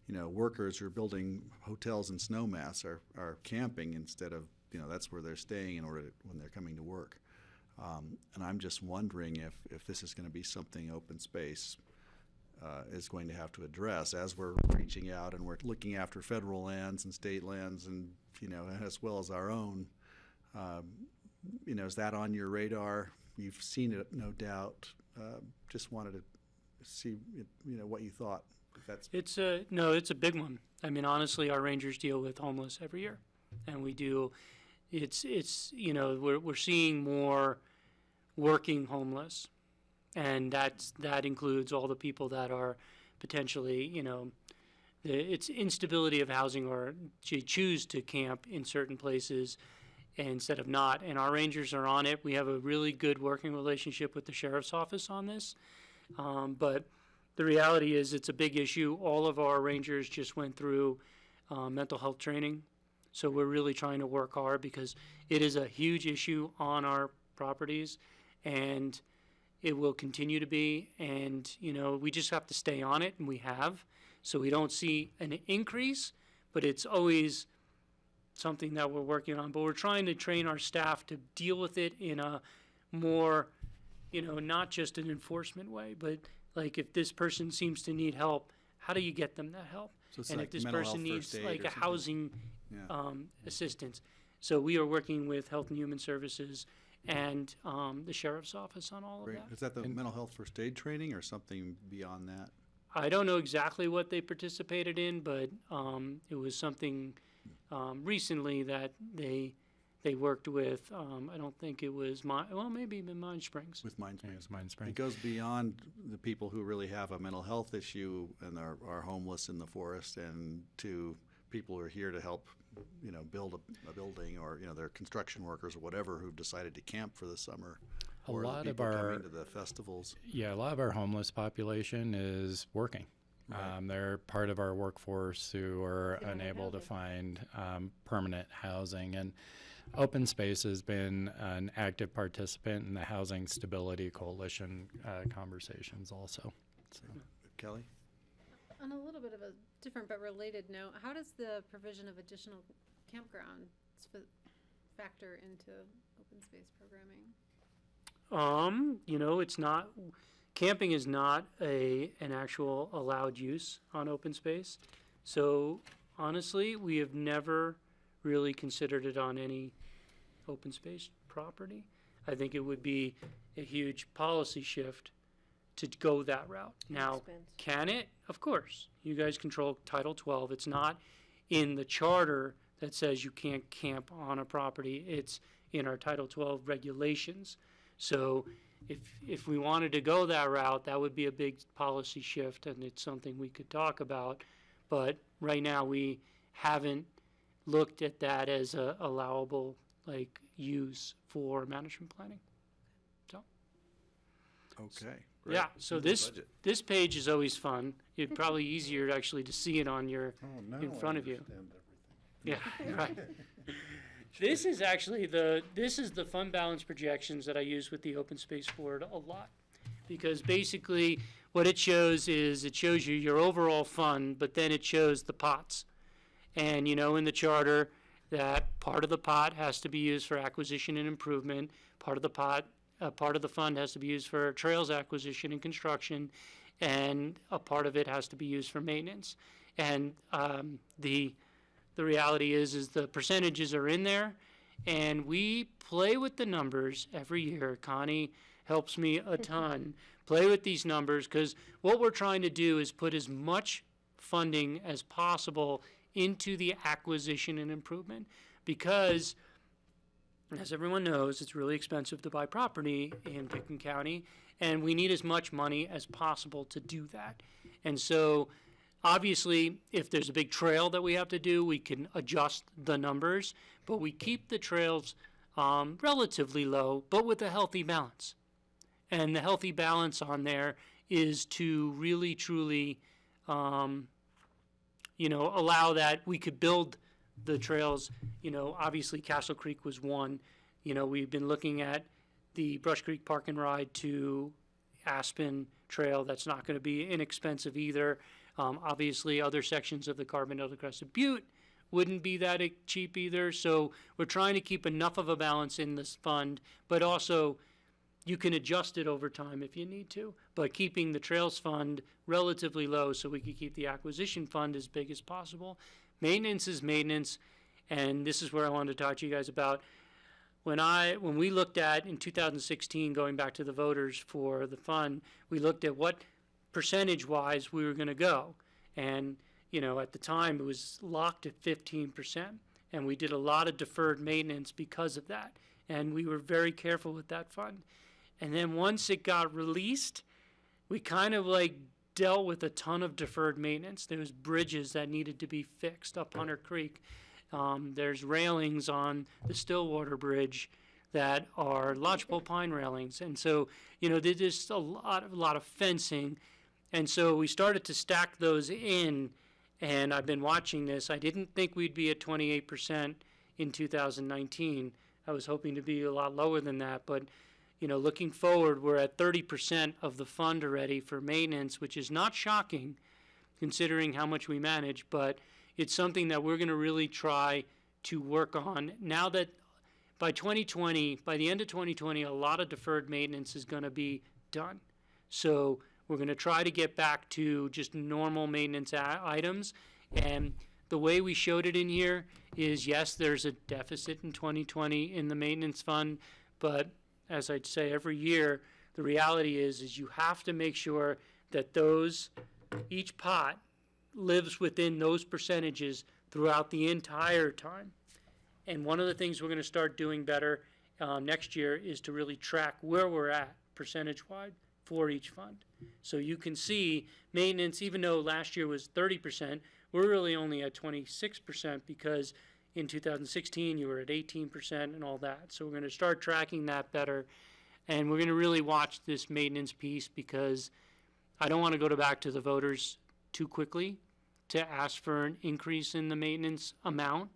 You know, workers who are building hotels and snowmats are camping instead of, you know, that's where they're staying when they're coming to work. And I'm just wondering if this is going to be something open space is going to have to address as we're reaching out and we're looking after federal lands and state lands, and, you know, as well as our own. You know, is that on your radar? You've seen it, no doubt. Just wanted to see, you know, what you thought. If that's No, it's a big one. I mean, honestly, our rangers deal with homeless every year, and we do. It's we're seeing more working homeless, and that includes all the people that are potentially it's instability of housing or choose to camp in certain places instead of not. And our rangers are on it. We have a really good working relationship with the sheriff's office on this, but the reality is it's a big issue. All of our rangers just went through mental health training. So we're really trying to work hard because it is a huge issue on our properties, and it will continue to be. And, we just have to stay on it, and we have. So we don't see an increase, but it's always something that we're working on. But we're trying to train our staff to deal with it in a more, not just an enforcement way, but like if this person seems to need help, how do you get them that help? So it's and like if this mental person health needs first aid like or a something. housing assistance. So we are working with Health and Human Services and the Sheriff's Office on all of great. that. Is that the mental health first aid training or something beyond that? I don't know exactly what they participated in, but it was something recently that they worked with. I don't think it was maybe in Mine Springs. With Mine Springs. Mine Springs. It goes beyond the people who really have a mental health issue and are homeless in the forest, and to people who are here to help, build a building, or they're construction workers or whatever who've decided to camp for the summer. A or the lot of people our- coming to the festivals. Yeah, a lot of our homeless population is working. Right. They're part of our workforce who are They don't have unable to housing. find permanent housing. And Open Space has been an active participant in the Housing Stability Coalition conversations also. So. Kelly? On a little bit of a different but related note, how does the provision of additional campgrounds factor into open space programming? It's not, camping is not an actual allowed use on open space. So honestly, we have never really considered it on any open space property. I think it would be a huge policy shift to go that route. Now, Expense. can it? Of course. You guys control Title 12. It's not in the charter that says you can't camp on a property. It's in our Title 12 regulations. So if we wanted to go that route, that would be a big policy shift, and it's something we could talk about. But right now, we haven't looked at that as a allowable use for management planning. So Okay. Great. yeah, so Into the this budget. this page is always fun. It's probably easier actually to see it on your in front of you. Yeah, right. This is actually the fund balance projections that I use with the Open Space Board a lot, because basically what it shows is it shows you your overall fund, but then it shows the pots. And in the charter that part of the pot has to be used for acquisition and improvement, part of the fund has to be used for trails acquisition and construction, and a part of it has to be used for maintenance. And the reality is the percentages are in there, and we play with the numbers every year. Connie helps me a ton play with these numbers, because what we're trying to do is put as much funding as possible into the acquisition and improvement, because as everyone knows, it's really expensive to buy property in Pickens County, and we need as much money as possible to do that. And so obviously, if there's a big trail that we have to do, we can adjust the numbers, but we keep the trails relatively low, but with a healthy balance. And the healthy balance on there is to really, truly, allow that we could build the trails. Obviously Castle Creek was one. We've been looking at the Brush Creek Park and Ride to Aspen Trail. That's not going to be inexpensive either. Obviously, other sections of the Carbondale Crested Butte wouldn't be that cheap either. So we're trying to keep enough of a balance in this fund, but also you can adjust it over time if you need to, but keeping the Trails Fund relatively low so we can keep the acquisition fund as big as possible. Maintenance is maintenance, and this is where I wanted to talk to you guys about. When we looked at, in 2016, going back to the voters for the fund, we looked at what percentage-wise we were going to go. And, you know, at the time, it was locked at 15%. And we did a lot of deferred maintenance because of that. And we were very careful with that fund. And then once it got released, we kind of like dealt with a ton of deferred maintenance. There was bridges that needed to be fixed up Hunter Creek. There's railings on the Stillwater Bridge that are lodgepole pine railings. And so, you know, there's just a lot of fencing. And so we started to stack those in, and I've been watching this. I didn't think we'd be at 28% in 2019. I was hoping to be a lot lower than that, but you know, looking forward, we're at 30% of the fund already for maintenance, which is not shocking considering how much we manage, but it's something that we're going to really try to work on. Now that by 2020, by the end of 2020, a lot of deferred maintenance is going to be done. So we're going to try to get back to just normal maintenance items. And the way we showed it in here is, yes, there's a deficit in 2020 in the maintenance fund, but as I'd say every year, the reality is you have to make sure that each pot lives within those percentages throughout the entire time. And one of the things we're going to start doing better next year is to really track where we're at percentage-wide for each fund. So you can see maintenance, even though last year was 30%, we're really only at 26% because in 2016, you were at 18% and all that. So we're going to start tracking that better. And we're going to really watch this maintenance piece because I don't want to go back to the voters too quickly to ask for an increase in the maintenance amount.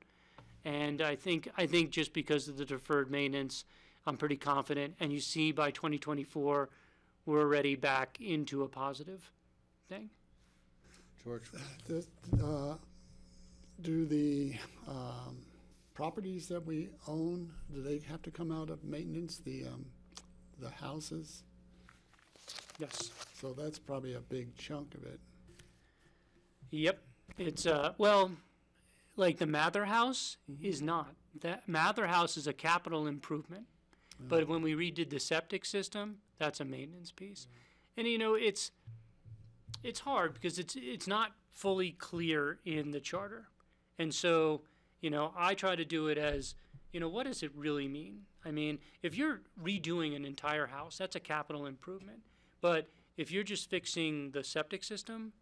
And I think just because of the deferred maintenance, I'm pretty confident. And you see by 2024, we're already back into a positive thing. George? Do the properties that we own, do they have to come out of maintenance, the houses? Yes. So that's probably a big chunk of it. Yep. It's, well, like the Mather House is not. That Mather House is a capital improvement. But when we redid the septic system, that's a maintenance piece. And, you know, it's hard because it's not fully clear in the charter. And so, you know, I try to do it as, you know, what does it really mean? I mean, if you're redoing an entire house, that's a capital improvement. But if you're just fixing the septic system,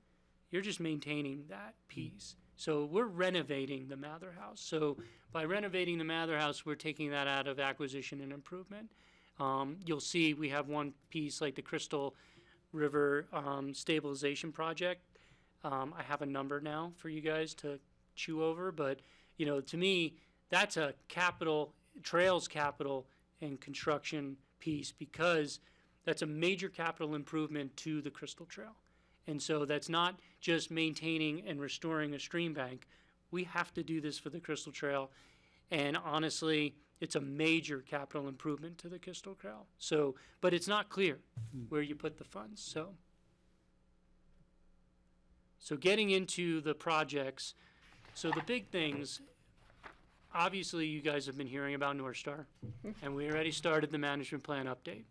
you're just maintaining that piece. So we're renovating the Mather House. So by renovating the Mather House, we're taking that out of acquisition and improvement. You'll see we have one piece like the Crystal River stabilization project. I have a number now for you guys to chew over, but you know, to me, that's a trails capital and construction piece because that's a major capital improvement to the Crystal Trail. And so that's not just maintaining and restoring a stream bank. We have to do this for the Crystal Trail. And honestly, it's a major capital improvement to the Crystal Trail. So, but it's not clear where you put the funds. So getting into the projects, so the big things, obviously you guys have been hearing about North Star, and we already started the management plan update.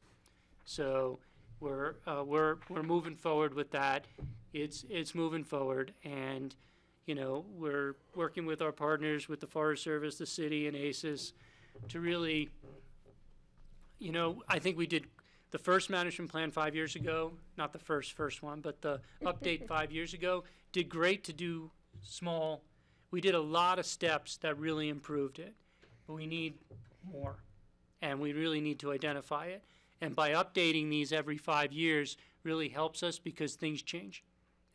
So we're moving forward with that. It's moving forward, and you know, we're working with our partners, with the Forest Service, the city, and ACES to really, you know, I think we did the first management plan 5 years ago, not the first one, but the update 5 years ago, did great to do small. We did a lot of steps that really improved it, but we need more, and we really need to identify it. And by updating these every 5 years really helps us because things change.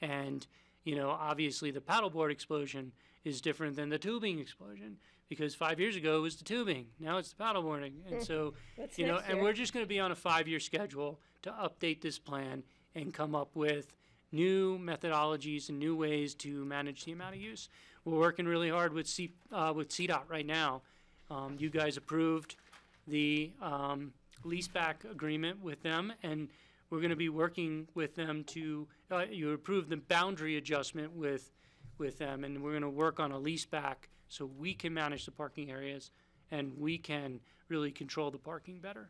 And, you know, obviously the paddleboard explosion is different than the tubing explosion because 5 years ago it was the tubing. Now it's the paddleboarding. And so, you know, and we're just going to be on a 5-year schedule to update this plan and come up with new methodologies and new ways to manage the amount of use. We're working really hard with CDOT right now. You guys approved the leaseback agreement with them, and we're going to be working with them to, you approved the boundary adjustment with them, and we're going to work on a leaseback so we can manage the parking areas and we can really control the parking better.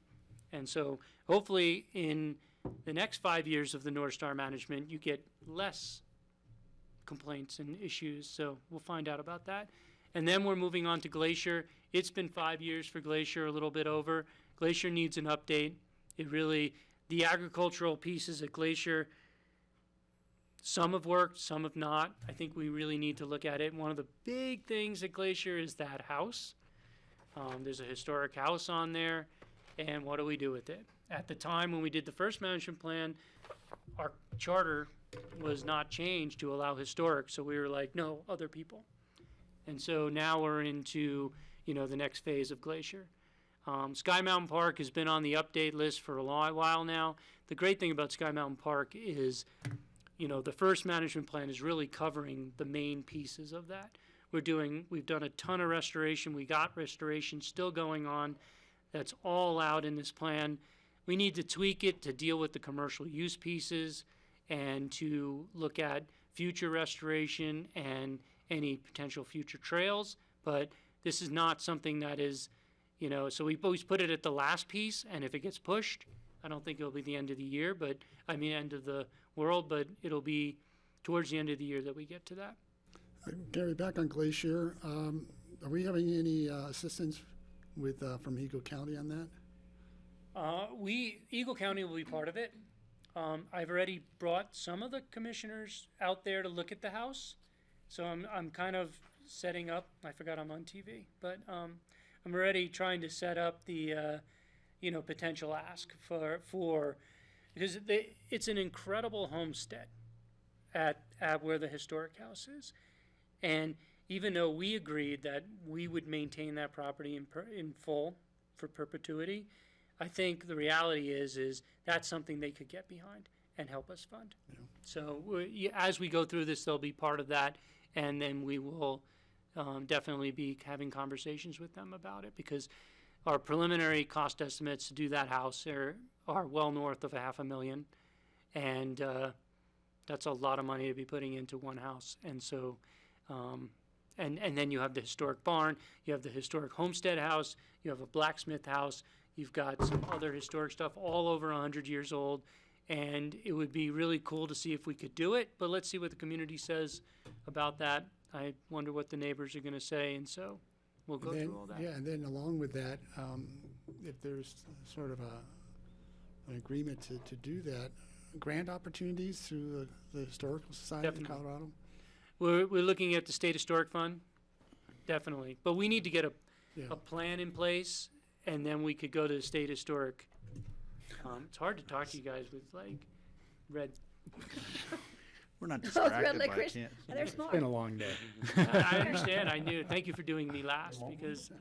And so hopefully in the next 5 years of the North Star management, you get less complaints and issues, so we'll find out about that. And then we're moving on to Glacier. It's been 5 years for Glacier, a little bit over. Glacier needs an update. The agricultural pieces at Glacier, some have worked, some have not. I think we really need to look at it. One of the big things at Glacier is that house. There's a historic house on there, and what do we do with it? At the time when we did the first management plan, our charter was not changed to allow historic, so we were like, no, other people. And so now we're into, the next phase of Glacier. Sky Mountain Park has been on the update list for a long while now. The great thing about Sky Mountain Park is, the first management plan is really covering the main pieces of that. We've done a ton of restoration. We got restoration still going on. That's all out in this plan. We need to tweak it to deal with the commercial use pieces and to look at future restoration and any potential future trails. But this is not something that is, so we've always put it at the last piece, and if it gets pushed, I don't think it'll be the end of the year, end of the world, but it'll be towards the end of the year that we get to that. Gary, back on Glacier, are we having any assistance from Eagle County on that? Eagle County will be part of it. I've already brought some of the commissioners out there to look at the house, so I'm kind of setting up. I forgot I'm on TV, but I'm already trying to set up the potential ask for because it's an incredible homestead at where the historic house is. And even though we agreed that we would maintain that property in full for perpetuity, I think the reality is that's something they could get behind and help us fund. Yeah. So as we go through this, they'll be part of that, and then we will definitely be having conversations with them about it, because our preliminary cost estimates to do that house are well north of $500,000, and that's a lot of money to be putting into one house. And so and then you have the historic barn, you have the historic homestead house, you have a blacksmith house, you've got some other historic stuff all over 100 years old, and it would be really cool to see if we could do it, but let's see what the community says about that. I wonder what the neighbors are going to say, and so we'll go through all that. Yeah, and then along with that, if there's sort of an agreement to do that, grant opportunities through the Historical Society of Colorado? We're looking at the State Historic Fund, definitely. But we need to get a plan in place, and then we could go to the State Historic. It's hard to talk to you guys with, red. We're not Red distracted by licorice. can't. They're smart. It's been a long day. I understand. I knew. Thank you for doing me last, because,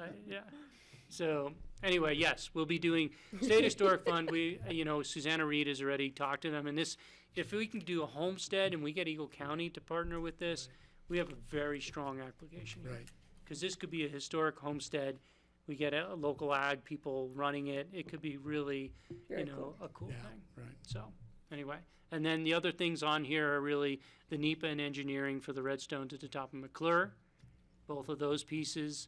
So, anyway, yes, we'll be doing State Historic Fund. Susanna Reed has already talked to them, and if we can do a homestead and we get Eagle County to partner with this, we have a very strong application. Right. Because this could be a historic homestead. We get a local ag people running it. It could be really, Cool. a cool thing. Right. So, anyway. And then the other things on here are really the NEPA and engineering for the Redstone to the top of McClure, both of those pieces.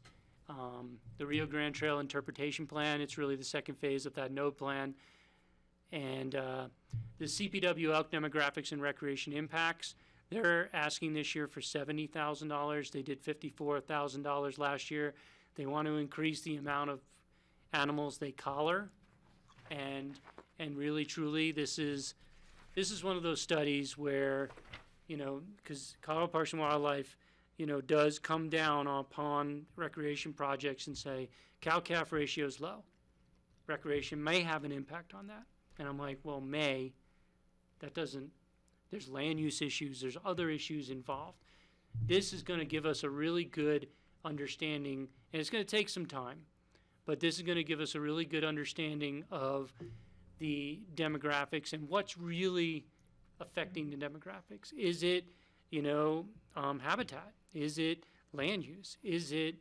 The Rio Grande Trail interpretation plan, it's really the second phase of that node plan. And the CPW elk demographics and recreation impacts, they're asking this year for $70,000. They did $54,000 last year. They want to increase the amount of animals they collar. And really, truly, this is one of those studies where, because Colorado Parks and Wildlife, does come down upon recreation projects and say, cow-calf ratio is low. Recreation may have an impact on that. And I'm like, well, there's land use issues, there's other issues involved. This is going to give us a really good understanding, and it's going to take some time, but this is going to give us a really good understanding of the demographics and what's really affecting the demographics. Is it, habitat? Is it land use? Is it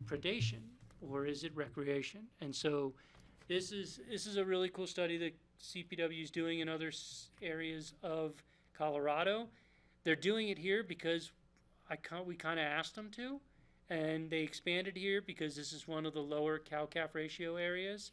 predation? Or is it recreation? And so this is a really cool study that CPW is doing in other areas of Colorado. They're doing it here because we kind of asked them to, and they expanded here because this is one of the lower cow-calf ratio areas.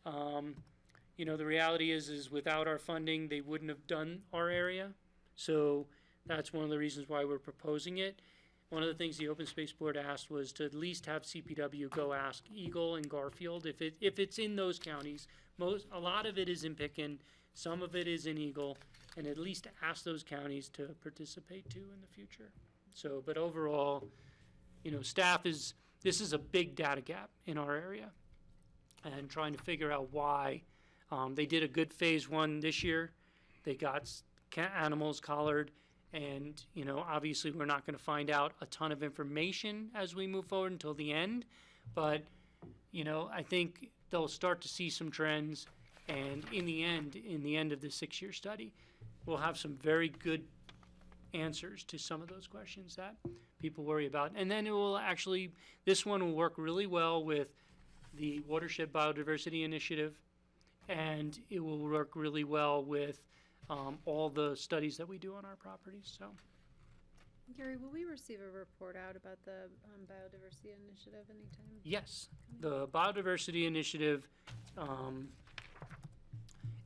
The reality is without our funding, they wouldn't have done our area. So That's one of the reasons why we're proposing it. One of the things the Open Space Board asked was to at least have CPW go ask Eagle and Garfield if it's in those counties. A lot of it is in Picken, some of it is in Eagle, and at least ask those counties to participate too in the future. So, but overall, you know, this is a big data gap in our area, and trying to figure out why. They did a good phase 1 this year. They got animals collared, and, you know, obviously we're not going to find out a ton of information as we move forward until the end, but, you know, I think they'll start to see some trends, and in the end of the 6-year study, we'll have some very good answers to some of those questions that people worry about. And then it will actually, this one will work really well with the Watershed Biodiversity Initiative, and it will work really well with all the studies that we do on our properties. So, Gary, will we receive a report out about the biodiversity initiative anytime? yes, the Biodiversity Initiative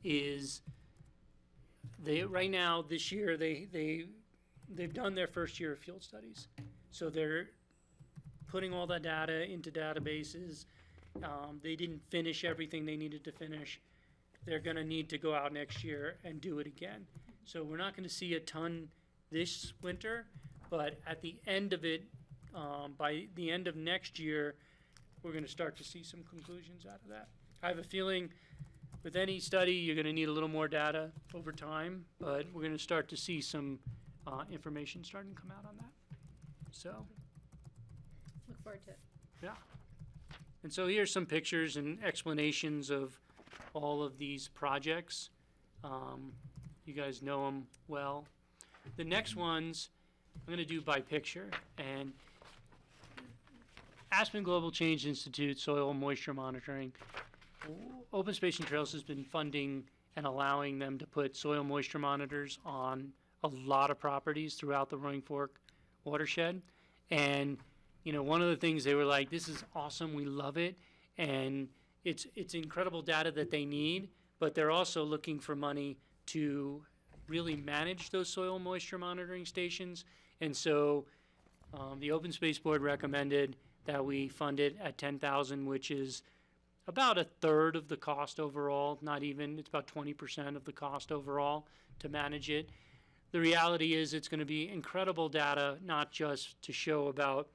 is right now this year they've done their first year of field studies, so they're putting all that data into databases. They didn't finish everything they needed to finish. They're going to need to go out next year and do it again. So we're not going to see a ton this winter, but at the end of it, by the end of next year, we're going to start to see some conclusions out of that. I have a feeling with any study, you're going to need a little more data over time, but we're going to start to see some information starting to come out on that. So, Look forward to it. yeah. And so here's some pictures and explanations of all of these projects. You guys know them well. The next ones I'm going to do by picture. And Aspen Global Change Institute Soil Moisture Monitoring. Open Space and Trails has been funding and allowing them to put soil moisture monitors on a lot of properties throughout the Roaring Fork watershed. And, you know, one of the things they were like, this is awesome, we love it, and it's incredible data that they need, but they're also looking for money to really manage those soil moisture monitoring stations. And so the Open Space Board recommended that we fund it at $10,000, which is about a third of the cost overall, not even, it's about 20% of the cost overall to manage it. The reality is it's going to be incredible data, not just to show about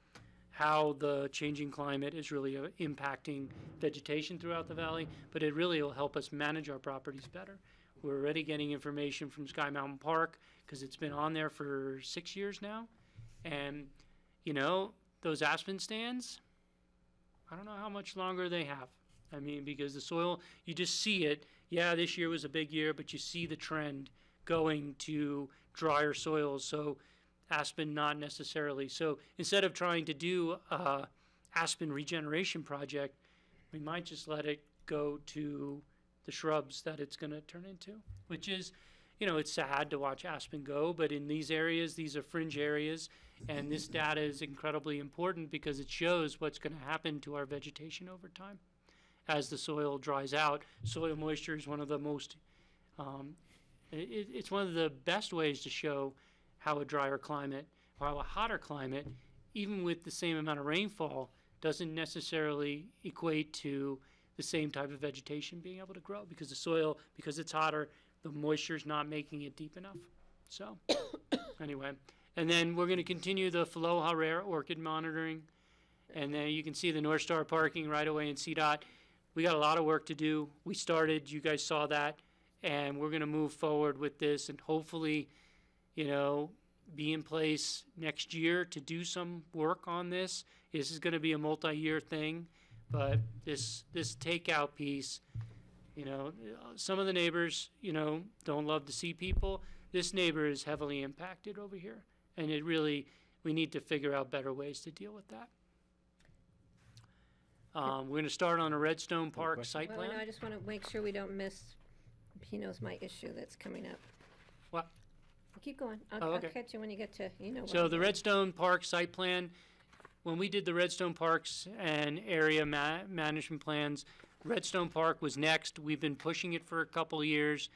how the changing climate is really impacting vegetation throughout the valley, but it really will help us manage our properties better. We're already getting information from Sky Mountain Park because it's been on there for 6 years now. And, you know, those aspen stands, I don't know how much longer they have. I mean, because the soil, you just see it. Yeah, this year was a big year, but you see the trend going to drier soils. So aspen, not necessarily. So instead of trying to do a aspen regeneration project, we might just let it go to the shrubs that it's going to turn into, which is, you know, it's sad to watch aspen go, but in these areas, these are fringe areas, and this data is incredibly important because it shows what's going to happen to our vegetation over time. As the soil dries out, soil moisture is one of the most, it's one of the best ways to show how a drier climate or how a hotter climate, even with the same amount of rainfall, doesn't necessarily equate to the same type of vegetation being able to grow because the soil, because it's hotter, the moisture is not making it deep enough. So anyway, and then we're going to continue the Faloha Rare Orchid monitoring, and then you can see the North Star parking right away in CDOT. We got a lot of work to do. We started, you guys saw that, and we're going to move forward with this and hopefully, you know, be in place next year to do some work on this. This is going to be a multi-year thing, but this takeout piece, you know, some of the neighbors, you know, don't love to see people. This neighbor is heavily impacted over here, and it really, we need to figure out better ways to deal with that. We're going to start on a Redstone Park site Well, plan. no, I just want to make sure we don't miss, he knows my issue that's coming up. What? Keep going. Oh, I'll okay. catch you when you get to, you know. what So I'm the doing. Redstone Park site plan, when we did the Redstone Parks and area management plans, Redstone Park was next. We've been pushing it for a couple of years.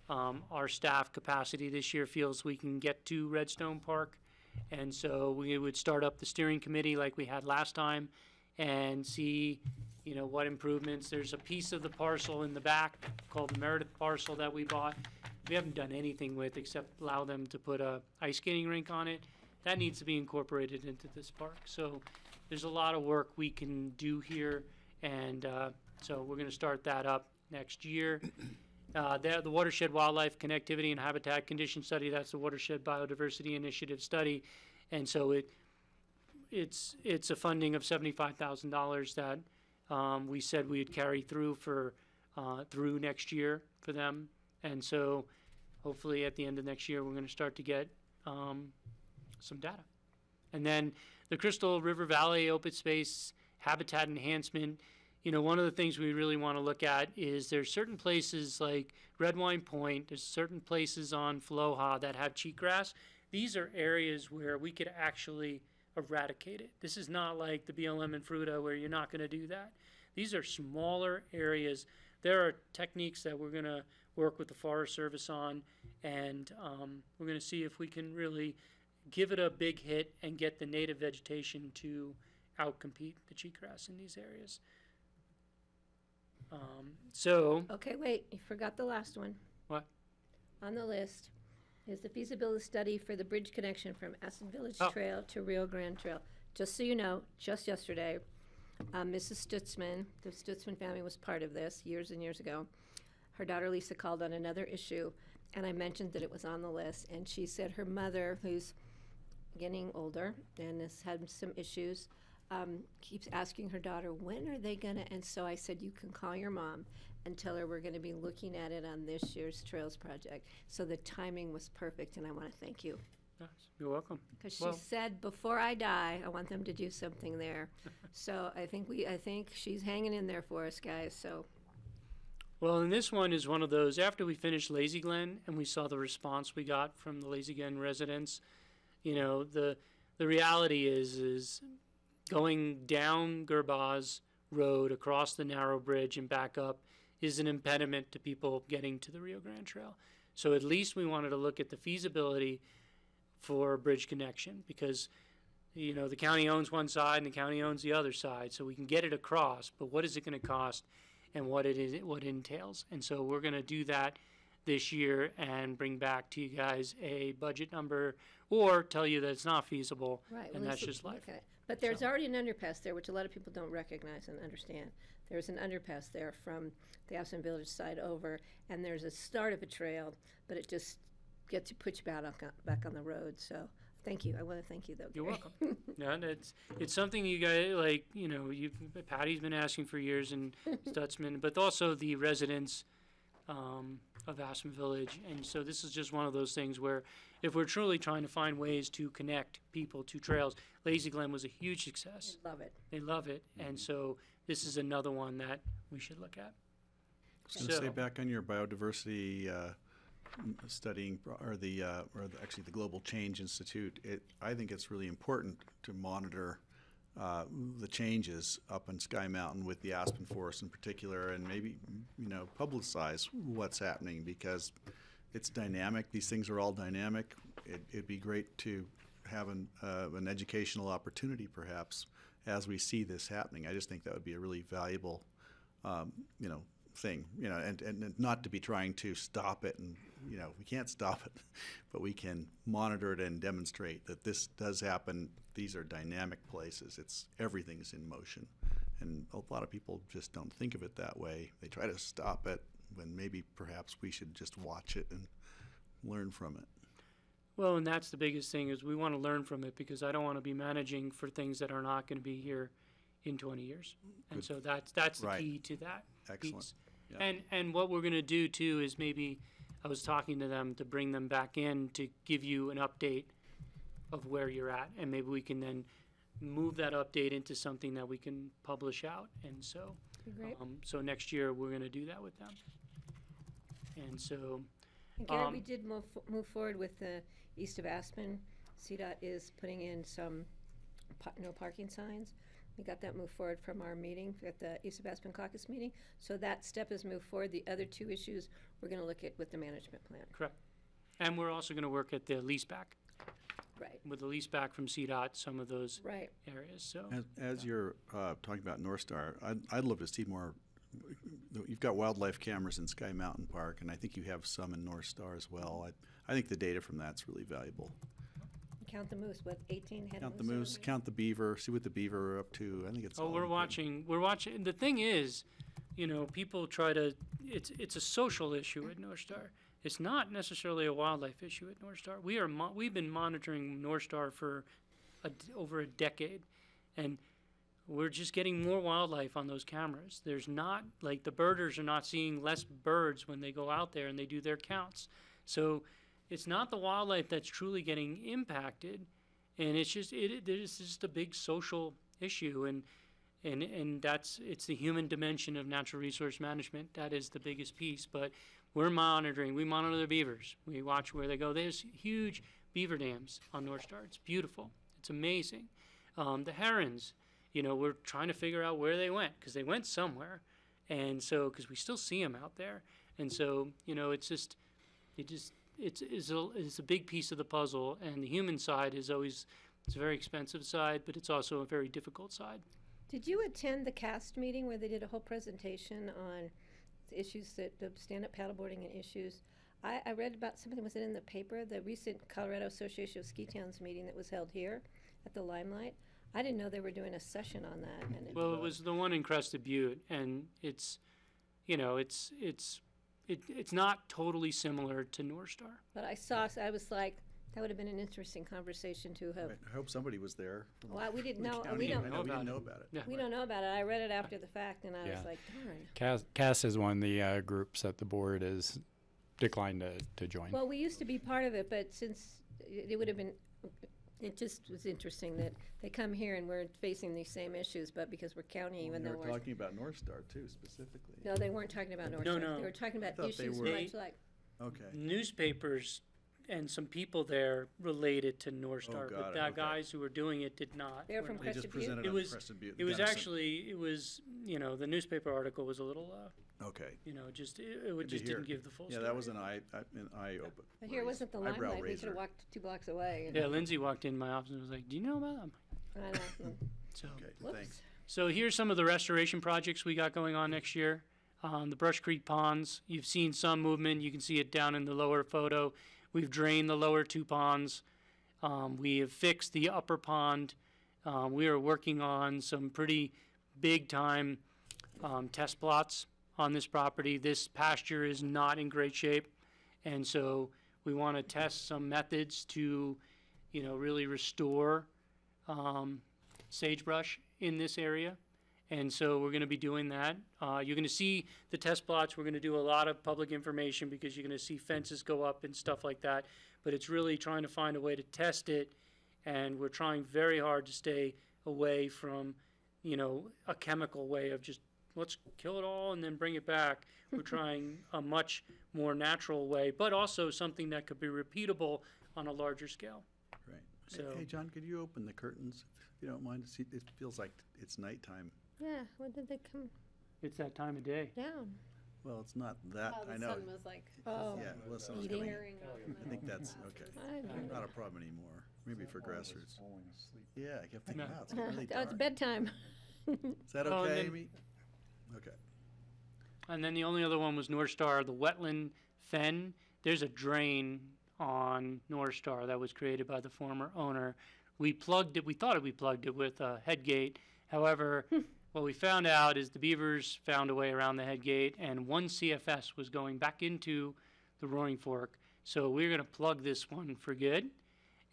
our staff capacity this year feels we can get to Redstone Park. And so we would start up the steering committee like we had last time and see, you know, what improvements. There's a piece of the parcel in the back called the Meredith parcel that we bought. We haven't done anything with except allow them to put a ice skating rink on it. That needs to be incorporated into this park. So there's a lot of work we can do here, and so we're going to start that up next year. The Watershed Wildlife Connectivity and Habitat Condition Study, that's the Watershed Biodiversity Initiative study, and so it's a funding of $75,000 that we said we'd carry through through next year for them, and so hopefully at the end of next year we're going to start to get some data. And then the Crystal River Valley Open Space Habitat Enhancement, you know, one of the things we really want to look at is there's certain places like Red Wine Point, there's certain places on Faloha that have cheatgrass. These are areas where we could actually eradicate it. This is not like the BLM and Fruta where you're not going to do that. These are smaller areas. There are techniques that we're going to work with the Forest Service on, and we're going to see if we can really give it a big hit and get the native vegetation to outcompete the cheatgrass in these areas. Okay, wait, you forgot the last one. What? On the list is the feasibility study for the bridge connection from Aspen Village Oh. Trail to Rio Grande Trail. Just so you know, just yesterday, Mrs. Stutzman, the Stutzman family was part of this years and years ago. Her daughter Lisa called on another issue, and I mentioned that it was on the list, and she said her mother, who's getting older and has had some issues, keeps asking her daughter, when are they gonna, and so I said, you can call your mom and tell her we're gonna be looking at it on this year's Trails Project. So the timing was perfect, and I wanna thank you. Yes, you're welcome. Because she said, before I die, I want them to do something there. So I think she's hanging in there for us, guys, so. Well, and this one is one of those, after we finished Lazy Glen and we saw the response we got from the Lazy Glen residents, you know, the reality is going down Gerbaz Road across the narrow bridge and back up is an impediment to people getting to the Rio Grande Trail. So at least we wanted to look at the feasibility for a bridge connection because, you know, the county owns one side and the county owns the other side, so we can get it across, but what is it going to cost and what it entails? And so we're going to do that this year and bring back to you guys a budget number or tell you that it's not feasible, Right, and well, that's let's just life. look at it. But there's already an underpass there, which a lot of people don't recognize and understand. There's an underpass there from the Aspen Village side over, and there's a start of a trail, but it just gets to put you back on the road. So thank you. I want to thank you, though. You're Gary. welcome. Yeah, and it's something you guys, like, you know, Patty's been asking for years and Stutzman, but also the residents of Aspen Village. And so this is just one of those things where if we're truly trying to find ways to connect people to trails, Lazy Glen was a huge success. Love it. They love it. And so this is another one that we should look at. I was going to say back on your biodiversity studying, or actually the Global Change Institute, I think it's really important to monitor the changes up in Sky Mountain with the aspen forest in particular, and maybe, you know, publicize what's happening because it's dynamic. These things are all dynamic. It'd be great to have an educational opportunity perhaps as we see this happening. I just think that would be a really valuable, you know, thing, you know, and not to be trying to stop it, and you know, we can't stop it, but we can monitor it and demonstrate that this does happen. These are dynamic places. Everything's in motion, and a lot of people just don't think of it that way. They try to stop it when maybe perhaps we should just watch it and learn from it. Well, and that's the biggest thing is we want to learn from it because I don't want to be managing for things that are not going to be here in 20 years. And so that's the key to that. Excellent. Piece. Yeah. And what we're going to do too is maybe I was talking to them to bring them back in to give you an update of where you're at, and maybe we can then move that update into something that we can publish out. And so, Great. So next year we're going to do that with them. And so, And Gary, we did move forward with the east of Aspen. CDOT is putting in some no parking signs. We got that moved forward from our meeting at the East of Aspen Caucus meeting. So that step is moved forward. The other two issues we're going to look at with the management plan. Correct. And we're also going to work at the lease back. Right. With the lease back from CDOT, some of those Right. areas. So As you're talking about North Star, I'd love to see more. You've got wildlife cameras in Sky Mountain Park, and I think you have some in North Star as well. I think the data from that's really valuable. Count the moose, what, 18 head Count the moose? or moose, something? count the beaver, see what the beaver are up to. I think it's all we're important. watching. The thing is, people try to. It's a social issue at North Star. It's not necessarily a wildlife issue at North Star. We've been monitoring North Star for over a decade, and we're just getting more wildlife on those cameras. There's not, like, the birders are not seeing less birds when they go out there and they do their counts. So it's not the wildlife that's truly getting impacted, and it's just a big social issue, and it's the human dimension of natural resource management. That is the biggest piece. But we monitor the beavers. We watch where they go. There's huge beaver dams on North Star. It's beautiful. It's amazing. The herons, we're trying to figure out where they went, because they went somewhere, and so because we still see them out there, and so it's a big piece of the puzzle. And the human side is always, it's a very expensive side, but it's also a very difficult side. Did you attend the CAST meeting where they did a whole presentation on the issues the stand-up paddleboarding and issues? I read about something, was it in the paper, the recent Colorado Association of Ski Towns meeting that was held here at the Limelight? I didn't know they were doing a session on that. And It was the one in Crested Butte, and it's not totally similar to North Star. But I was like, that would have been an interesting conversation to have. I hope somebody was there. Well, we didn't from the know. county. We don't I know we didn't know about it. Yeah. We don't know about it. I read it after the fact, and I was like, darn. CAS is one of the groups that the board has declined to join. Well, we used to be part of it, but since it would have been, it just was interesting that they come here and we're facing these same issues, but because we're county, even They though were we're. talking about North Star too, specifically. No, they weren't talking about North No, Star. no. They were talking I about thought they issues were. much like. Okay. Newspapers and some people there related to North Star, got but it, the okay. guys who were doing it did not. They're from They just Crested Butte? presented It on was, Crested Butte. it was Denison. actually, the newspaper article was a little, Okay. it just didn't give the full Yeah, story. that was an eye open. But here wasn't the eyebrow Limelight. We could raiser. have walked 2 blocks away. Yeah, Lindsay walked in my office and was like, "Do you know about them?" I know. So, Okay, Whoops. thanks. so here's some of the restoration projects we got going on next year. The Brush Creek ponds, you've seen some movement. You can see it down in the lower photo. We've drained the lower 2 ponds. We have fixed the upper pond. We are working on some pretty big time test plots on this property. This pasture is not in great shape, and so we want to test some methods to, really restore sagebrush in this area. And so we're going to be doing that. You're going to see the test plots. We're going to do a lot of public information because you're going to see fences go up and stuff like that. But it's really trying to find a way to test it, and we're trying very hard to stay away from, a chemical way of just let's kill it all and then bring it back. We're trying a much more natural way, but also something that could be repeatable on a larger scale. Right. So- Hey, John, could you open the curtains, if you don't mind? It feels like it's nighttime. Yeah, when did they come It's that time of day. down? Well, it's not that, Oh, the I know. sun was like. Oh. Yeah, well, the sun's Eating. coming. Tearing up in I think that's okay. I don't know. Not a problem anymore. Maybe for grassroots. Falling asleep. Yeah, I kept thinking, No. wow, it's getting really Oh, it's dark. bedtime. Is that Oh, and okay, then- Amy? Okay. And then the only other one was North Star, the wetland fen. There's a drain on North Star that was created by the former owner. We plugged it, we thought we plugged it with a head gate. However, what we found out is the beavers found a way around the head gate, and one CFS was going back into the Roaring Fork. So we're going to plug this one for good.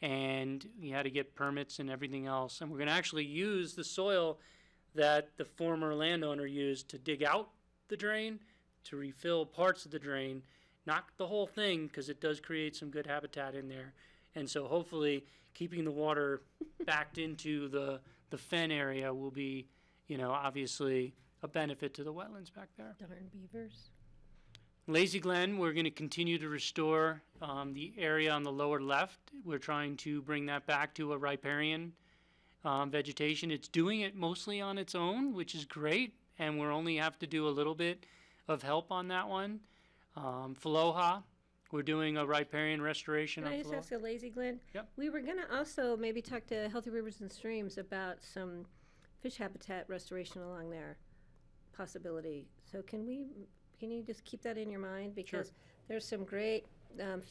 And we had to get permits and everything else. And we're going to actually use the soil that the former landowner used to dig out the drain, to refill parts of the drain, not the whole thing, because it does create some good habitat in there. And so hopefully keeping the water backed into the fen area will be, obviously a benefit to the wetlands back there. Darn beavers. Lazy Glen, we're going to continue to restore the area on the lower left. We're trying to bring that back to a riparian vegetation. It's doing it mostly on its own, which is great, and we're only have to do a little bit of help on that one. Faloha, we're doing a riparian restoration Can on I just Faloha. ask a lazy Glenn? Yep. We were gonna also maybe talk to Healthy Rivers and Streams about some fish habitat restoration along there, possibility. So can you just keep that in your mind? Because there's some great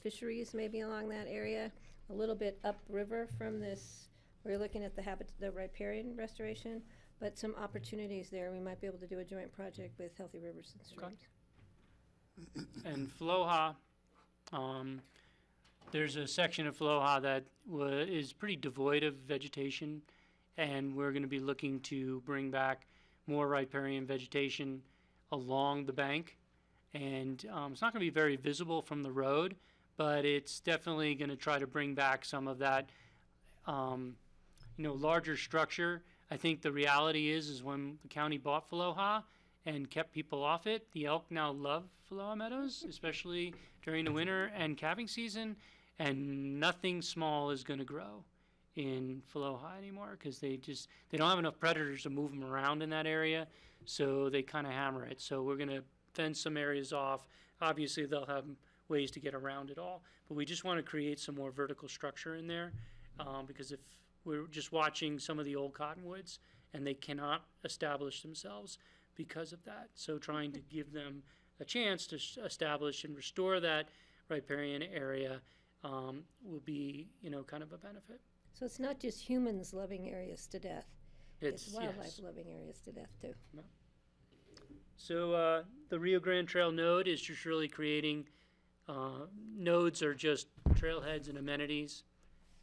fisheries maybe along that area, a little bit upriver from this, we're looking at the riparian restoration, but some opportunities there. We might be able to do a joint project with Healthy Rivers and Streams. And Faloha, there's a section of Faloha that is pretty devoid of vegetation, and we're going to be looking to bring back more riparian vegetation along the bank. And it's not going to be very visible from the road, but it's definitely going to try to bring back some of that, larger structure. I think the reality is when the county bought Faloha and kept people off it, the elk now love Faloha Meadows, especially during the winter and calving season, and nothing small is going to grow in Faloha anymore because they don't have enough predators to move them around in that area, so they kind of hammer it. So we're going to fence some areas off. Obviously, they'll have ways to get around it all, but we just want to create some more vertical structure in there because if we're just watching some of the old cottonwoods and they cannot establish themselves because of that. So trying to give them a chance to establish and restore that riparian area will be, kind of a benefit. So it's not just humans loving areas to death. It's wildlife yes. loving areas to death too. No. So the Rio Grande Trail node is just really creating, nodes are just trailheads and amenities.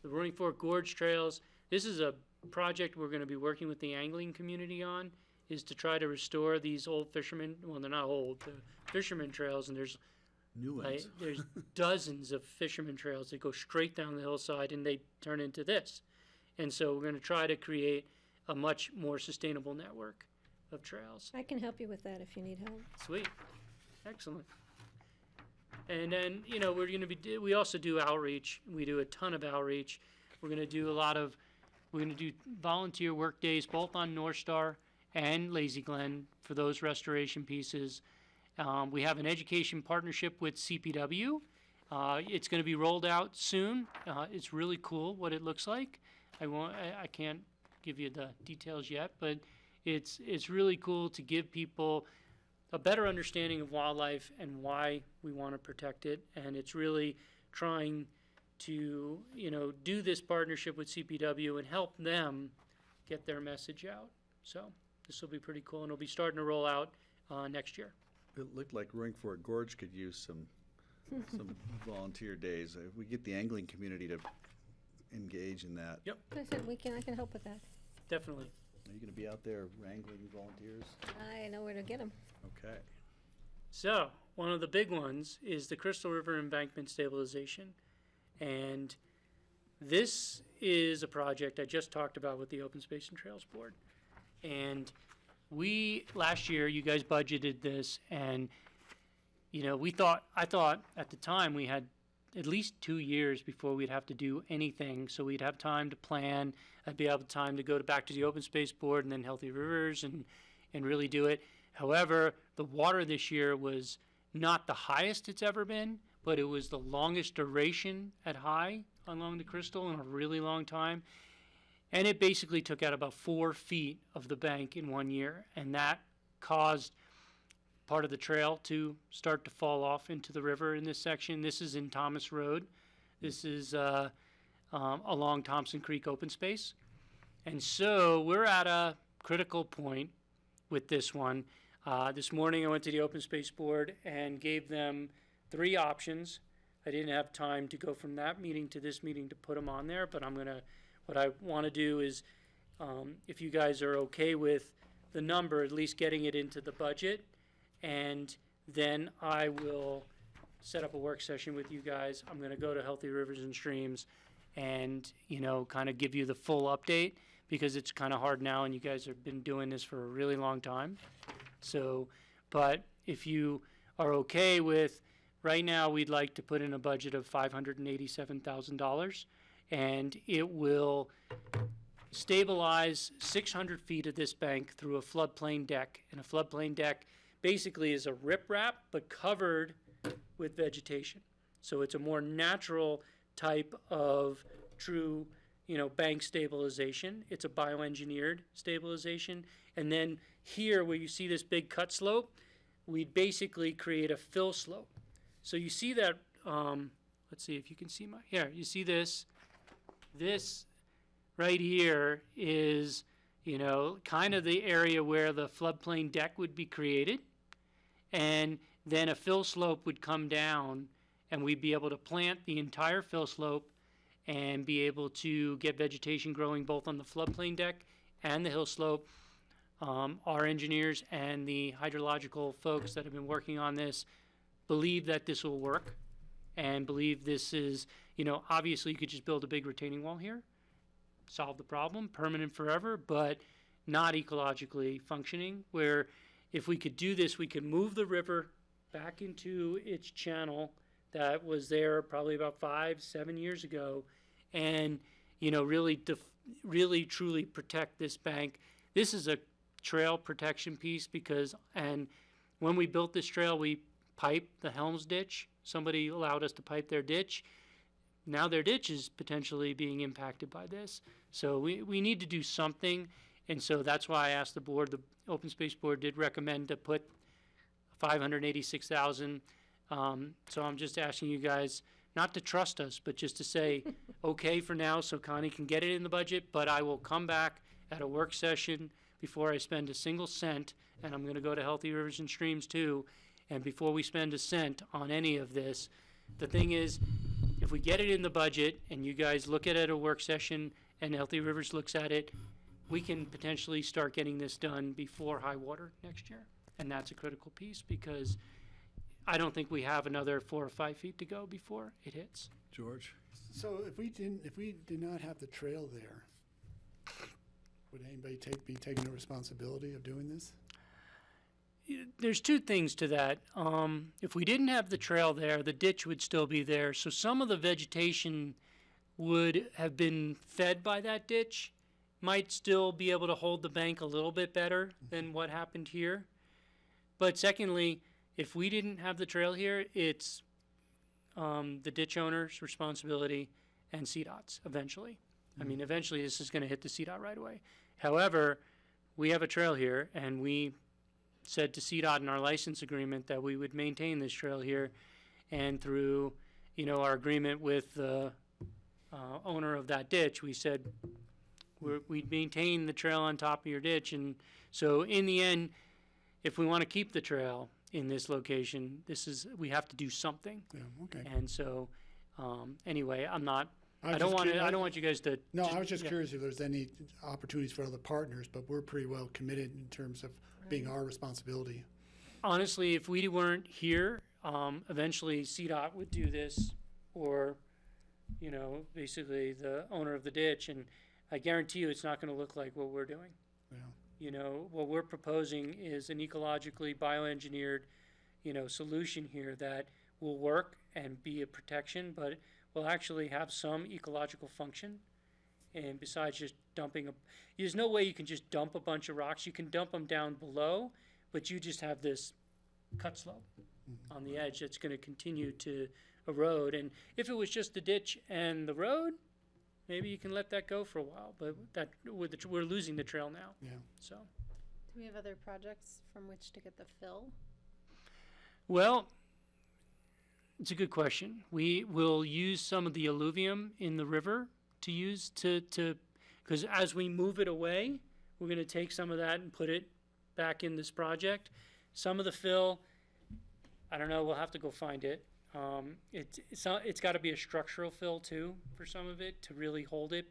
The Roaring Fork Gorge Trails, this is a project we're going to be working with the angling community on, is to try to restore these old fishermen, well, they're not old, the fishermen trails, and there's new ones. There's dozens of fishermen trails that go straight down the hillside and they turn into this. And so we're going to try to create a much more sustainable network of trails. I can help you with that if you need help. Sweet. Excellent. And then, we're going to we also do outreach. We do a ton of outreach. We're going to do volunteer work days both on North Star and Lazy Glen for those restoration pieces. We have an education partnership with CPW. It's going to be rolled out soon. It's really cool what it looks like. I can't give you the details yet, but it's really cool to give people a better understanding of wildlife and why we want to protect it. And it's really trying to, do this partnership with CPW and help them get their message out. So this will be pretty cool, and it'll be starting to roll out next year. It looked like Roaring Fork Gorge could use some volunteer days. If we get the angling community to engage in that. Yep. I said I can help with that. Definitely. Are you going to be out there wrangling volunteers? I know where to get them. Okay. So one of the big ones is the Crystal River Embankment Stabilization. And this is a project I just talked about with the Open Space and Trails Board. And last year, you guys budgeted this, and, I thought at the time we had at least 2 years before we'd have to do anything. So we'd have time to plan. I'd be able time to go back to the Open Space Board and then Healthy Rivers and really do it. However, the water this year was not the highest it's ever been, but it was the longest duration at high along the Crystal in a really long time. And it basically took out about 4 feet of the bank in 1 year. And that caused part of the trail to start to fall off into the river in this section. This is in Thomas Road. This is along Thompson Creek open space. And so we're at a critical point with this one. This morning I went to the Open Space Board and gave them 3 options. I didn't have time to go from that meeting to this meeting to put them on there, but what I want to do is, if you guys are okay with the number, at least getting it into the budget, and then I will set up a work session with you guys. I'm going to go to Healthy Rivers and Streams and, kind of give you the full update because it's kind of hard now and you guys have been doing this for a really long time. So, but if you are okay with, right now we'd like to put in a budget of $587,000. And it will stabilize 600 feet of this bank through a floodplain deck. And a floodplain deck basically is a riprap, but covered with vegetation. So it's a more natural type of true, bank stabilization. It's a bioengineered stabilization. And then here, where you see this big cut slope, we'd basically create a fill slope. So you see that, let's see if you can see you see this. This right here is, kind of the area where the floodplain deck would be created. And then a fill slope would come down, and we'd be able to plant the entire fill slope and be able to get vegetation growing both on the floodplain deck and the hill slope. Our engineers and the hydrological folks that have been working on this believe that this will work, and believe this is, obviously you could just build a big retaining wall here, solve the problem, permanent forever, but not ecologically functioning, where if we could do this, we could move the river back into its channel that was there probably about 5-7 years ago, and, really truly protect this bank. This is a trail protection piece and when we built this trail, we piped the Helms ditch. Somebody allowed us to pipe their ditch. Now their ditch is potentially being impacted by this. So we need to do something, and so that's why I asked the board. The Open Space Board did recommend to put $586,000. So I'm just asking you guys not to trust us, but just to say okay for now, so Connie can get it in the budget. But I will come back at a work session before I spend a single cent, and I'm going to go to Healthy Rivers and Streams too. And before we spend a cent on any of this, the thing is, if we get it in the budget and you guys look at it at a work session and Healthy Rivers looks at it, we can potentially start getting this done before high water next year. And that's a critical piece, because I don't think we have another 4 or 5 feet to go before it hits. George? So if we did not have the trail there, would anybody be taking the responsibility of doing this? There's two things to that. If we didn't have the trail there, the ditch would still be there. So some of the vegetation would have been fed by that ditch, might still be able to hold the bank a little bit better than what happened here. But secondly, if we didn't have the trail here, it's the ditch owner's responsibility and CDOT's eventually. I mean, eventually this is going to hit the CDOT right away. However, we have a trail here, and we said to CDOT in our license agreement that we would maintain this trail here, and through, our agreement with the owner of that ditch, we said we'd maintain the trail on top of your ditch. And so in the end, if we want to keep the trail in this location, we have to do something. Yeah, okay. And so, anyway, I don't want you guys to. No, I was just curious if there's any opportunities for other partners, but we're pretty well committed in terms of being our responsibility. Honestly, if we weren't here, eventually CDOT would do this, or, basically the owner of the ditch, and I guarantee you it's not going to look like what we're doing. Yeah. What we're proposing is an ecologically bioengineered, solution here that will work and be a protection, but will actually have some ecological function. And besides just there's no way you can just dump a bunch of rocks. You can dump them down below, but you just have this cut slope on the edge that's going to continue to erode. And if it was just the ditch and the road, maybe you can let that go for a while. But we're losing the trail now. Yeah. So. Do we have other projects from which to get the fill? Well, it's a good question. We will use some of the alluvium in the river to use because as we move it away, we're going to take some of that and put it back in this project. Some of the fill, I don't know, we'll have to go find it. It's got to be a structural fill too for some of it to really hold it,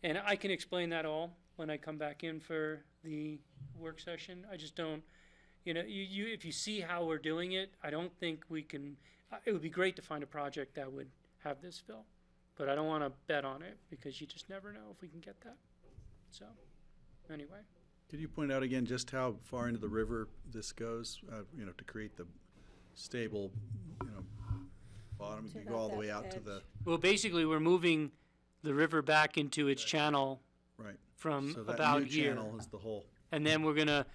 and I can explain that all when I come back in for the work session. I just don't, if you see how we're doing it, I don't think we can. It would be great to find a project that would have this fill, but I don't want to bet on it because you just never know if we can get that. So, anyway. Could you point out again just how far into the river this goes, to create the stable, bottom? You go all the way out to the... Well, basically, we're moving the river back into its channel Right. from So that about new here. channel is the whole. And then we're gonna,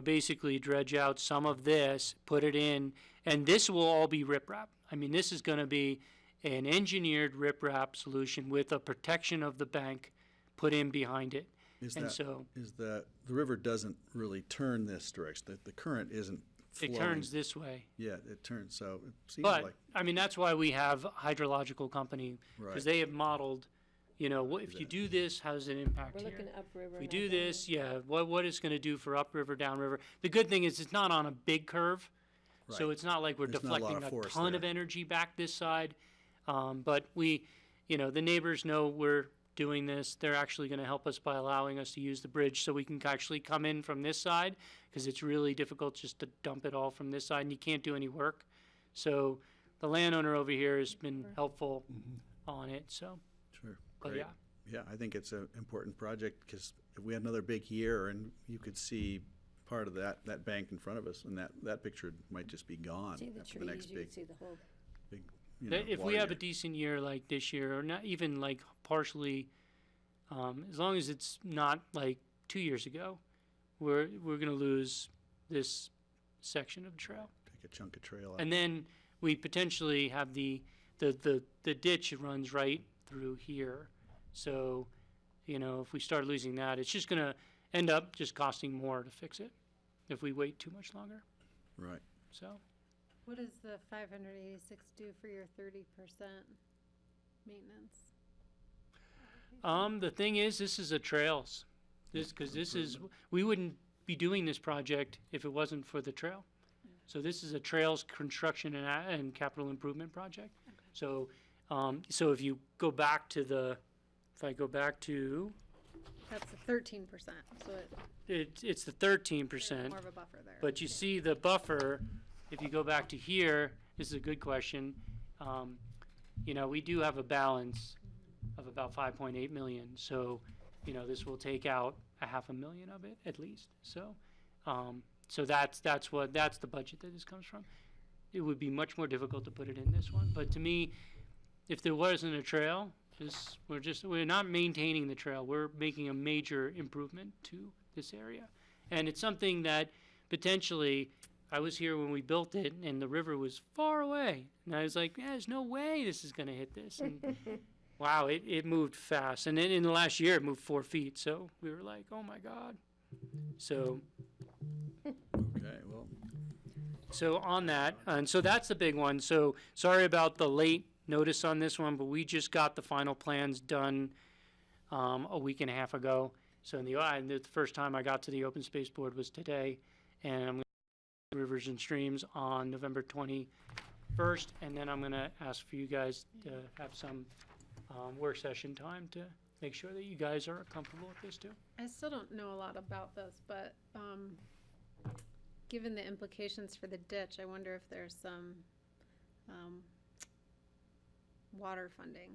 basically dredge out some of this, put it in, and this will all be riprap. I mean, this is gonna be an engineered riprap solution with a protection of the bank put in behind it. Is And that, so is that, the river doesn't really turn this direction, the current isn't flowing. it turns this way. Yeah, it turns, so it seems But, like, I mean, that's why we have a hydrological company, Right. because they have modeled, if you do this, how does it impact We're here? looking upriver. If we not do downriver. this, what it's gonna do for upriver, downriver. The good thing is it's not on a big curve, so Right. it's not like we're There's not a lot deflecting of a force ton of there. energy back this side. But the neighbors know we're doing this. They're actually gonna help us by allowing us to use the bridge so we can actually come in from this side, because it's really difficult just to dump it all from this side, and you can't do any work. So the landowner over here has been helpful on it, so, sure, but great. yeah. Yeah, I think it's an important project, because if we had another big year and you could see part of that bank in front of us, and that picture might just be gone See the after the next trees, you big, can see the whole. big, If we water have a year. decent year like this year, or not even like partially, as long as it's not like 2 years ago, we're gonna lose this section of trail. Take a chunk of trail out. And then we potentially have the ditch runs right through here. So, if we start losing that, it's just gonna end up just costing more to fix it if we wait too much longer, Right. so. What does the 586 do for your 30% maintenance? The thing is, this is a trails. We wouldn't be doing this project if it wasn't for the trail. So this is a trails construction and capital improvement project. So, so if you go back to if I go back to, That's the 13%, so it's the 13%. there's more of a buffer there. But you see the buffer, if you go back to here, this is a good question. We do have a balance of about 5.8 million. So, this will take out a $500,000 of it at least. So, so that's the budget that this comes from. It would be much more difficult to put it in this one. But to me, if there wasn't a trail, we're not maintaining the trail. We're making a major improvement to this area. And it's something that potentially, I was here when we built it and the river was far away. And I was like, there's no way this is gonna hit this. And wow, it moved fast. And then in the last year, it moved 4 feet. So we were like, oh my God. So, Okay, well, so on that, and so that's the big one. So sorry about the late notice on this one, but we just got the final plans done a week and a half ago. So the first time I got to the Open Space Board was today, and I'm going to Rivers and Streams on November 21st, and then I'm going to ask for you guys to have some work session time to make sure that you guys are comfortable with this too. I still don't know a lot about this, but given the implications for the ditch, I wonder if there's some water funding.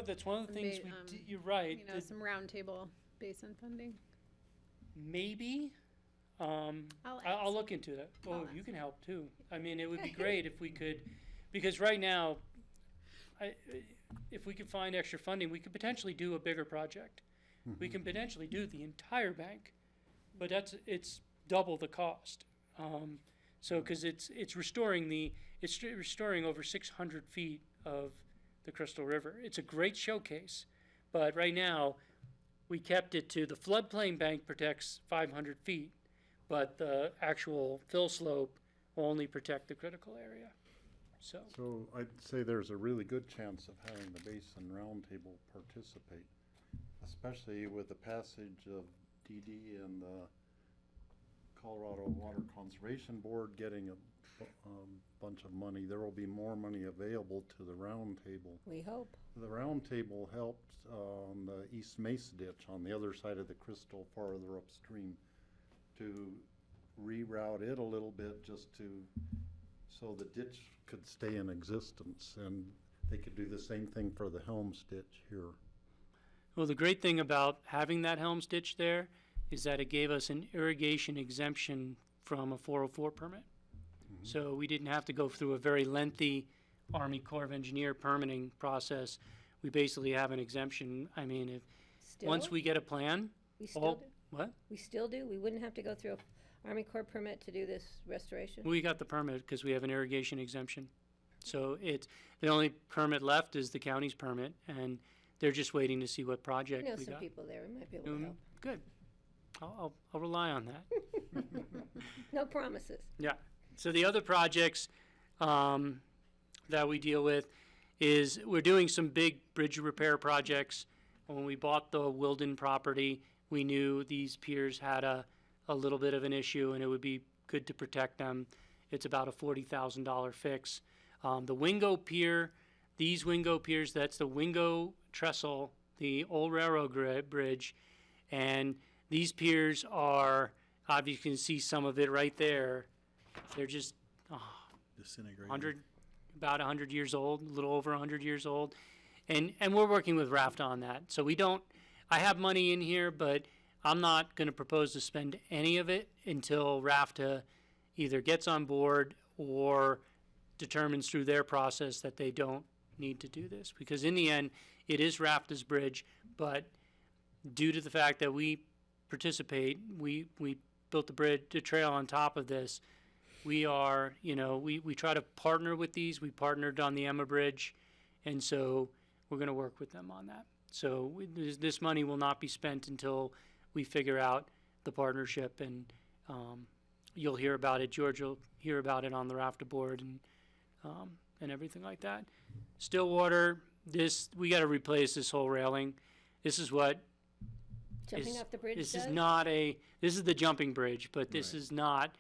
That's one of the things you're right. Some roundtable basin funding. Maybe. I'll look into that. Oh, you can help too. I mean, it would be great if we could, because right now, if we could find extra funding, we could potentially do a bigger project. We can potentially do the entire bank, but it's double the cost. So, because it's restoring over 600 feet of the Crystal River. It's a great showcase, but right now, we kept it to the floodplain bank protects 500 feet, but the actual fill slope will only protect the critical area. So I'd say there's a really good chance of having the Basin Roundtable participate, especially with the passage of DD and the Colorado Water Conservation Board getting a bunch of money. There will be more money available to the roundtable. We hope. The roundtable helped on the East Mesa ditch on the other side of the Crystal, farther upstream, to reroute it a little bit so the ditch could stay in existence, and they could do the same thing for the Helms ditch here. Well, the great thing about having that Helms ditch there is that it gave us an irrigation exemption from a 404 permit. So we didn't have to go through a very lengthy Army Corps of Engineer permitting process. We basically have an exemption. I mean, once Still? we get a plan. We still all- do? What? We still do? We wouldn't have to go through a Army Corps permit to do this restoration? We got the permit because we have an irrigation exemption. So the only permit left is the county's permit, and they're just waiting to see what I project know we some got. people there, we might be able to help. Good. I'll rely on that. No promises. Yeah. So the other projects that we deal with is we're doing some big bridge repair projects. When we bought the Wilden property, we knew these piers had a little bit of an issue, and it would be good to protect them. It's about a $40,000 fix. The Wingo Pier, these Wingo Piers, that's the Wingo Trestle, the old railroad bridge, and these piers are, obviously you can see some of it right there. They're just Disintegrated. about 100 years old, a little over 100 years old. And we're working with RAFTA on that. So I have money in here, but I'm not going to propose to spend any of it until RAFTA either gets on board or determines through their process that they don't need to do this. Because in the end, it is RAFTA's bridge, but due to the fact that we participate, we built the trail on top of this. We are, we try to partner with these. We partnered on the Emma Bridge, and so we're going to work with them on that. So this money will not be spent until we figure out the partnership, and you'll hear about it. George will hear about it on the RAFTA board and everything like that. Stillwater, we got to replace this whole railing. This is what Jumping off the bridge this does? is not this is the jumping bridge, but this is not,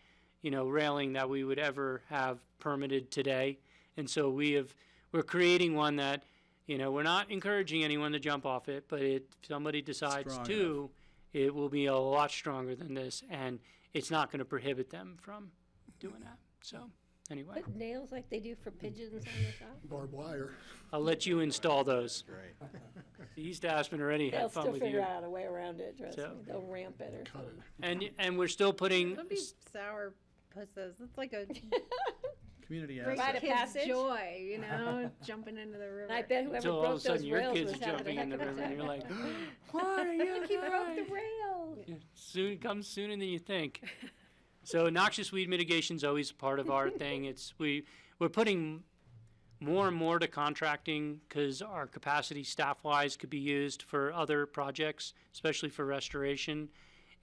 railing that we would ever have permitted today. And so we're creating one that, we're not encouraging anyone to jump off it, but if somebody decides Strong to, it will be a lot stronger than this, and it's not going to prohibit them from doing that. So anyway, Put nails like they do for pigeons on the top? Barbed wire. I'll let you install those. Great. The East Aspen already They'll had fun still with figure you. out a way around it, trust So- me. They'll ramp it or something. And we're still putting Don't be sour pussas. It's like a Community great Rite of kid's passage? joy, jumping into the river. And I bet whoever until all of a broke sudden those your rails kids was are having a jumping in heck the of a river, and you're time. like, "What are you?" Look, he broke the rail. Soon comes sooner than you think. So noxious weed mitigation is always part of our thing. We're putting more and more to contracting because our capacity staff-wise could be used for other projects, especially for restoration.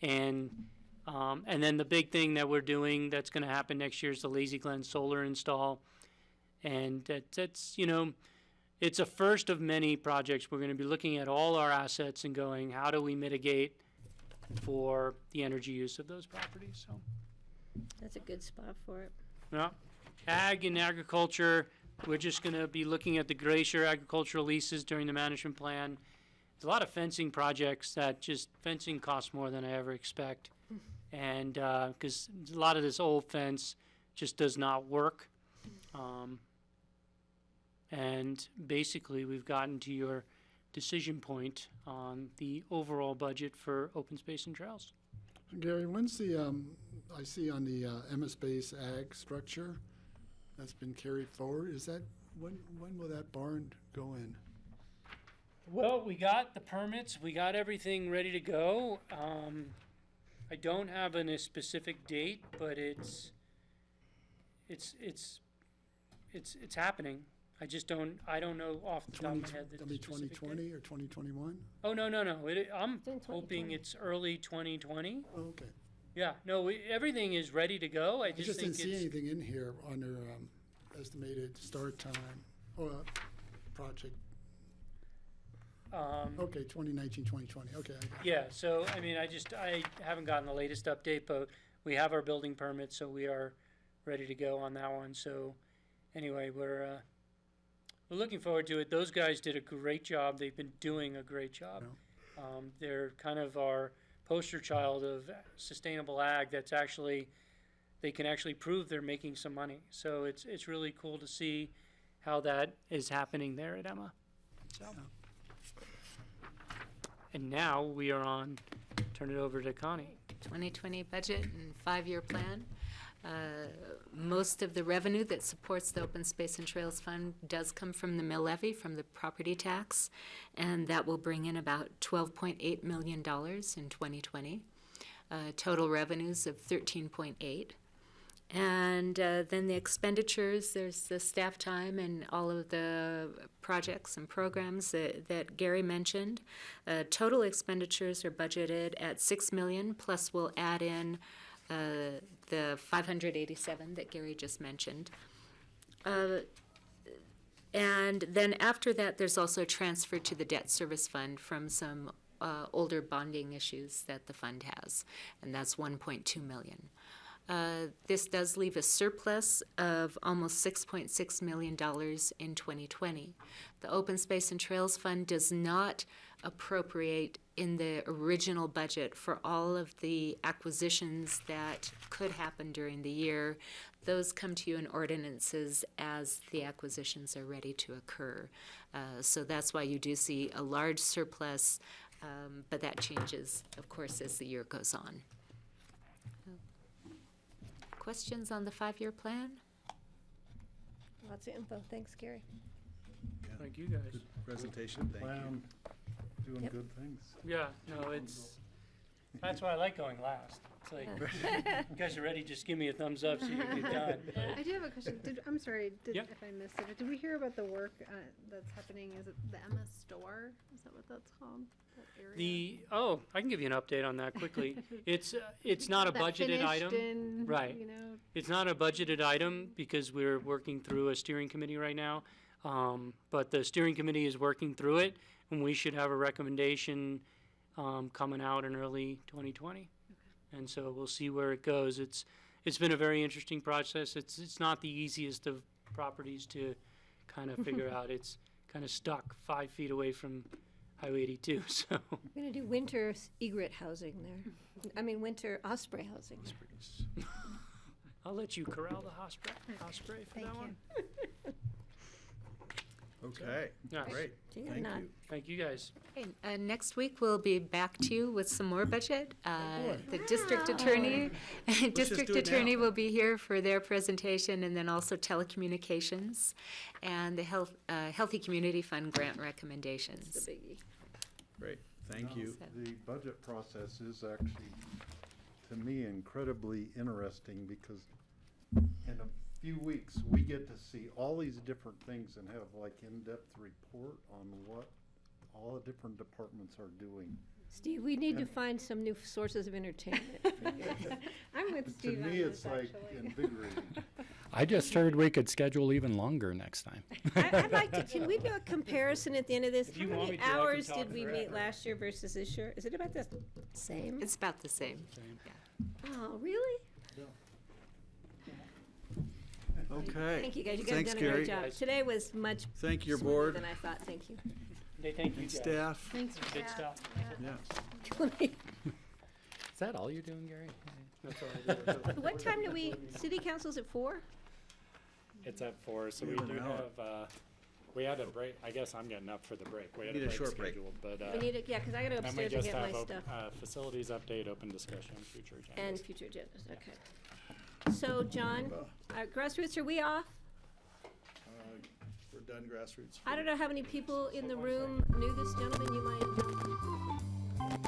And then the big thing that we're doing that's going to happen next year is the Lazy Glen solar install. And that's it's a first of many projects. We're going to be looking at all our assets and going, how do we mitigate for the energy use of those properties? So, That's a good spot for it. yeah. Ag and agriculture, we're just going to be looking at the glacier agricultural leases during the management plan. There's a lot of fencing projects that fencing costs more than I ever expect. And because a lot of this old fence just does not work. And basically, we've gotten to your decision point on the overall budget for open space and trails. Gary, when's the, I see on the Emma Space Ag structure that's been carried forward, when will that barn go in? Well, we got the permits, we got everything ready to go. I don't have a specific date, but it's happening. I don't know off the top of my head. That'll be 2020 or 2021? Oh, no. I'm hoping it's early 2020. Oh, okay. Yeah, no, everything is ready to go. I Just think didn't see anything in here under estimated start time or project. Okay, 2019, 2020, okay. I got it. Yeah, so, I haven't gotten the latest update, but we have our building permit, so we are ready to go on that one. So, anyway, we're looking forward to it. Those guys did a great job. They've been doing a great job. They're kind of our poster child of sustainable ag that's they can actually prove they're making some money. So it's really cool to see how that is happening there at Emma. So. And now we are turn it over to Connie. 2020 budget and 5-year plan. Most of the revenue that supports the Open Space and Trails Fund does come from the mill levy, from the property tax, and that will bring in about $12.8 million in 2020. Total revenues of 13.8. And then the expenditures, there's the staff time and all of the projects and programs that Gary mentioned. Total expenditures are budgeted at $6 million, plus we'll add in the 587 that Gary just mentioned. And then after that, there's also a transfer to the debt service fund from some older bonding issues that the fund has, and that's $1.2 million. This does leave a surplus of almost $6.6 million in 2020. The Open Space and Trails Fund does not appropriate in the original budget for all of the acquisitions that could happen during the year. Those come to you in ordinances as the acquisitions are ready to occur. So that's why you do see a large surplus, but that changes, of course, as the year goes on. Questions on the 5-year plan? Lots of info. Thanks, Gary. Thank you, guys. Good presentation, thank you. Doing Yep. good things. Yeah, no, that's why I like going last. It's like, you guys are ready, just give me a thumbs up so you can get done. I do have a question. I'm sorry Yeah. if I missed it, but did we hear about the work that's happening? Is it the Emma store? Is that what that's called? That area? I can give you an update on that quickly. It's not a That budgeted finished item. and, Right. you know, It's not a budgeted item because we're working through a steering committee right now. But the steering committee is working through it, and we should have a recommendation coming out in early 2020. And so we'll see where it goes. It's been a very interesting process. It's not the easiest of properties to kind of figure out. It's kind of stuck 5 feet away from Highway 82. So We're going to do winter egret housing there. I mean, winter osprey housing. I'll let you corral the osprey for Thank that you. one. Okay, Yeah. great, You got thank none. you. Thank you, guys. Okay, next week we'll be back to you with some more budget. The district attorney, district do it now. attorney will be here for their presentation, and then also telecommunications and the Healthy Community Fund grant recommendations. The biggie. Great, thank you. The budget process is actually, to me, incredibly interesting because in a few weeks, we get to see all these different things and have like in-depth report on what all the different departments are doing. Steve, we need to find some new sources of entertainment. I'm with To Steve on me, this, it's like actually. invigorating. I just heard we could schedule even longer next time. I'd like to, can we do a comparison at the end of this? If How you want many me to, I can hours talk did we meet forever. last year versus this year? Is it about the same? It's about the same. Oh, really? Okay. Thank you, guys. You guys have Thanks, done a great Gary. job. Today was much Thank your smoother board. than I thought. Thank you. They thank you, And guys. staff. Thanks for Good that. stuff. Yeah. Is that all you're doing, Gary? That's all I do. What time do we, city council's at 4? It's at 4, so We we have do an hour. have, we had a break, I guess I'm getting up for the break. We had need a short break. scheduled, but, We need it, yeah, because I got to go and we upstairs and just get have my open- stuff. facilities update, open discussion, future agendas. And future agendas, okay. So, John, grassroots, are we off? We're done grassroots. I don't know how many people in the room knew this gentleman. You might know.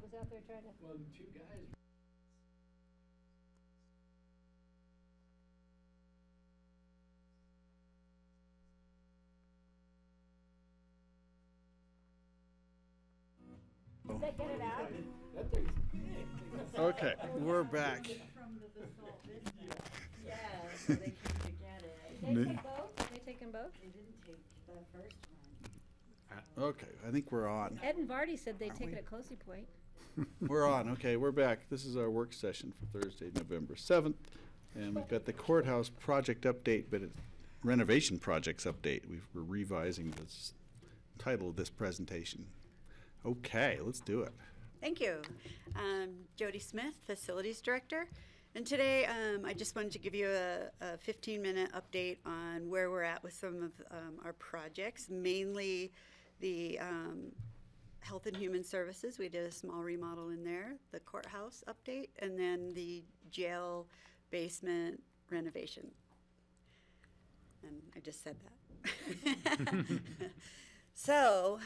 Scott was out there trying to. Well, the two guys. Did they get it out? That thing's big. Okay, we're back. Yeah, so they came to get it. Did they take both? Did they take them both? They didn't take the first one. Okay, I think we're on. Ed and Vardy said they'd take it at Closey Point. We're on. Okay, we're back. This is our work session for Thursday, November 7th. And we've got the courthouse project update, but it's renovation projects update. We're revising this title of this presentation. Okay, let's do it. Thank you. Jody Smith, Facilities Director. And today I just wanted to give you a 15-minute update on where we're at with some of our projects, mainly the Health and Human Services. We did a small remodel in there, the courthouse update, and then the jail basement renovation. And I just said that. So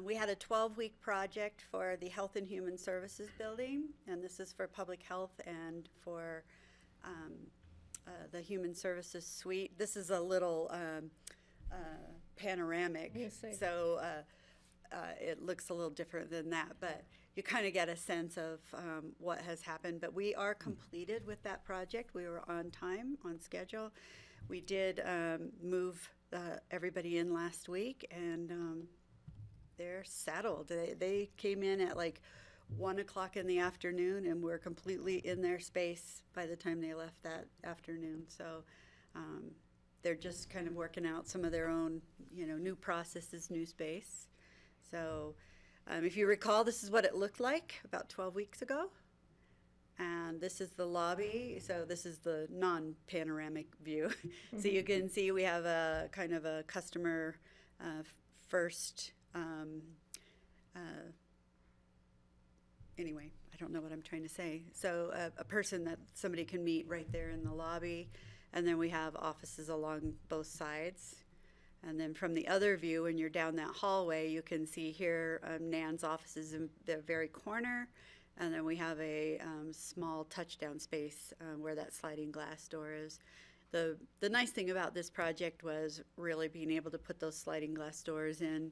we had a 12-week project for the Health and Human Services building, and this is for public health and for the Human Services suite. This is a little panoramic, so it looks a little different than that, but you kind of get a sense of what has happened. But we are completed with that project. We were on time, on schedule. We did move everybody in last week, and they're settled. They came in at like 1 o'clock in the afternoon, and we're completely in their space by the time they left that afternoon. So they're just kind of working out some of their own, new processes, new space. So if you recall, this is what it looked like about 12 weeks ago. And this is the lobby, so this is the non-panoramic view. So you can see we have a kind of a customer first, anyway, I don't know what I'm trying to say. So a person that somebody can meet right there in the lobby, and then we have offices along both sides. And then from the other view, when you're down that hallway, you can see here Nan's office is in the very corner. And then we have a small touchdown space where that sliding glass door is. The nice thing about this project was really being able to put those sliding glass doors in,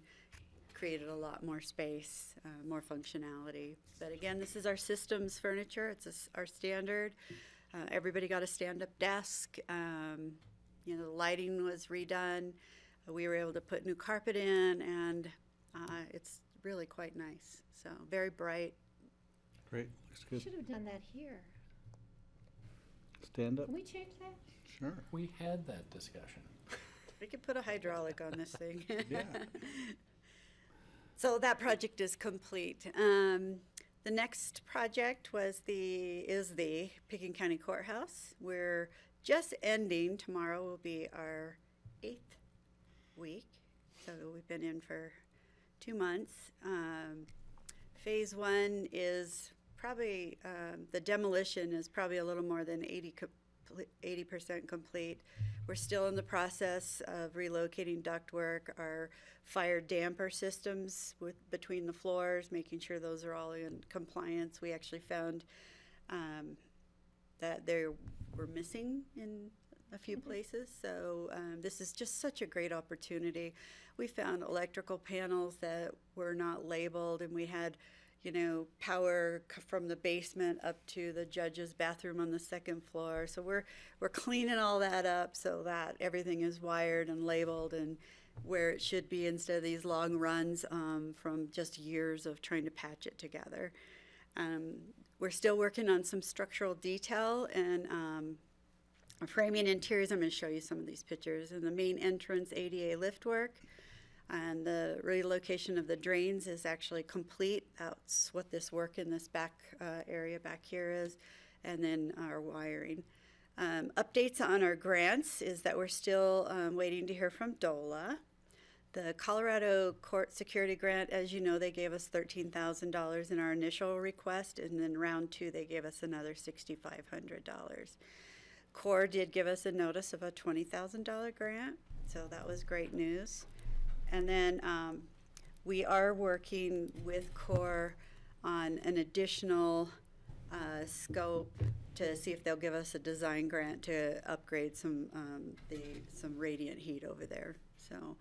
created a lot more space, more functionality. But again, this is our systems furniture. It's our standard. Everybody got a stand-up desk. The lighting was redone. We were able to put new carpet in, and it's really quite nice. So very bright. Great, looks good. Should have done that here. Stand up. Can we change that? Sure. We had that discussion. We could put a hydraulic on this thing. Yeah. So that project is complete. The next project is the Pickens County Courthouse. We're just ending. Tomorrow will be our 8th week. So we've been in for 2 months. Phase 1 is probably, the demolition is probably a little more than 80% complete. We're still in the process of relocating ductwork, our fire damper systems between the floors, making sure those are all in compliance. We actually found that they were missing in a few places, so this is just such a great opportunity. We found electrical panels that were not labeled, and we had power from the basement up to the judge's bathroom on the 2nd floor. So we're cleaning all that up so that everything is wired and labeled and where it should be, instead of these long runs from just years of trying to patch it together. We're still working on some structural detail and framing interiors. I'm going to show you some of these pictures. And the main entrance ADA lift work. And the relocation of the drains is actually complete. That's what this work in this back area back here is. And then our wiring. Updates on our grants is that we're still waiting to hear from DOLA. The Colorado Court Security Grant, as you know, they gave us $13,000 in our initial request, and then round 2 they gave us another $6,500. CORE did give us a notice of a $20,000 grant, so that was great news. And then we are working with CORE on an additional scope to see if they'll give us a design grant to upgrade some radiant heat over there. So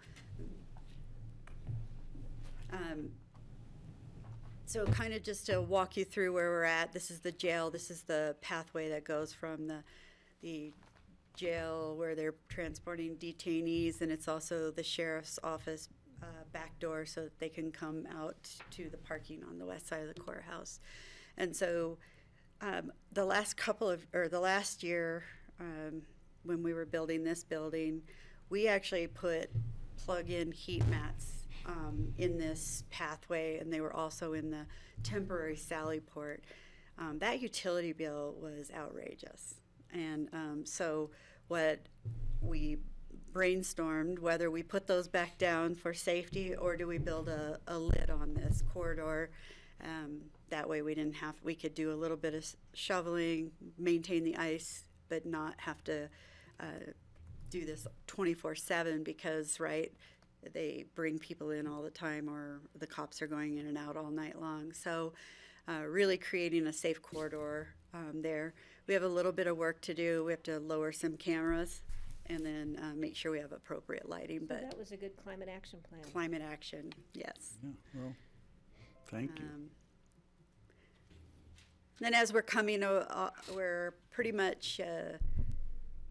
kind of just to walk you through where we're at, this is the jail, this is the pathway that goes from the jail where they're transporting detainees, and it's also the sheriff's office back door so that they can come out to the parking on the west side of the courthouse. And so the last year when we were building this building, we actually put plug-in heat mats in this pathway, and they were also in the temporary sally port. That utility bill was outrageous. And so what we brainstormed, whether we put those back down for safety or do we build a lid on this corridor. That way we could do a little bit of shoveling, maintain the ice, but not have to do this 24/7 because, right, they bring people in all the time or the cops are going in and out all night long. So really creating a safe corridor there. We have a little bit of work to do. We have to lower some cameras and then make sure we have appropriate lighting. So But that was a good climate action plan. climate action, yes. Yeah, well, thank you. Then as we're coming, we're pretty much,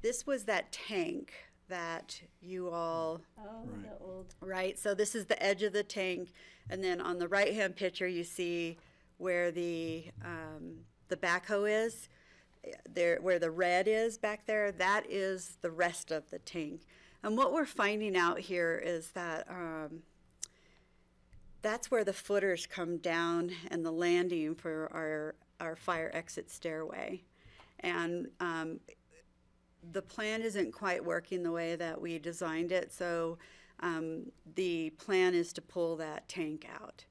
this was that tank that you all, The old. right? So this is the edge of the tank, and then on the right-hand picture, you see where the backhoe is. There, where the red is back there, that is the rest of the tank. And what we're finding out here is that that's where the footers come down and the landing for our fire exit stairway. And the plan isn't quite working the way that we designed it, so the plan is to pull that tank out.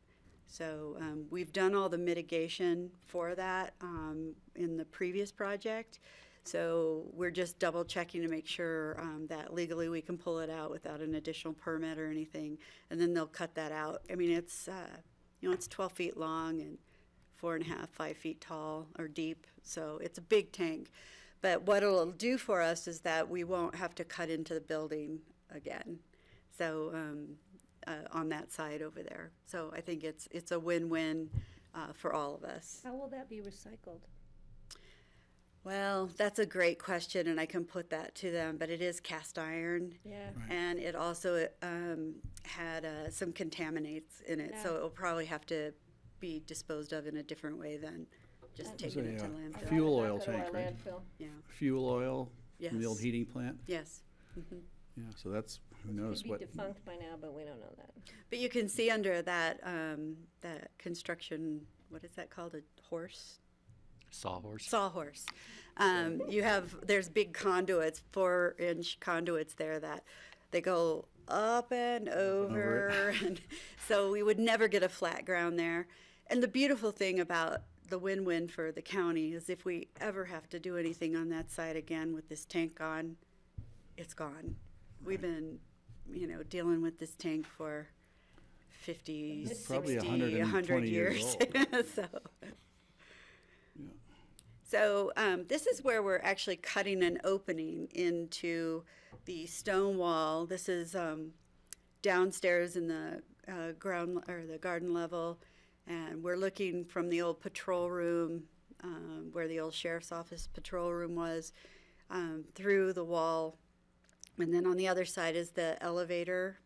So we've done all the mitigation for that in the previous project. So we're just double checking to make sure that legally we can pull it out without an additional permit or anything. And then they'll cut that out. I mean, it's, it's 12 feet long and 4.5, 5 feet tall or deep. So it's a big tank. But what it'll do for us is that we won't have to cut into the building again. So on that side over there. So I think it's a win-win for all of us. How will that be recycled? Well, that's a great question, and I can put that to them, but it is cast iron. Yeah. Right. And it also had some contaminants in it, so Yeah. it will probably have to be disposed of in a different way than just It was taking it to a, landfill. fuel I'd rather oil not go to tank, our right? landfill. Yeah, Fuel oil from the old Yes. heating plant? yes. Mhm. Yeah, so that's, who knows Could be what. defunct by now, but we don't know that. But you can see under that construction, what is that called, a horse? Sawhorse. Sawhorse. There's big conduits, 4-inch conduits there that they go up and over. And so we would never get a flat ground there. And the beautiful thing about the win-win for the county is if we ever have to do anything on that side again with this tank on, it's gone. We've been, dealing with this tank for 50, It's 60, probably 100 120 years years. So this is where we're actually cutting an opening into the stone wall. This is downstairs in the ground or the garden level, and we're looking from the old patrol room where the old sheriff's office patrol room was through the wall, and then on the other side is the elevator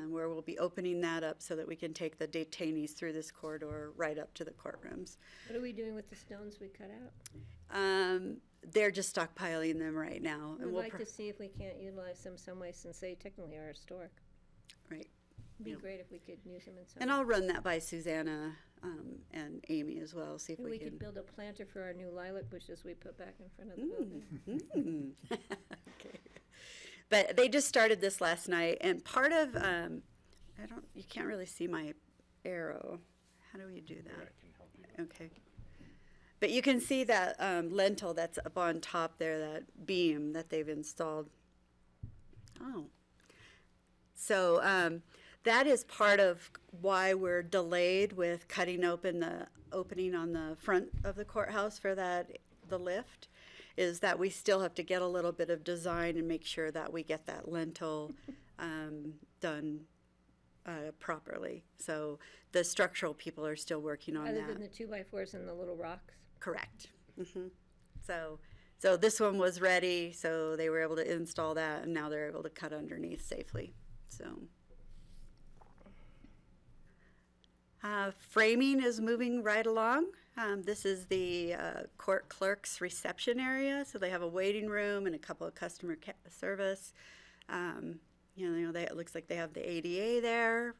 where we'll be opening that up so that we can take the detainees through this corridor right up to the courtrooms. What are we doing with the stones we cut out? They're just stockpiling them right now. We'd we'll like to see if we can't utilize them some way since they technically are historic. Right. It'd be Yeah. great if we could use them in some. And I'll run that by Susanna and Amy as well, see if Maybe we we can. could build a planter for our new lilac bushes we put back in front of the building. Okay. But they just started this last night, and part of you can't really see my arrow. How do we do that? Okay. But you can see that lentil that's up on top there, that beam that they've installed. Oh. So that is part of why we're delayed with cutting open the opening on the front of the courthouse for the lift, is that we still have to get a little bit of design and make sure that we get that lintel done properly. So the structural people are still working on Other that. than the 2x4s and the little rocks? Correct. So this one was ready, so they were able to install that, and now they're able to cut underneath safely. So framing is moving right along. This is the court clerk's reception area, so they have a waiting room and a couple of customer service. It looks like they have the ADA there.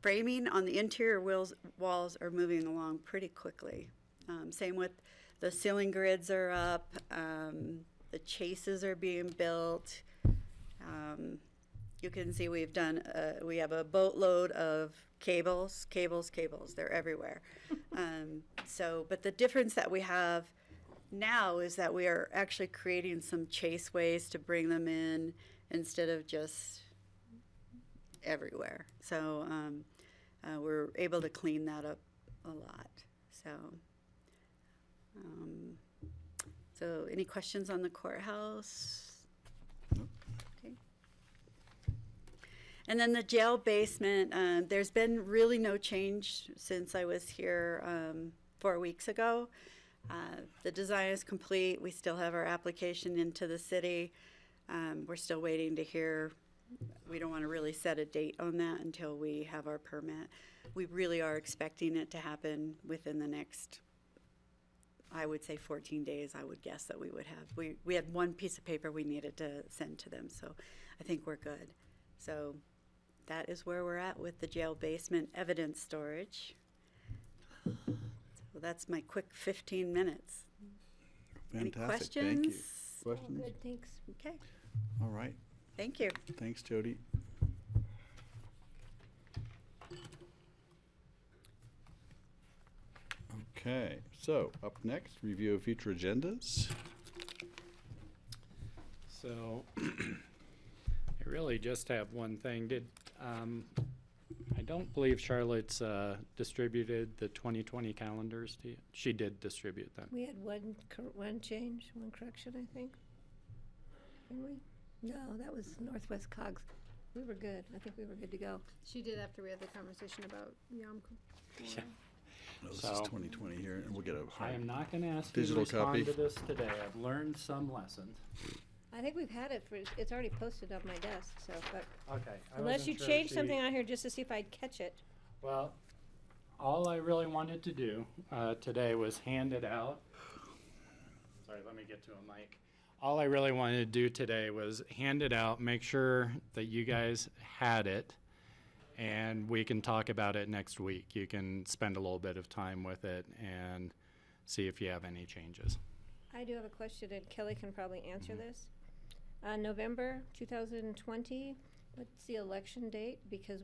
Framing on the interior walls are moving along pretty quickly. Same with the ceiling grids are up. The chases are being built. You can see we have a boatload of cables. They're everywhere. But the difference that we have now is that we are actually creating some chaseways to bring them in instead of just everywhere. So we're able to clean that up a lot. So any questions on the courthouse? Okay. And then the jail basement, there's been really no change since I was here 4 weeks ago. The design is complete. We still have our application into the city. We're still waiting to hear. We don't want to really set a date on that until we have our permit. We really are expecting it to happen within the next, I would say 14 days. I would guess that we would have. We had one piece of paper we needed to send to them, so I think we're good. So that is where we're at with the jail basement evidence storage. So that's my quick 15 minutes. Fantastic. Any questions? Thank you. Questions? Good, thanks. Okay. All right. Thank you. Thanks, Jody. Okay, so up next, review of future agendas. So I really just have one thing. I don't believe Charlotte's distributed the 2020 calendars to you. She did distribute them. We had one change, one correction, I think. Didn't we? No, that was Northwest Cogs. We were good. I think we were good to go. She did after we had the conversation about Yom Kippur. Yeah. No, this So, is 2020 here, and we'll get a I am not going to ask you to digital respond copy. to this today. I've learned some lessons. I think we've had it it's already posted on my desk, so, but Okay. I unless wasn't you sure change if something on here just to see if I'd catch it. Well, all I really wanted to do today was hand it out. Sorry, let me get to a mic. All I really wanted to do today was hand it out, make sure that you guys had it, and we can talk about it next week. You can spend a little bit of time with it and see if you have any changes. I do have a question, and Kelly can probably answer this. November 2020, what's the election date? Because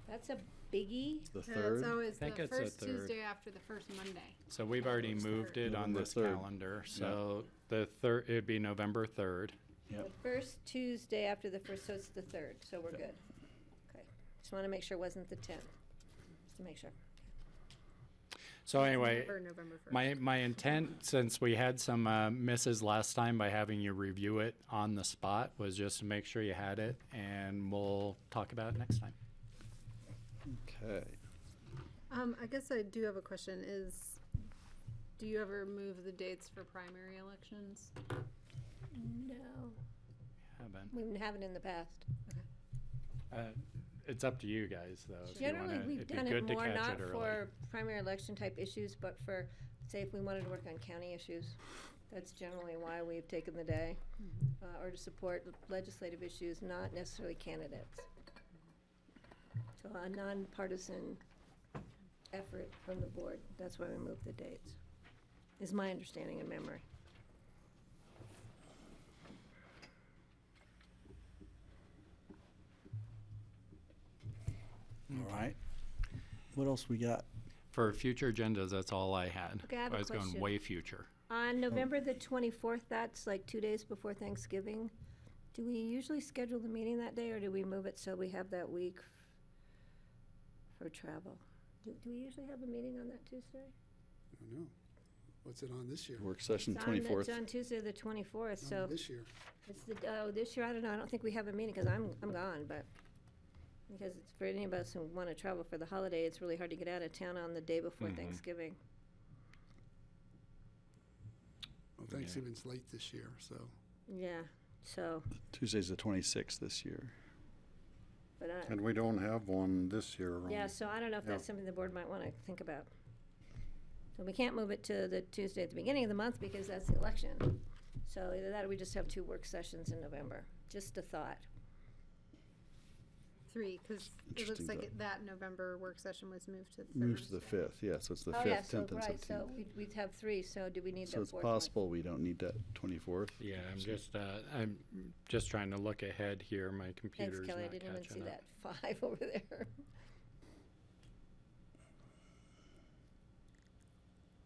that's a biggie. The It's third. always think the it's the first third. Tuesday after the first Monday. So we've already moved it on November this 3rd. calendar. So the third, it'd be November 3rd. Yep. The first Tuesday after the first, so it's the 3rd, so we're good. Okay, just want to make sure it wasn't the 10th, just to make sure. So anyway, November 1st. my intent, since we had some misses last time by having you review it on the spot, was just to make sure you had it, and we'll talk about it next time. Okay. I guess I do have a question do you ever move the dates for primary elections? No, Haven't. we haven't in the past. It's up to you guys, though. if you Generally, wanna- we've it'd be done it good to more catch not it early. for primary election type issues, but for, say, if we wanted to work on county issues. That's generally why we've taken the day, or to support legislative issues, not necessarily candidates. So a nonpartisan effort from the board, that's why we moved the dates, is my understanding and memory. All right. What else we got? For future agendas, that's all I had. Okay, I have a was going question. way future. On November the 24th, that's like 2 days before Thanksgiving, Do we usually schedule the meeting that day, or do we move it so we have that week for travel? Do we usually have a meeting on that Tuesday? I don't know. What's it on this year? Work session It's on- 24th. It's on Tuesday, the 24th, so. This year. It's the, oh, this year, I don't know, I don't think we have a meeting, because I'm gone, but, because it's for any of us who want to travel for the holiday, it's really hard to get out of town on the day before Thanksgiving. Well, Thanksgiving's late this year, so. Yeah, so, Tuesday's the 26th this year. but And we don't have one this year. yeah, so I don't know if that's something the board might want to think about. So we can't move it to the Tuesday at the beginning of the month, because that's the election. So either that, or we just have 2 work sessions in November, just a thought. 3, because it looks Interesting like thought. That November work session was moved to Thursday. Moves to the 5th, yeah, so it's the 5th, Oh, yeah, 10th, so, and 17th. right, so we'd have 3, so do we need So that it's 4th one? possible we don't need that 24th? Yeah, I'm just trying to look ahead here. My Thanks, computer's Kelly, I not didn't even see catching up. that 5 over there.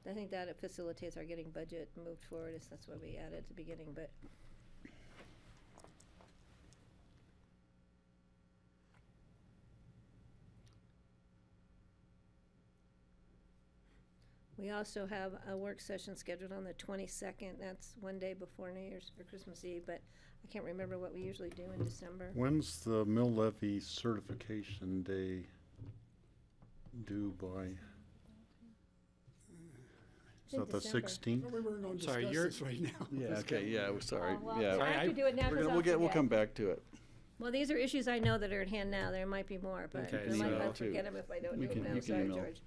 I think that it facilitates our getting budget moved forward, is that's why we added at the beginning, but. We also have a work session scheduled on the 22nd, that's one day before New Year's or Christmas Eve, but I can't remember what we usually do in December. When's the mill levy certification day due by? Is that the December. 16th? Well, we weren't going to Sorry, discuss you're- this right now. Yeah, okay, yeah, we're sorry, Oh, well, yeah. I have to do it now, We're 'cause gonna- I'll we'll forget. come back to it. Well, these are issues I know that are at hand now, there might be more, but Okay, I might so- not forget them if I don't do We them can, now, you can sorry, email, George.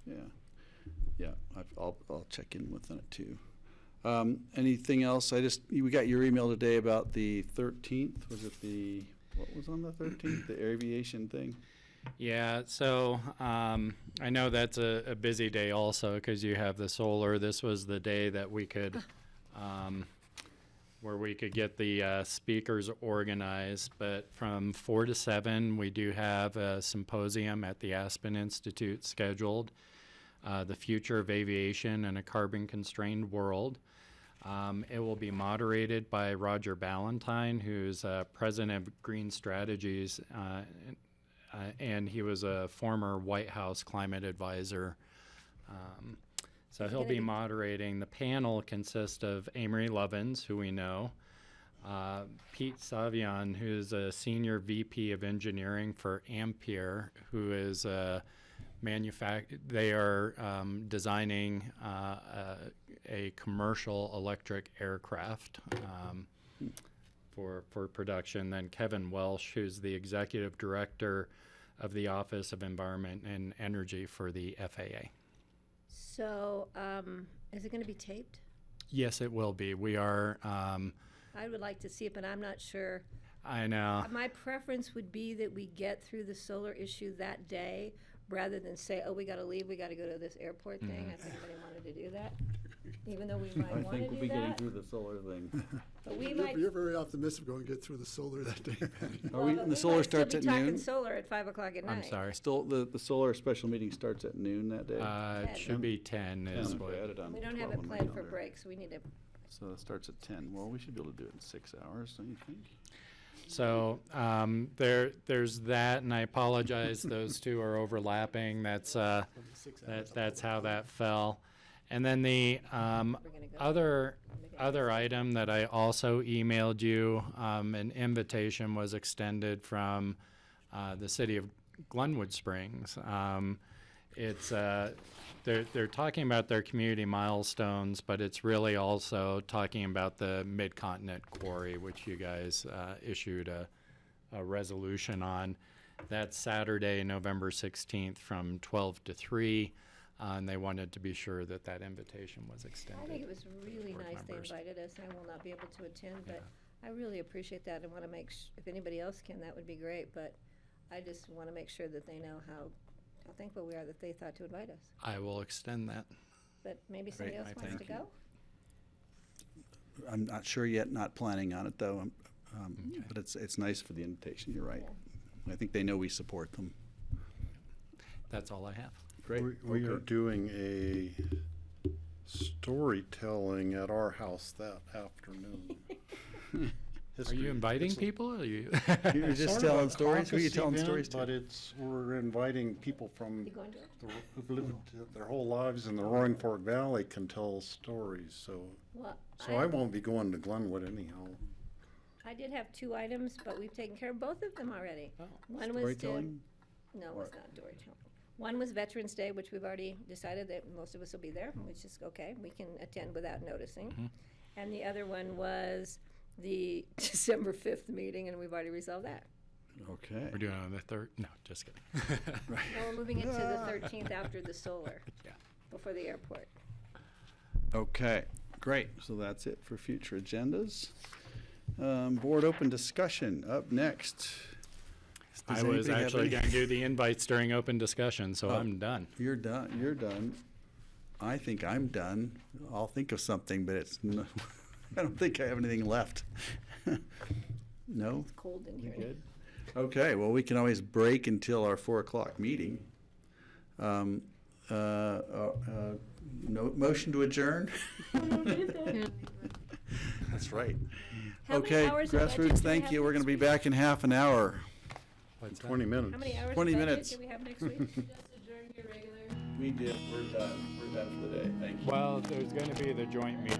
yeah, I'll check in with that too. Anything else? We got your email today about the 13th, was it what was on the 13th, the aviation thing? Yeah, so I know that's a busy day also, because you have the solar. This was the day that we could, where we could get the speakers organized. But from 4 to 7, we do have a symposium at the Aspen Institute scheduled, The Future of Aviation in a Carbon-Constrained World. It will be moderated by Roger Ballantyne, who's president of Green Strategies, and he was a former White House climate advisor. So he'll be moderating. The panel consists of Amory Lovins, who we know, Pete Savion, who's a senior VP of engineering for Ampere, who is they are designing a commercial electric aircraft for production. Then Kevin Welsh, who's the executive director of the Office of Environment and Energy for the FAA. So, is it gonna be taped? Yes, it will be. We are, I would like to see it, but I'm not sure. I know. My preference would be that we get through the solar issue that day, rather than say, oh, we gotta leave, we gotta go to this airport thing. I think anybody wanted to do that, even though we might I wanna think we'll do be getting that. through the solar thing. But we You're might. you're very optimistic going to get through the solar that day, Patty. Are we, Well, the we solar might still starts be at talking noon? solar at 5 o'clock at night. I'm sorry. Still, the solar special meeting starts at noon that day? It should be 10 is 10, what. okay, I had it on We don't have 12 it on my planned for calendar. breaks, we need to. So it starts at 10. Well, we should be able to do it in 6 hours, don't you think? So there's that, and I apologize. Those two are overlapping. That's that's how that fell. And then the other item that I also emailed you, an invitation was extended from the city of Glenwood Springs. It's they're talking about their community milestones, but it's really also talking about the Mid-Continent Quarry, which you guys issued a resolution on. That's Saturday, November 16th from 12 to 3, and they wanted to be sure that that invitation was extended. I think it was really board nice members. they invited us. I will not be able to attend, but I really appreciate that and want to make, if anybody else can, that would be great. But I just want to make sure that they know how thankful we are that they thought to invite us. I will extend that. But maybe somebody else wants to go? I'm not sure yet, not planning on it though. But it's nice for the invitation, you're right. I think they know we support them. That's all I have. Great. We are Okay. doing a storytelling at our house that afternoon. history. Are you inviting It's- people? Are you? You're just Sort of a telling stories? Who are you caucus telling event, stories to? But we're inviting people from, You going to it? who've lived their whole lives in the Roaring Fork Valley can tell stories, so. Well, So I won't be going to Glenwood anyhow. I did have 2 items, but we've taken care of both of them already. One was Storytelling? no, it was not storytelling. One was Veterans Day, which we've already decided that most of us will be there, which is okay. We can attend without noticing. And the other one was the December 5th meeting, and we've already resolved that. Okay. We're doing it on the 3rd? No, just kidding. No, we're moving it to the 13th after the solar. Yeah. Before the airport. Okay, great. So that's it for future agendas. Board open discussion up next. Does I was anybody have actually any- going to do the invites during open discussion, so Oh. I'm done. You're done. You're done. I think I'm done. I'll think of something, but it's no, I don't think I have anything left. No? It's cold in We here. good? Okay, well, we can always break until our 4 o'clock meeting. No, motion to adjourn? That's right. How many Okay, hours of budget do we grassroots, thank have you. We're next gonna be week? back in half an hour. 20 minutes. How many hours of 20 budget minutes. do we have next week? We did, we're done for the day. Thank you. Well, there's going to be the joint meeting.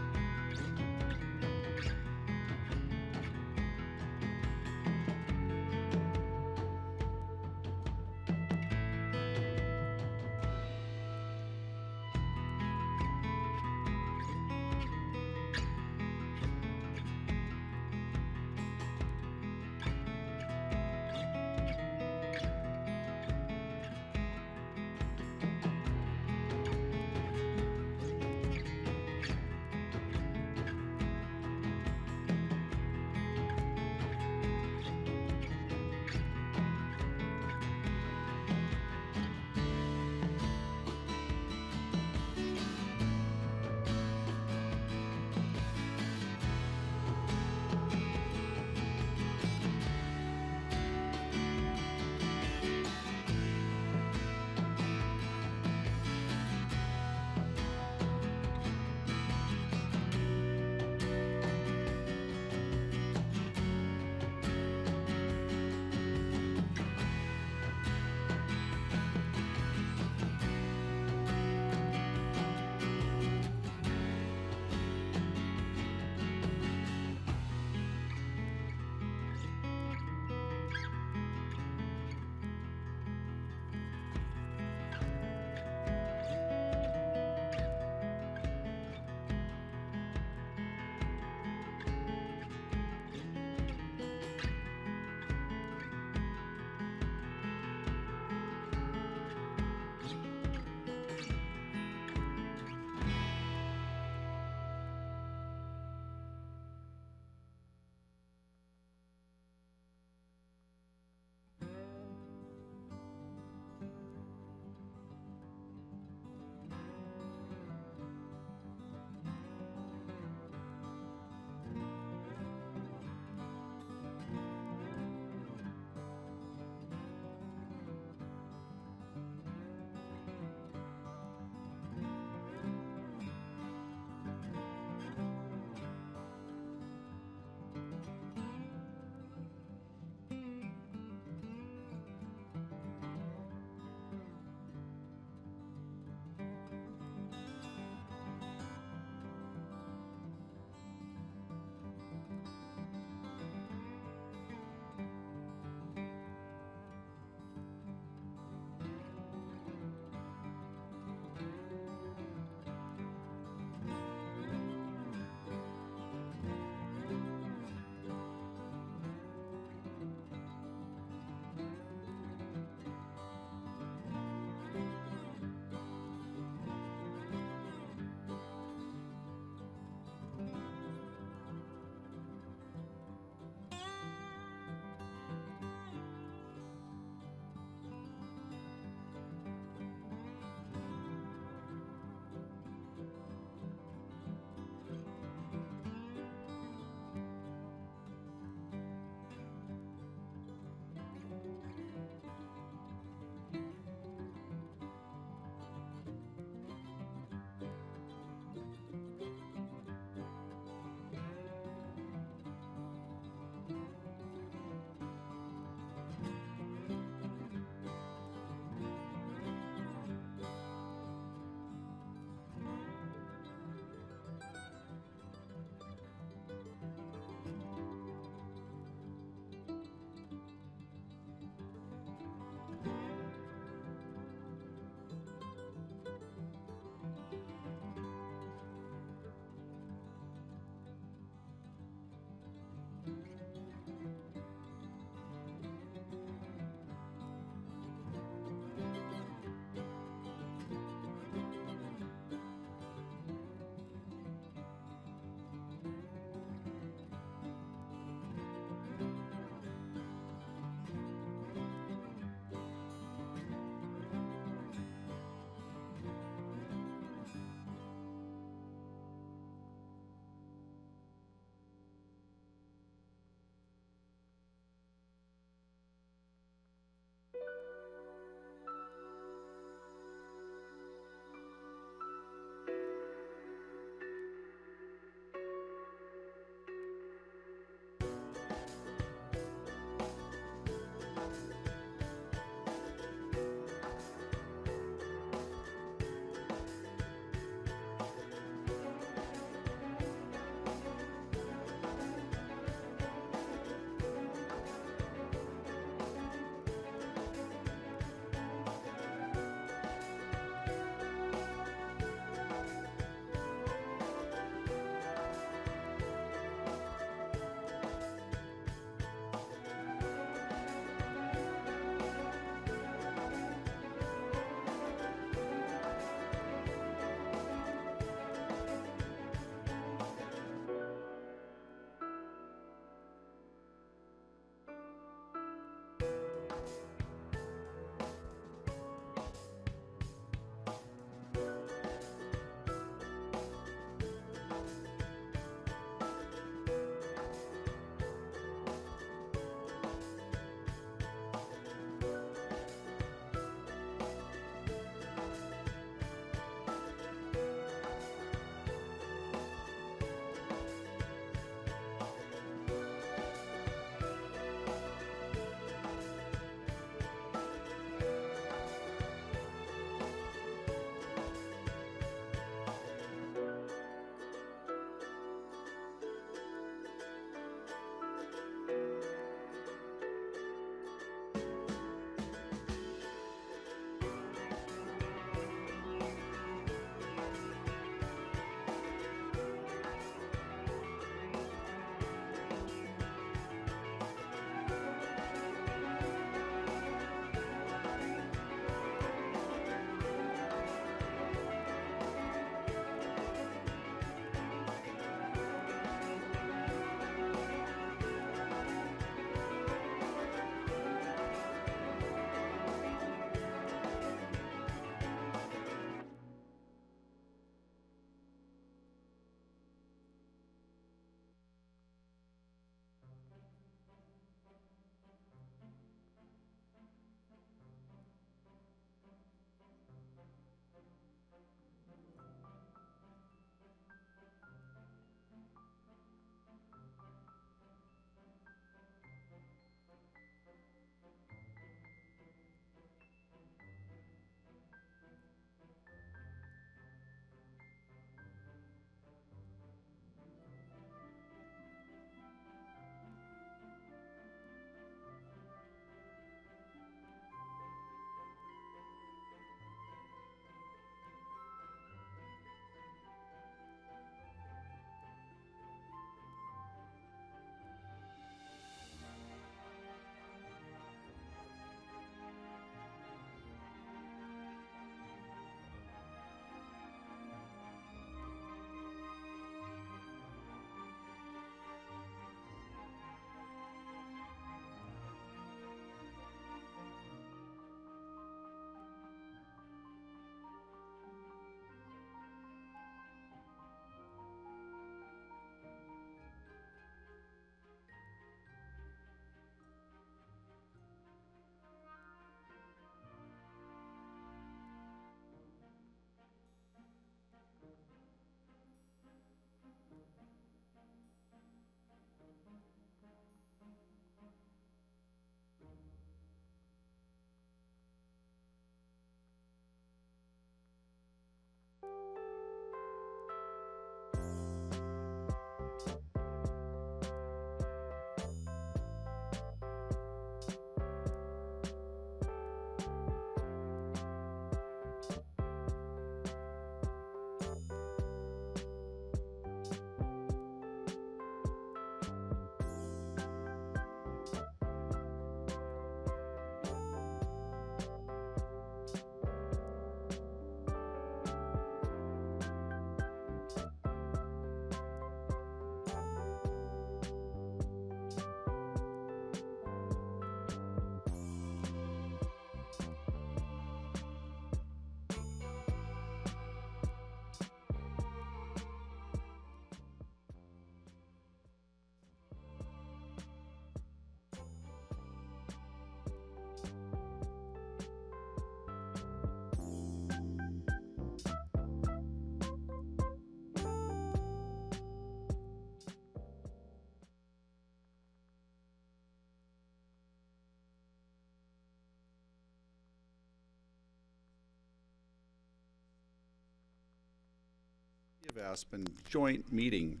of Aspen joint meeting.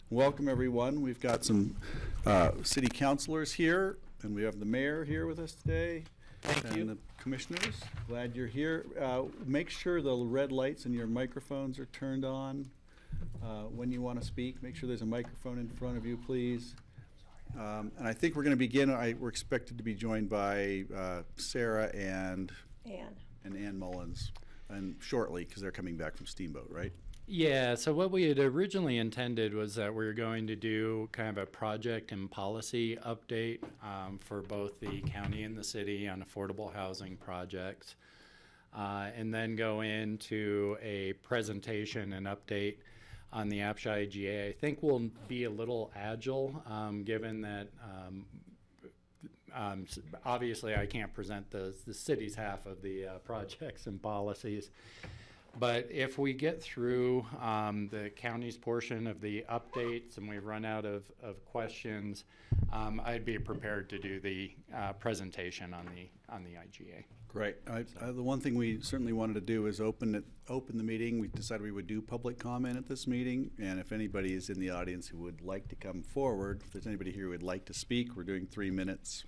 Welcome, everyone. We've got some city councilors here, and we have the mayor here with us today. Thank you. And the commissioners. Glad you're here. Make sure the red lights and your microphones are turned on when you want to speak. Make sure there's a microphone in front of you, please. And I think we're going to begin. We're expected to be joined by Sarah and Ann Mullins, and shortly, because they're coming back from Steamboat, right? Yeah, so what we had originally intended was that we were going to do kind of a project and policy update for both the county and the city on affordable housing projects, and then go into a presentation and update on the APSHA IGA. I think we'll be a little agile, given that obviously I can't present the city's half of the projects and policies. But if we get through the county's portion of the updates and we run out of questions, I'd be prepared to do the presentation on the IGA. Great. The one thing we certainly wanted to do is open the meeting. We decided we would do public comment at this meeting, and if anybody is in the audience who would like to come forward, if there's anybody here who would like to speak, we're doing 3 minutes.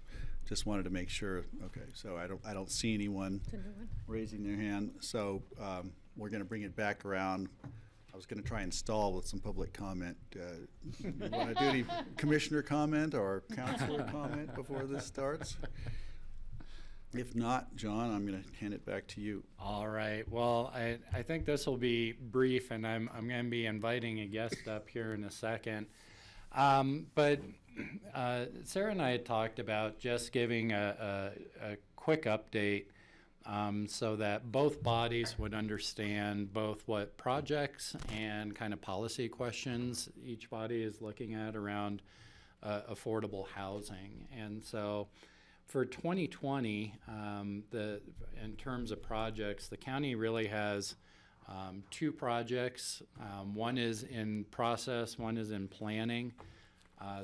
Just wanted to make sure. Okay, so I don't see anyone raising their hand. So we're going to bring it back around. I was going to try and stall with some public comment. You want to do any commissioner comment or counselor comment before this starts? If not, John, I'm going to hand it back to you. All right. Well, I think this will be brief, and I'm going to be inviting a guest up here in a second. But Sarah and I had talked about just giving a quick update so that both bodies would understand both what projects and kind of policy questions each body is looking at around affordable housing. And so for 2020, in terms of projects, the county really has 2 projects. One is in process, one is in planning.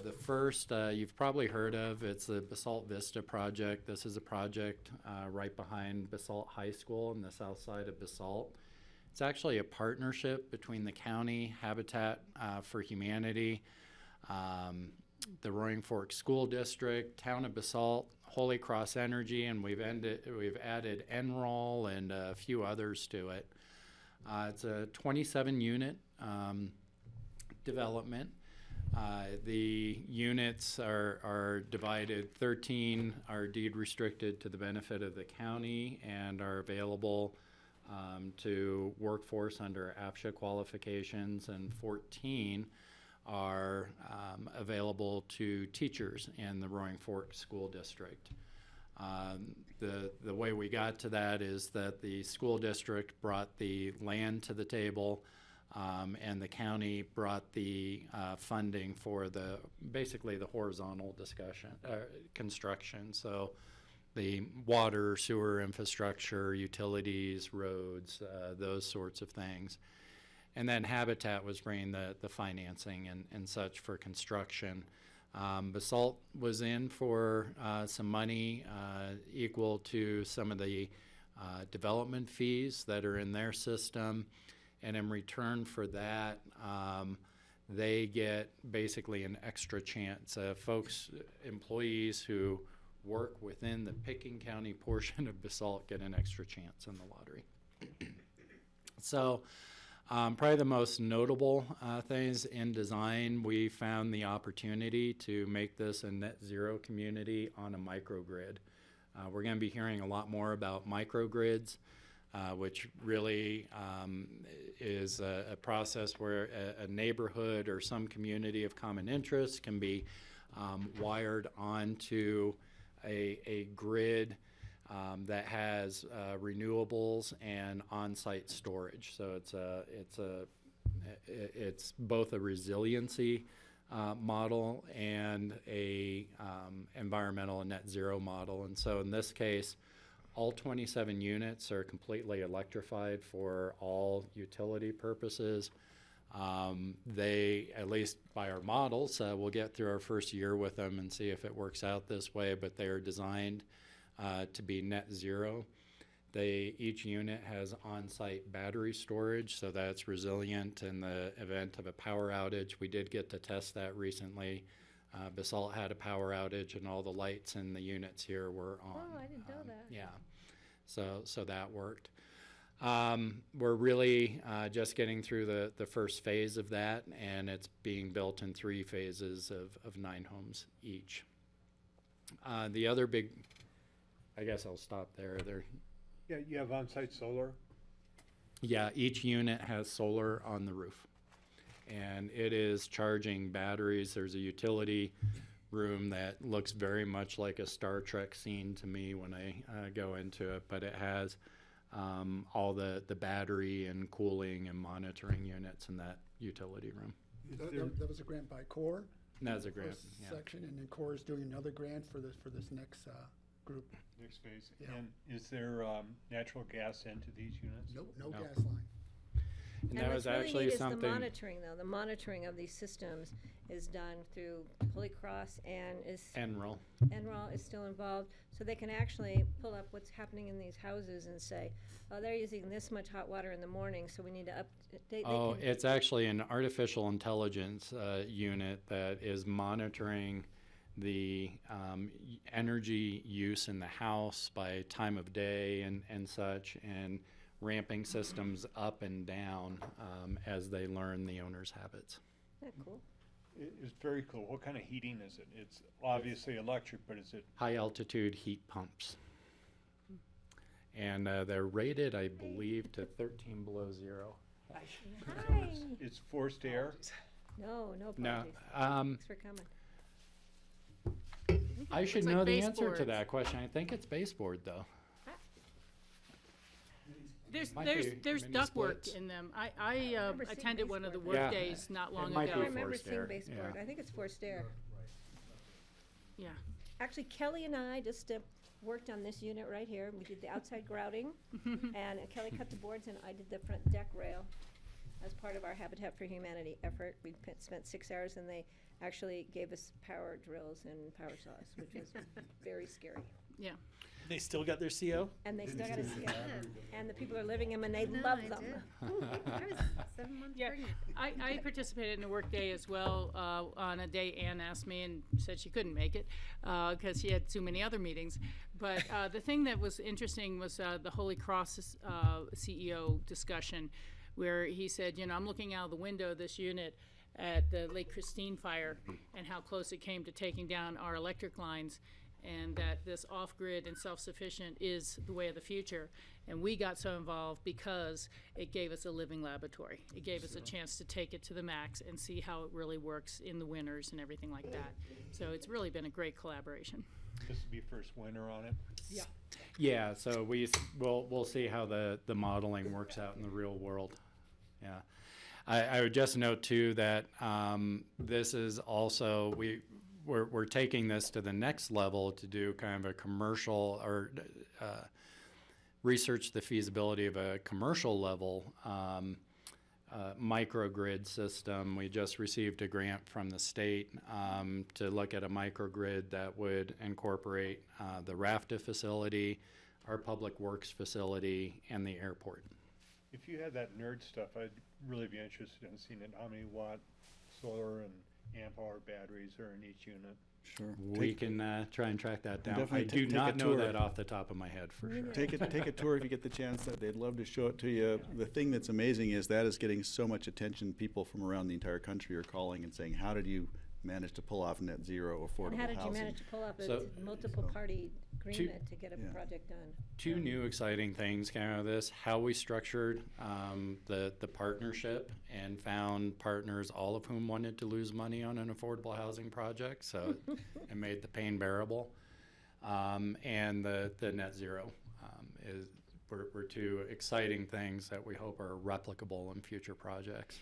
The first you've probably heard of, it's the Basalt Vista project. This is a project right behind Basalt High School on the south side of Basalt. It's actually a partnership between the county, Habitat for Humanity, the Roaring Fork School District, Town of Basalt, Holy Cross Energy, and we've added Enroll and a few others to it. It's a 27-unit development. The units are divided. 13 are deed restricted to the benefit of the county and are available to workforce under APSHA qualifications, and 14 are available to teachers in the Roaring Fork School District. The way we got to that is that the school district brought the land to the table, and the county brought the funding for basically the horizontal construction. So the water, sewer infrastructure, utilities, roads, those sorts of things. And then Habitat was bringing the financing and such for construction. Basalt was in for some money equal to some of the development fees that are in their system. And in return for that, they get basically an extra chance. Employees who work within the Pickens County portion of Basalt get an extra chance in the lottery. So probably the most notable things in design, we found the opportunity to make this a net zero community on a microgrid. We're going to be hearing a lot more about microgrids. Which really is a process where a neighborhood or some community of common interest can be wired onto a grid that has renewables and on-site storage. So it's both a resiliency model and a environmental and net zero model. And so in this case, all 27 units are completely electrified for all utility purposes. They, at least by our models, we'll get through our first year with them and see if it works out this way, but they are designed to be net zero. Each unit has on-site battery storage, so that's resilient in the event of a power outage. We did get to test that recently. Basalt had a power outage and all the lights in the units here were on. Oh, I didn't know that. Yeah, so that worked. We're really just getting through the first phase of that, and it's being built in 3 phases of 9 homes each. The other big, I guess I'll stop there. Yeah, you have on-site solar? Yeah, each unit has solar on the roof, and it is charging batteries. There's a utility room that looks very much like a Star Trek scene to me when I go into it, but it has all the battery and cooling and monitoring units in that utility room. That was a grant by CORE? That's a grant, First yeah. section, and then CORE is doing another grant for this next group. Next phase. Yeah. And is there natural gas into these units? Nope, no No. gas line. And that was actually what's really neat something. is the monitoring, though. The monitoring of these systems is done through Holy Cross and Enroll is still involved, so they can actually pull up what's happening in these houses and say, oh, they're using this much hot water in the morning, so we need to update. Oh, it's actually an artificial intelligence unit that is monitoring the energy use in the house by time of day and such, and ramping systems up and down as they learn the owner's habits. Isn't that cool? It's very cool. What kind of heating is it? It's obviously electric, but is it? High altitude heat pumps. And they're rated, I believe, to 13 below zero. Hi. It's forced air? No No, apologies. Thanks for coming. I should Looks like know the answer to baseboards. that question. I think it's baseboard, though. There's Might there's be there's mini ductwork splits. in them. I remember seeing attended one of the baseboard. work Yeah, days not long it might ago. be I remember forced seeing air, baseboard. yeah. I think it's forced air. Yeah. Actually, Kelly and I just worked on this unit right here. We did the outside grouting, and Kelly cut the boards, and I did the front deck rail as part of our Habitat for Humanity effort. We spent 6 hours, and they actually gave us power drills and power saws, which was very scary. Yeah. They still got their CO? And they still got to see it. And the people are living them, and they No, love I them. did. I was 7 months Yeah, pregnant. I participated in a work day as well on a day Ann asked me and said she couldn't make it because she had too many other meetings. But the thing that was interesting was the Holy Cross CEO discussion, where he said, you know, I'm looking out of the window of this unit at the Lake Christine fire and how close it came to taking down our electric lines, and that this off-grid and self-sufficient is the way of the future. And we got so involved because it gave us a living laboratory. It gave us a chance to take it to the max and see how it really works in the winters and everything like that. So it's really been a great collaboration. This will be first winter on it? Yeah. Yeah, so we'll see how the modeling works out in the real world. Yeah, I would just note too that this is also we're taking this to the next level to do kind of a commercial or research the feasibility of a commercial level microgrid system. We just received a grant from the state to look at a microgrid that would incorporate the RAFTA facility, our public works facility, and the airport. If you had that nerd stuff, I'd really be interested in seeing it, how many watt solar and amp hour batteries are in each unit. Sure. We can try and track that down. I Definitely do take not a know tour. that off the top of my head for sure. Take a tour if you get the chance. They'd love to show it to you. The thing that's amazing is that is getting so much attention. People from around the entire country are calling and saying, how did you manage to pull off net zero affordable And how did you housing? manage to pull up a So- multiple party agreement to get a Yeah. project done? Two new exciting things came out of this: how we structured the partnership and found partners, all of whom wanted to lose money on an affordable housing project, so it made the pain bearable. And the net zero were two exciting things that we hope are replicable in future projects.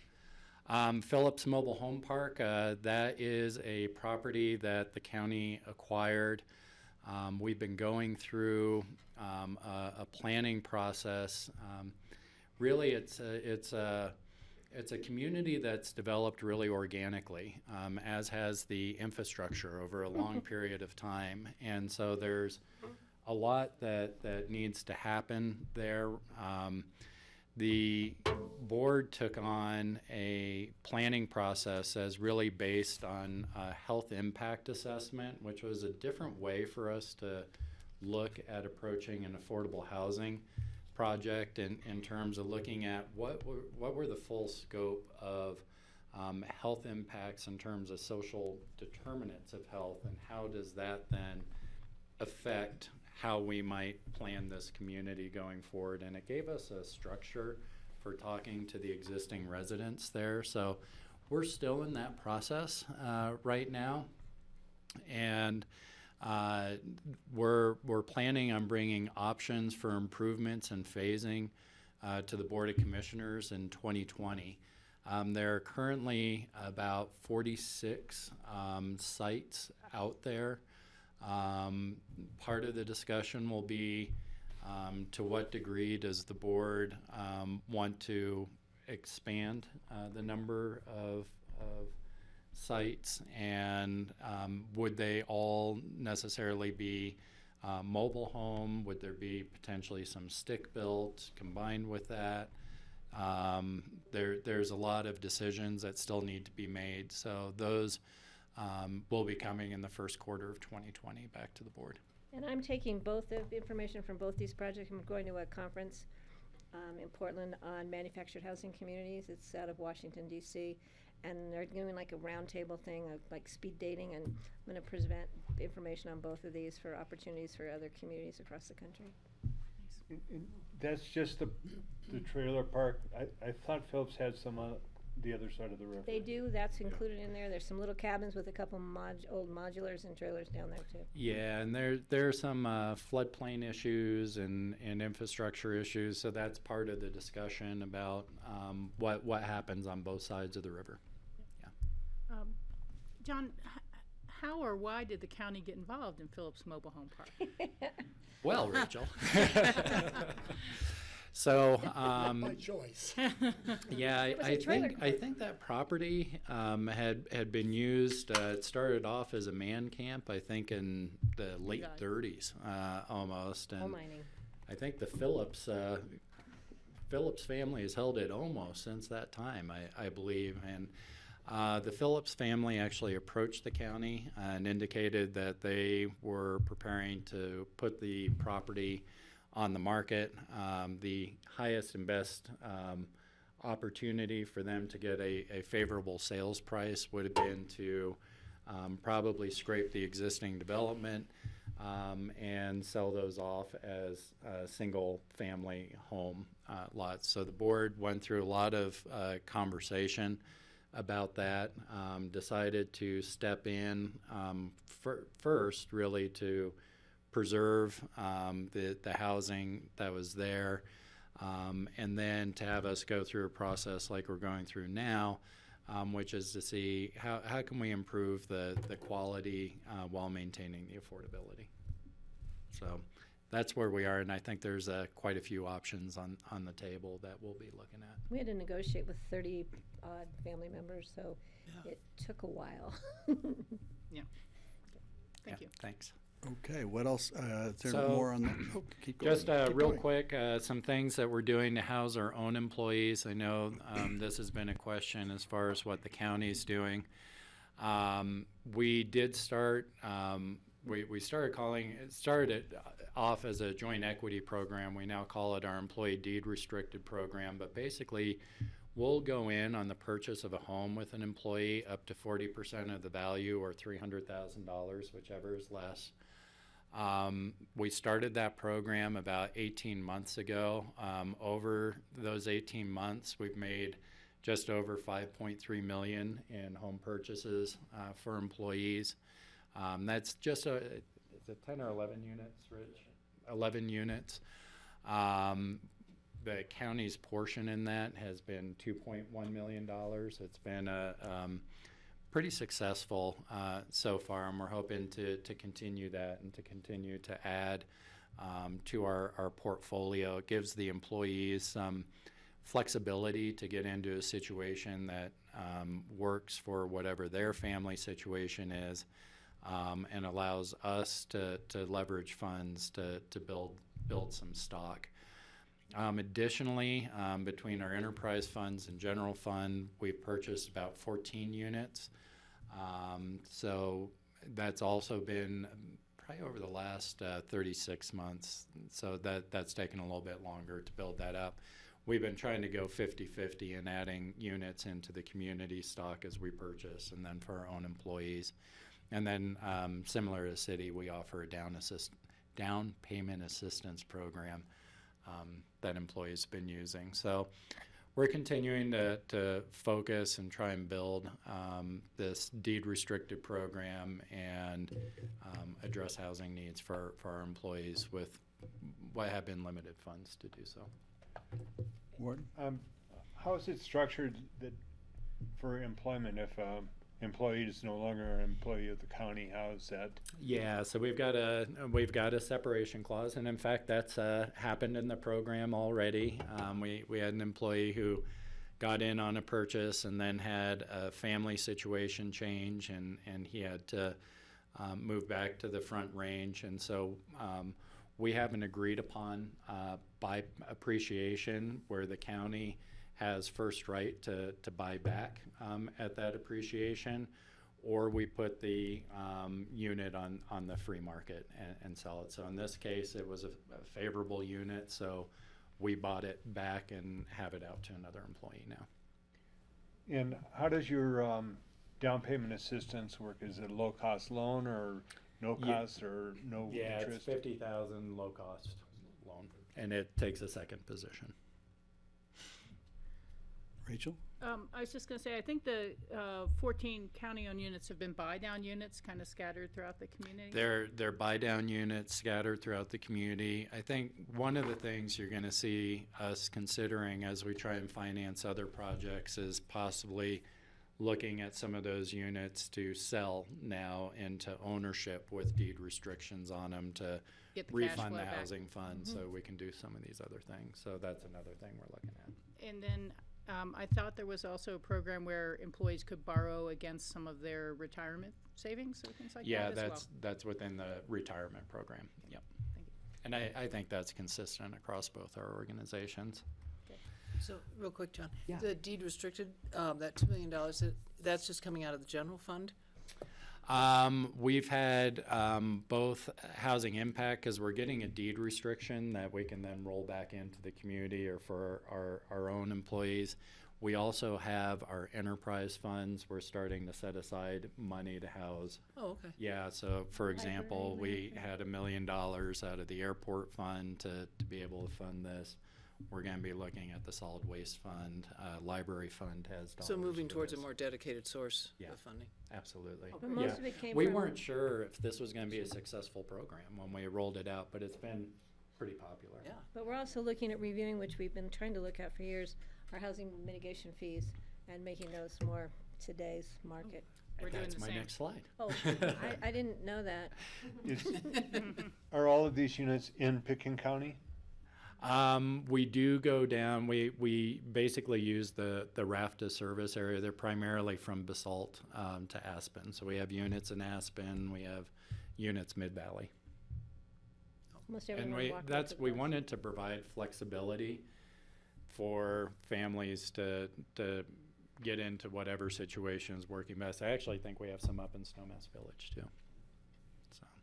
Phillips Mobile Home Park, that is a property that the county acquired. We've been going through a planning process. Really, it's a community that's developed really organically, as has the infrastructure over a long period of time. And so there's a lot that needs to happen there. The board took on a planning process as really based on a health impact assessment, which was a different way for us to look at approaching an affordable housing project in terms of looking at what were the full scope of health impacts in terms of social determinants of health, and how does that then affect how we might plan this community going forward. And it gave us a structure for talking to the existing residents there. So we're still in that process right now. And we're planning on bringing options for improvements and phasing to the Board of Commissioners in 2020. There are currently about 46 sites out there. Part of the discussion will be to what degree does the board want to expand the number of sites, and would they all necessarily be mobile home? Would there be potentially some stick-built combined with that? There's a lot of decisions that still need to be made, so those will be coming in the first quarter of 2020 back to the board. And I'm taking both the information from both these projects. I'm going to a conference in Portland on manufactured housing communities. It's out of Washington, D.C., and they're doing like a roundtable thing of like speed dating, and I'm going to present information on both of these for opportunities for other communities across the country. And that's just the trailer park. I thought Phillips had some on the other side of the river. They do. That's included in there. There's some little cabins with a couple old modulars and trailers down there too. Yeah, and there are some floodplain issues and infrastructure issues, so that's part of the discussion about what happens on both sides of the river. Yeah. John, how or why did the county get involved in Phillips Mobile Home Park? Well, Rachel. So, by choice. Yeah, I think that property had been used. It started off as a man camp, I think, in the late 30s, almost. And mining. I think the Phillips family has held it almost since that time, I believe. And the Phillips family actually approached the county and indicated that they were preparing to put the property on the market. The highest and best opportunity for them to get a favorable sales price would have been to probably scrape the existing development and sell those off as single family home lots. So the board went through a lot of conversation about that, decided to step in first really to preserve the housing that was there, and then to have us go through a process like we're going through now, which is to see how can we improve the quality while maintaining the affordability. So that's where we are, and I think there's quite a few options on the table that we'll be looking at. We had to negotiate with 30 odd family members, so it took a while. Yeah. Thank you. Thanks. Okay, what else? Is there So, more on that? Oh, keep going. Just real quick, some things that we're doing to house our own employees. I know this has been a question as far as what the county's doing. We did start, we started it off as a joint equity program. We now call it our employee deed restricted program, but basically we'll go in on the purchase of a home with an employee up to 40% of the value, or $300,000, whichever is less. We started that program about 18 months ago. Over those 18 months, we've made just over $5.3 million in home purchases for employees. That's just is it 10 or 11 units, Rich? 11 units. The county's portion in that has been $2.1 million. It's been a pretty successful so far, and we're hoping to continue that and to continue to add to our portfolio. It gives the employees some flexibility to get into a situation that works for whatever their family situation is. and allows us to leverage funds to build some stock. Additionally, between our enterprise funds and general fund, we've purchased about 14 units. So that's also been probably over the last 36 months. So that's taken a little bit longer to build that up. We've been trying to go 50-50 and adding units into the community stock as we purchase, and then for our own employees. And then similar to city, we offer a down payment assistance program that employees have been using. So we're continuing to focus and try and build this deed restricted program and address housing needs for our employees with what have been limited funds to do so. Ward? How is it structured that for employment if employee is no longer an employee of the county? How is that? Yeah, so we've got a separation clause, and in fact, that's happened in the program already. We had an employee who got in on a purchase and then had a family situation change, and he had to move back to the Front Range, and so we have an agreed upon by appreciation where the county has first right to buy back at that appreciation, or we put the unit on the free market and sell it. So in this case, it was a favorable unit, so we bought it back and have it out to another employee now. And how does your down payment assistance work? Is it a low-cost loan or no cost or no interest? Yeah, it's $50,000 low-cost loan, and it takes a second position. Rachel? I was just going to say, I think the 14 county-owned units have been buy-down units, kind of scattered throughout the community. They're buy-down units scattered throughout the community. I think one of the things you're going to see us considering as we try and finance other projects is possibly looking at some of those units to sell now into ownership with deed restrictions on them to Get the cash refund flow the back. housing fund so we can do some of these other things. So that's another thing we're looking at. And then I thought there was also a program where employees could borrow against some of their retirement savings or things like Yeah, that as well. that's within the retirement program. Yep. Thank you. And I think that's consistent across both our organizations. So, real quick, John. The deed restricted, that $2 million, that's just coming out of the general fund? We've had both housing impact, because we're getting a deed restriction that we can then roll back into the community or for our own employees. We also have our enterprise funds. We're starting to set aside money to house. Oh, okay. Yeah, so for example, we had $1 million out of the airport fund to be able to fund this. We're going to be looking at the solid waste fund. Library fund has dollars. So moving for towards a this. more dedicated source Yeah. of funding? Absolutely. But most of it came We from- weren't sure if this was going to be a successful program when we rolled it out, but it's been pretty popular. Yeah. But we're also looking at reviewing, which we've been trying to look at for years, our housing mitigation fees and making those more today's market. We're doing That's the my same. next slide. Oh, I didn't know that. Are all of these units in Pickens County? We do go down, we basically use the RAFTA service area. They're primarily from Basalt to Aspen. So we have units in Aspen, we have units Mid-Valley. Almost And everyone walked up to we those. wanted to provide flexibility for families to get into whatever situation is working best. I actually think we have some up in Snowmass Village too.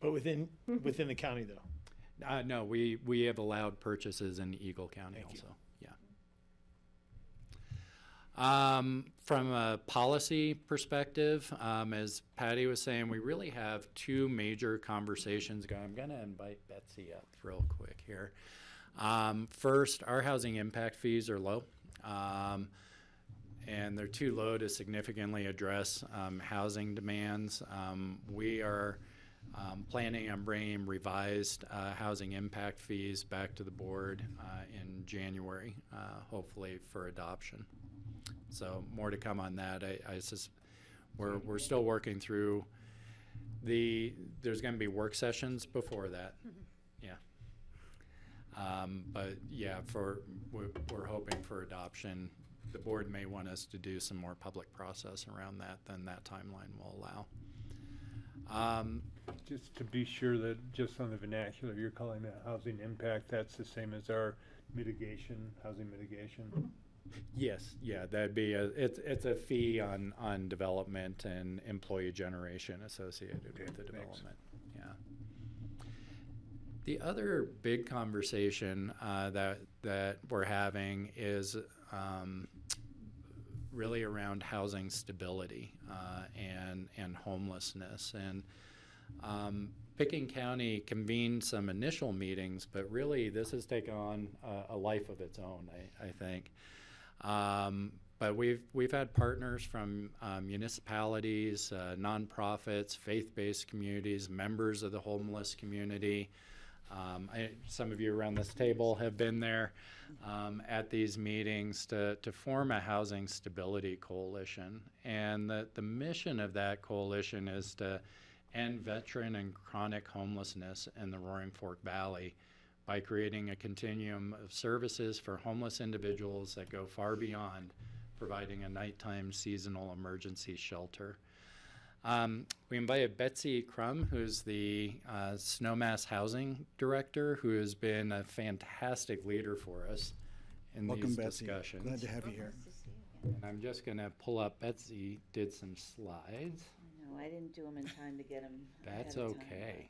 But within the county, though. No, we have allowed purchases in Eagle County also. Yeah. From a policy perspective, as Patty was saying, we really have two major conversations going. I'm going to invite Betsy up real quick here. First, our housing impact fees are low. And they're too low to significantly address housing demands. We are planning on bringing revised housing impact fees back to the board in January, hopefully for adoption. So more to come on that. We're still working through there's going to be work sessions before that. Yeah. But yeah, we're hoping for adoption. The board may want us to do some more public process around that than that timeline will allow. Just to be sure that, just on the vernacular, you're calling that housing impact, that's the same as our mitigation, housing mitigation? Yes, yeah, that'd be it's a fee on development and employee generation associated with the development. Yeah. The other big conversation that we're having is really around housing stability and homelessness. And Picking County convened some initial meetings, but really this has taken on a life of its own, I think. But we've had partners from municipalities, nonprofits, faith-based communities, members of the homeless community. Some of you around this table have been there at these meetings to form a housing stability coalition. And the mission of that coalition is to end veteran and chronic homelessness in the Roaring Fork Valley by creating a continuum of services for homeless individuals that go far beyond providing a nighttime seasonal emergency shelter. We invited Betsy Crum, who's the Snowmass Housing Director, who has been a fantastic leader for us in Welcome, these Betsy. discussions. Glad to have you here. And I'm just going to pull up, Betsy did some slides. No, I didn't do them in time to get them. That's okay.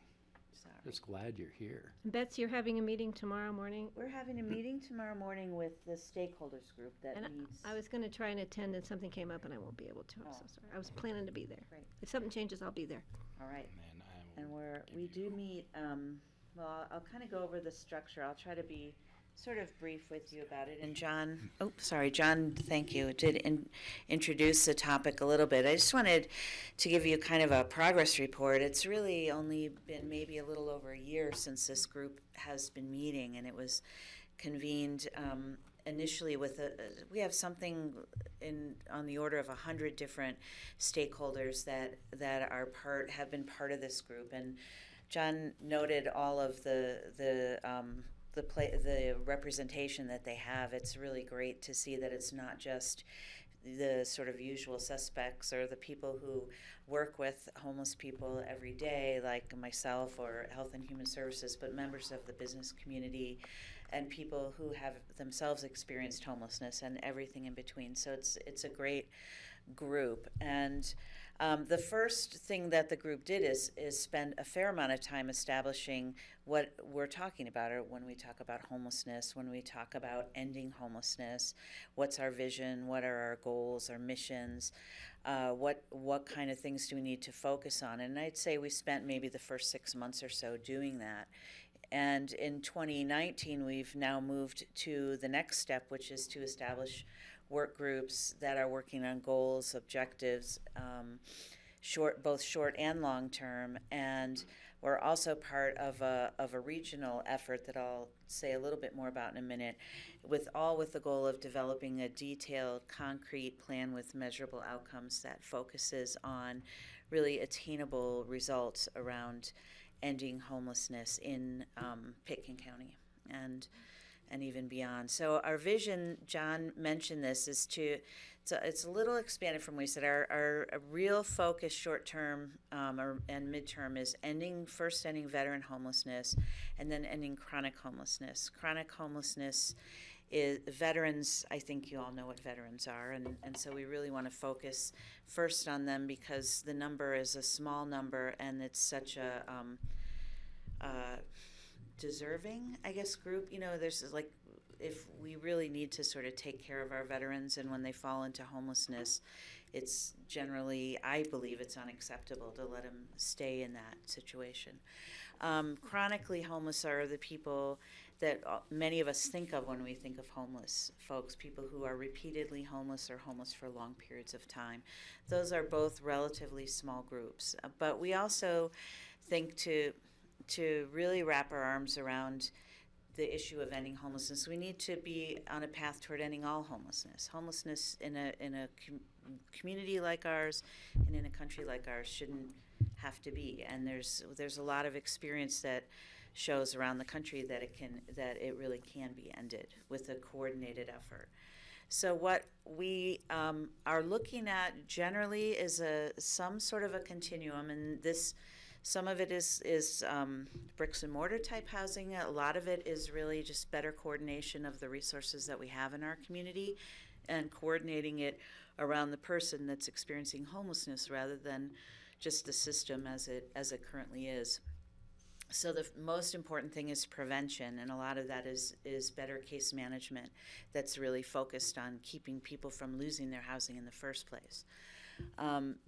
Just glad you're here. Betsy, you're having a meeting tomorrow morning? We're having a meeting tomorrow morning with the stakeholders group that And meets. I was gonna try and attend and something came up and I won't be able to. I'm so sorry. I was planning to be there. Right. If something changes, I'll be there. All right. And we do meet, well, I'll kind of go over the structure. I'll try to be sort of brief with you about it. And John, John, thank you, did introduce the topic a little bit. I just wanted to give you kind of a progress report. It's really only been maybe a little over a year since this group has been meeting, and it was convened initially with we have something on the order of 100 different stakeholders that have been part of this group. And John noted all of the representation that they have. It's really great to see that it's not just the sort of usual suspects or the people who work with homeless people every day, like myself or Health and Human Services, but members of the business community and people who have themselves experienced homelessness and everything in between. So it's a great group. And the first thing that the group did is spend a fair amount of time establishing what we're talking about, or when we talk about homelessness, when we talk about ending homelessness, what's our vision, what are our goals, our missions, what kind of things do we need to focus on. And I'd say we spent maybe the first 6 months or so doing that. And in 2019, we've now moved to the next step, which is to establish work groups that are working on goals, objectives, both short and long term. And we're also part of a regional effort that I'll say a little bit more about in a minute, with the goal of developing a detailed, concrete plan with measurable outcomes that focuses on really attainable results around ending homelessness in Pitkin County and even beyond. So our vision, John mentioned this, is it's a little expanded from what he said. Our real focus short-term and midterm is first ending veteran homelessness, and then ending chronic homelessness. Chronic homelessness is veterans. I think you all know what veterans are, and so we really want to focus first on them because the number is a small number, and it's such a deserving, I guess, group. There's like, if we really need to sort of take care of our veterans, and when they fall into homelessness, it's generally, I believe it's unacceptable to let them stay in that situation. Chronically homeless are the people that many of us think of when we think of homeless folks, people who are repeatedly homeless or homeless for long periods of time. Those are both relatively small groups. But we also think to really wrap our arms around the issue of ending homelessness, we need to be on a path toward ending all homelessness. Homelessness in a community like ours and in a country like ours shouldn't have to be. And there's a lot of experience that shows around the country that it really can be ended with a coordinated effort. So what we are looking at generally is some sort of a continuum, and some of it is bricks and mortar type housing. A lot of it is really just better coordination of the resources that we have in our community, and coordinating it around the person that's experiencing homelessness rather than just the system as it currently is. So the most important thing is prevention, and a lot of that is better case management that's really focused on keeping people from losing their housing in the first place.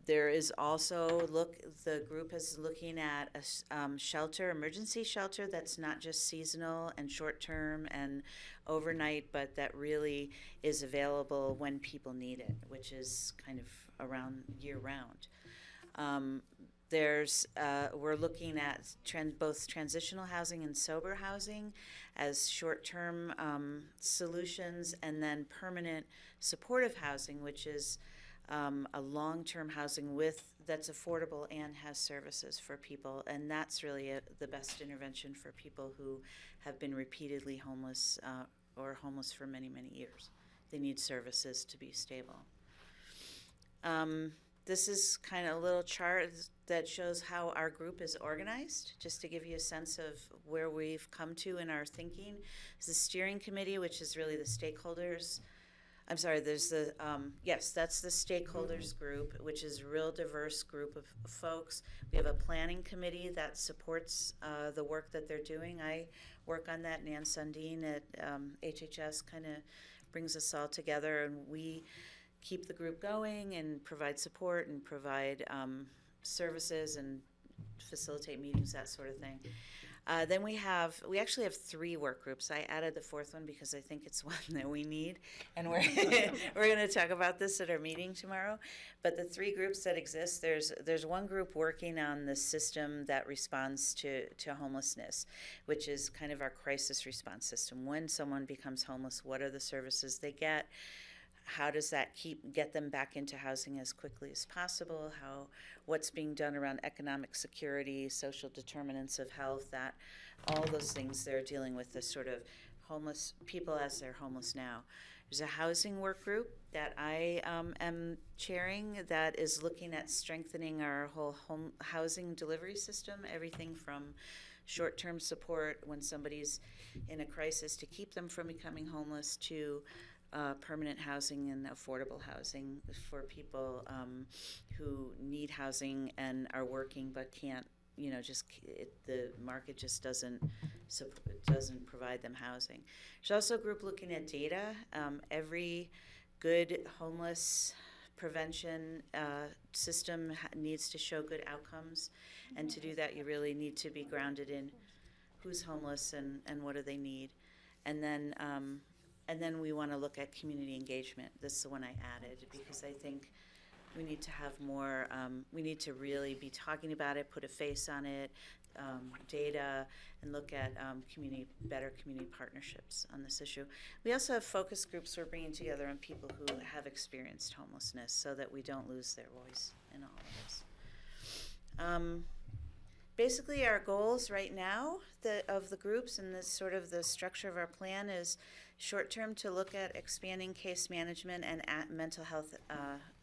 There is also the group is looking at a emergency shelter that's not just seasonal and short-term and overnight, but that really is available when people need it, which is kind of around year-round. We're looking at both transitional housing and sober housing as short-term solutions, and then permanent supportive housing, which is a long-term housing that's affordable and has services for people, and that's really the best intervention for people who have been repeatedly homeless or homeless for many, many years. They need services to be stable. This is kind of a little chart that shows how our group is organized, just to give you a sense of where we've come to in our thinking. There's the steering committee, which is really the stakeholders. I'm sorry, there's that's the stakeholders group, which is a real diverse group of folks. We have a planning committee that supports the work that they're doing. I work on that. Nan Sundin at HHS kind of brings us all together, and we keep the group going and provide support and provide services and facilitate meetings, that sort of thing. Then we actually have 3 work groups. I added the 4th one because I think it's one that we need, and we're going to talk about this at our meeting tomorrow. But the 3 groups that exist, there's one group working on the system that responds to homelessness, which is kind of our crisis response system. When someone becomes homeless, what are the services they get? How does that get them back into housing as quickly as possible? What's being done around economic security, social determinants of health, that all those things they're dealing with, the sort of homeless people as they're homeless now. There's a housing work group that I am chairing that is looking at strengthening our whole home housing delivery system, everything from short-term support when somebody's in a crisis to keep them from becoming homeless to permanent housing and affordable housing for people who need housing and are working but can't, the market just doesn't provide them housing. There's also a group looking at data. Every good homeless prevention system needs to show good outcomes, and to do that you really need to be grounded in who's homeless and what do they need. And then we want to look at community engagement. This is the one I added because I think we need to have more, we need to really be talking about it, put a face on it, data, and look at better community partnerships on this issue. We also have focus groups we're bringing together on people who have experienced homelessness so that we don't lose their voice in all of this. Basically, our goals right now of the groups and this sort of the structure of our plan is short-term to look at expanding case management and mental health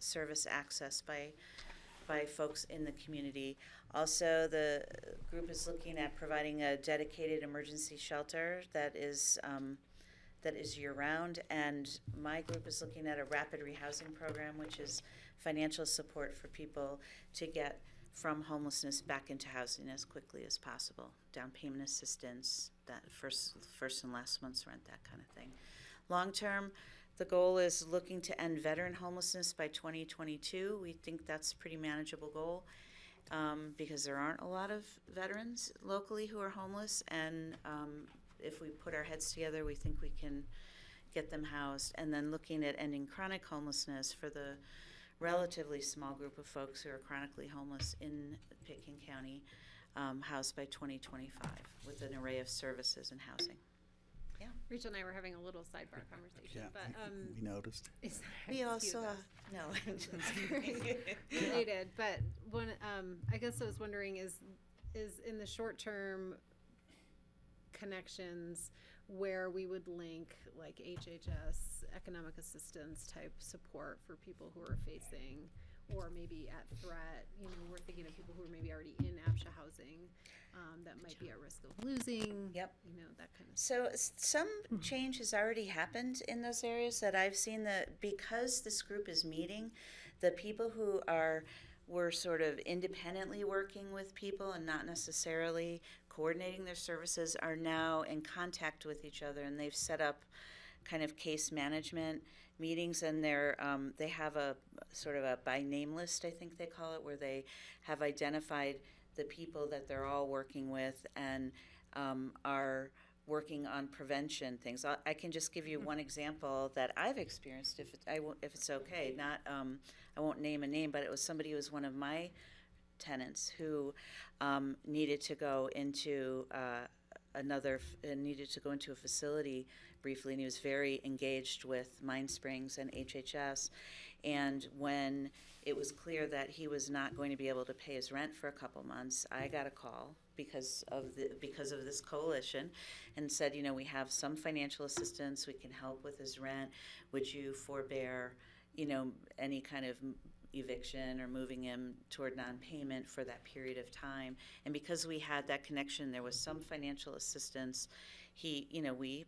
service access by folks in the community. Also, the group is looking at providing a dedicated emergency shelter that is year-round, and my group is looking at a rapid rehousing program, which is financial support for people to get from homelessness back into housing as quickly as possible. Down payment assistance, that first and last month's rent, that kind of thing. Long term, the goal is looking to end veteran homelessness by 2022. We think that's a pretty manageable goal because there aren't a lot of veterans locally who are homeless, and if we put our heads together, we think we can get them housed. And then looking at ending chronic homelessness for the relatively small group of folks who are chronically homeless in Pitkin County, housed by 2025 with an array of services and housing. Yeah. Rachel and I were having a little sidebar conversation, Yeah, but we noticed. We also no related, but one I guess I was wondering is in the short term connections where we would link like HHS, economic assistance type support for people who are facing or maybe at threat. You know, we're thinking of people who are maybe already in APSHA housing that might be at risk of losing. Yep. You know, that kind of So some change has already happened in those areas that I've seen, that because this group is meeting, the people who were sort of independently working with people and not necessarily coordinating their services are now in contact with each other, and they've set up kind of case management meetings, and they have a sort of a by name list, I think they call it, where they have identified the people that they're all working with and are working on prevention things. I can just give you one example that I've experienced, if it's okay. Not, I won't name a name, but it was somebody who was one of my tenants who needed to go into a facility briefly, and he was very engaged with Mind Springs and HHS. And when it was clear that he was not going to be able to pay his rent for a couple months, I got a call because of this coalition, and said, we have some financial assistance, we can help with his rent. Would you forbear, any kind of eviction or moving him toward non-payment for that period of time? And because we had that connection, there was some financial assistance. We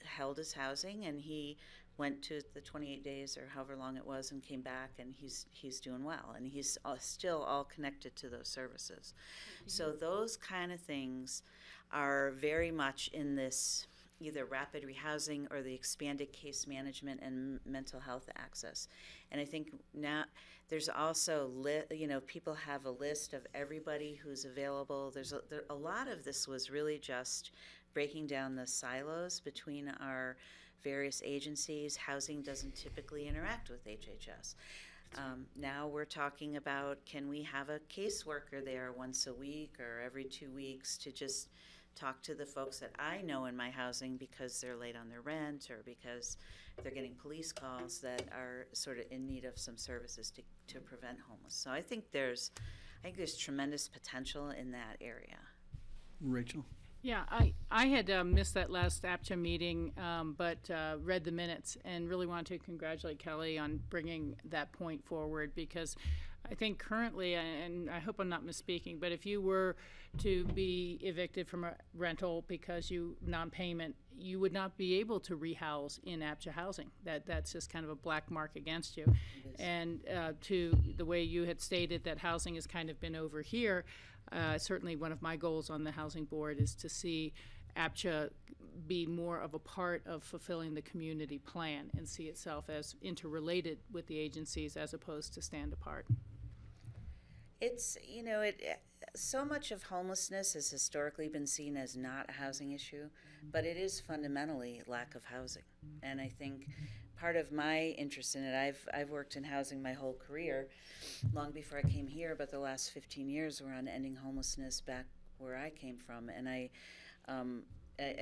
held his housing, and he went to the 28 days or however long it was and came back, and he's doing well, and he's still all connected to those services. So those kind of things are very much in this either rapid rehousing or the expanded case management and mental health access. And I think now there's also, people have a list of everybody who's available. A lot of this was really just breaking down the silos between our various agencies. Housing doesn't typically interact with HHS. Now we're talking about, can we have a caseworker there once a week or every 2 weeks to just talk to the folks that I know in my housing because they're late on their rent or because they're getting police calls that are sort of in need of some services to prevent homeless. So I think there's tremendous potential in that area. Rachel? Yeah, I had missed that last APCHA meeting, but read the minutes and really want to congratulate Kelly on bringing that point forward, because I think currently, and I hope I'm not misspeaking, but if you were to be evicted from a rental because non-payment, you would not be able to rehouse in APCHA housing. That's just kind of a black mark against you. And to the way you had stated that housing has kind of been over here, certainly one of my goals on the housing board is to see APCHA be more of a part of fulfilling the community plan and see itself as interrelated with the agencies as opposed to stand apart. It's, so much of homelessness has historically been seen as not a housing issue, but it is fundamentally lack of housing. And I think part of my interest in it, I've worked in housing my whole career, long before I came here, but the last 15 years were on ending homelessness back where I came from. And I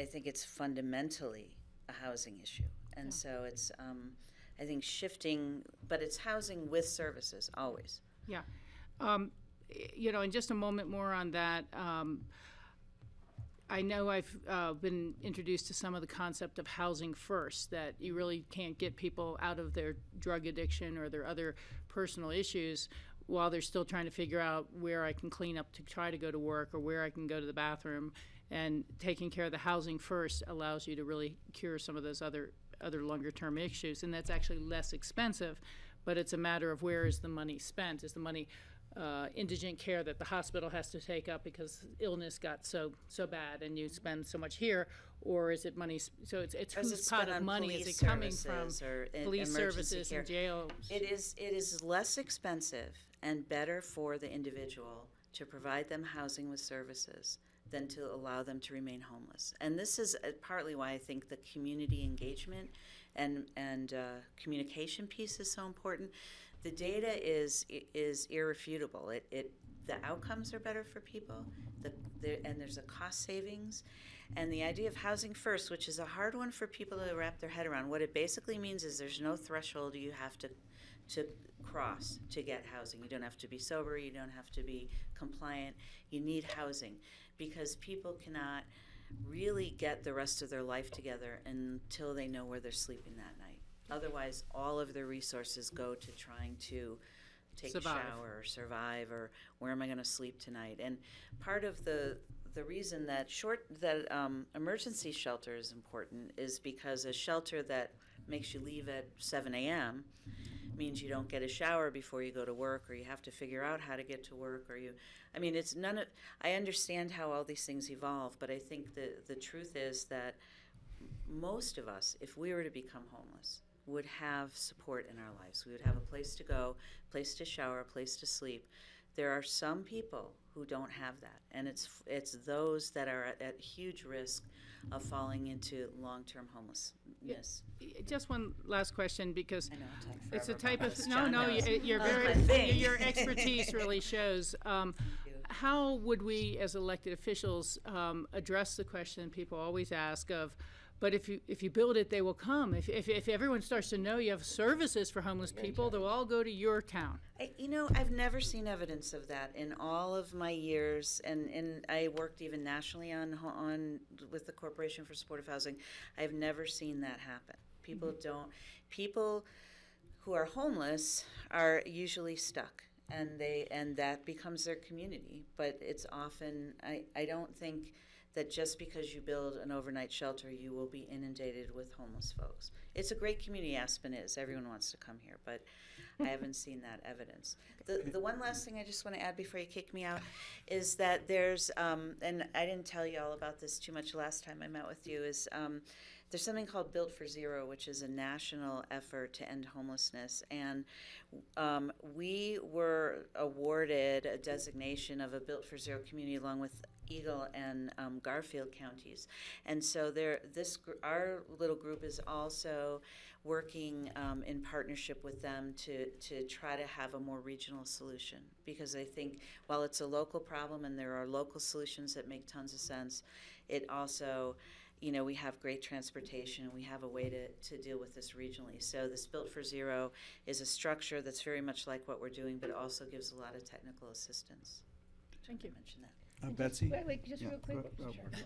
think it's fundamentally a housing issue. And so it's, I think, shifting, but it's housing with services, always. Yeah. In just a moment more on that, I know I've been introduced to some of the concept of housing first, that you really can't get people out of their drug addiction or their other personal issues while they're still trying to figure out where I can clean up to try to go to work or where I can go to the bathroom. And taking care of the housing first allows you to really cure some of those other longer term issues, and that's actually less expensive, but it's a matter of where is the money spent. Is the money indigent care that the hospital has to take up because illness got so bad and you spend so much here, or is it money, so it's whose pot of money is it coming from? Police services and jails. It is less expensive and better for the individual to provide them housing with services than to allow them to remain homeless. And this is partly why I think the community engagement and communication piece is so important. The data is irrefutable. The outcomes are better for people, and there's a cost savings. And the idea of housing first, which is a hard one for people to wrap their head around, what it basically means is there's no threshold you have to cross to get housing. You don't have to be sober, you don't have to be compliant. You need housing because people cannot really get the rest of their life together until they know where they're sleeping that night. Otherwise, all of their resources go to trying to take Survive. a shower or survive, or where am I going to sleep tonight? And part of the reason that emergency shelter is important is because a shelter that makes you leave at 7 a.m. means you don't get a shower before you go to work, or you have to figure out how to get to work, I understand how all these things evolve, but I think the truth is that most of us, if we were to become homeless, would have support in our lives. We would have a place to go, a place to shower, a place to sleep. There are some people who don't have that, and it's those that are at huge risk of falling into long-term homelessness. Just one last question, because I know, I'll talk it's a forever type about of, this. no, John no, knows. you're That's very, my thing. your expertise really shows. How would we, as elected officials, address the question people always ask of, but if you build it, they will come. If everyone starts to know you have services for homeless people, they'll all go to your town. I've never seen evidence of that in all of my years, and I worked even nationally on with the Corporation for Supportive Housing. I've never seen that happen. People who are homeless are usually stuck, and that becomes their community. But it's often, I don't think that just because you build an overnight shelter, you will be inundated with homeless folks. It's a great community, Aspen is. Everyone wants to come here, but I haven't seen that evidence. The one last thing I just want to add before you kick me out is that there's, and I didn't tell you all about this too much last time I met with you, is there's something called Built for Zero, which is a national effort to end homelessness. And we were awarded a designation of a Built for Zero community along with Eagle and Garfield counties. And so our little group is also working in partnership with them to try to have a more regional solution. Because I think while it's a local problem and there are local solutions that make tons of sense, it also, we have great transportation. We have a way to deal with this regionally. So this Built for Zero is a structure that's very much like what we're doing, but it also gives a lot of technical assistance. Thank you. Mention that. Betsy? Wait, just real quick.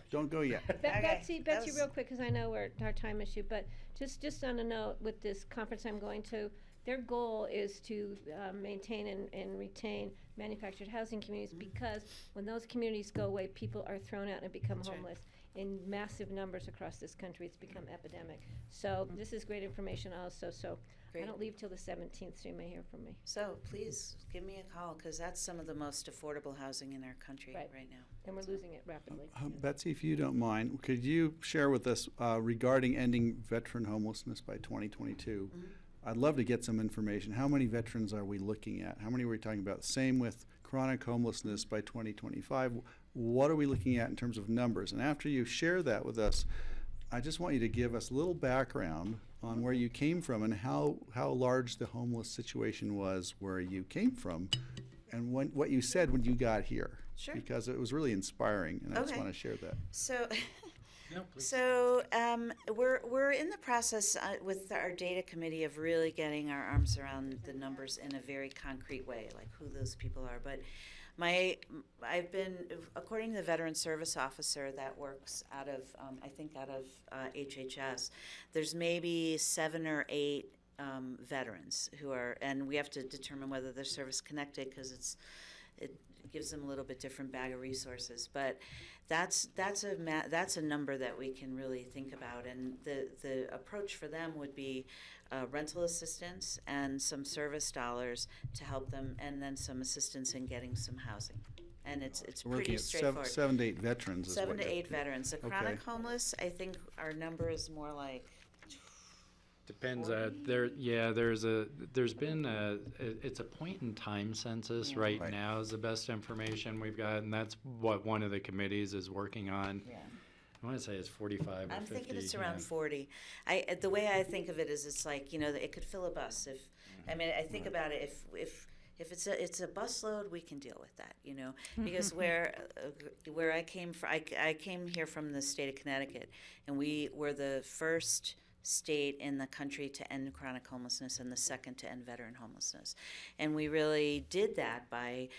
Don't go yet. Betsy, real quick, because I know we're our time issue, but just on a note, with this conference I'm going to, their goal is to maintain and retain manufactured housing communities, because when those communities go away, people are thrown out and become homeless in massive numbers across this country. It's become epidemic. So this is great information also. So Great. I don't leave till the 17th, so you may hear from me. So please give me a call, because that's some of the most affordable housing in our country right now. And we're losing it rapidly. Betsy, if you don't mind, could you share with us regarding ending veteran homelessness by 2022? I'd love to get some information. How many veterans are we looking at? How many are we talking about? Same with chronic homelessness by 2025. What are we looking at in terms of numbers? And after you share that with us, I just want you to give us a little background on where you came from and how large the homeless situation was where you came from, and what you said when you got here. Sure. Because it was really inspiring, and I just Okay. want to share that. So we're in the process with our data committee of really getting our arms around the numbers in a very concrete way, like who those people are. But I've been, according to the veteran service officer that works out of HHS, there's maybe 7 or 8 veterans who are, and we have to determine whether they're service connected, because it gives them a little bit different bag of resources. But that's a number that we can really think about, and the approach for them would be rental assistance and some service dollars to help them, and then some assistance in getting some housing. And it's We're looking pretty at straightforward. 7 to 8 veterans. Is 7 what to you're- 8 veterans. The Okay. chronic homeless, I think our number is more like Depends. 40? There's been it's a point in time census right now is the best information we've got, and that's what one of the committees is working on. Yeah. I want to say it's 45 or 50. I'm thinking it's yeah. around 40. The way I think of it is, it's like, it could fill a bus. I think about it, if it's a busload, we can deal with that, because where I came from, I came here from the state of Connecticut, and we were the first state in the country to end chronic homelessness and the second to end veteran homelessness. And we really did that by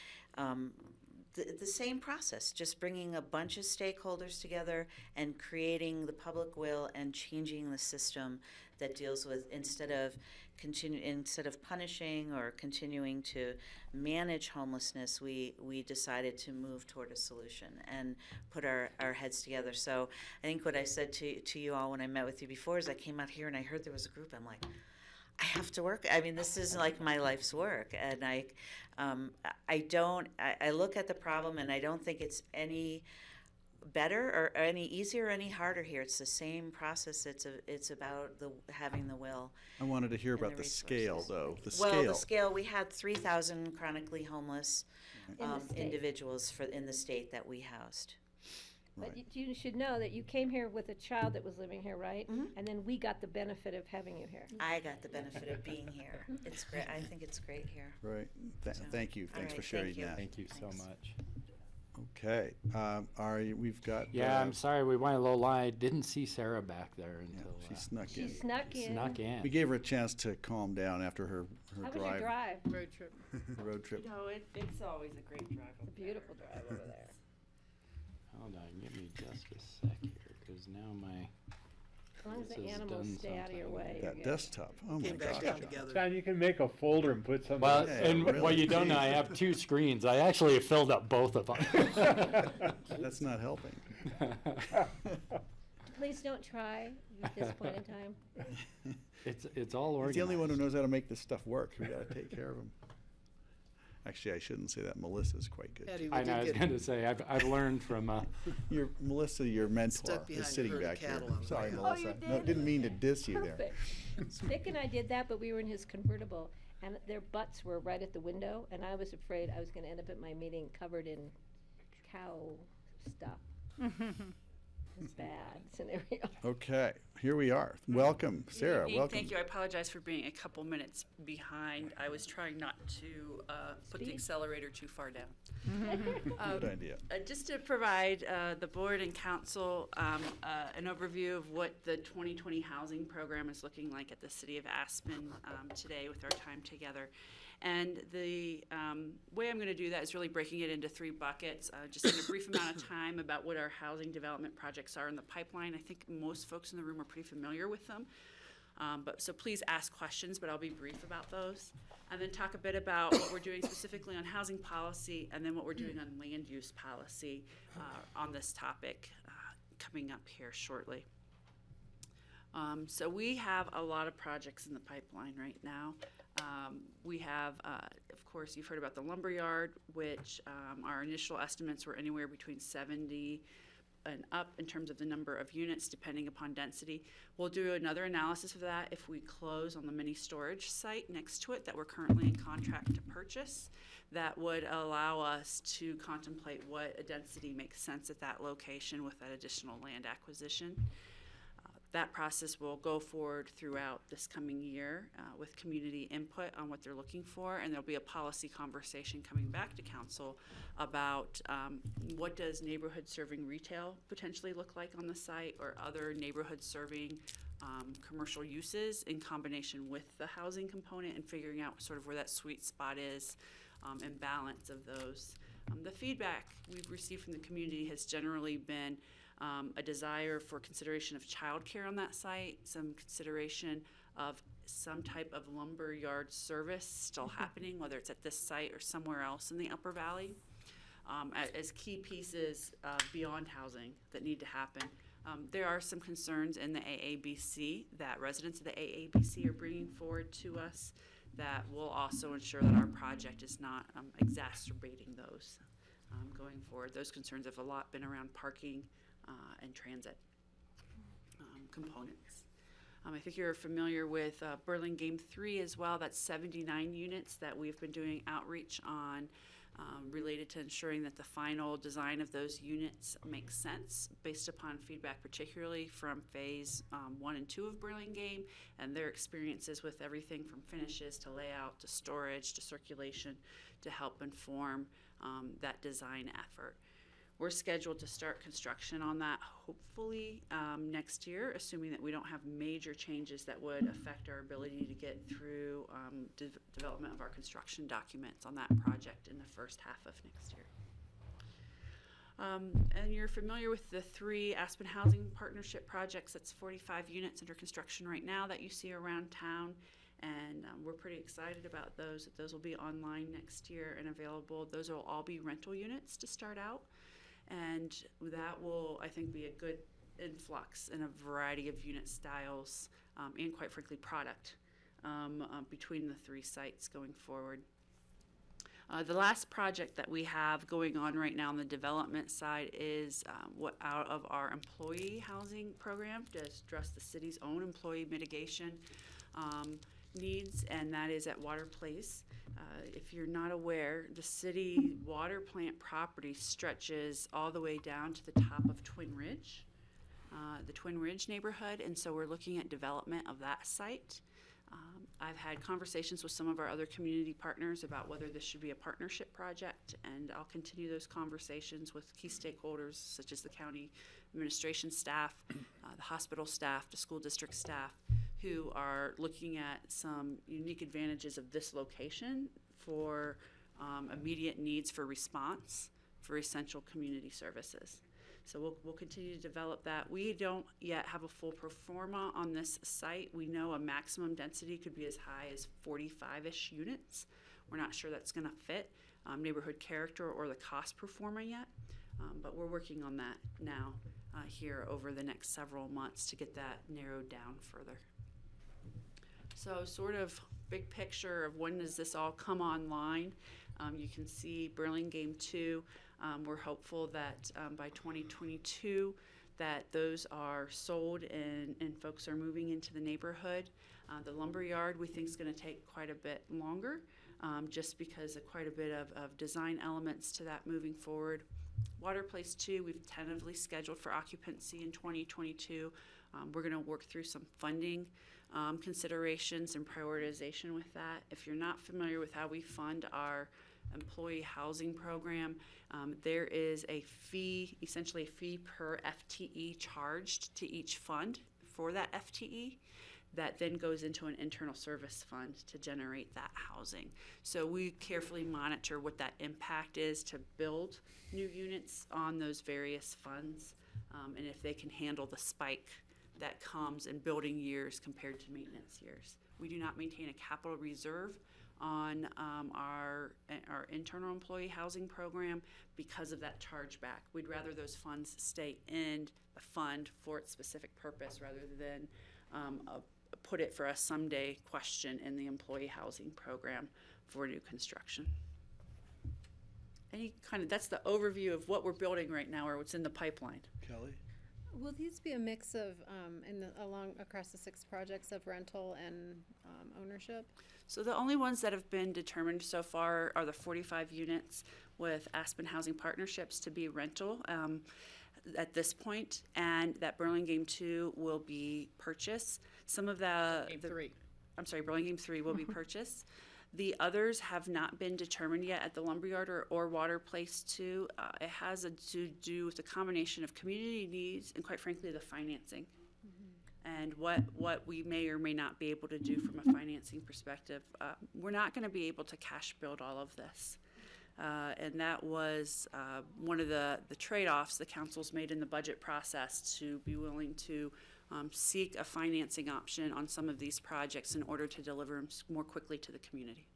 the same process, just bringing a bunch of stakeholders together and creating the public will and changing the system that deals with, instead of punishing or continuing to manage homelessness, we decided to move toward a solution and put our heads together. So I think what I said to you all when I met with you before is I came out here and I heard there was a group. I'm like, I have to work. I mean, this is like my life's work, and I look at the problem, and I don't think it's any better or any easier or any harder here. It's the same process. It's about having the will. I wanted to hear about the scale, though. The scale. Well, the scale. We had 3,000 chronically homeless individuals in the state that we housed. But you should know that you came here with a child that was living here, right? And then we got the benefit of having you here. I got the benefit of being here. It's great. I think it's great here. Right. Thank you. Thanks for sharing that. Thank you so much. Okay. We've got. Yeah, I'm sorry, we went a little line. I didn't see Sarah back there until. She snuck in. She snuck in. Snuck in. We gave her a chance to calm down after her How was drive. your drive? Road trip. Road trip. You know, it's always a great drive. It's a beautiful drive over there. Hold on, give me just a sec here, because now my. As long as this the is animals done stay out of your sometime. way. That you're good. desktop. Oh my Came back gosh. down together. John, you can make a folder and put something. Well, Yeah, and really? what you don't know, I have two screens. I actually have filled up both of them. That's not helping. Please don't try at this point in time. It's all organized. He's the only one who knows how to make this stuff work. We got to take care of him. Actually, I shouldn't say that. Melissa's quite good. Patty, too. we I know, I did was get going to say, I've learned from, Melissa, your mentor, Stuck is behind a sitting herd of back here. cattle on the Sorry, way out. Melissa. Oh, you No, did? didn't mean to diss you there. Perfect. Vic and I did that, but we were in his convertible, and their butts were right at the window, and I was afraid I was going to end up at my meeting covered in cow stuff. Bad scenario. Okay, here we are. Welcome, Sarah. Evening. Welcome. Thank you. I apologize for being a couple minutes behind. I was trying not to put the Speed. accelerator too far down. Good idea. Just to provide the board and council an overview of what the 2020 housing program is looking like at the city of Aspen today with our time together. And the way I'm going to do that is really breaking it into three buckets, just in a brief amount of time about what our housing development projects are in the pipeline. I think most folks in the room are pretty familiar with them. So please ask questions, but I'll be brief about those. And then talk a bit about what we're doing specifically on housing policy, and then what we're doing on land use policy on this topic coming up here shortly. So we have a lot of projects in the pipeline right now. We have, of course, you've heard about the lumberyard, which our initial estimates were anywhere between 70 and up in terms of the number of units, depending upon density. We'll do another analysis of that if we close on the mini storage site next to it that we're currently in contract to purchase. That would allow us to contemplate what a density makes sense at that location with that additional land acquisition. That process will go forward throughout this coming year with community input on what they're looking for, and there'll be a policy conversation coming back to council about what does neighborhood serving retail potentially look like on the site, or other neighborhood serving commercial uses in combination with the housing component, and figuring out sort of where that sweet spot is and balance of those. The feedback we've received from the community has generally been a desire for consideration of childcare on that site, some consideration of some type of lumber yard service still happening, whether it's at this site or somewhere else in the Upper Valley, as key pieces beyond housing that need to happen. There are some concerns in the AABC that residents of the AABC are bringing forward to us that will also ensure that our project is not exacerbating those going forward. Those concerns have a lot been around parking and transit components. I think you're familiar with Burlingame 3 as well. That's 79 units that we've been doing outreach on related to ensuring that the final design of those units makes sense based upon feedback, particularly from phase 1 and 2 of Burlingame and their experiences with everything from finishes to layout to storage to circulation to help inform that design effort. We're scheduled to start construction on that hopefully next year, assuming that we don't have major changes that would affect our ability to get through development of our construction documents on that project in the first half of next year. And you're familiar with the 3 Aspen Housing Partnership projects. That's 45 units under construction right now that you see around town. And we're pretty excited about those. Those will be online next year and available. Those will all be rental units to start out. And that will, I think, be a good influx in a variety of unit styles and, quite frankly, product between the 3 sites going forward. The last project that we have going on right now on the development side is what out of our employee housing program to address the city's own employee mitigation needs, and that is at Water Place. If you're not aware, the city water plant property stretches all the way down to the top of Twin Ridge, the Twin Ridge neighborhood, and so we're looking at development of that site. I've had conversations with some of our other community partners about whether this should be a partnership project, and I'll continue those conversations with key stakeholders such as the county administration staff, the hospital staff, the school district staff, who are looking at some unique advantages of this location for immediate needs for response for essential community services. So we'll continue to develop that. We don't yet have a full pro forma on this site. We know a maximum density could be as high as 45-ish units. We're not sure that's going to fit neighborhood character or the cost pro forma yet, but we're working on that now here over the next several months to get that narrowed down further. So sort of big picture of when does this all come online. You can see Burlingame 2. We're hopeful that by 2022 that those are sold and folks are moving into the neighborhood. The lumber yard we think is going to take quite a bit longer just because of quite a bit of design elements to that moving forward. Water Place 2 we've tentatively scheduled for occupancy in 2022. We're going to work through some funding considerations and prioritization with that. If you're not familiar with how we fund our employee housing program, there is a fee, essentially a fee per FTE charged to each fund for that FTE that then goes into an internal service fund to generate that housing. So we carefully monitor what that impact is to build new units on those various funds and if they can handle the spike that comes in building years compared to maintenance years. We do not maintain a capital reserve on our internal employee housing program because of that chargeback. We'd rather those funds stay in the fund for its specific purpose rather than put it for a someday question in the employee housing program for new construction. That's the overview of what we're building right now or what's in the pipeline. Kelly? Will these be a mix of, across the 6 projects of rental and ownership? So the only ones that have been determined so far are the 45 units with Aspen Housing Partnerships to be rental at this point, and that Burlingame 2 will be purchased. Some of Burlingame 3 will be purchased. The others have not been determined yet at the Lumberyard or Water Place 2. It has to do with the combination of community needs and, quite frankly, the financing. And what we may or may not be able to do from a financing perspective. We're not going to be able to cash build all of this. And that was one of the trade-offs the council's made in the budget process to be willing to seek a financing option on some of these projects in order to deliver them more quickly to the community.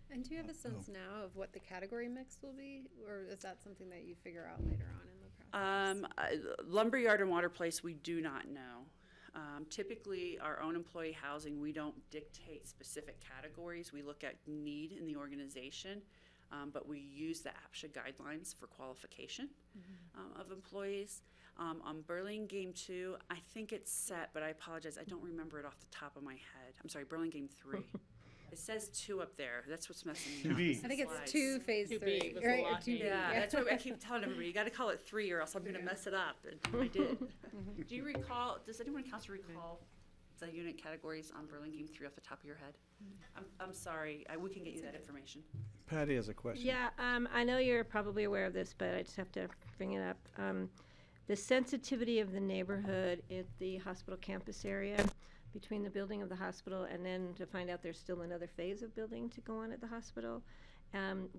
And do you have a sense now of what the category mix will be, or is that something that you figure out later on in the process? Lumberyard and Water Place, we do not know. Typically, our own employee housing, we don't dictate specific categories. We look at need in the organization, but we use the APSHA guidelines for qualification of employees. On Burlingame 2, I think it's set, but I apologize, I don't remember it off the top of my head. I'm sorry, Burlingame 3. It says 2 up there. That's what's messing me up. I think it's 2 phase 3, right? Or 2B. Yeah, that's what I keep telling everybody. You got to call it 3 or else I'm going to mess it up. And I did. Do you recall, does anyone in council recall the unit categories on Burlingame 3 off the top of your head? I'm sorry. We can get you that information. Patty has a question. Yeah, I know you're probably aware of this, but I just have to bring it up. The sensitivity of the neighborhood at the hospital campus area between the building of the hospital and then to find out there's still another phase of building to go on at the hospital.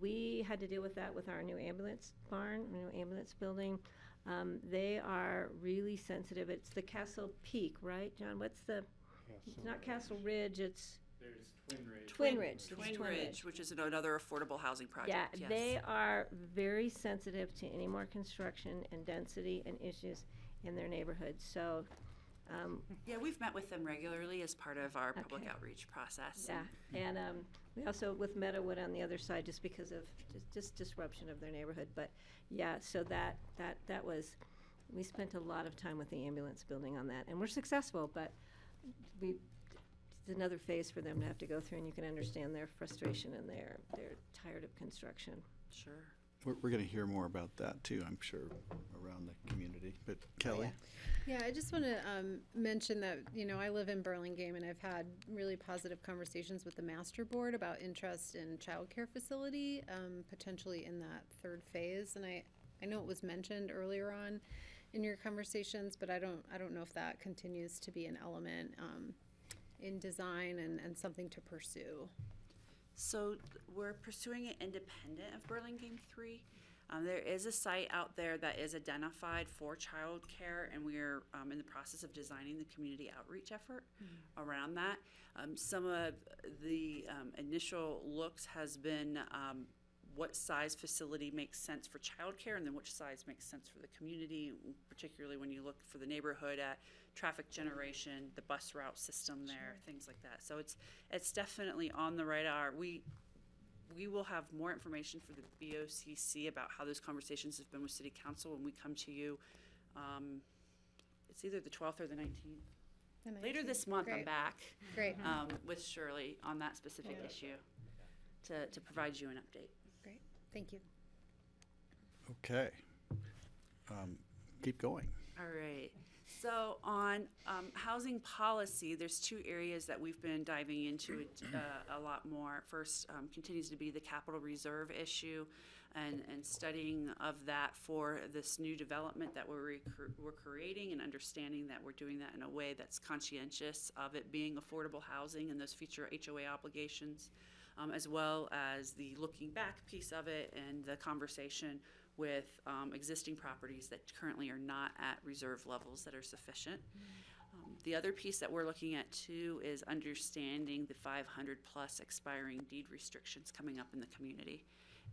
We had to deal with that with our new ambulance barn, new ambulance building. They are really sensitive. It's the Castle Peak, right, John? What's the, it's not Castle Ridge, it's There's Twin Ridge. Twin Ridge. It's Twin Ridge, which is another affordable housing project. Yeah, yes. they are very sensitive to any more construction and density and issues in their neighborhoods. So, Yeah, we've met with them regularly as part of our public Okay. outreach process. yeah, and we also with Meadowood on the other side, just because of just disruption of their neighborhood. But yeah, so that was, we spent a lot of time with the ambulance building on that, and we're successful. But it's another phase for them to have to go through, and you can understand their frustration and they're tired of construction. Sure. We're going to hear more about that too, I'm sure, around the community. But Kelly? Yeah, I just want to mention that, I live in Burlingame, and I've had really positive conversations with the master board about interest in childcare facility, potentially in that third phase. And I know it was mentioned earlier on in your conversations, but I don't know if that continues to be an element in design and something to pursue. So we're pursuing it independent of Burlingame 3. There is a site out there that is identified for childcare, and we're in the process of designing the community outreach effort around that. Some of the initial looks has been what size facility makes sense for childcare, and then which size makes sense for the community, particularly when you look for the neighborhood at traffic generation, the bus route system there, things like that. So it's definitely on the radar. We will have more information for the BOCC about how those conversations have been with City Council when we come to you. It's either the 12th or the 19th. Later this month, I'm Great. back. Great. With Shirley on that specific issue to provide you an update. Great, thank you. Okay. Keep going. All right. So on housing policy, there's two areas that we've been diving into it, a lot more. First continues to be the capital reserve issue and studying of that for this new development that we're creating, and understanding that we're doing that in a way that's conscientious of it being affordable housing and those future HOA obligations, as well as the looking back piece of it and the conversation with existing properties that currently are not at reserve levels that are sufficient. The other piece that we're looking at too is understanding the 500 plus expiring deed restrictions coming up in the community,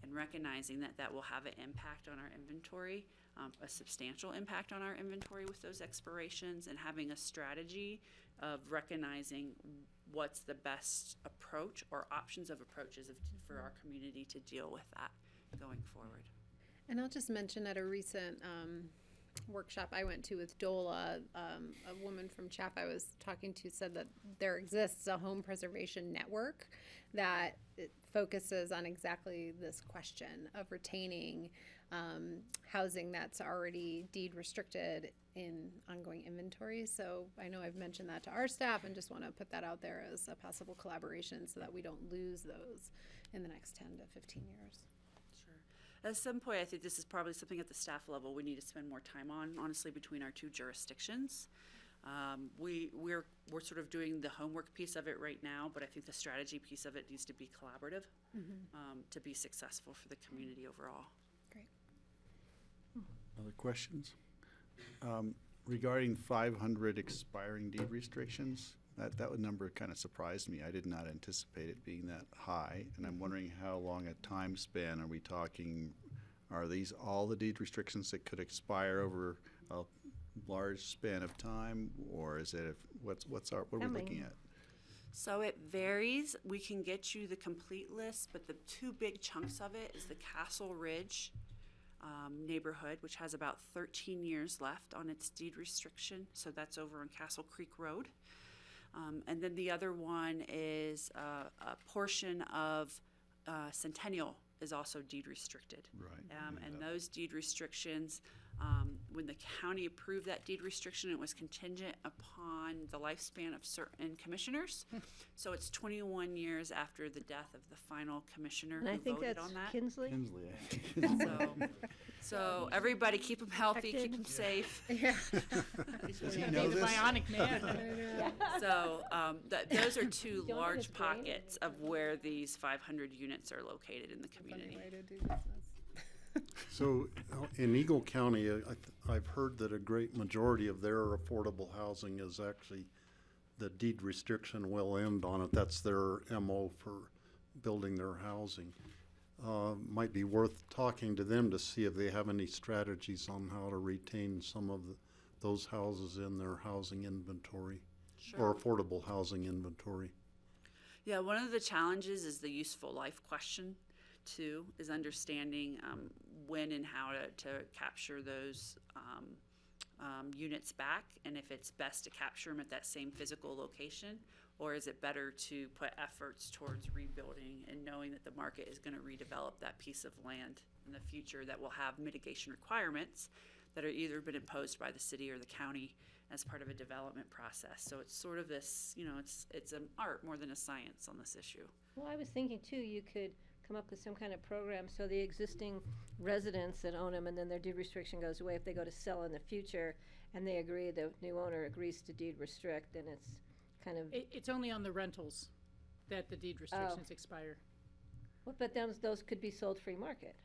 and recognizing that that will have an impact on our inventory, a substantial impact on our inventory with those expirations, and having a strategy of recognizing what's the best approach or options of approaches for our community to deal with that going forward. And I'll just mention at a recent workshop I went to with DOLA, a woman from Chaff I was talking to said that there exists a home preservation network that focuses on exactly this question of retaining housing that's already deed restricted in ongoing inventory. So I know I've mentioned that to our staff, and just want to put that out there as a possible collaboration so that we don't lose those in the next 10 to 15 years. At some point, I think this is probably something at the staff level we need to spend more time on, honestly, between our two jurisdictions. We're sort of doing the homework piece of it right now, but I think the strategy piece of it needs to be collaborative to be successful for the community overall. Great. Other questions? Regarding 500 expiring deed restrictions, that number kind of surprised me. I did not anticipate it being that high, and I'm wondering how long a time span are we talking? Are these all the deed restrictions that could expire over a large span of time, or is it what are we looking at? So it varies. We can get you the complete list, but the two big chunks of it is the Castle Ridge neighborhood, which has about 13 years left on its deed restriction. So that's over on Castle Creek Road. And then the other one is a portion of Centennial is also deed restricted. Right. And those deed restrictions, when the county approved that deed restriction, it was contingent upon the lifespan of certain commissioners. So it's 21 years after the death of the final commissioner And I who think voted that's on that. Kinsley. So everybody keep them healthy, keep them safe. Yeah. Does he Be know the this? bionic man. So those are two Don't large his brain. pockets of where these 500 units are located in the community. So in Eagle County, I've heard that a great majority of their affordable housing is actually, the deed restriction will end on it. That's their MO for building their housing. Might be worth talking to them to see if they have any strategies on how to retain some of those houses in their housing inventory or affordable housing inventory. Yeah, one of the challenges is the useful life question, too, is understanding when and how to capture those units back, and if it's best to capture them at that same physical location, or is it better to put efforts towards rebuilding and knowing that the market is going to redevelop that piece of land in the future that will have mitigation requirements that are either been imposed by the city or the county as part of a development process. So it's sort of this, it's an art more than a science on this issue. Well, I was thinking too, you could come up with some kind of program so the existing residents that own them and then their deed restriction goes away, if they go to sell in the future and they agree, the new owner agrees to deed restrict, then it's kind of. It's only on the rentals that the deed restrictions expire. Well, but those could be sold free market.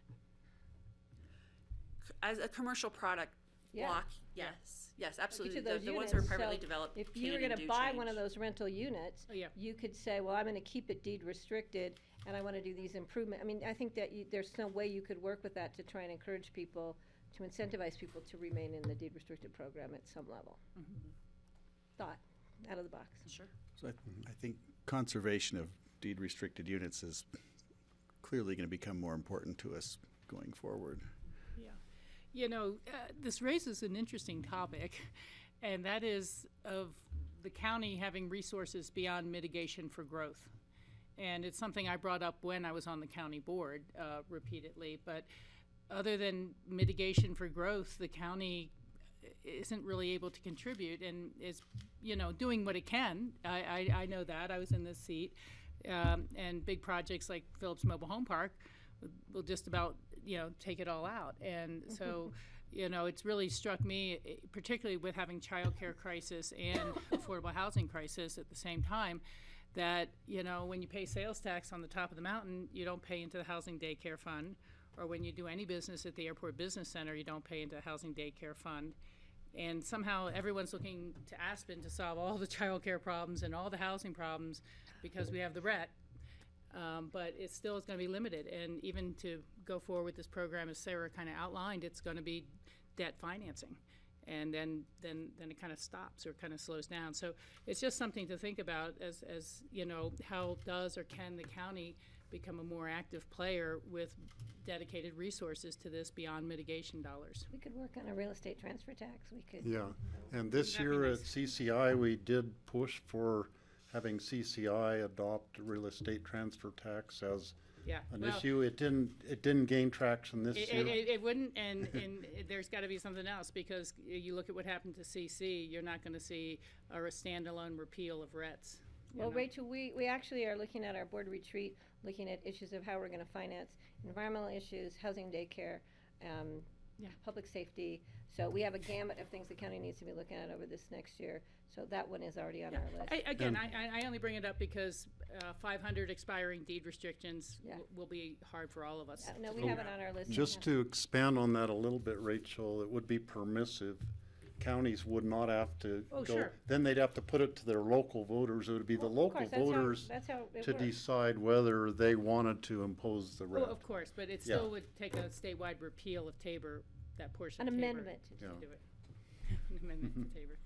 As a commercial product Yeah. block, yes, absolutely. Each of those The ones that are units, privately so developed if can you were and gonna do buy change. one of those rental units, you could say, well, I'm gonna keep it deed restricted and I wanna do these improvements. I mean, I think that there's some way you could work with that to try and encourage people, to incentivize people to remain in the deed restricted program at some level. Thought, out of the box. Sure. So I think conservation of deed restricted units is clearly going to become more important to us going forward. This raises an interesting topic, and that is of the county having resources beyond mitigation for growth. And it's something I brought up when I was on the county board repeatedly, but other than mitigation for growth, the county isn't really able to contribute and is, doing what it can. I know that. I was in this seat. And big projects like Phillips Mobile Home Park will just about, take it all out. And so, it's really struck me, particularly with having childcare crisis and affordable housing crisis at the same time, that, when you pay sales tax on the top of the mountain, you don't pay into the housing daycare fund. Or when you do any business at the Airport Business Center, you don't pay into the housing daycare fund. And somehow everyone's looking to Aspen to solve all the childcare problems and all the housing problems because we have the RET. But it still is going to be limited. And even to go forward with this program, as Sarah kind of outlined, it's going to be debt financing. And then it kind of stops or kind of slows down. So it's just something to think about as how does or can the county become a more active player with dedicated resources to this beyond mitigation dollars. We could work on a real estate transfer tax. We could. Yeah, and this year at CCI, we did push for having CCI adopt real estate transfer tax as an issue. It didn't gain traction this year. It wouldn't, and there's got to be something else, because you look at what happened to CC, you're not going to see a standalone repeal of RETs. Well, Rachel, we actually are looking at our board retreat, looking at issues of how we're going to finance environmental issues, housing daycare, public safety. So we have a gamut of things the county needs to be looking at over this next year. So that one is already on our list. I only bring it up because 500 expiring deed restrictions will be hard for all of us. No, we have it on our list. Just to expand on that a little bit, Rachel, it would be permissive. Counties would not have to go. Sure. Then they'd have to put it to their local voters. It would be the local voters to decide whether they wanted to impose the RET. Well, of course, but it still would take a statewide repeal of Tabor, that portion of of Tabor. An amendment to do it. An amendment to Tabor.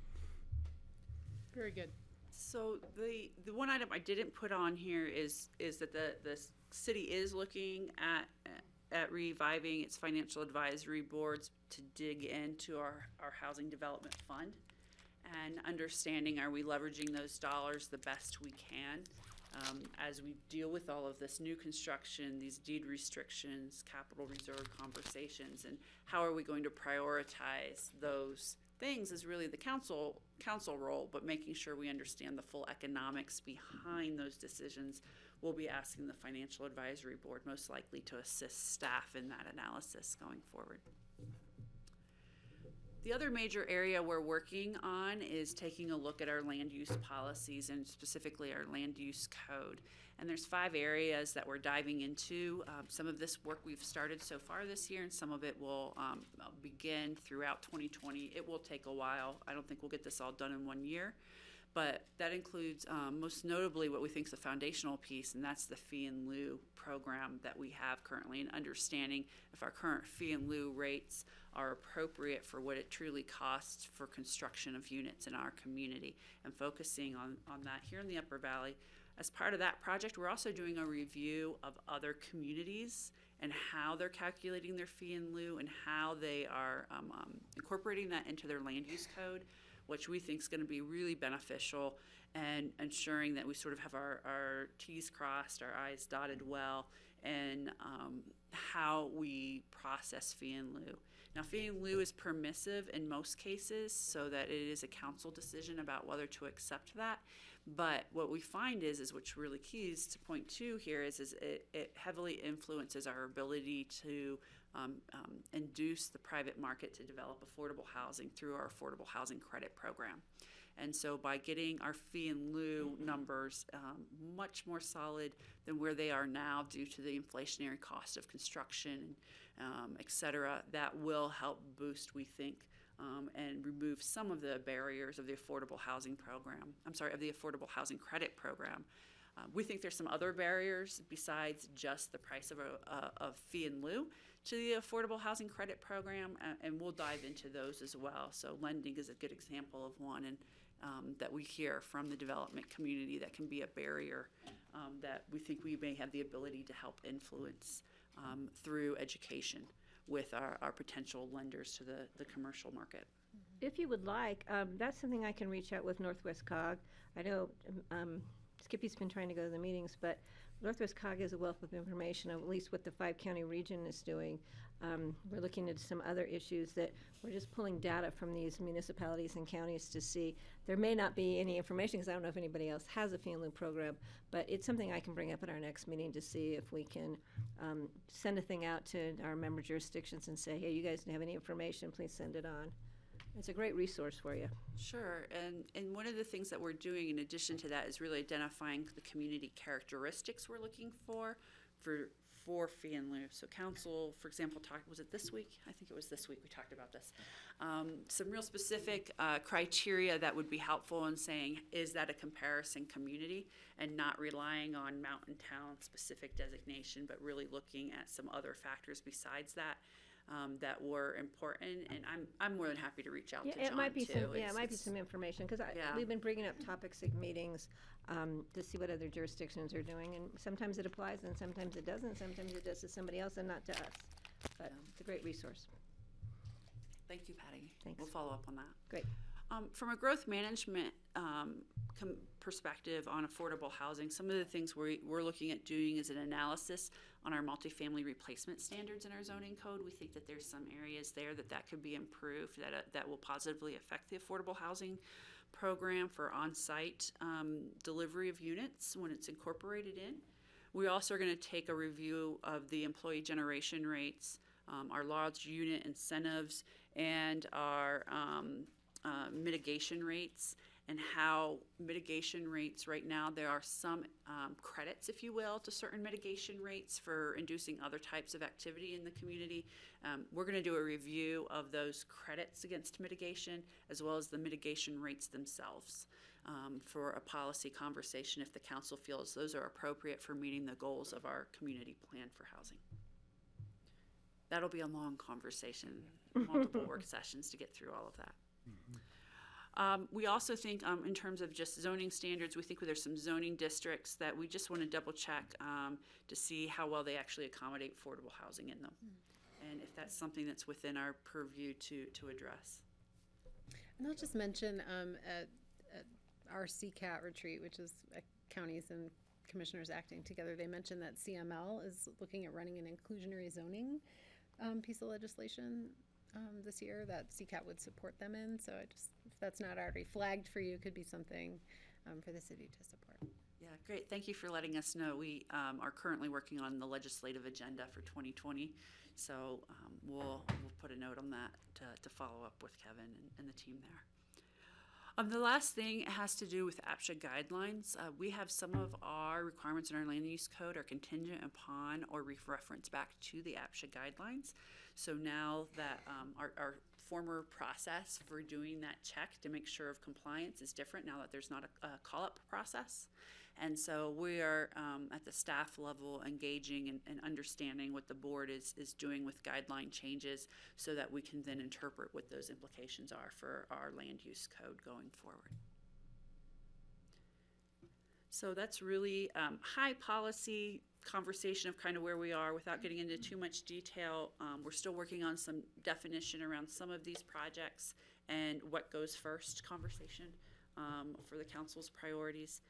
Very good. So the one item I didn't put on here is that the city is looking at reviving its financial advisory boards to dig into our housing development fund and understanding, are we leveraging those dollars the best we can? as we deal with all of this new construction, these deed restrictions, capital reserve conversations, and how are we going to prioritize those things is really the council role, but making sure we understand the full economics behind those decisions. We'll be asking the Financial Advisory Board most likely to assist staff in that analysis going forward. The other major area we're working on is taking a look at our land use policies and specifically our land use code. And there's 5 areas that we're diving into. Some of this work we've started so far this year, and some of it will begin throughout 2020. It will take a while. I don't think we'll get this all done in 1 year. But that includes most notably what we think is the foundational piece, and that's the fee in lieu program that we have currently, and understanding if our current fee in lieu rates are appropriate for what it truly costs for construction of units in our community, and focusing on that here in the Upper Valley. As part of that project, we're also doing a review of other communities and how they're calculating their fee in lieu and how they are incorporating that into their land use code, which we think is going to be really beneficial, and ensuring that we sort of have our T's crossed, our I's dotted well, and how we process fee in lieu. Now, fee in lieu is permissive in most cases, so that it is a council decision about whether to accept that. But what we find is what's really key is to point to here is it heavily influences our ability to induce the private market to develop affordable housing through our affordable housing credit program. And so by getting our fee in lieu numbers much more solid than where they are now due to the inflationary cost of construction, et cetera, that will help boost, we think, and remove some of the barriers of the affordable housing program. Of the affordable housing credit program. We think there's some other barriers besides just the price of fee in lieu to the affordable housing credit program, and we'll dive into those as well. So lending is a good example of one, and that we hear from the development community that can be a barrier that we think we may have the ability to help influence through education with our potential lenders to the commercial market. If you would like, that's something I can reach out with Northwest COG. I know Skippy's been trying to go to the meetings, but Northwest COG is a wealth of information, at least what the 5-county region is doing. We're looking at some other issues that we're just pulling data from these municipalities and counties to see. There may not be any information, because I don't know if anybody else has a fee in lieu program, but it's something I can bring up at our next meeting to see if we can send a thing out to our member jurisdictions and say, hey, you guys have any information, please send it on. It's a great resource for you. Sure, and one of the things that we're doing in addition to that is really identifying the community characteristics we're looking for fee in lieu. So council, for example, was it this week? I think it was this week we talked about this. Some real specific criteria that would be helpful in saying, is that a comparison community, and not relying on mountain town specific designation, but really looking at some other factors besides that. That were important, and I'm more than happy to reach out to John it might be too. it might be some information, because we've been bringing up topics at meetings to see what other jurisdictions are doing, and sometimes it applies and sometimes it doesn't. Sometimes it does to somebody else and not to us. But it's a great resource. Thank you, Patty. Thanks. We'll follow up on that. Great. From a growth management perspective on affordable housing, some of the things we're looking at doing is an analysis on our multifamily replacement standards in our zoning code. We think that there's some areas there that could be improved that will positively affect the affordable housing program for on-site delivery of units when it's incorporated in. We also are going to take a review of the employee generation rates, our large unit incentives, and our mitigation rates, and how mitigation rates right now, there are some credits, if you will, to certain mitigation rates for inducing other types of activity in the community. We're going to do a review of those credits against mitigation, as well as the mitigation rates themselves, for a policy conversation if the council feels those are appropriate for meeting the goals of our community plan for housing. That'll be a long conversation, multiple work sessions to get through all of that. We also think in terms of just zoning standards, we think there's some zoning districts that we just want to double check to see how well they actually accommodate affordable housing in them. And if that's something that's within our purview to address. And I'll just mention at our CCAT retreat, which is counties and commissioners acting together, they mentioned that CML is looking at running an inclusionary zoning piece of legislation this year that CCAT would support them in. So I just, if that's not already flagged for you, could be something for the city to support. Yeah, great. Thank you for letting us know. We are currently working on the legislative agenda for 2020. So we'll put a note on that to follow up with Kevin and the team there. The last thing has to do with APSHA guidelines. We have some of our requirements in our land use code are contingent upon or reference back to the APSHA guidelines. So now that our former process for doing that check to make sure of compliance is different now that there's not a call-up process. And so we are at the staff level engaging and understanding what the board is doing with guideline changes so that we can then interpret what those implications are for our land use code going forward. So that's really high policy conversation of kind of where we are without getting into too much detail. We're still working on some definition around some of these projects and what goes first conversation for the council's priorities.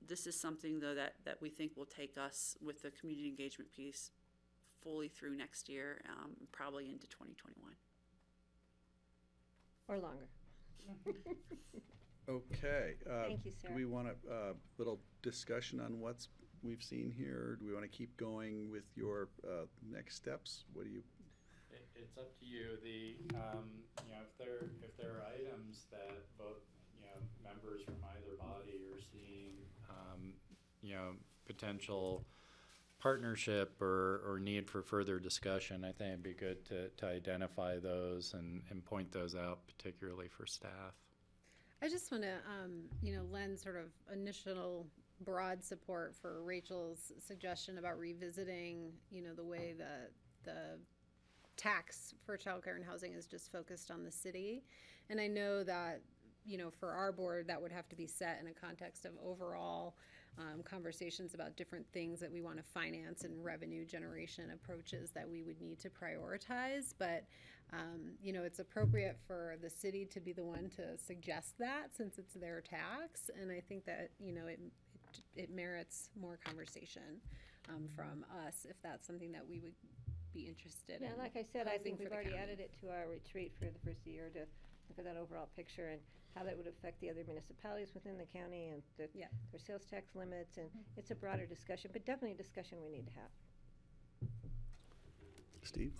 This is something, though, that we think will take us with the community engagement piece fully through next year, probably into 2021. Or longer. Okay. Thank you, Sarah. Do we want a little discussion on what's we've seen here? Do we want to keep going with your next steps? What do you? It's up to you. The you know, if there are items that both members from either body are seeing potential partnership or need for further discussion, I think it'd be good to identify those and point those out, particularly for staff. I just want to, lend sort of initial broad support for Rachel's suggestion about revisiting, the way the tax for childcare and housing is just focused on the city. And I know that, for our board, that would have to be set in a context of overall conversations about different things that we want to finance and revenue generation approaches that we would need to prioritize. But, it's appropriate for the city to be the one to suggest that since it's their tax. And I think that, it merits more conversation from us if that's something that we would be interested in. Yeah, like I said, I think for we've the already county. added it to our retreat for the first year to look at that overall picture and how that would affect the other municipalities within the county and their sales tax limits. And it's a broader discussion, but definitely a discussion we need to have. Steve?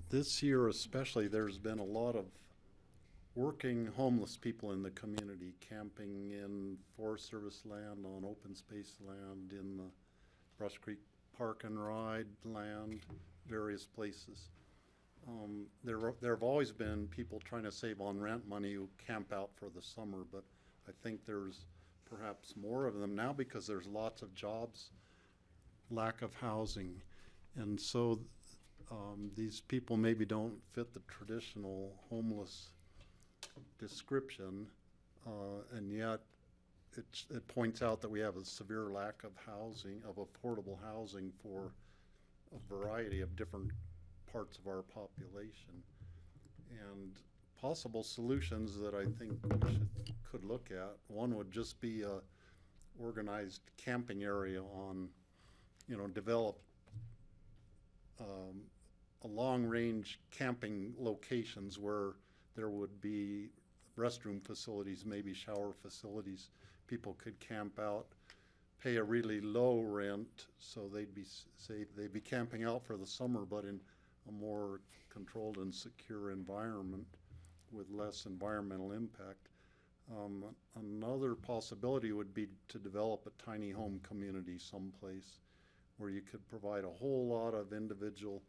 This year especially, there's been a lot of working homeless people in the community, camping in Forest Service land, on open space land, in the Brush Creek Park and Ride land, various places. There have always been people trying to save on rent money who camp out for the summer, but I think there's perhaps more of them now because there's lots of jobs, lack of housing. And so these people maybe don't fit the traditional homeless description, and yet it points out that we have a severe lack of housing, of affordable housing for a variety of different parts of our population. And possible solutions that I think we could look at, one would just be a organized camping area on, develop a long-range camping locations where there would be restroom facilities, maybe shower facilities. People could camp out, pay a really low rent, so they'd be camping out for the summer, but in a more controlled and secure environment with less environmental impact. Another possibility would be to develop a tiny home community someplace where you could provide a whole lot of individual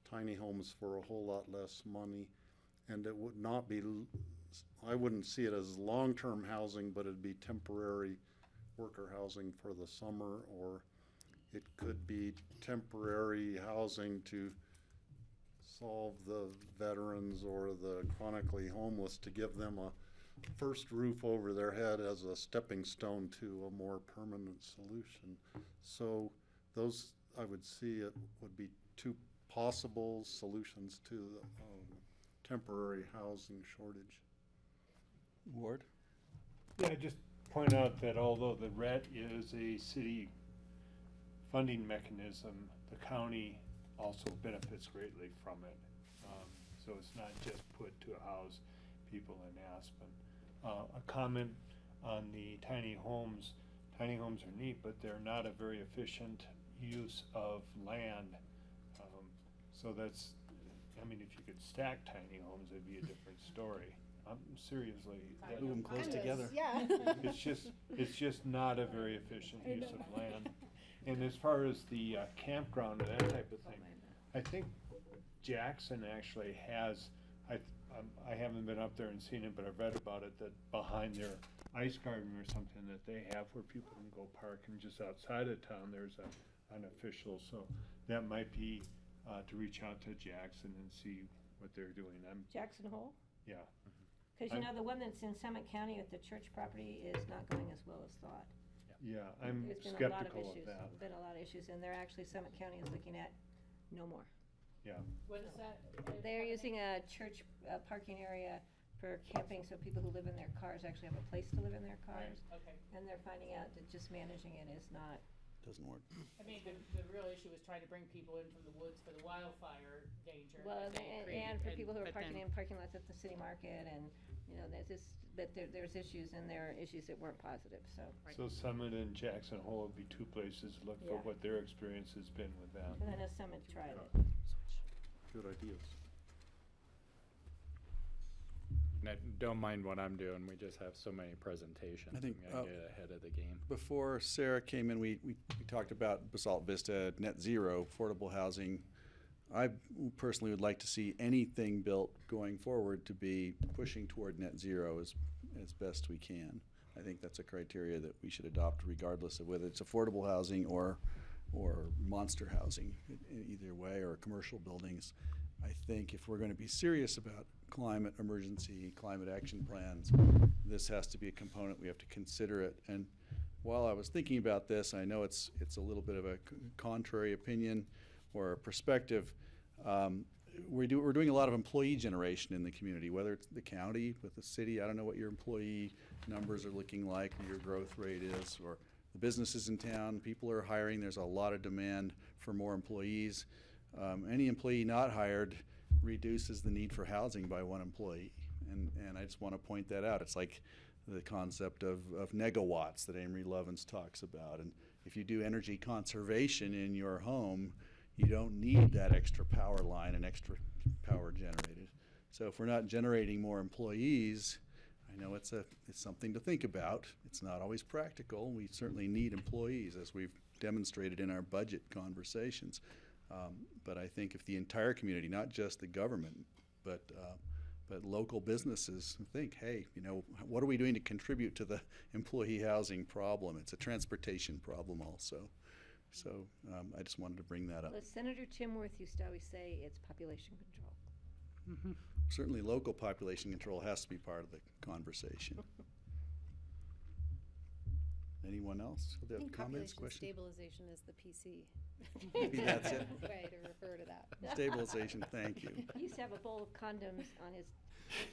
tiny homes for a whole lot less money. And it would not be, I wouldn't see it as long-term housing, but it'd be temporary worker housing for the summer, or it could be temporary housing to solve the veterans or the chronically homeless, to give them a first roof over their head as a stepping stone to a more permanent solution. So those, I would see it would be two possible solutions to the temporary housing shortage. Ward? Yeah, just point out that although the RET is a city funding mechanism, the county also benefits greatly from it. So it's not just put to house people in Aspen. A comment on the tiny homes. Tiny homes are neat, but they're not a very efficient use of land. So that's, I mean, if you could stack tiny homes, it'd be a different story. Seriously. Move them close together. Yeah. It's just not a very efficient use of land. And as far as the campground and that type of thing, I think Jackson actually has, I haven't been up there and seen it, but I've read about it, that behind their ice garden or something that they have where people can go park, and just outside of town, there's an official, so that might be to reach out to Jackson and see what they're doing. Jackson Hole? Yeah. Because you know, the one that's in Summit County with the church property is not going as well as thought. Yeah, I'm There's been a lot of skeptical of issues. that. Been a lot of issues, and they're actually, Summit County is looking at no more. Yeah. What is that? They're using a church parking area for camping, so people who live in their cars actually have a place to live in their cars. Okay. And they're finding out that just managing it is not. Doesn't work. I mean, the real issue was trying to bring people in from the woods for the wildfire danger. Well, that they create, and for people who are but parking then- in parking lots at the city market, and, you know, there's this, but there's issues, and there are issues that weren't positive, so. So Summit and Jackson Hole would be two places to look for Yeah. what their experience has been with that. And I know Summit tried it. Good ideas. Don't mind what I'm doing, we just have so many presentations. I think, I'm gonna get ahead of the game. Before Sarah came in, we talked about Basalt Vista, net zero, affordable housing. I personally would like to see anything built going forward to be pushing toward net zero as best we can. I think that's a criteria that we should adopt regardless of whether it's affordable housing or monster housing, either way, or commercial buildings. I think if we're going to be serious about climate emergency, climate action plans, this has to be a component. We have to consider it. And while I was thinking about this, I know it's a little bit of a contrary opinion or a perspective. We're doing a lot of employee generation in the community, whether it's the county with the city. I don't know what your employee numbers are looking like, or your growth rate is, or the businesses in town. People are hiring. There's a lot of demand for more employees. Any employee not hired reduces the need for housing by one employee. And I just want to point that out. It's like the concept of negawatts that Amory Lovins talks about. And if you do energy conservation in your home, you don't need that extra power line and extra power generated. So if we're not generating more employees, I know it's something to think about. It's not always practical. We certainly need employees, as we've demonstrated in our budget conversations. But I think if the entire community, not just the government, but local businesses think, hey, you know, what are we doing to contribute to the employee housing problem? It's a transportation problem also. So I just wanted to bring that up. Well, as Senator Timworth used to always say, it's population control. Certainly local population control has to be part of the conversation. Anyone else? I think Comments, population questions? stabilization is the PC. Maybe that's it. Way to refer to that. Stabilization, thank you. He used to have a bowl of condoms on his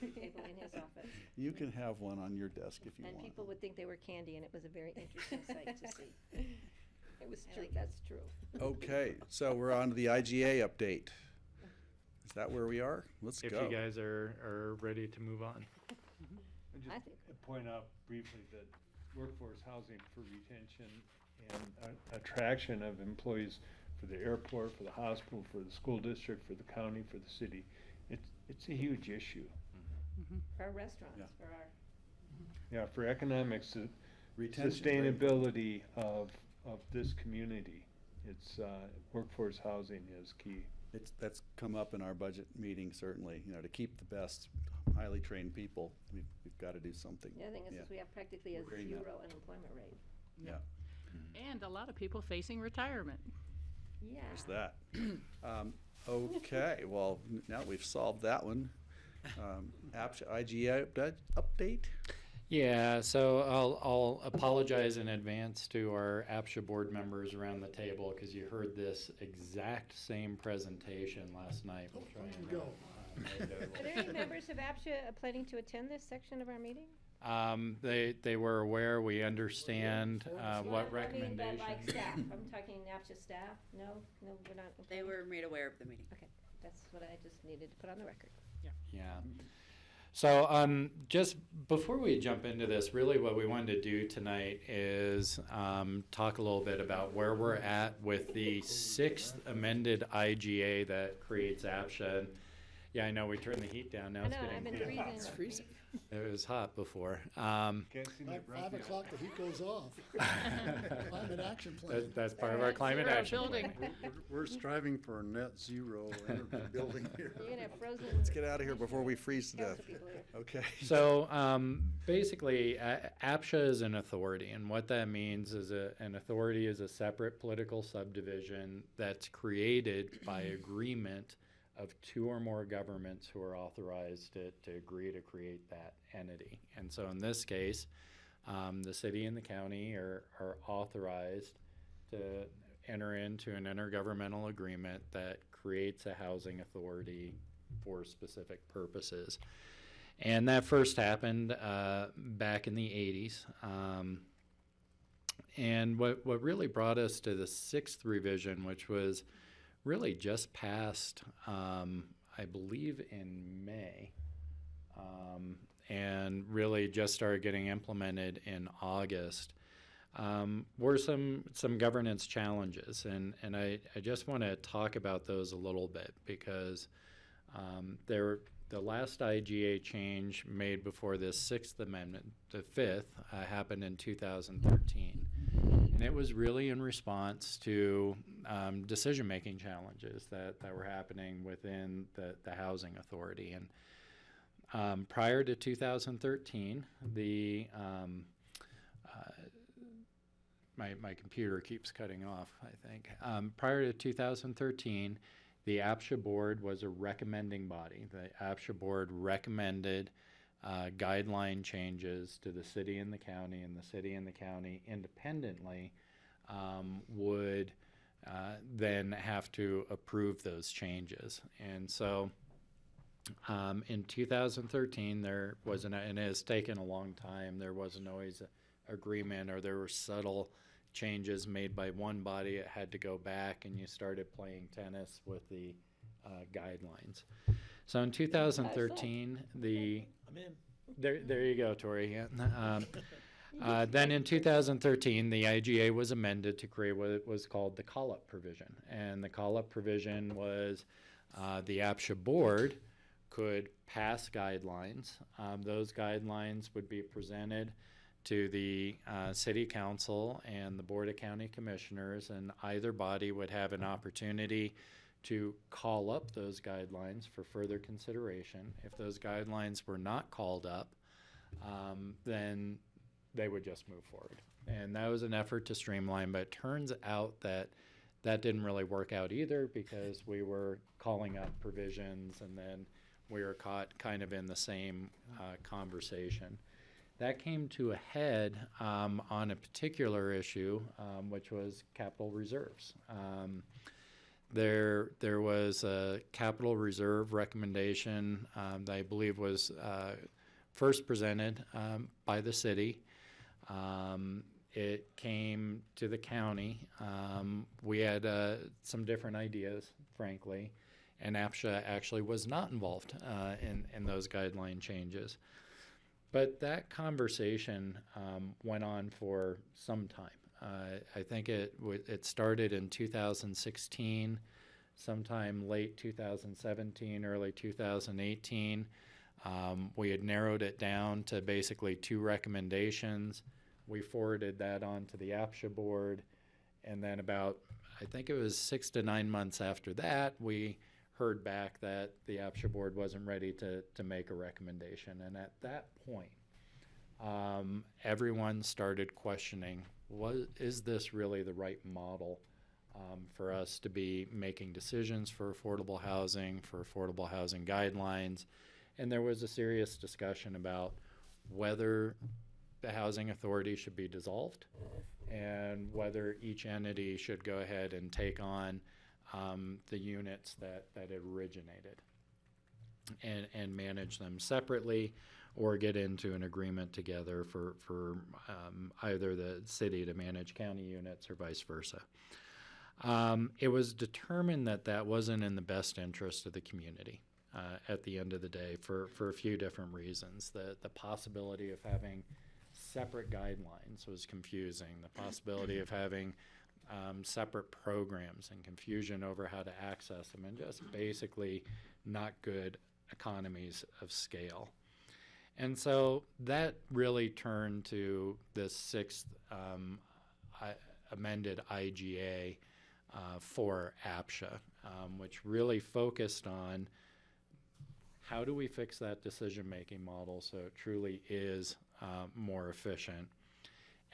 table in his office. You can have one on your desk if you And want. people would think they were candy, and it was a very interesting sight to see. It was true, that's true. Okay, so we're on to the IGA update. Is that where we are? Let's go. If you guys are ready to move on. I just point out briefly that workforce housing for retention and attraction of employees for the airport, for the hospital, for the school district, for the county, for the city, it's a huge issue. For our restaurants, Yeah. for our. Yeah, for economic Retention, sustainability of this community, it's workforce housing is key. That's come up in our budget meeting, certainly. You know, to keep the best highly trained people, we've got to do something. The other thing is we have practically a We're agreeing that. 0 unemployment rate. Yeah. And a lot of people facing retirement. Yeah. There's that. Okay, well, now we've solved that one. IGA update? Yeah, so I'll apologize in advance to our APSHA board members around the table because you heard this exact same presentation last night. Are there any members of APSHA planning to attend this section of our meeting? They were aware, we understand what But recommendations. like staff, I'm talking NAPCHA staff, no, we're not. They were made aware of the meeting. Okay, that's what I just needed to put on the record. Yeah. So just before we jump into this, really what we wanted to do tonight is talk a little bit about where we're at with the 6th amended IGA that creates APSHA. And yeah, I know we turned the heat down. Now I it's know, I've getting been freezing. It's freezing. It was hot before. Can't see my Like breath 5 yet. o'clock, the heat goes off. Climate action plan. That's part of our climate Zero action building. plan. We're striving for a net zero energy building here. You're gonna have frozen. Let's get out of here before we freeze to death. council people here. Okay. So basically, APSHA is an authority, and what that means is an authority is a separate political subdivision that's created by agreement of 2 or more governments who are authorized to agree to create that entity. And so in this case, the city and the county are authorized to enter into an intergovernmental agreement that creates a housing authority for specific purposes. And that first happened back in the 80s. And what really brought us to the 6th revision, which was really just passed, I believe in May, and really just started getting implemented in August, were some governance challenges. And I just want to talk about those a little bit because the last IGA change made before this 6th amendment, the 5th, happened in 2013. And it was really in response to decision-making challenges that were happening within the housing authority. And prior to 2013, my computer keeps cutting off, I think. Prior to 2013, the APSHA board was a recommending body. The APSHA board recommended guideline changes to the city and the county, and the city and the county independently would then have to approve those changes. And so in 2013, there was and it has taken a long time, there wasn't always an agreement, or there were subtle changes made by one body. It had to go back, and you started playing tennis with the guidelines. So in 2013, I'm in. there you go, Tori. Then in 2013, the IGA was amended to create what was called the call-up provision. And the call-up provision was the APSHA board could pass guidelines. Those guidelines would be presented to the city council and the board of county commissioners, and either body would have an opportunity to call up those guidelines for further consideration. If those guidelines were not called up, then they would just move forward. And that was an effort to streamline, but it turns out that didn't really work out either, because we were calling up provisions and then we were caught kind of in the same conversation. That came to a head on a particular issue, which was capital reserves. There was a capital reserve recommendation that I believe was first presented by the city. It came to the county. We had some different ideas, frankly, and APSHA actually was not involved in those guideline changes. But that conversation went on for some time. I think it started in 2016, sometime late 2017, early 2018. We had narrowed it down to basically 2 recommendations. We forwarded that on to the APSHA board, and then about, I think it was 6 to 9 months after that, we heard back that the APSHA board wasn't ready to make a recommendation. And at that point, everyone started questioning, is this really the right model for us to be making decisions for affordable housing guidelines? And there was a serious discussion about whether the housing authority should be dissolved and whether each entity should go ahead and take on the units that it originated and manage them separately, or get into an agreement together for either the city to manage county units or vice versa. It was determined that that wasn't in the best interest of the community at the end of the day for a few different reasons. The possibility of having separate guidelines was confusing. The possibility of having separate programs and confusion over how to access them, and just basically not good economies of scale. And so that really turned to the 6th amended IGA for APSHA, which really focused on how do we fix that decision-making model so it truly is more efficient,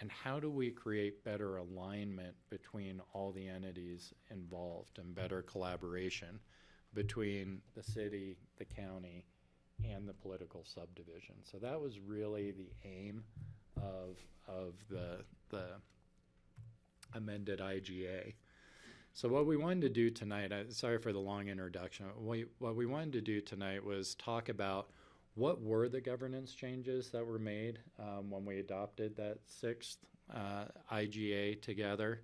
and how do we create better alignment between all the entities involved and better collaboration between the city, the county, and the political subdivision. So that was really the aim of the amended IGA. So what we wanted to do tonight, sorry for the long introduction, what we wanted to do tonight was talk about what were the governance changes that were made when we adopted that 6th IGA together,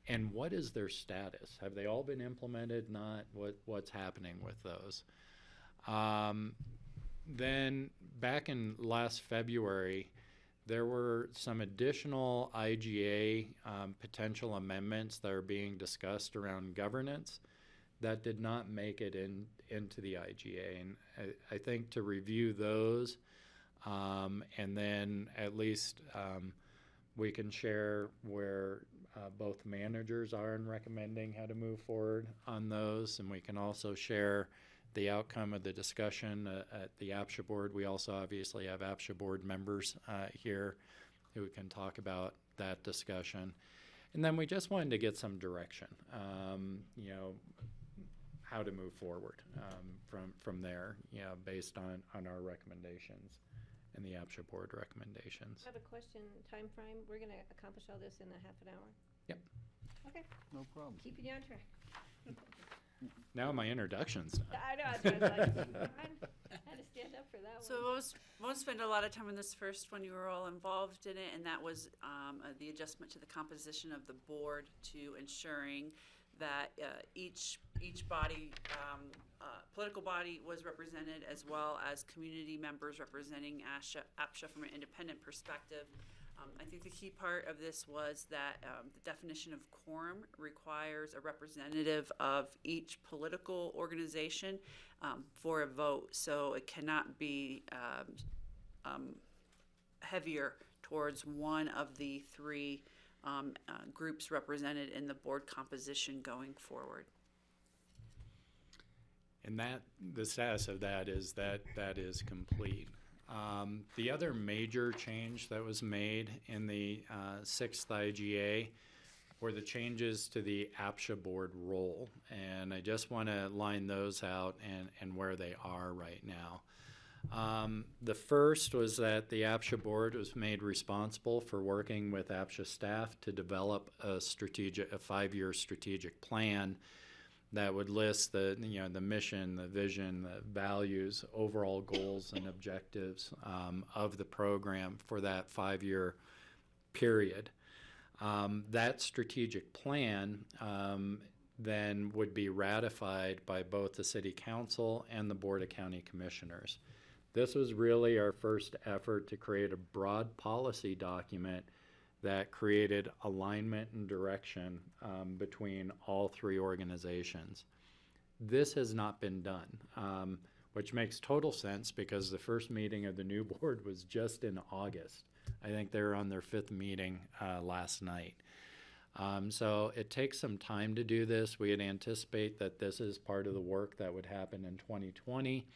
and what is their status? Have they all been implemented? Not? What's happening with those? Then back in last February, there were some additional IGA potential amendments that are being discussed around governance that did not make it into the IGA. And I think to review those, and then at least we can share where both managers are in recommending how to move forward on those, and we can also share the outcome of the discussion at the APSHA board. We also obviously have APSHA board members here who can talk about that discussion. And then we just wanted to get some direction, you know, how to move forward from there, you know, based on our recommendations and the APSHA board recommendations. I have a question, time frame. We're going to accomplish all this in a half an hour? Yep. Okay. No problem. Keeping you on track. Now my introduction's done. I know, I was like, I had to stand up for that So one. won't spend a lot of time on this first when you were all involved in it, and that was the adjustment to the composition of the board to ensuring that each body, political body was represented, as well as community members representing APSHA from an independent perspective. I think the key part of this was that the definition of quorum requires a representative of each political organization for a vote, so it cannot be heavier towards one of the 3 groups represented in the board composition going forward. And the status of that is that is complete. The other major change that was made in the 6th IGA were the changes to the APSHA board role. And I just want to line those out and where they are right now. The first was that the APSHA board was made responsible for working with APSHA staff to develop a 5-year strategic plan that would list the mission, the vision, the values, overall goals and objectives of the program for that 5-year period. That strategic plan then would be ratified by both the City Council and the Board of County Commissioners. This was really our first effort to create a broad policy document that created alignment and direction between all 3 organizations. This has not been done, which makes total sense because the first meeting of the new board was just in August. I think they were on their 5th meeting last night. So it takes some time to do this. We would anticipate that this is part of the work that would happen in 2020.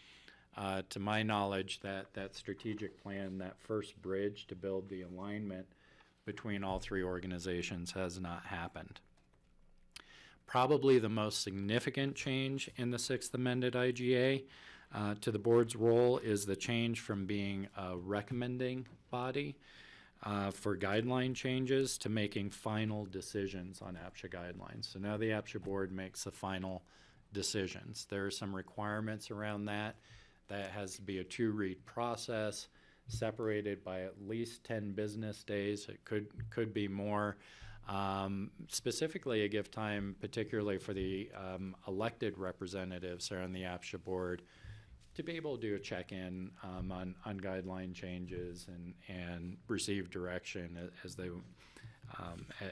To my knowledge, that strategic plan, that first bridge to build the alignment between all 3 organizations has not happened. Probably the most significant change in the 6th amended IGA to the board's role is the change from being a recommending body for guideline changes to making final decisions on APSHA guidelines. So now the APSHA board makes the final decisions. There are some requirements around that. That has to be a 2-read process. separated by at least 10 business days. It could be more. Specifically, a gift time, particularly for the elected representatives here on the APSHA board, to be able to do a check-in on guideline changes and receive direction as they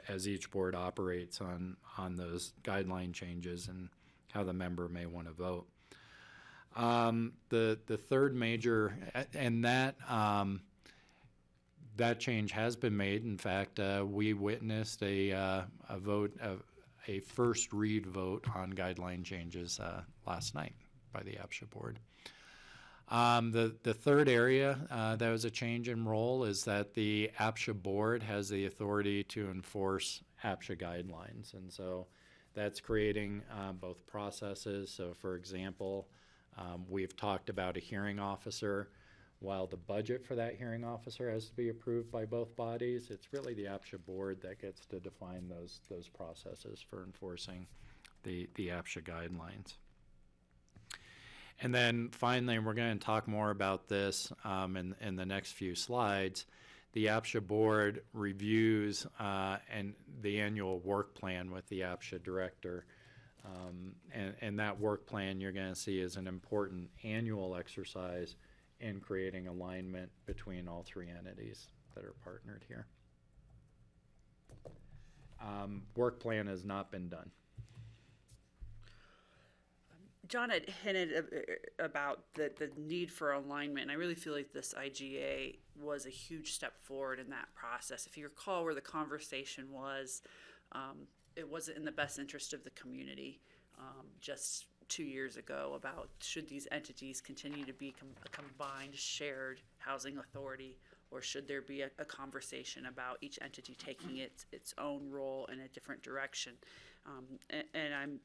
as each board operates on those guideline changes and how the member may want to vote. The third major, and that change has been made. In fact, we witnessed a first read vote on guideline changes last night by the APSHA board. The third area that was a change in role is that the APSHA board has the authority to enforce APSHA guidelines, and so that's creating both processes. So, for example, we've talked about a hearing officer. While the budget for that hearing officer has to be approved by both bodies, it's really the APSHA board that gets to define those processes for enforcing the APSHA guidelines. And then finally, and we're going to talk more about this in the next few slides, the APSHA board reviews and the annual work plan with the APSHA director. And that work plan you're going to see is an important annual exercise in creating alignment between all three entities that are partnered here. Work plan has not been done. John had hinted about the need for alignment, and I really feel like this IGA was a huge step forward in that process. If you recall where the conversation was, it wasn't in the best interest of the community just 2 years ago about should these entities continue to be a combined shared housing authority, or should there be a conversation about each entity taking its own role in a different direction.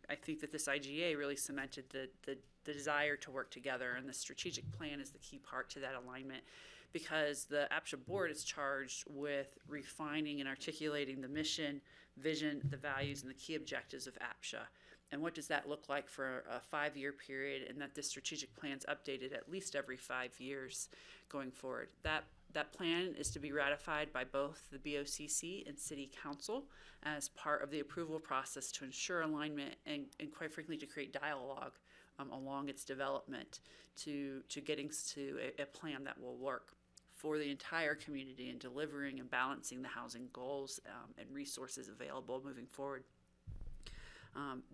I think that this IGA really cemented the desire to work together, and the strategic plan is the key part to that alignment, because the APSHA board is charged with refining and articulating the mission, vision, the values, and the key objectives of APSHA. And what does that look like for a 5-year period, and that this strategic plan's updated at least every 5 years going forward. That plan is to be ratified by both the BOCC and City Council as part of the approval process to ensure alignment and quite frankly, to create dialogue along its development to getting to a plan that will work for the entire community in delivering and balancing the housing goals and resources available moving forward.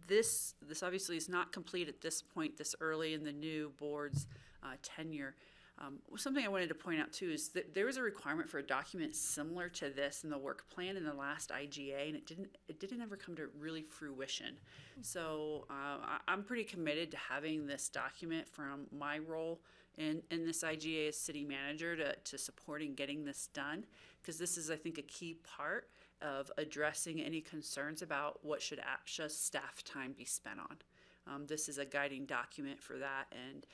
This obviously is not complete at this point, this early in the new board's tenure. Something I wanted to point out too is that there was a requirement for a document similar to this in the work plan in the last IGA, and it didn't ever come to really fruition. So I'm pretty committed to having this document from my role in this IGA as city manager to supporting getting this done, because this is, I think, a key part of addressing any concerns about what should APSHA's staff time be spent on. This is a guiding document for that, and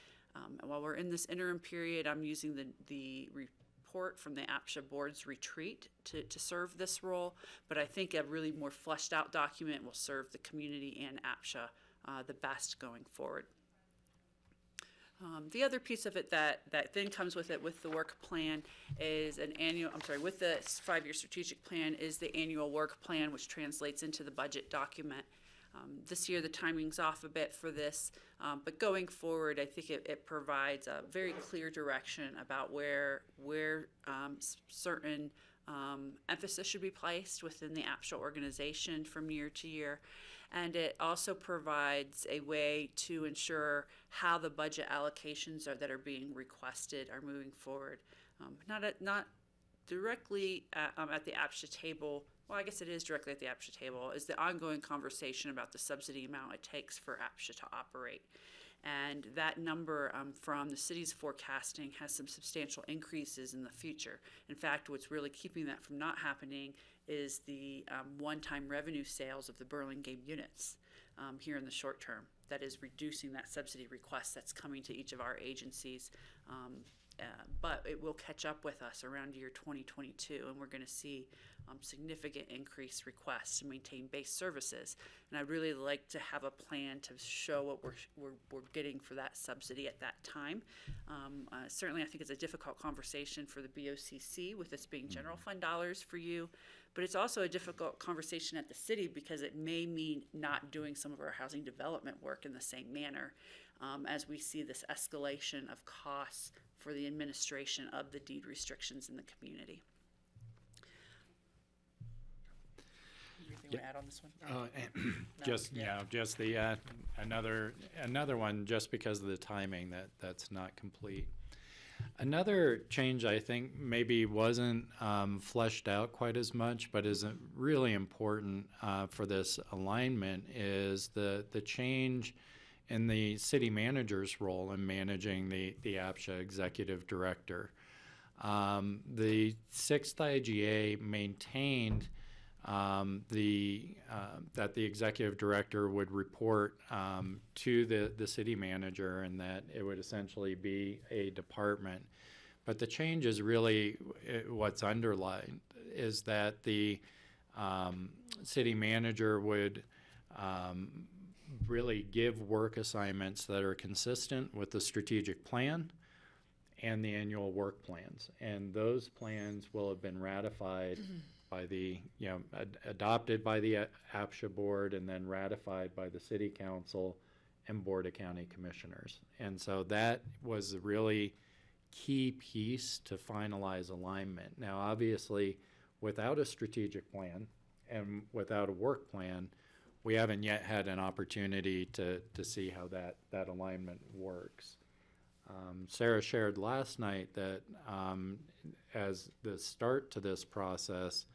while we're in this interim period, I'm using the report from the APSHA board's retreat to serve this role, but I think a really more fleshed out document will serve the community and APSHA the best going forward. The other piece of it that then comes with it, with the work plan, is with the 5-year strategic plan, is the annual work plan, which translates into the budget document. This year the timing's off a bit for this, but going forward I think it provides a very clear direction about where certain emphasis should be placed within the APSHA organization from year to year. And it also provides a way to ensure how the budget allocations that are being requested are moving forward. Not directly at the APSHA table. Well, I guess it is directly at the APSHA table, is the ongoing conversation about the subsidy amount it takes for APSHA to operate. And that number from the city's forecasting has some substantial increases in the future. In fact, what's really keeping that from not happening is the one-time revenue sales of the Burlingame units here in the short term. That is reducing that subsidy request that's coming to each of our agencies but it will catch up with us around year 2022, and we're going to see significant increased requests to maintain base services. And I'd really like to have a plan to show what we're getting for that subsidy at that time. Certainly, I think it's a difficult conversation for the BOCC with this being general fund dollars for you, but it's also a difficult conversation at the city because it may mean not doing some of our housing development work in the same manner as we see this escalation of costs for the administration of the deed restrictions in the community. Anything you want to add on this one? No? Just the another one, just because of the timing that's not complete. Another change I think maybe wasn't fleshed out quite as much, but is really important for this alignment is the change in the city manager's role in managing the APSHA executive director. The 6th IGA maintained that the executive director would report to the city manager, and that it would essentially be a department. But the change is really what's underlined is that the city manager would really give work assignments that are consistent with the strategic plan and the annual work plans. And those plans will have been ratified by the, adopted by the APSHA board and then ratified by the city council and board of county commissioners. And so that was a really key piece to finalize alignment. Now, obviously, without a strategic plan and without a work plan, we haven't yet had an opportunity to see how that alignment works. Sarah shared last night that as the start to this process,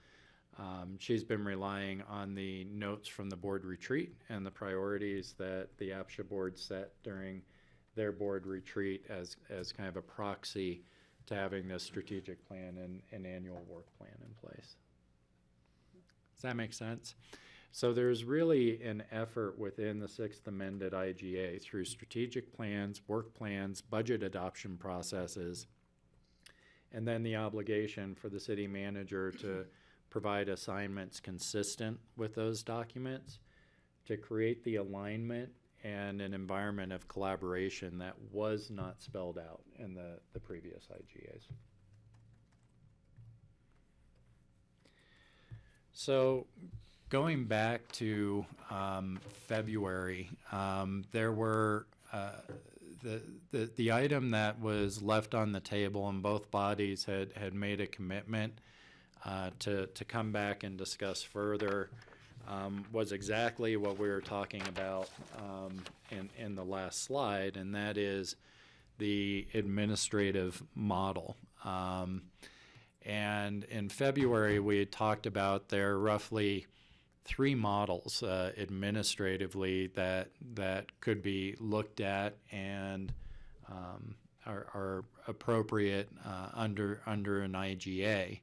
she's been relying on the notes from the board retreat and the priorities that the APSHA board set during their board retreat as kind of a proxy to having this strategic plan and annual work plan in place. Does that make sense? So there's really an effort within the 6th amended IGA through strategic plans, work plans, budget adoption processes, and then the obligation for the city manager to provide assignments consistent with those documents to create the alignment and an environment of collaboration that was not spelled out in the previous IGAs. So going back to February, there were the item that was left on the table, and both bodies had made a commitment to come back and discuss further, was exactly what we were talking about in the last slide, and that is the administrative model. And in February, we had talked about there are roughly 3 models administratively that could be looked at and are appropriate under an IGA.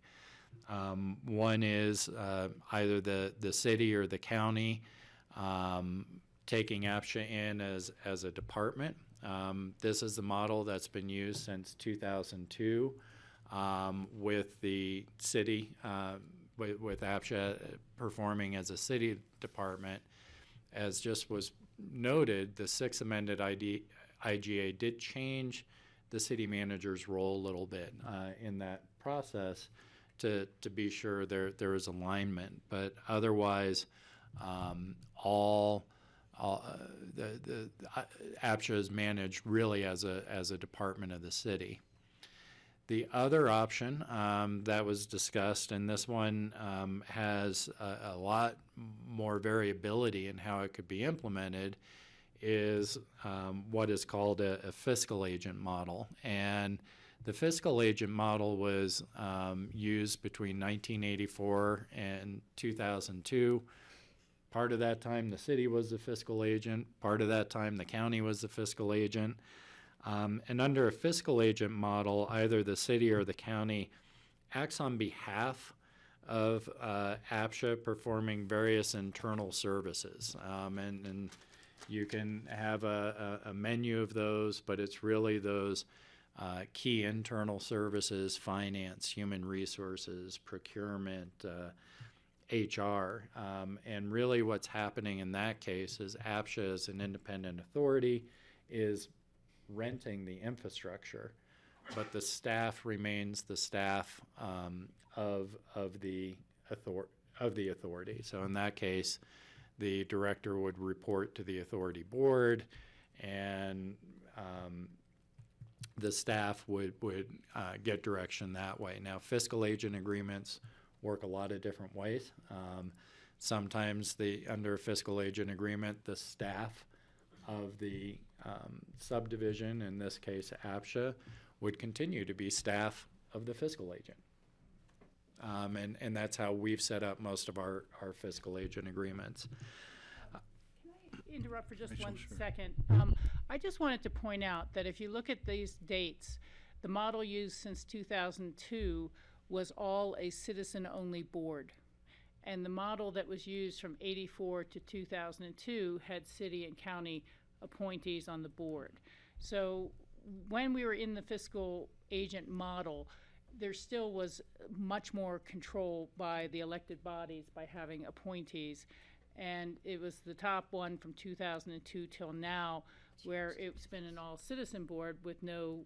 One is either the city or the county taking APSHA in as a department. This is the model that's been used since 2002 with the city, with APSHA performing as a city department. As just was noted, the 6th amended IGA did change the city manager's role a little bit in that process to be sure there is alignment, but otherwise all the APSHA is managed really as a department of the city. The other option that was discussed, and this one has a lot more variability in how it could be implemented, is what is called a fiscal agent model. And the fiscal agent model was used between 1984 and 2002. Part of that time, the city was the fiscal agent. Part of that time, the county was the fiscal agent. And under a fiscal agent model, either the city or the county acts on behalf of APSHA performing various internal services. And you can have a menu of those, but it's really those key internal services, finance, human resources, procurement, HR. And really what's happening in that case is APSHA, as an independent authority, is renting the infrastructure, but the staff remains the staff of the authority. So in that case, the director would report to the authority board, and the staff would get direction that way. Now, fiscal agent agreements work a lot of different ways. Sometimes under a fiscal agent agreement, the staff of the subdivision, in this case APSHA, would continue to be staff of the fiscal agent. And that's how we've set up most of our fiscal agent agreements. Interrupt for just Rachel, one sure. second. I just wanted to point out that if you look at these dates, the model used since 2002 was all a citizen-only board. And the model that was used from 84 to 2002 had city and county appointees on the board. So when we were in the fiscal agent model, there still was much more control by the elected bodies by having appointees. And it was the top one from 2002 till now, where it's been an all-citizen board with no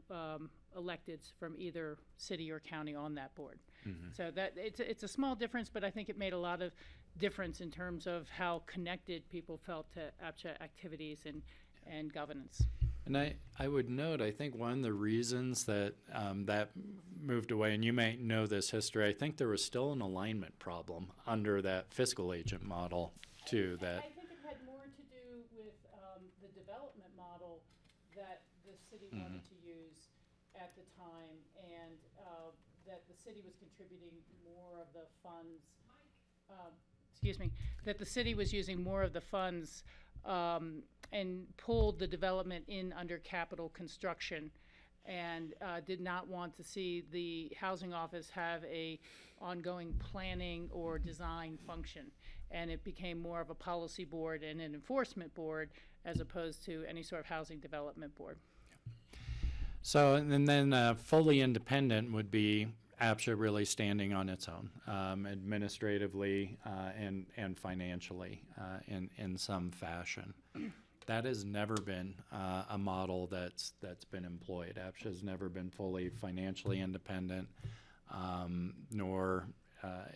electeds from either city or county on that board. Mhm. So that it's a small difference, but I think it made a lot of difference in terms of how connected people felt to APSHA activities and governance. And I would note, I think one of the reasons that that moved away, and you may know this history, I think there was still an alignment problem under that fiscal agent model too. That I think it had more to do with the development model that the city wanted to use at the time, and that the city was contributing more of the funds. That the city was using more of the funds and pulled the development in under capital construction, and did not want to see the housing office have a ongoing planning or design function. And it became more of a policy board and an enforcement board as opposed to any sort of housing development board. So, and then fully independent would be APSHA really standing on its own, administratively and financially in some fashion. That has never been a model that's been employed. APSHA has never been fully financially independent, nor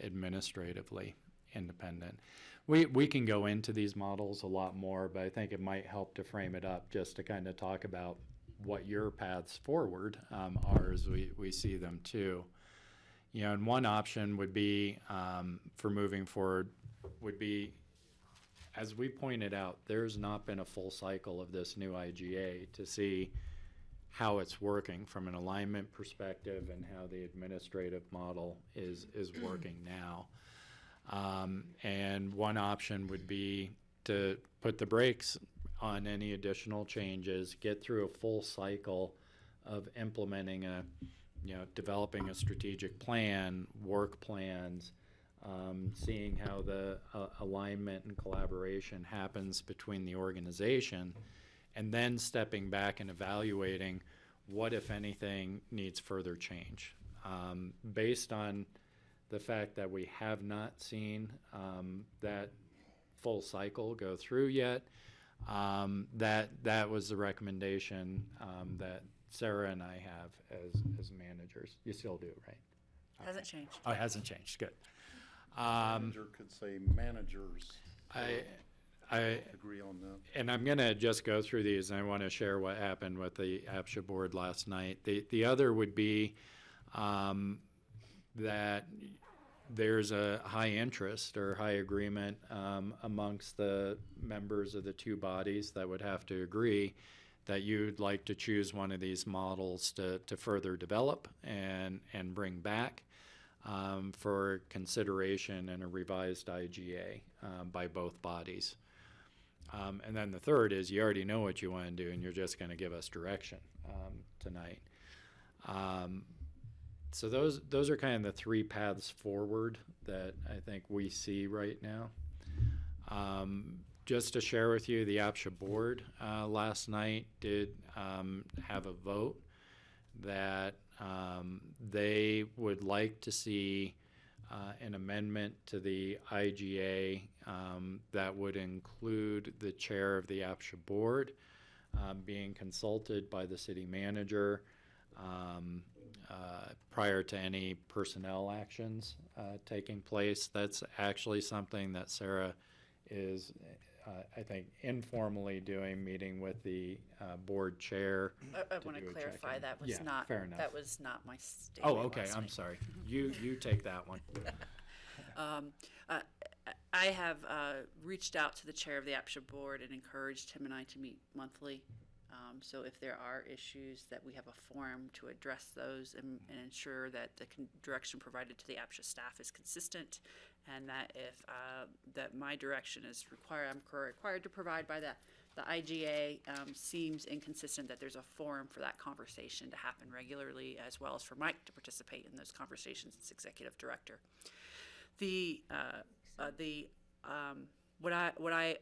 administratively independent. We can go into these models a lot more, but I think it might help to frame it up just to kind of talk about what your paths forward are as we see them too. You know, and one option would be for moving forward would be, as we pointed out, there's not been a full cycle of this new IGA to see how it's working from an alignment perspective and how the administrative model is working now. And one option would be to put the brakes on any additional changes, get through a full cycle of implementing developing a strategic plan, work plans, seeing how the alignment and collaboration happens between the organization, and then stepping back and evaluating what, if anything, needs further change. Based on the fact that we have not seen that full cycle go through yet, that was the recommendation that Sarah and I have as managers. You still do, right? Hasn't changed. Oh, it hasn't changed. Good. Manager could say managers. I agree on that. And I'm going to just go through these, and I want to share what happened with the APSHA board last night. The other would be that there's a high interest or high agreement amongst the members of the two bodies that would have to agree that you'd like to choose one of these models to further develop and bring back for consideration in a revised IGA by both bodies. And then the third is you already know what you want to do, and you're just going to give us direction tonight. So those are kind of the three paths forward that I think we see right now. Just to share with you, the APSHA board last night did have a vote that they would like to see an amendment to the IGA that would include the chair of the APSHA board being consulted by the city manager prior to any personnel actions taking place. That's actually something that Sarah is, I think, informally doing, meeting with the board chair. I want to clarify, that was not, fair enough. that was not my statement. Oh, okay, I'm sorry. You take that one. I have reached out to the chair of the APSHA board and encouraged him and I to meet monthly. So if there are issues, that we have a forum to address those and ensure that the direction provided to the APSHA staff is consistent, and that if that my direction is required, I'm required to provide by the IGA seems inconsistent, that there's a forum for that conversation to happen regularly, as well as for Mike to participate in those conversations as executive director. What I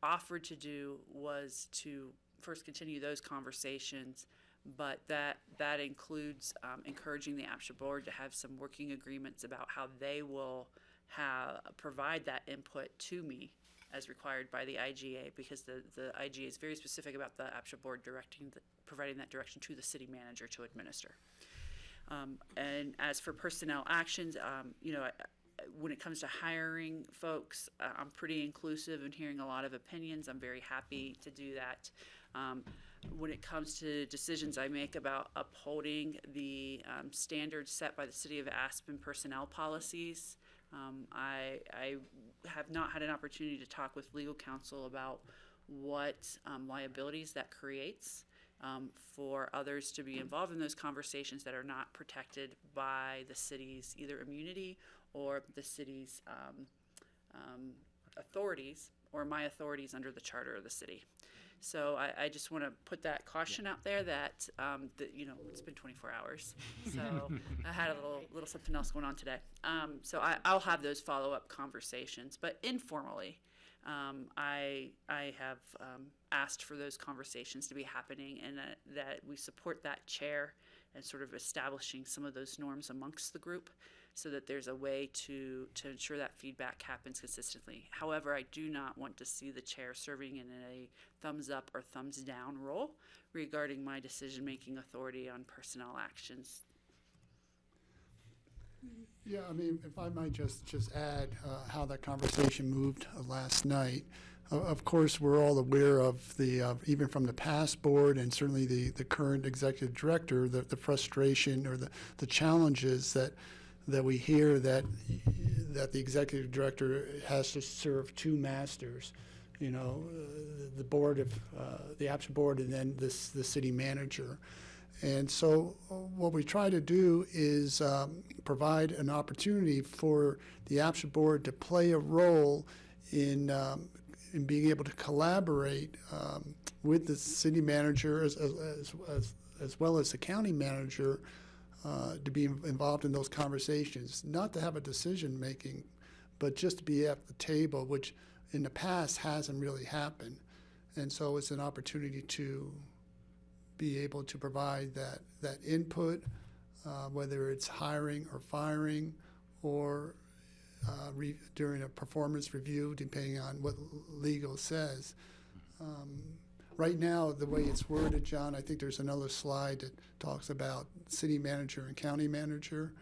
offered to do was to first continue those conversations, but that includes encouraging the APSHA board to have some working agreements about how they will provide that input to me as required by the IGA, because the IGA is very specific about the APSHA board providing that direction to the city manager to administer. And as for personnel actions, when it comes to hiring folks, I'm pretty inclusive and hearing a lot of opinions. I'm very happy to do that. When it comes to decisions I make about upholding the standards set by the City of Aspen personnel policies, I have not had an opportunity to talk with legal counsel about what liabilities that creates for others to be involved in those conversations that are not protected by the city's either immunity or the city's authorities or my authorities under the charter of the city. So I just want to put that caution out there that, it's been 24 hours. So I had a little something else going on today. So I'll have those follow-up conversations, but informally. I have asked for those conversations to be happening, and that we support that chair and sort of establishing some of those norms amongst the group, so that there's a way to ensure that feedback happens consistently. However, I do not want to see the chair serving in a thumbs up or thumbs down role regarding my decision-making authority on personnel actions. Yeah, I mean, if I might just add how that conversation moved last night. Of course, we're all aware of even from the past board and certainly the current executive director, the frustration or the challenges that we hear that the executive director has to serve two masters, the board of the APSHA board and then the city manager. And so what we try to do is provide an opportunity for the APSHA board to play a role in being able to collaborate with the city manager as well as the county manager to be involved in those conversations, not to have a decision making, but just to be at the table, which in the past hasn't really happened. And so it's an opportunity to be able to provide that input, whether it's hiring or firing or during a performance review, depending on what legal says. Right now, the way it's worded, John, I think there's another slide that talks about city manager and county manager.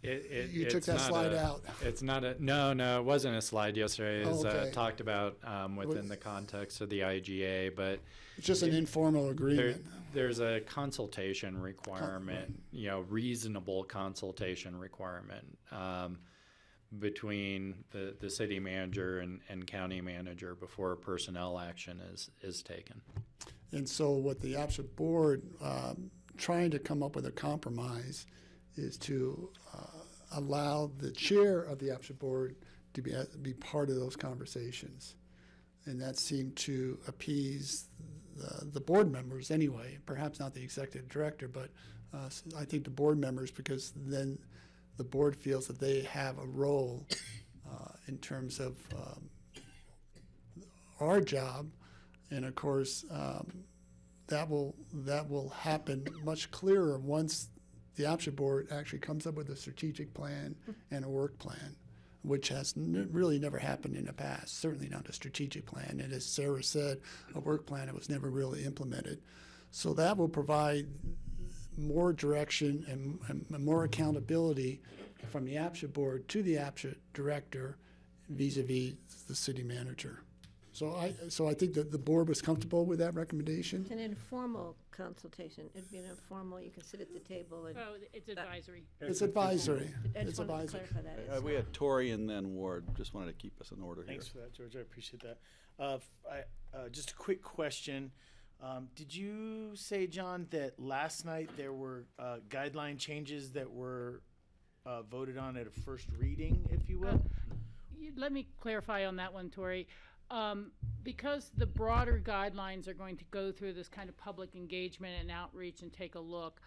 You took that slide out. It's not no, it wasn't a slide yesterday. It's okay. Talked about within the context of the IGA, but it's just an informal agreement. There's a consultation requirement, reasonable consultation requirement between the city manager and county manager before a personnel action is taken. And so what the APSHA board trying to come up with a compromise is to allow the chair of the APSHA board to be part of those conversations. And that seemed to appease the board members anyway, perhaps not the executive director, but I think the board members, because then the board feels that they have a role in terms of our job. And of course, that will happen much clearer once the option board actually comes up with a strategic plan and a work plan, which has really never happened in the past, certainly not a strategic plan. And as Sarah said, a work plan that was never really implemented. So that will provide more direction and more accountability from the option board to the option director vis-a-vis the city manager. So I think that the board was comfortable with that recommendation. It's an informal consultation. It'd be an informal, you can sit at the table and. Oh, it's advisory. It's advisory. I It's just wanted to advisory. clarify that. It's We not- had Tori and then Ward. Just wanted to keep us in order here. Thanks for that, George. I appreciate that. Just a quick question. Did you say, John, that last night there were guideline changes that were voted on at a first reading, if you will? Let me clarify on that one, Tori. Because the broader guidelines are going to go through this kind of public engagement and outreach and take a look,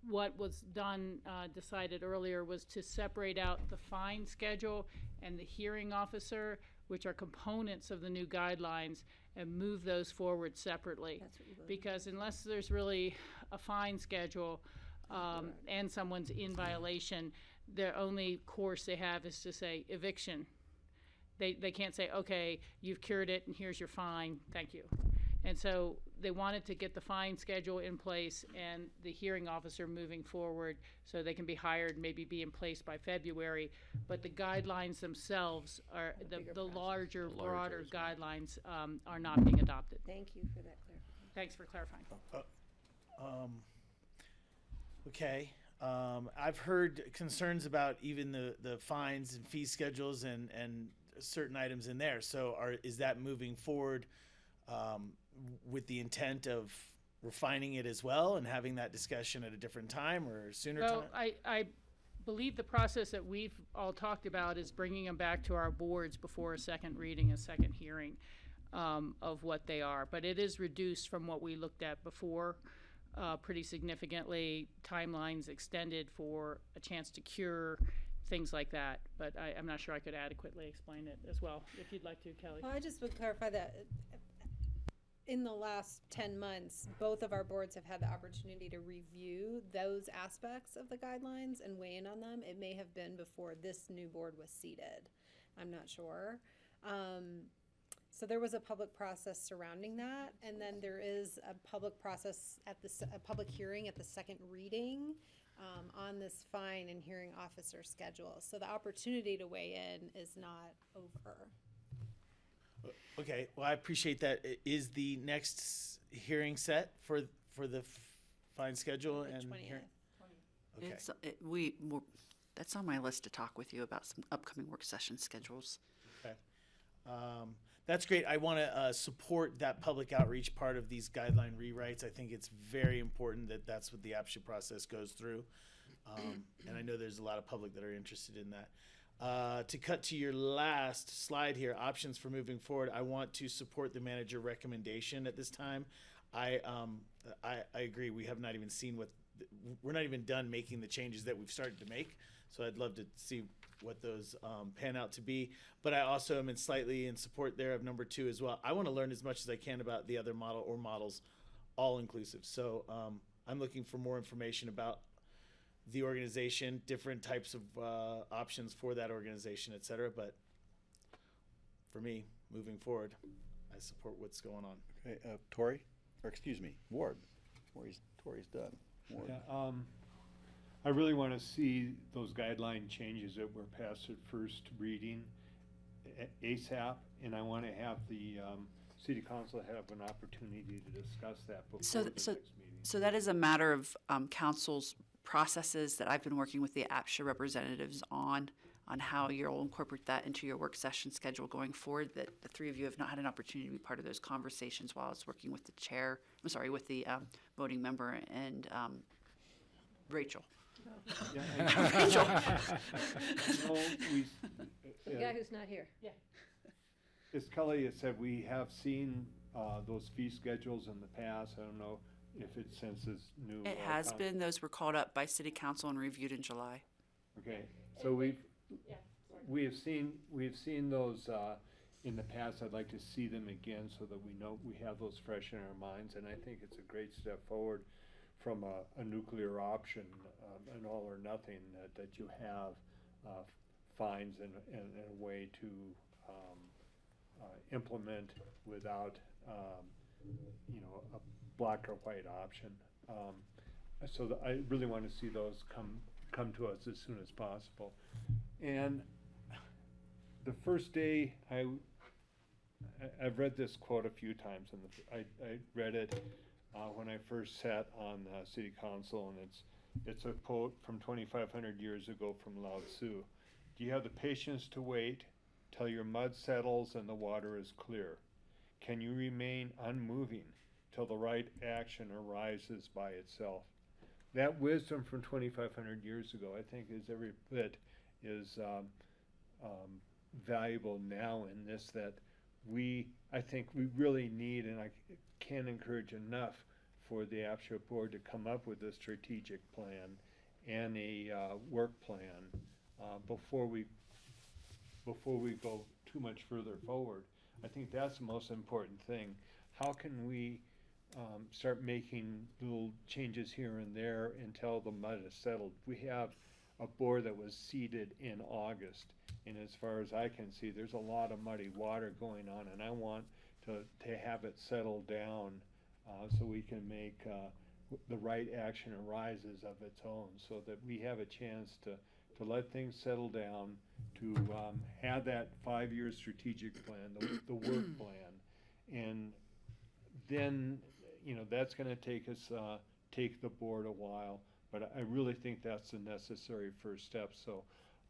what was done, decided earlier, was to separate out the fine schedule and the hearing officer, which are components of the new guidelines, and move those forward separately. That's what you voted. Because unless there's really a fine schedule and someone's in violation, the only course they have is to say eviction. They can't say, okay, you've cured it and here's your fine, thank you. And so they wanted to get the fine schedule in place and the hearing officer moving forward so they can be hired, maybe be in place by February. But the guidelines themselves are, the larger, broader guidelines are not being adopted. Thank you for that clarification. Thanks for clarifying. Okay. I've heard concerns about even the fines and fee schedules and certain items in there. So is that moving forward with the intent of refining it as well and having that discussion at a different time or sooner time? Well, I believe the process that we've all talked about is bringing them back to our boards before a second reading, a second hearing of what they are. But it is reduced from what we looked at before pretty significantly. Timelines extended for a chance to cure, things like that. But I'm not sure I could adequately explain it as well. If you'd like to, Kelly. Well, I just would clarify that in the last 10 months, both of our boards have had the opportunity to review those aspects of the guidelines and weigh in on them. It may have been before this new board was seated. I'm not sure. So there was a public process surrounding that, and then there is a public process at a public hearing at the second reading on this fine and hearing officer schedule. So the opportunity to weigh in is not over. Okay, well, I appreciate that. Is the next hearing set for the fine schedule The and 20th. hearing? Okay. That's on my list to talk with you about some upcoming work session schedules. Okay. That's great. I want to support that public outreach part of these guideline rewrites. I think it's very important that that's what the APSHA process goes through. And I know there's a lot of public that are interested in that. To cut to your last slide here, options for moving forward, I want to support the manager recommendation at this time. I agree. We have not even seen we're not even done making the changes that we've started to make. So I'd love to see what those pan out to be. But I also am slightly in support there of number 2 as well. I want to learn as much as I can about the other model or models, all inclusive. So I'm looking for more information about the organization, different types of options for that organization, et cetera. But for me, moving forward, I support what's going on. Okay, Tori, or excuse me, Ward. Tori's done. Ward. Yeah, I really want to see those guideline changes that were passed at first reading ASAP, and I want to have the city council have an opportunity to discuss that before the next meeting. So that is a matter of council's processes that I've been working with the APSHA representatives on how you'll incorporate that into your work session schedule going forward, that the three of you have not had an opportunity to be part of those conversations while I was working with the chair, with the voting member and Rachel. Yeah, Rachel. The guy who's not here. Yeah. As Kelly has said, we have seen those fee schedules in the past. I don't know if it's since this new. It has been. Those were called up by city council and reviewed in July. Okay, so we have seen those in the past. I'd like to see them again so that we know we have those fresh in our minds. And I think it's a great step forward from a nuclear option, an all or nothing, that you have fines and a way to implement without a black or white option. So I really want to see those come to us as soon as possible. And the first day, I've read this quote a few times, and I read it when I first sat on city council, and it's a quote from 2,500 years ago from Lao Tzu. Do you have the patience to wait till your mud settles and the water is clear? Can you remain unmoving till the right action arises by itself? That wisdom from 2,500 years ago, I think, is every bit is valuable now in this, that I think we really need, and I can't encourage enough for the APSHA board to come up with a strategic plan and a work plan before we go too much further forward. I think that's the most important thing. How can we start making little changes here and there until the mud is settled? We have a board that was seated in August, and as far as I can see, there's a lot of muddy water going on, and I want to have it settle down so we can make the right action arises of its own, so that we have a chance to let things settle down, to have that 5-year strategic plan, the work plan, and then that's going to take the board a while, but I really think that's the necessary first step. So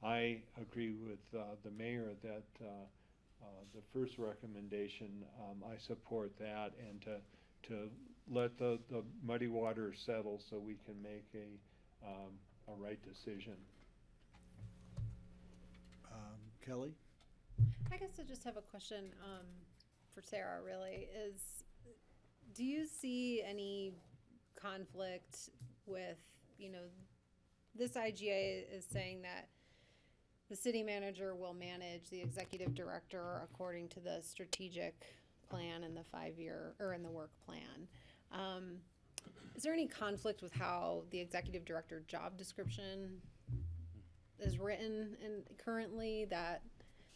I agree with the mayor that the first recommendation, I support that, and to let the muddy water settle so we can make a right decision. Kelly? I guess I just have a question for Sarah, really, is do you see any conflict with, this IGA is saying that the city manager will manage the executive director according to the strategic plan and the 5-year, or in the work plan. Is there any conflict with how the executive director job description is written currently that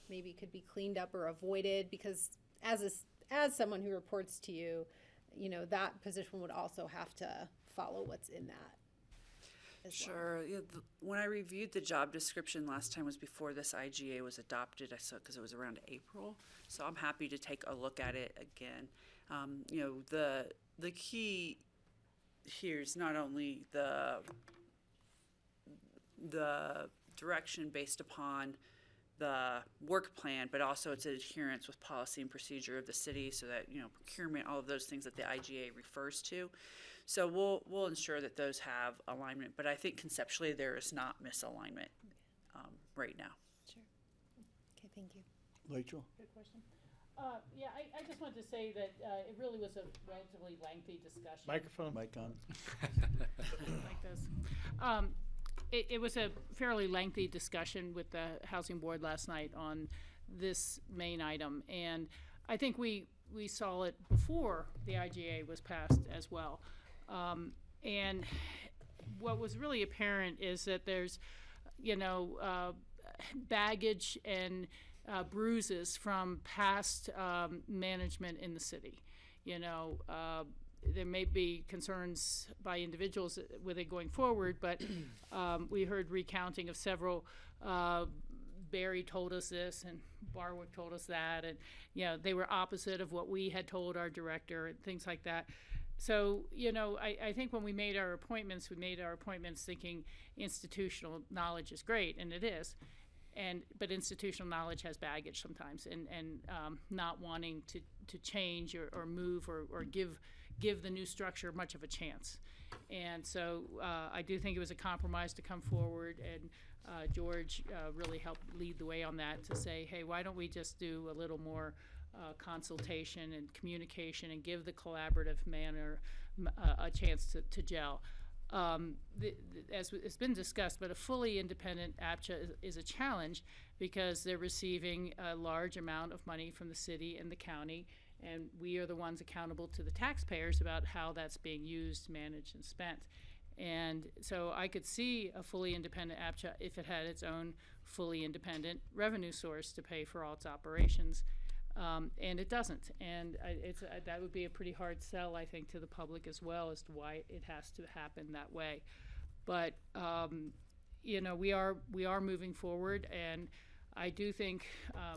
maybe could be cleaned up or avoided? Because as someone who reports to you, that position would also have to follow what's in that. Sure. Yeah, when I reviewed the job description last time was before this IGA was adopted. I saw because it was around April, so I'm happy to take a look at it again. The key here is not only the direction based upon the work plan, but also its adherence with policy and procedure of the city, so that procurement, all of those things that the IGA refers to. So we'll ensure that those have alignment, but I think conceptually there is not misalignment right now. Sure. Okay, thank you. Rachel? Good question. Yeah, I just wanted to say that it really was a relatively lengthy discussion. Microphone. Mic on. Like this. It was a fairly lengthy discussion with the Housing Board last night on this main item, and I think we saw it before the IGA was passed as well. And what was really apparent is that there's, baggage and bruises from past management in the city. There may be concerns by individuals with it going forward, but we heard recounting of several. Barry told us this, and Barwick told us that, and they were opposite of what we had told our director and things like that. So I think when we made our appointments thinking institutional knowledge is great, and it is. But institutional knowledge has baggage sometimes, and not wanting to change or move or give the new structure much of a chance. And so I do think it was a compromise to come forward, and George really helped lead the way on that, to say, hey, why don't we just do a little more consultation and communication and give the collaborative manner a chance to gel. as it's been discussed, but a fully independent APCHA is a challenge because they're receiving a large amount of money from the city and the county, and we are the ones accountable to the taxpayers about how that's being used, managed, and spent. And so I could see a fully independent APCHA if it had its own fully independent revenue source to pay for all its operations. And it doesn't. And that would be a pretty hard sell, I think, to the public as well as to why it has to happen that way. But, you know, we are moving forward, and I do think,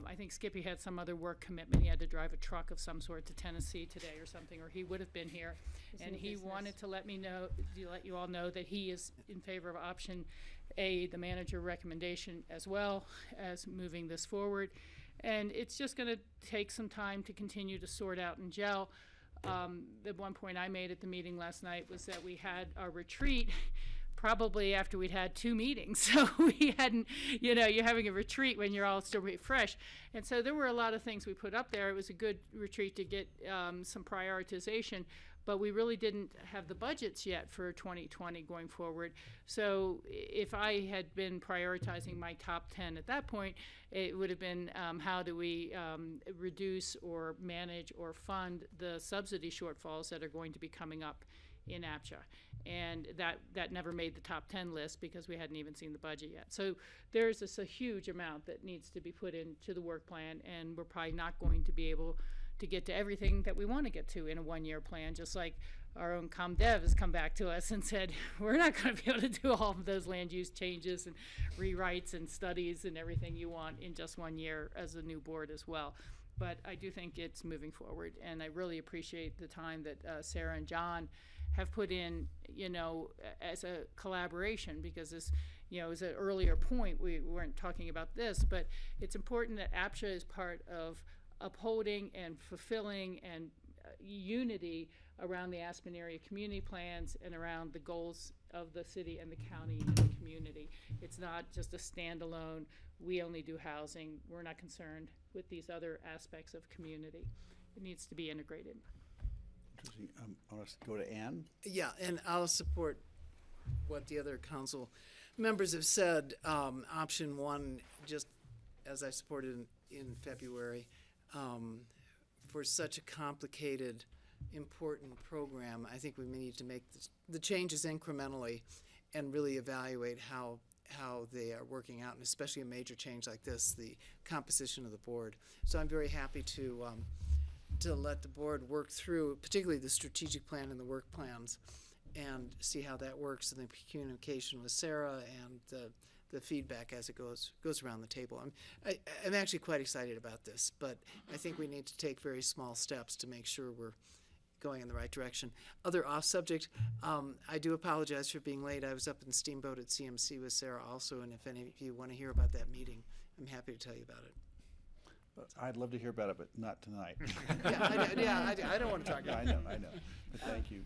I think Skippy had some other work commitment. He had to drive a truck of some sort to Tennessee today or something, or he would have been here. And he wanted to let you all know that he is in favor of option A, the manager recommendation, as well as moving this forward. And it's just going to take some time to continue to sort out and gel. The one point I made at the meeting last night was that we had our retreat probably after we'd had 2 meetings. So we hadn't, you know, you're having a retreat when you're all still fresh. And so there were a lot of things we put up there. It was a good retreat to get some prioritization, but we really didn't have the budgets yet for 2020 going forward. So if I had been prioritizing my top 10 at that point, it would have been how do we reduce or manage or fund the subsidy shortfalls that are going to be coming up in APCHA. And that never made the top 10 list because we hadn't even seen the budget yet. So there's this a huge amount that needs to be put into the work plan, and we're probably not going to be able to get to everything that we want to get to in a 1-year plan, just like our own ComDev has come back to us and said, we're not going to be able to do all of those land use changes and rewrites and studies and everything you want in just 1 year as a new board as well. But I do think it's moving forward, and I really appreciate the time that Sarah and John have put in, you know, as a collaboration, because this, you know, is an earlier point, we weren't talking about this, but it's important that APCHA is part of upholding and fulfilling and unity around the Aspen area community plans and around the goals of the city and the county and the community. It's not just a standalone, we only do housing, we're not concerned with these other aspects of community. It needs to be integrated. Interesting. I want to go to Ann. Yeah, and I'll support what the other council members have said. Option 1, just as I supported in February, for such a complicated, important program, I think we need to make the changes incrementally and really evaluate how they are working out, and especially a major change like this, the composition of the board. So I'm very happy to let the board work through, particularly the strategic plan and the work plans, and see how that works, and the communication with Sarah and the feedback as it goes around the table. I'm actually quite excited about this, but I think we need to take very small steps to make sure we're going in the right direction. Other off subject, I do apologize for being late. I was up in Steamboat at CMC with Sarah also, and if any of you want to hear about that meeting, I'm happy to tell you about it. I'd love to hear about it, but not tonight. I don't want to talk about it. I know. But thank you.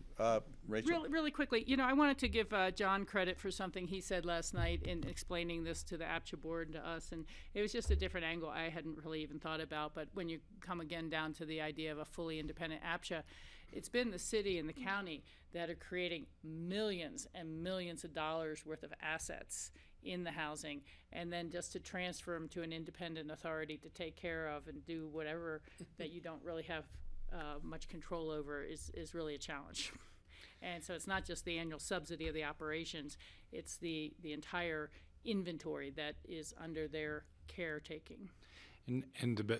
Rachel? Really quickly, you know, I wanted to give John credit for something he said last night in explaining this to the APCHA board and to us, and it was just a different angle I hadn't really even thought about. But when you come again down to the idea of a fully independent APCHA, it's been the city and the county that are creating millions and millions of dollars worth of assets in the housing, and then just to transfer them to an independent authority to take care of and do whatever that you don't really have much control over is really a challenge. And so it's not just the annual subsidy of the operations, it's the entire inventory that is under their caretaking.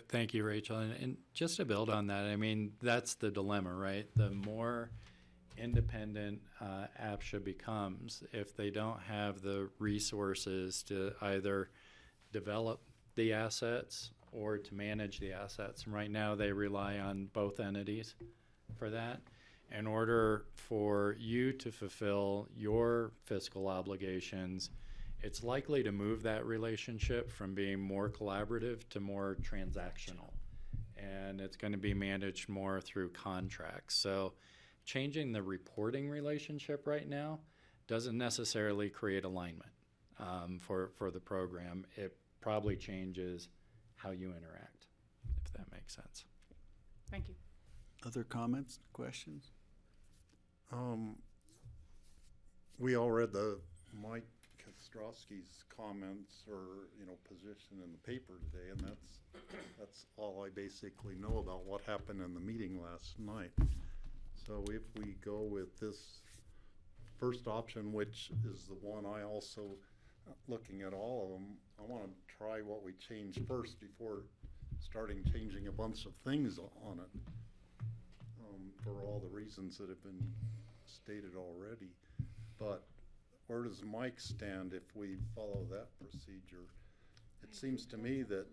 Thank you, Rachel. And just to build on that, I mean, that's the dilemma, right? The more independent APCHA becomes, if they don't have the resources to either develop the assets or to manage the assets. And right now they rely on both entities for that. In order for you to fulfill your fiscal obligations, it's likely to move that relationship from being more collaborative to more transactional. And it's going to be managed more through contracts. So changing the reporting relationship right now doesn't necessarily create alignment for the program. It probably changes how you interact, if that makes sense. Thank you. Other comments, questions? we all read the Mike Kostrowski's comments or, position in the paper today, and that's all I basically know about what happened in the meeting last night. So if we go with this first option, which is the one I also, looking at all of them, I want to try what we changed first before starting changing a bunch of things on it, for all the reasons that have been stated already. But where does Mike stand if we follow that procedure? It seems to me that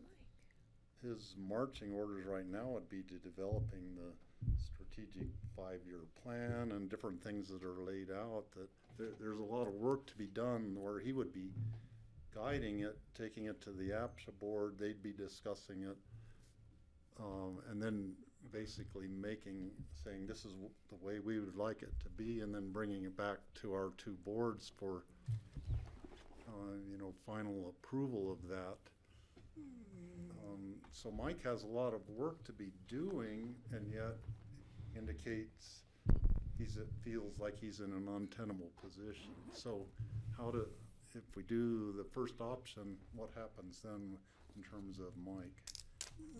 his marching orders right now would be to developing the strategic 5-year plan and different things that are laid out, that there's a lot of work to be done where he would be guiding it, taking it to the APSHA board, they'd be discussing it, and then basically saying this is the way we would like it to be, and then bringing it back to our two boards for, final approval of that. So Mike has a lot of work to be doing, and yet indicates feels like he's in an untenable position. So if we do the first option, what happens then in terms of Mike?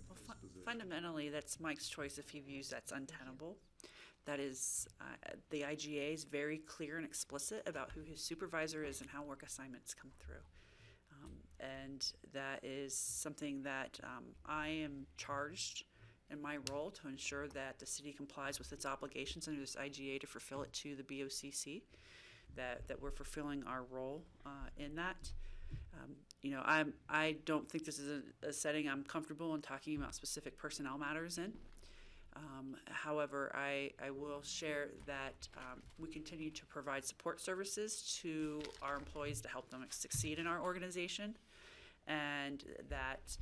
Well, fundamentally, that's Mike's choice if he views that's untenable. That is, the IGA is very clear and explicit about who his supervisor is and how work assignments come through. And that is something that I am charged in my role to ensure that the city complies with its obligations under this IGA to fulfill it to the BOCC, that we're fulfilling our role in that. I don't think this is a setting I'm comfortable in talking about specific personnel matters in. However, I will share that we continue to provide support services to our employees to help them succeed in our organization, and that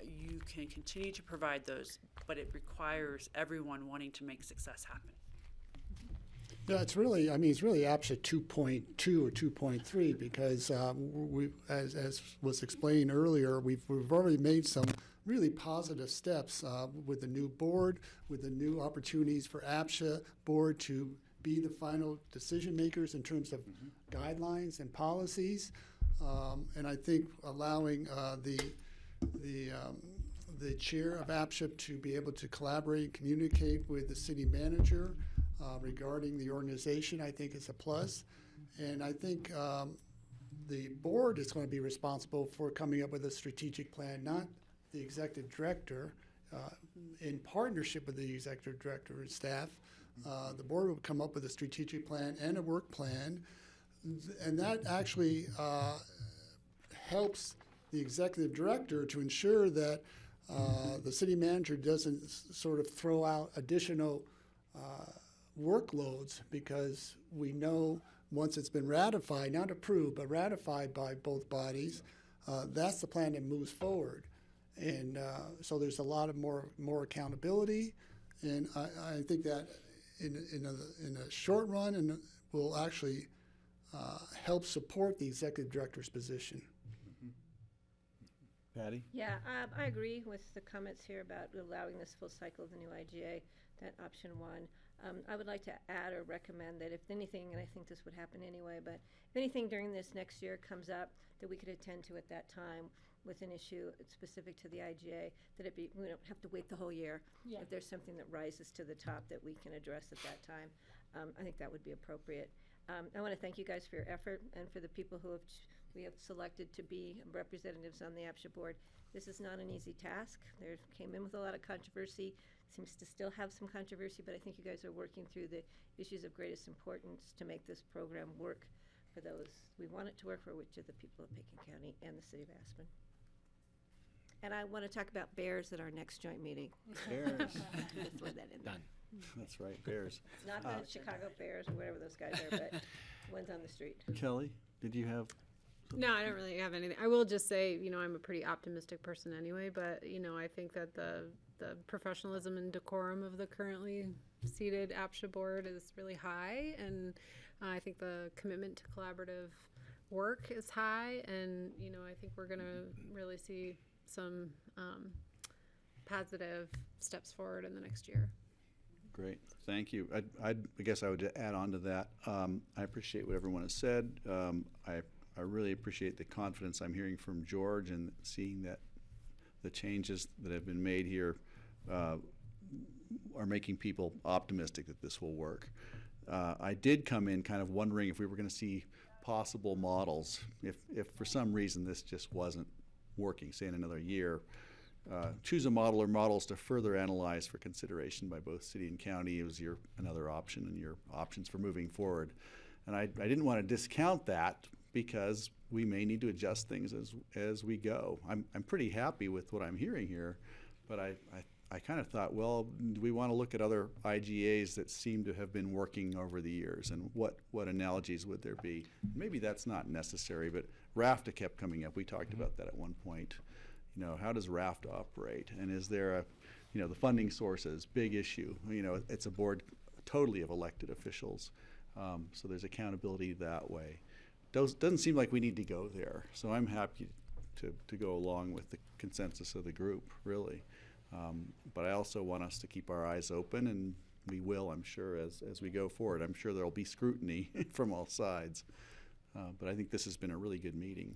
you can continue to provide those, but it requires everyone wanting to make success happen. Yeah, it's really APSHA 2.2 or 2.3 because as was explained earlier, we've already made some really positive steps with the new board, with the new opportunities for APSHA board to be the final decision makers in terms of guidelines and policies, and I think allowing the chair of APSHA to be able to collaborate and communicate with the city manager regarding the organization, I think is a plus. And I think the board is going to be responsible for coming up with a strategic plan, not the executive director. In partnership with the executive director and staff, the board will come up with a strategic plan and a work plan. And that actually helps the executive director to ensure that the city manager doesn't sort of throw out additional workloads, because we know once it's been ratified, not approved, but ratified by both bodies, that's the plan that moves forward. And so there's a lot of more accountability, and I think that in a short run, and will actually help support the executive director's position. Patty? Yeah, I agree with the comments here about allowing this full cycle of the new IGA, that option 1. I would like to add or recommend that if anything, and I think this would happen anyway, but if anything during this next year comes up that we could attend to at that time with an issue specific to the IGA, that we don't have to wait the whole year. Yeah. If there's something that rises to the top that we can address at that time, I think that would be appropriate. I want to thank you guys for your effort and for the people who we have selected to be representatives on the APSHA board. This is not an easy task. There came in with a lot of controversy, seems to still have some controversy, but I think you guys are working through the issues of greatest importance to make this program work for those we want it to work for, which are the people of Pekin County and the city of Aspen. And I want to talk about bears at our next joint meeting. Bears. Just throw that in there. Done. That's right, bears. Not the Chicago Bears or whatever those guys are, but ones on the street. Kelly, did you have? No, I don't really have anything. I will just say, I'm a pretty optimistic person anyway, but, I think that the professionalism and decorum of the currently seated APSHA board is really high, and I think the commitment to collaborative work is high, and, I think we're going to really see some positive steps forward in the next year. Great, thank you. I guess I would add on to that. I appreciate what everyone has said. I really appreciate the confidence I'm hearing from George and seeing that the changes that have been made here are making people optimistic that this will work. I did come in kind of wondering if we were going to see possible models, if for some reason this just wasn't working, say in another year. Choose a model or models to further analyze for consideration by both city and county is another option and your options for moving forward. And I didn't want to discount that because we may need to adjust things as we go. I'm pretty happy with what I'm hearing here, but I kind of thought, well, do we want to look at other IGAs that seem to have been working over the years, and what analogies would there be? Maybe that's not necessary, but RAFTA kept coming up. We talked about that at one point. You know, how does RAFTA operate? And is there the funding sources, big issue. You know, it's a board totally of elected officials, so there's accountability that way. Doesn't seem like we need to go there, so I'm happy to go along with the consensus of the group, really. But I also want us to keep our eyes open, and we will, I'm sure, as we go forward. I'm sure there'll be scrutiny from all sides, but I think this has been a really good meeting.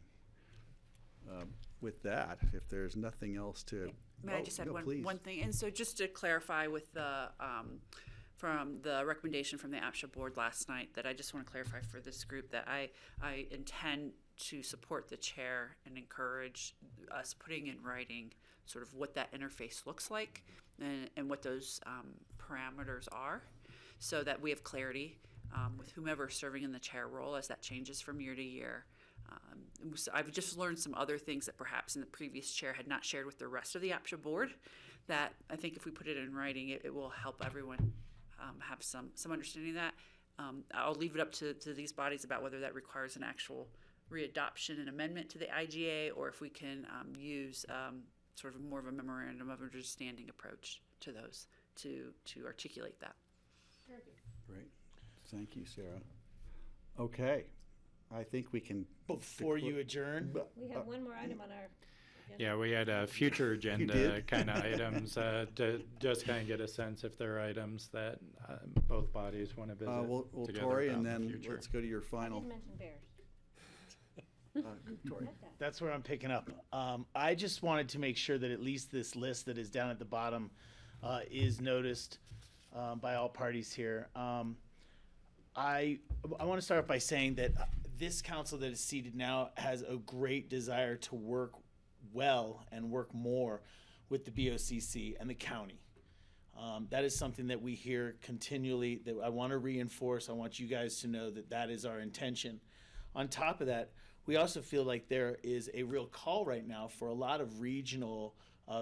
With that, if there's nothing else to... May I just add please. one thing? And so just to clarify with the, from the recommendation from the APSHA board last night, that I just want to clarify for this group that I intend to support the chair and encourage us putting in writing sort of what that interface looks like and what those parameters are, so that we have clarity with whomever serving in the chair role as that changes from year to year. So I've just learned some other things that perhaps in the previous chair had not shared with the rest of the APSHA board, that I think if we put it in writing, it will help everyone have some understanding of that. I'll leave it up to these bodies about whether that requires an actual readoption and amendment to the IGA, or if we can use sort of more of a memorandum of understanding approach to those to articulate that. Great. Thank you, Sarah. Okay. I think we can... Before you adjourn? We have one more item on our agenda. Yeah, we had future agenda kind of items to just kind of get a sense if there are items that both bodies want to visit Well, together Tori, about and in the then future. let's go to your I final... didn't mention bears. Tori. That's where I'm picking up. I just wanted to make sure that at least this list that is down at the bottom is noticed by all parties here. I want to start off by saying that this council that is seated now has a great desire to work well and work more with the BOCC and the county. That is something that we hear continually, that I want to reinforce. I want you guys to know that that is our intention. On top of that, we also feel like there is a real call right now for a lot of regional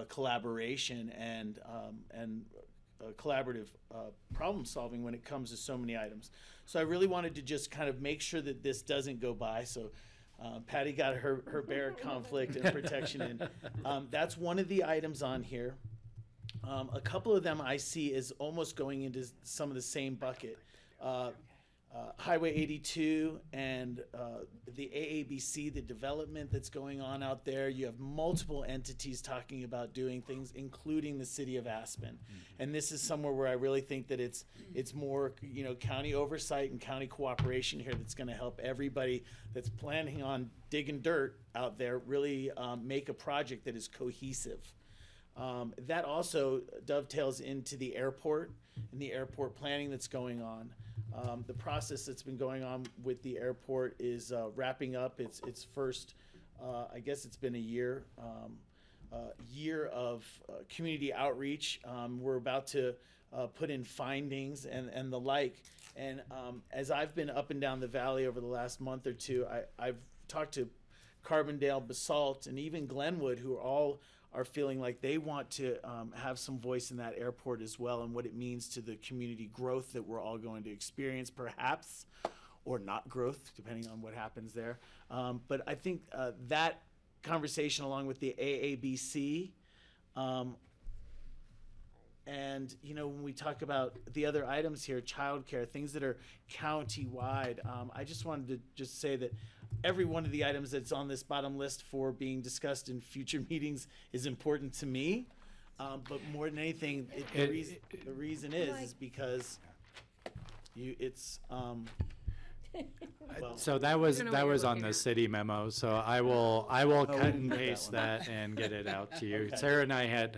collaboration and collaborative problem solving when it comes to so many items. So I really wanted to just kind of make sure that this doesn't go by. So Patty got her bear conflict and protection in. That's one of the items on here. A couple of them I see is almost going into some of the same bucket. Highway 82 and the AABC, the development that's going on out there. You have multiple entities talking about doing things, including the city of Aspen. Mm-hmm. And this is somewhere where I really think that it's more, county oversight and county cooperation here that's going to help everybody that's planning on digging dirt out there really make a project that is cohesive. That also dovetails into the airport and the airport planning that's going on. The process that's been going on with the airport is wrapping up its first, I guess it's been a year of community outreach. We're about to put in findings and the like. And as I've been up and down the valley over the last month or two, I've talked to Carbondale, Basalt, and even Glenwood, who are feeling like they want to have some voice in that airport as well, and what it means to the community growth that we're all going to experience, perhaps, or not growth, depending on what happens there. But I think that conversation, along with the AABC, and when we talk about the other items here, childcare, things that are county-wide, I just wanted to just say that every one of the items that's on this bottom list for being discussed in future meetings is important to me. But more than anything, the reason is because it's well, So that was on the city memo, so I will cut and paste that and get it out to you. Okay. Sarah and I had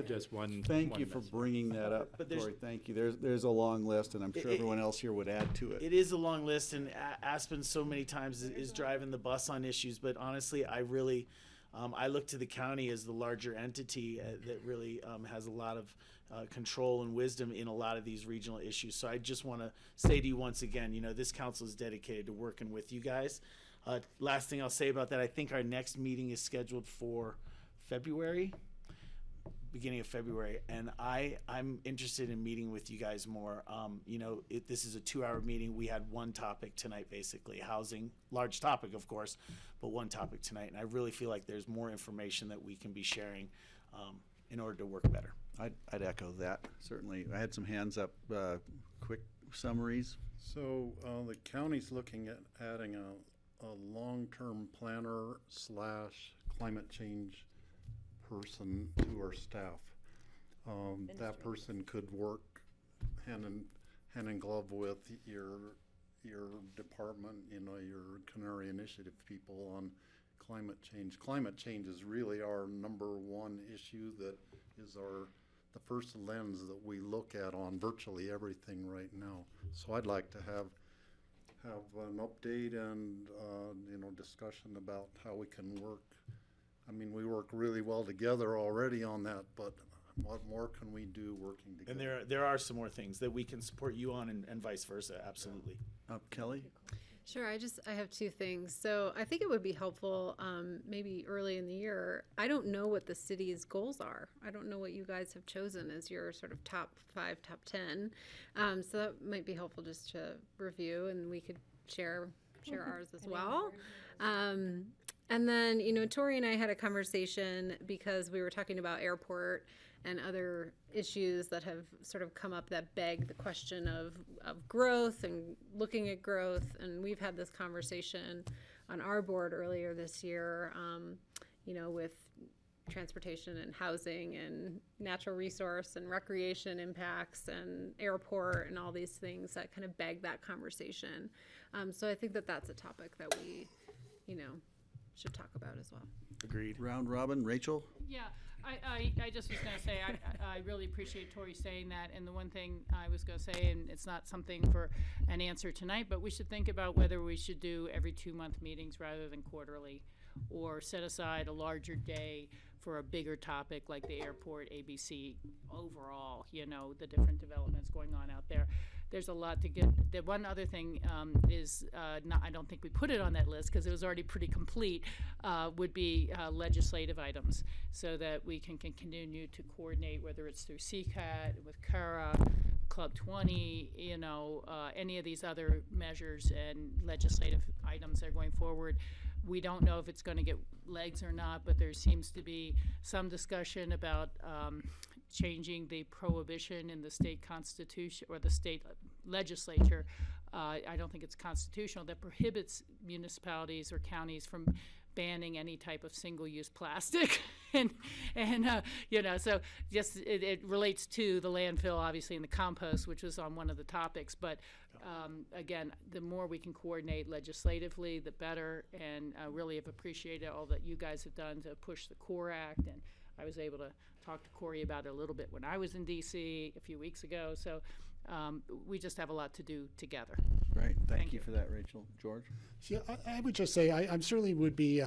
just one. Thank you for bringing that up, But there's- Tori, thank you. There's a long list, and I'm sure everyone else here would add to it. It is a long list, and Aspen so many times is driving the bus on issues. But honestly, I really, I look to the county as the larger entity that really has a lot of control and wisdom in a lot of these regional issues. So I just want to say to you once again, this council is dedicated to working with you guys. Last thing I'll say about that, I think our next meeting is scheduled for February. Beginning of February, and I'm interested in meeting with you guys more. This is a 2-hour meeting. We had one topic tonight, basically housing, large topic, of course, but one topic tonight. And I really feel like there's more information that we can be sharing in order to work better. I'd echo that, certainly. I had some hands up, quick summaries. So the county's looking at adding a long-term planner / climate change person to our staff. That person could work hand in glove with your department, your Canary Initiative people on climate change. Climate change is really our number one issue that is the first lens that we look at on virtually everything right now. So I'd like to have an update and discussion about how we can work. I mean, we work really well together already on that, but what more can we do working together? And there are some more things that we can support you on and vice versa, absolutely. Kelly? Sure, I have two things. So I think it would be helpful, maybe early in the year. I don't know what the city's goals are. I don't know what you guys have chosen as your sort of top 5, top 10. So that might be helpful just to review, and we could share ours as well. And then, Tori and I had a conversation because we were talking about airport and other issues that have sort of come up that beg the question of growth and looking at growth. And we've had this conversation on our board earlier this year, with transportation and housing and natural resource and recreation impacts and airport and all these things that kind of beg that conversation. So I think that that's a topic that we, should talk about as well. Agreed. Round robin, Rachel? Yeah, I just was going to say, I really appreciate Tori saying that. And the one thing I was going to say, and it's not something for an answer tonight, but we should think about whether we should do every 2-month meetings rather than quarterly, or set aside a larger day for a bigger topic like the airport, ABC overall, the different developments going on out there. There's a lot to get. The one other thing is, I don't think we put it on that list because it was already pretty complete, would be legislative items, so that we can continue to coordinate, whether it's through CCAT, with CARA, Club 20, any of these other measures and legislative items that are going forward. We don't know if it's going to get legs or not, but there seems to be some discussion about changing the prohibition in the state constitution or the state legislature. I don't think it's constitutional, that prohibits municipalities or counties from banning any type of single-use plastic. and so just it relates to the landfill, obviously, and the compost, which was on one of the topics. But again, the more we can coordinate legislatively, the better. And I really have appreciated all that you guys have done to push the CORE Act. And I was able to talk to Corey about it a little bit when I was in D.C. a few weeks ago. So we just have a lot to do together. Right. Thank you for that, Rachel. George? See, I would just say I certainly would be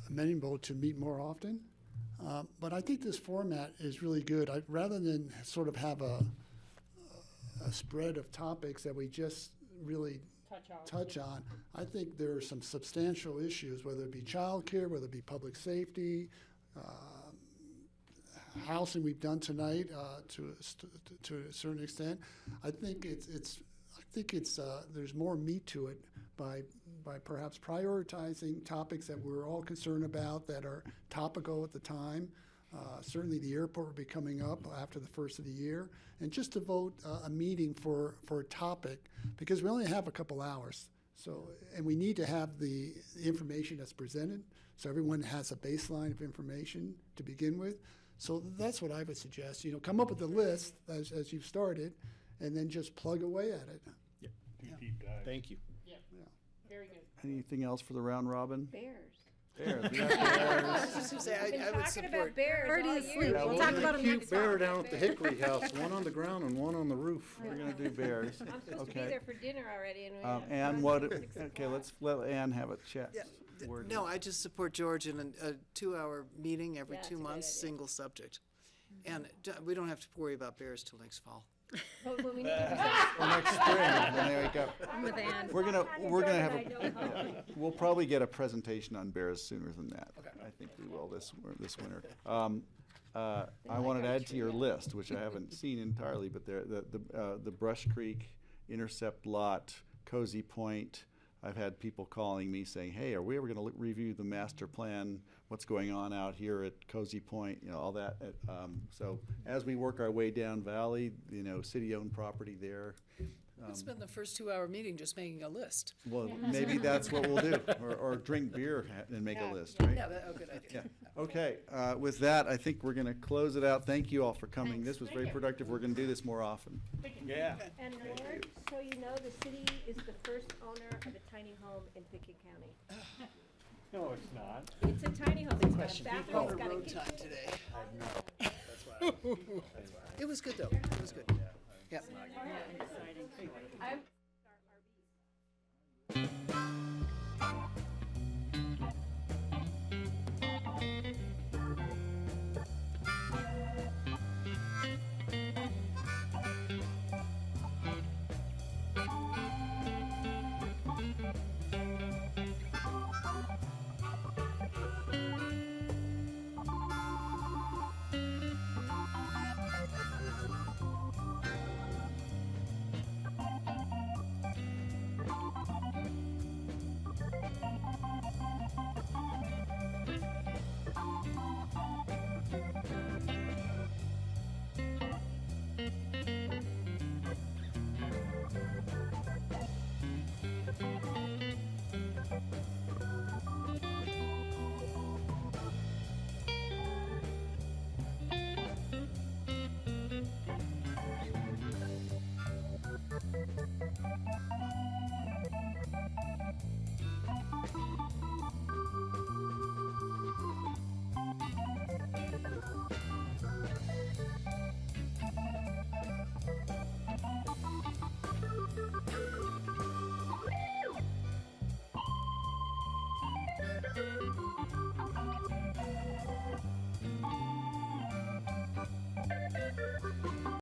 amenable to meet more often. But I think this format is really good. Rather than sort of have a spread of topics that we just really touch on, I think there are some substantial issues, whether it be childcare, whether it be public safety, housing we've done tonight to a certain extent. I think there's more meat to it by perhaps prioritizing topics that we're all concerned about that are topical at the time. Certainly the airport will be coming up after the first of the year, and just to vote a meeting for a topic, because we only have a couple hours. So, and we need to have the information that's presented, so everyone has a baseline of information to begin with. So that's what I would suggest, come up with a list as you've started, and then just plug away at it. Deep dive. Thank you. Very good. Anything else for the round robin? Bears. Bears. We got I bears. was just gonna say, I would support. bears Already all asleep. year. We'll Well, talk there's about a them cute next bear time. down at the Hickory House, one on the ground and one on the roof. We're gonna do bears. I'm supposed to be Okay. there for dinner already, and we have Ann, brunch what, at 6 okay, o'clock. let's let Ann have a chat. Yeah, word. No, I just support George in a 2-hour meeting every Yeah, it's 2 a great months, idea. single subject. And we don't have to worry about bears till next fall. But we need to Or next spring, when they wake up. I'm with Ann. We're gonna have I know how. we'll probably get a presentation on bears sooner than that. I think we will this winter. I wanted to add to your list, which I haven't seen entirely, but the Brush Creek Intercept Lot, Cozy Point. I've had people calling me saying, hey, are we ever gonna review the master plan? What's going on out here at Cozy Point, all that. So as we work our way down Valley, city-owned property there. We spend the first 2-hour meeting just making a list. Well, maybe that's what we'll do, or drink beer and make a list, right? Yeah, good idea. Yeah. Okay, with that, I think we're gonna close it out. Thank you all for coming. This was very productive. We're gonna do this more often. Yeah. And Lord, so you know, the city is the first owner of a tiny home in Pickett County. No, it's not. It's a tiny home. It's got a bathroom, it's got a Road kitchen. time today. That's why. It was good, though. It was good. Yeah. I'm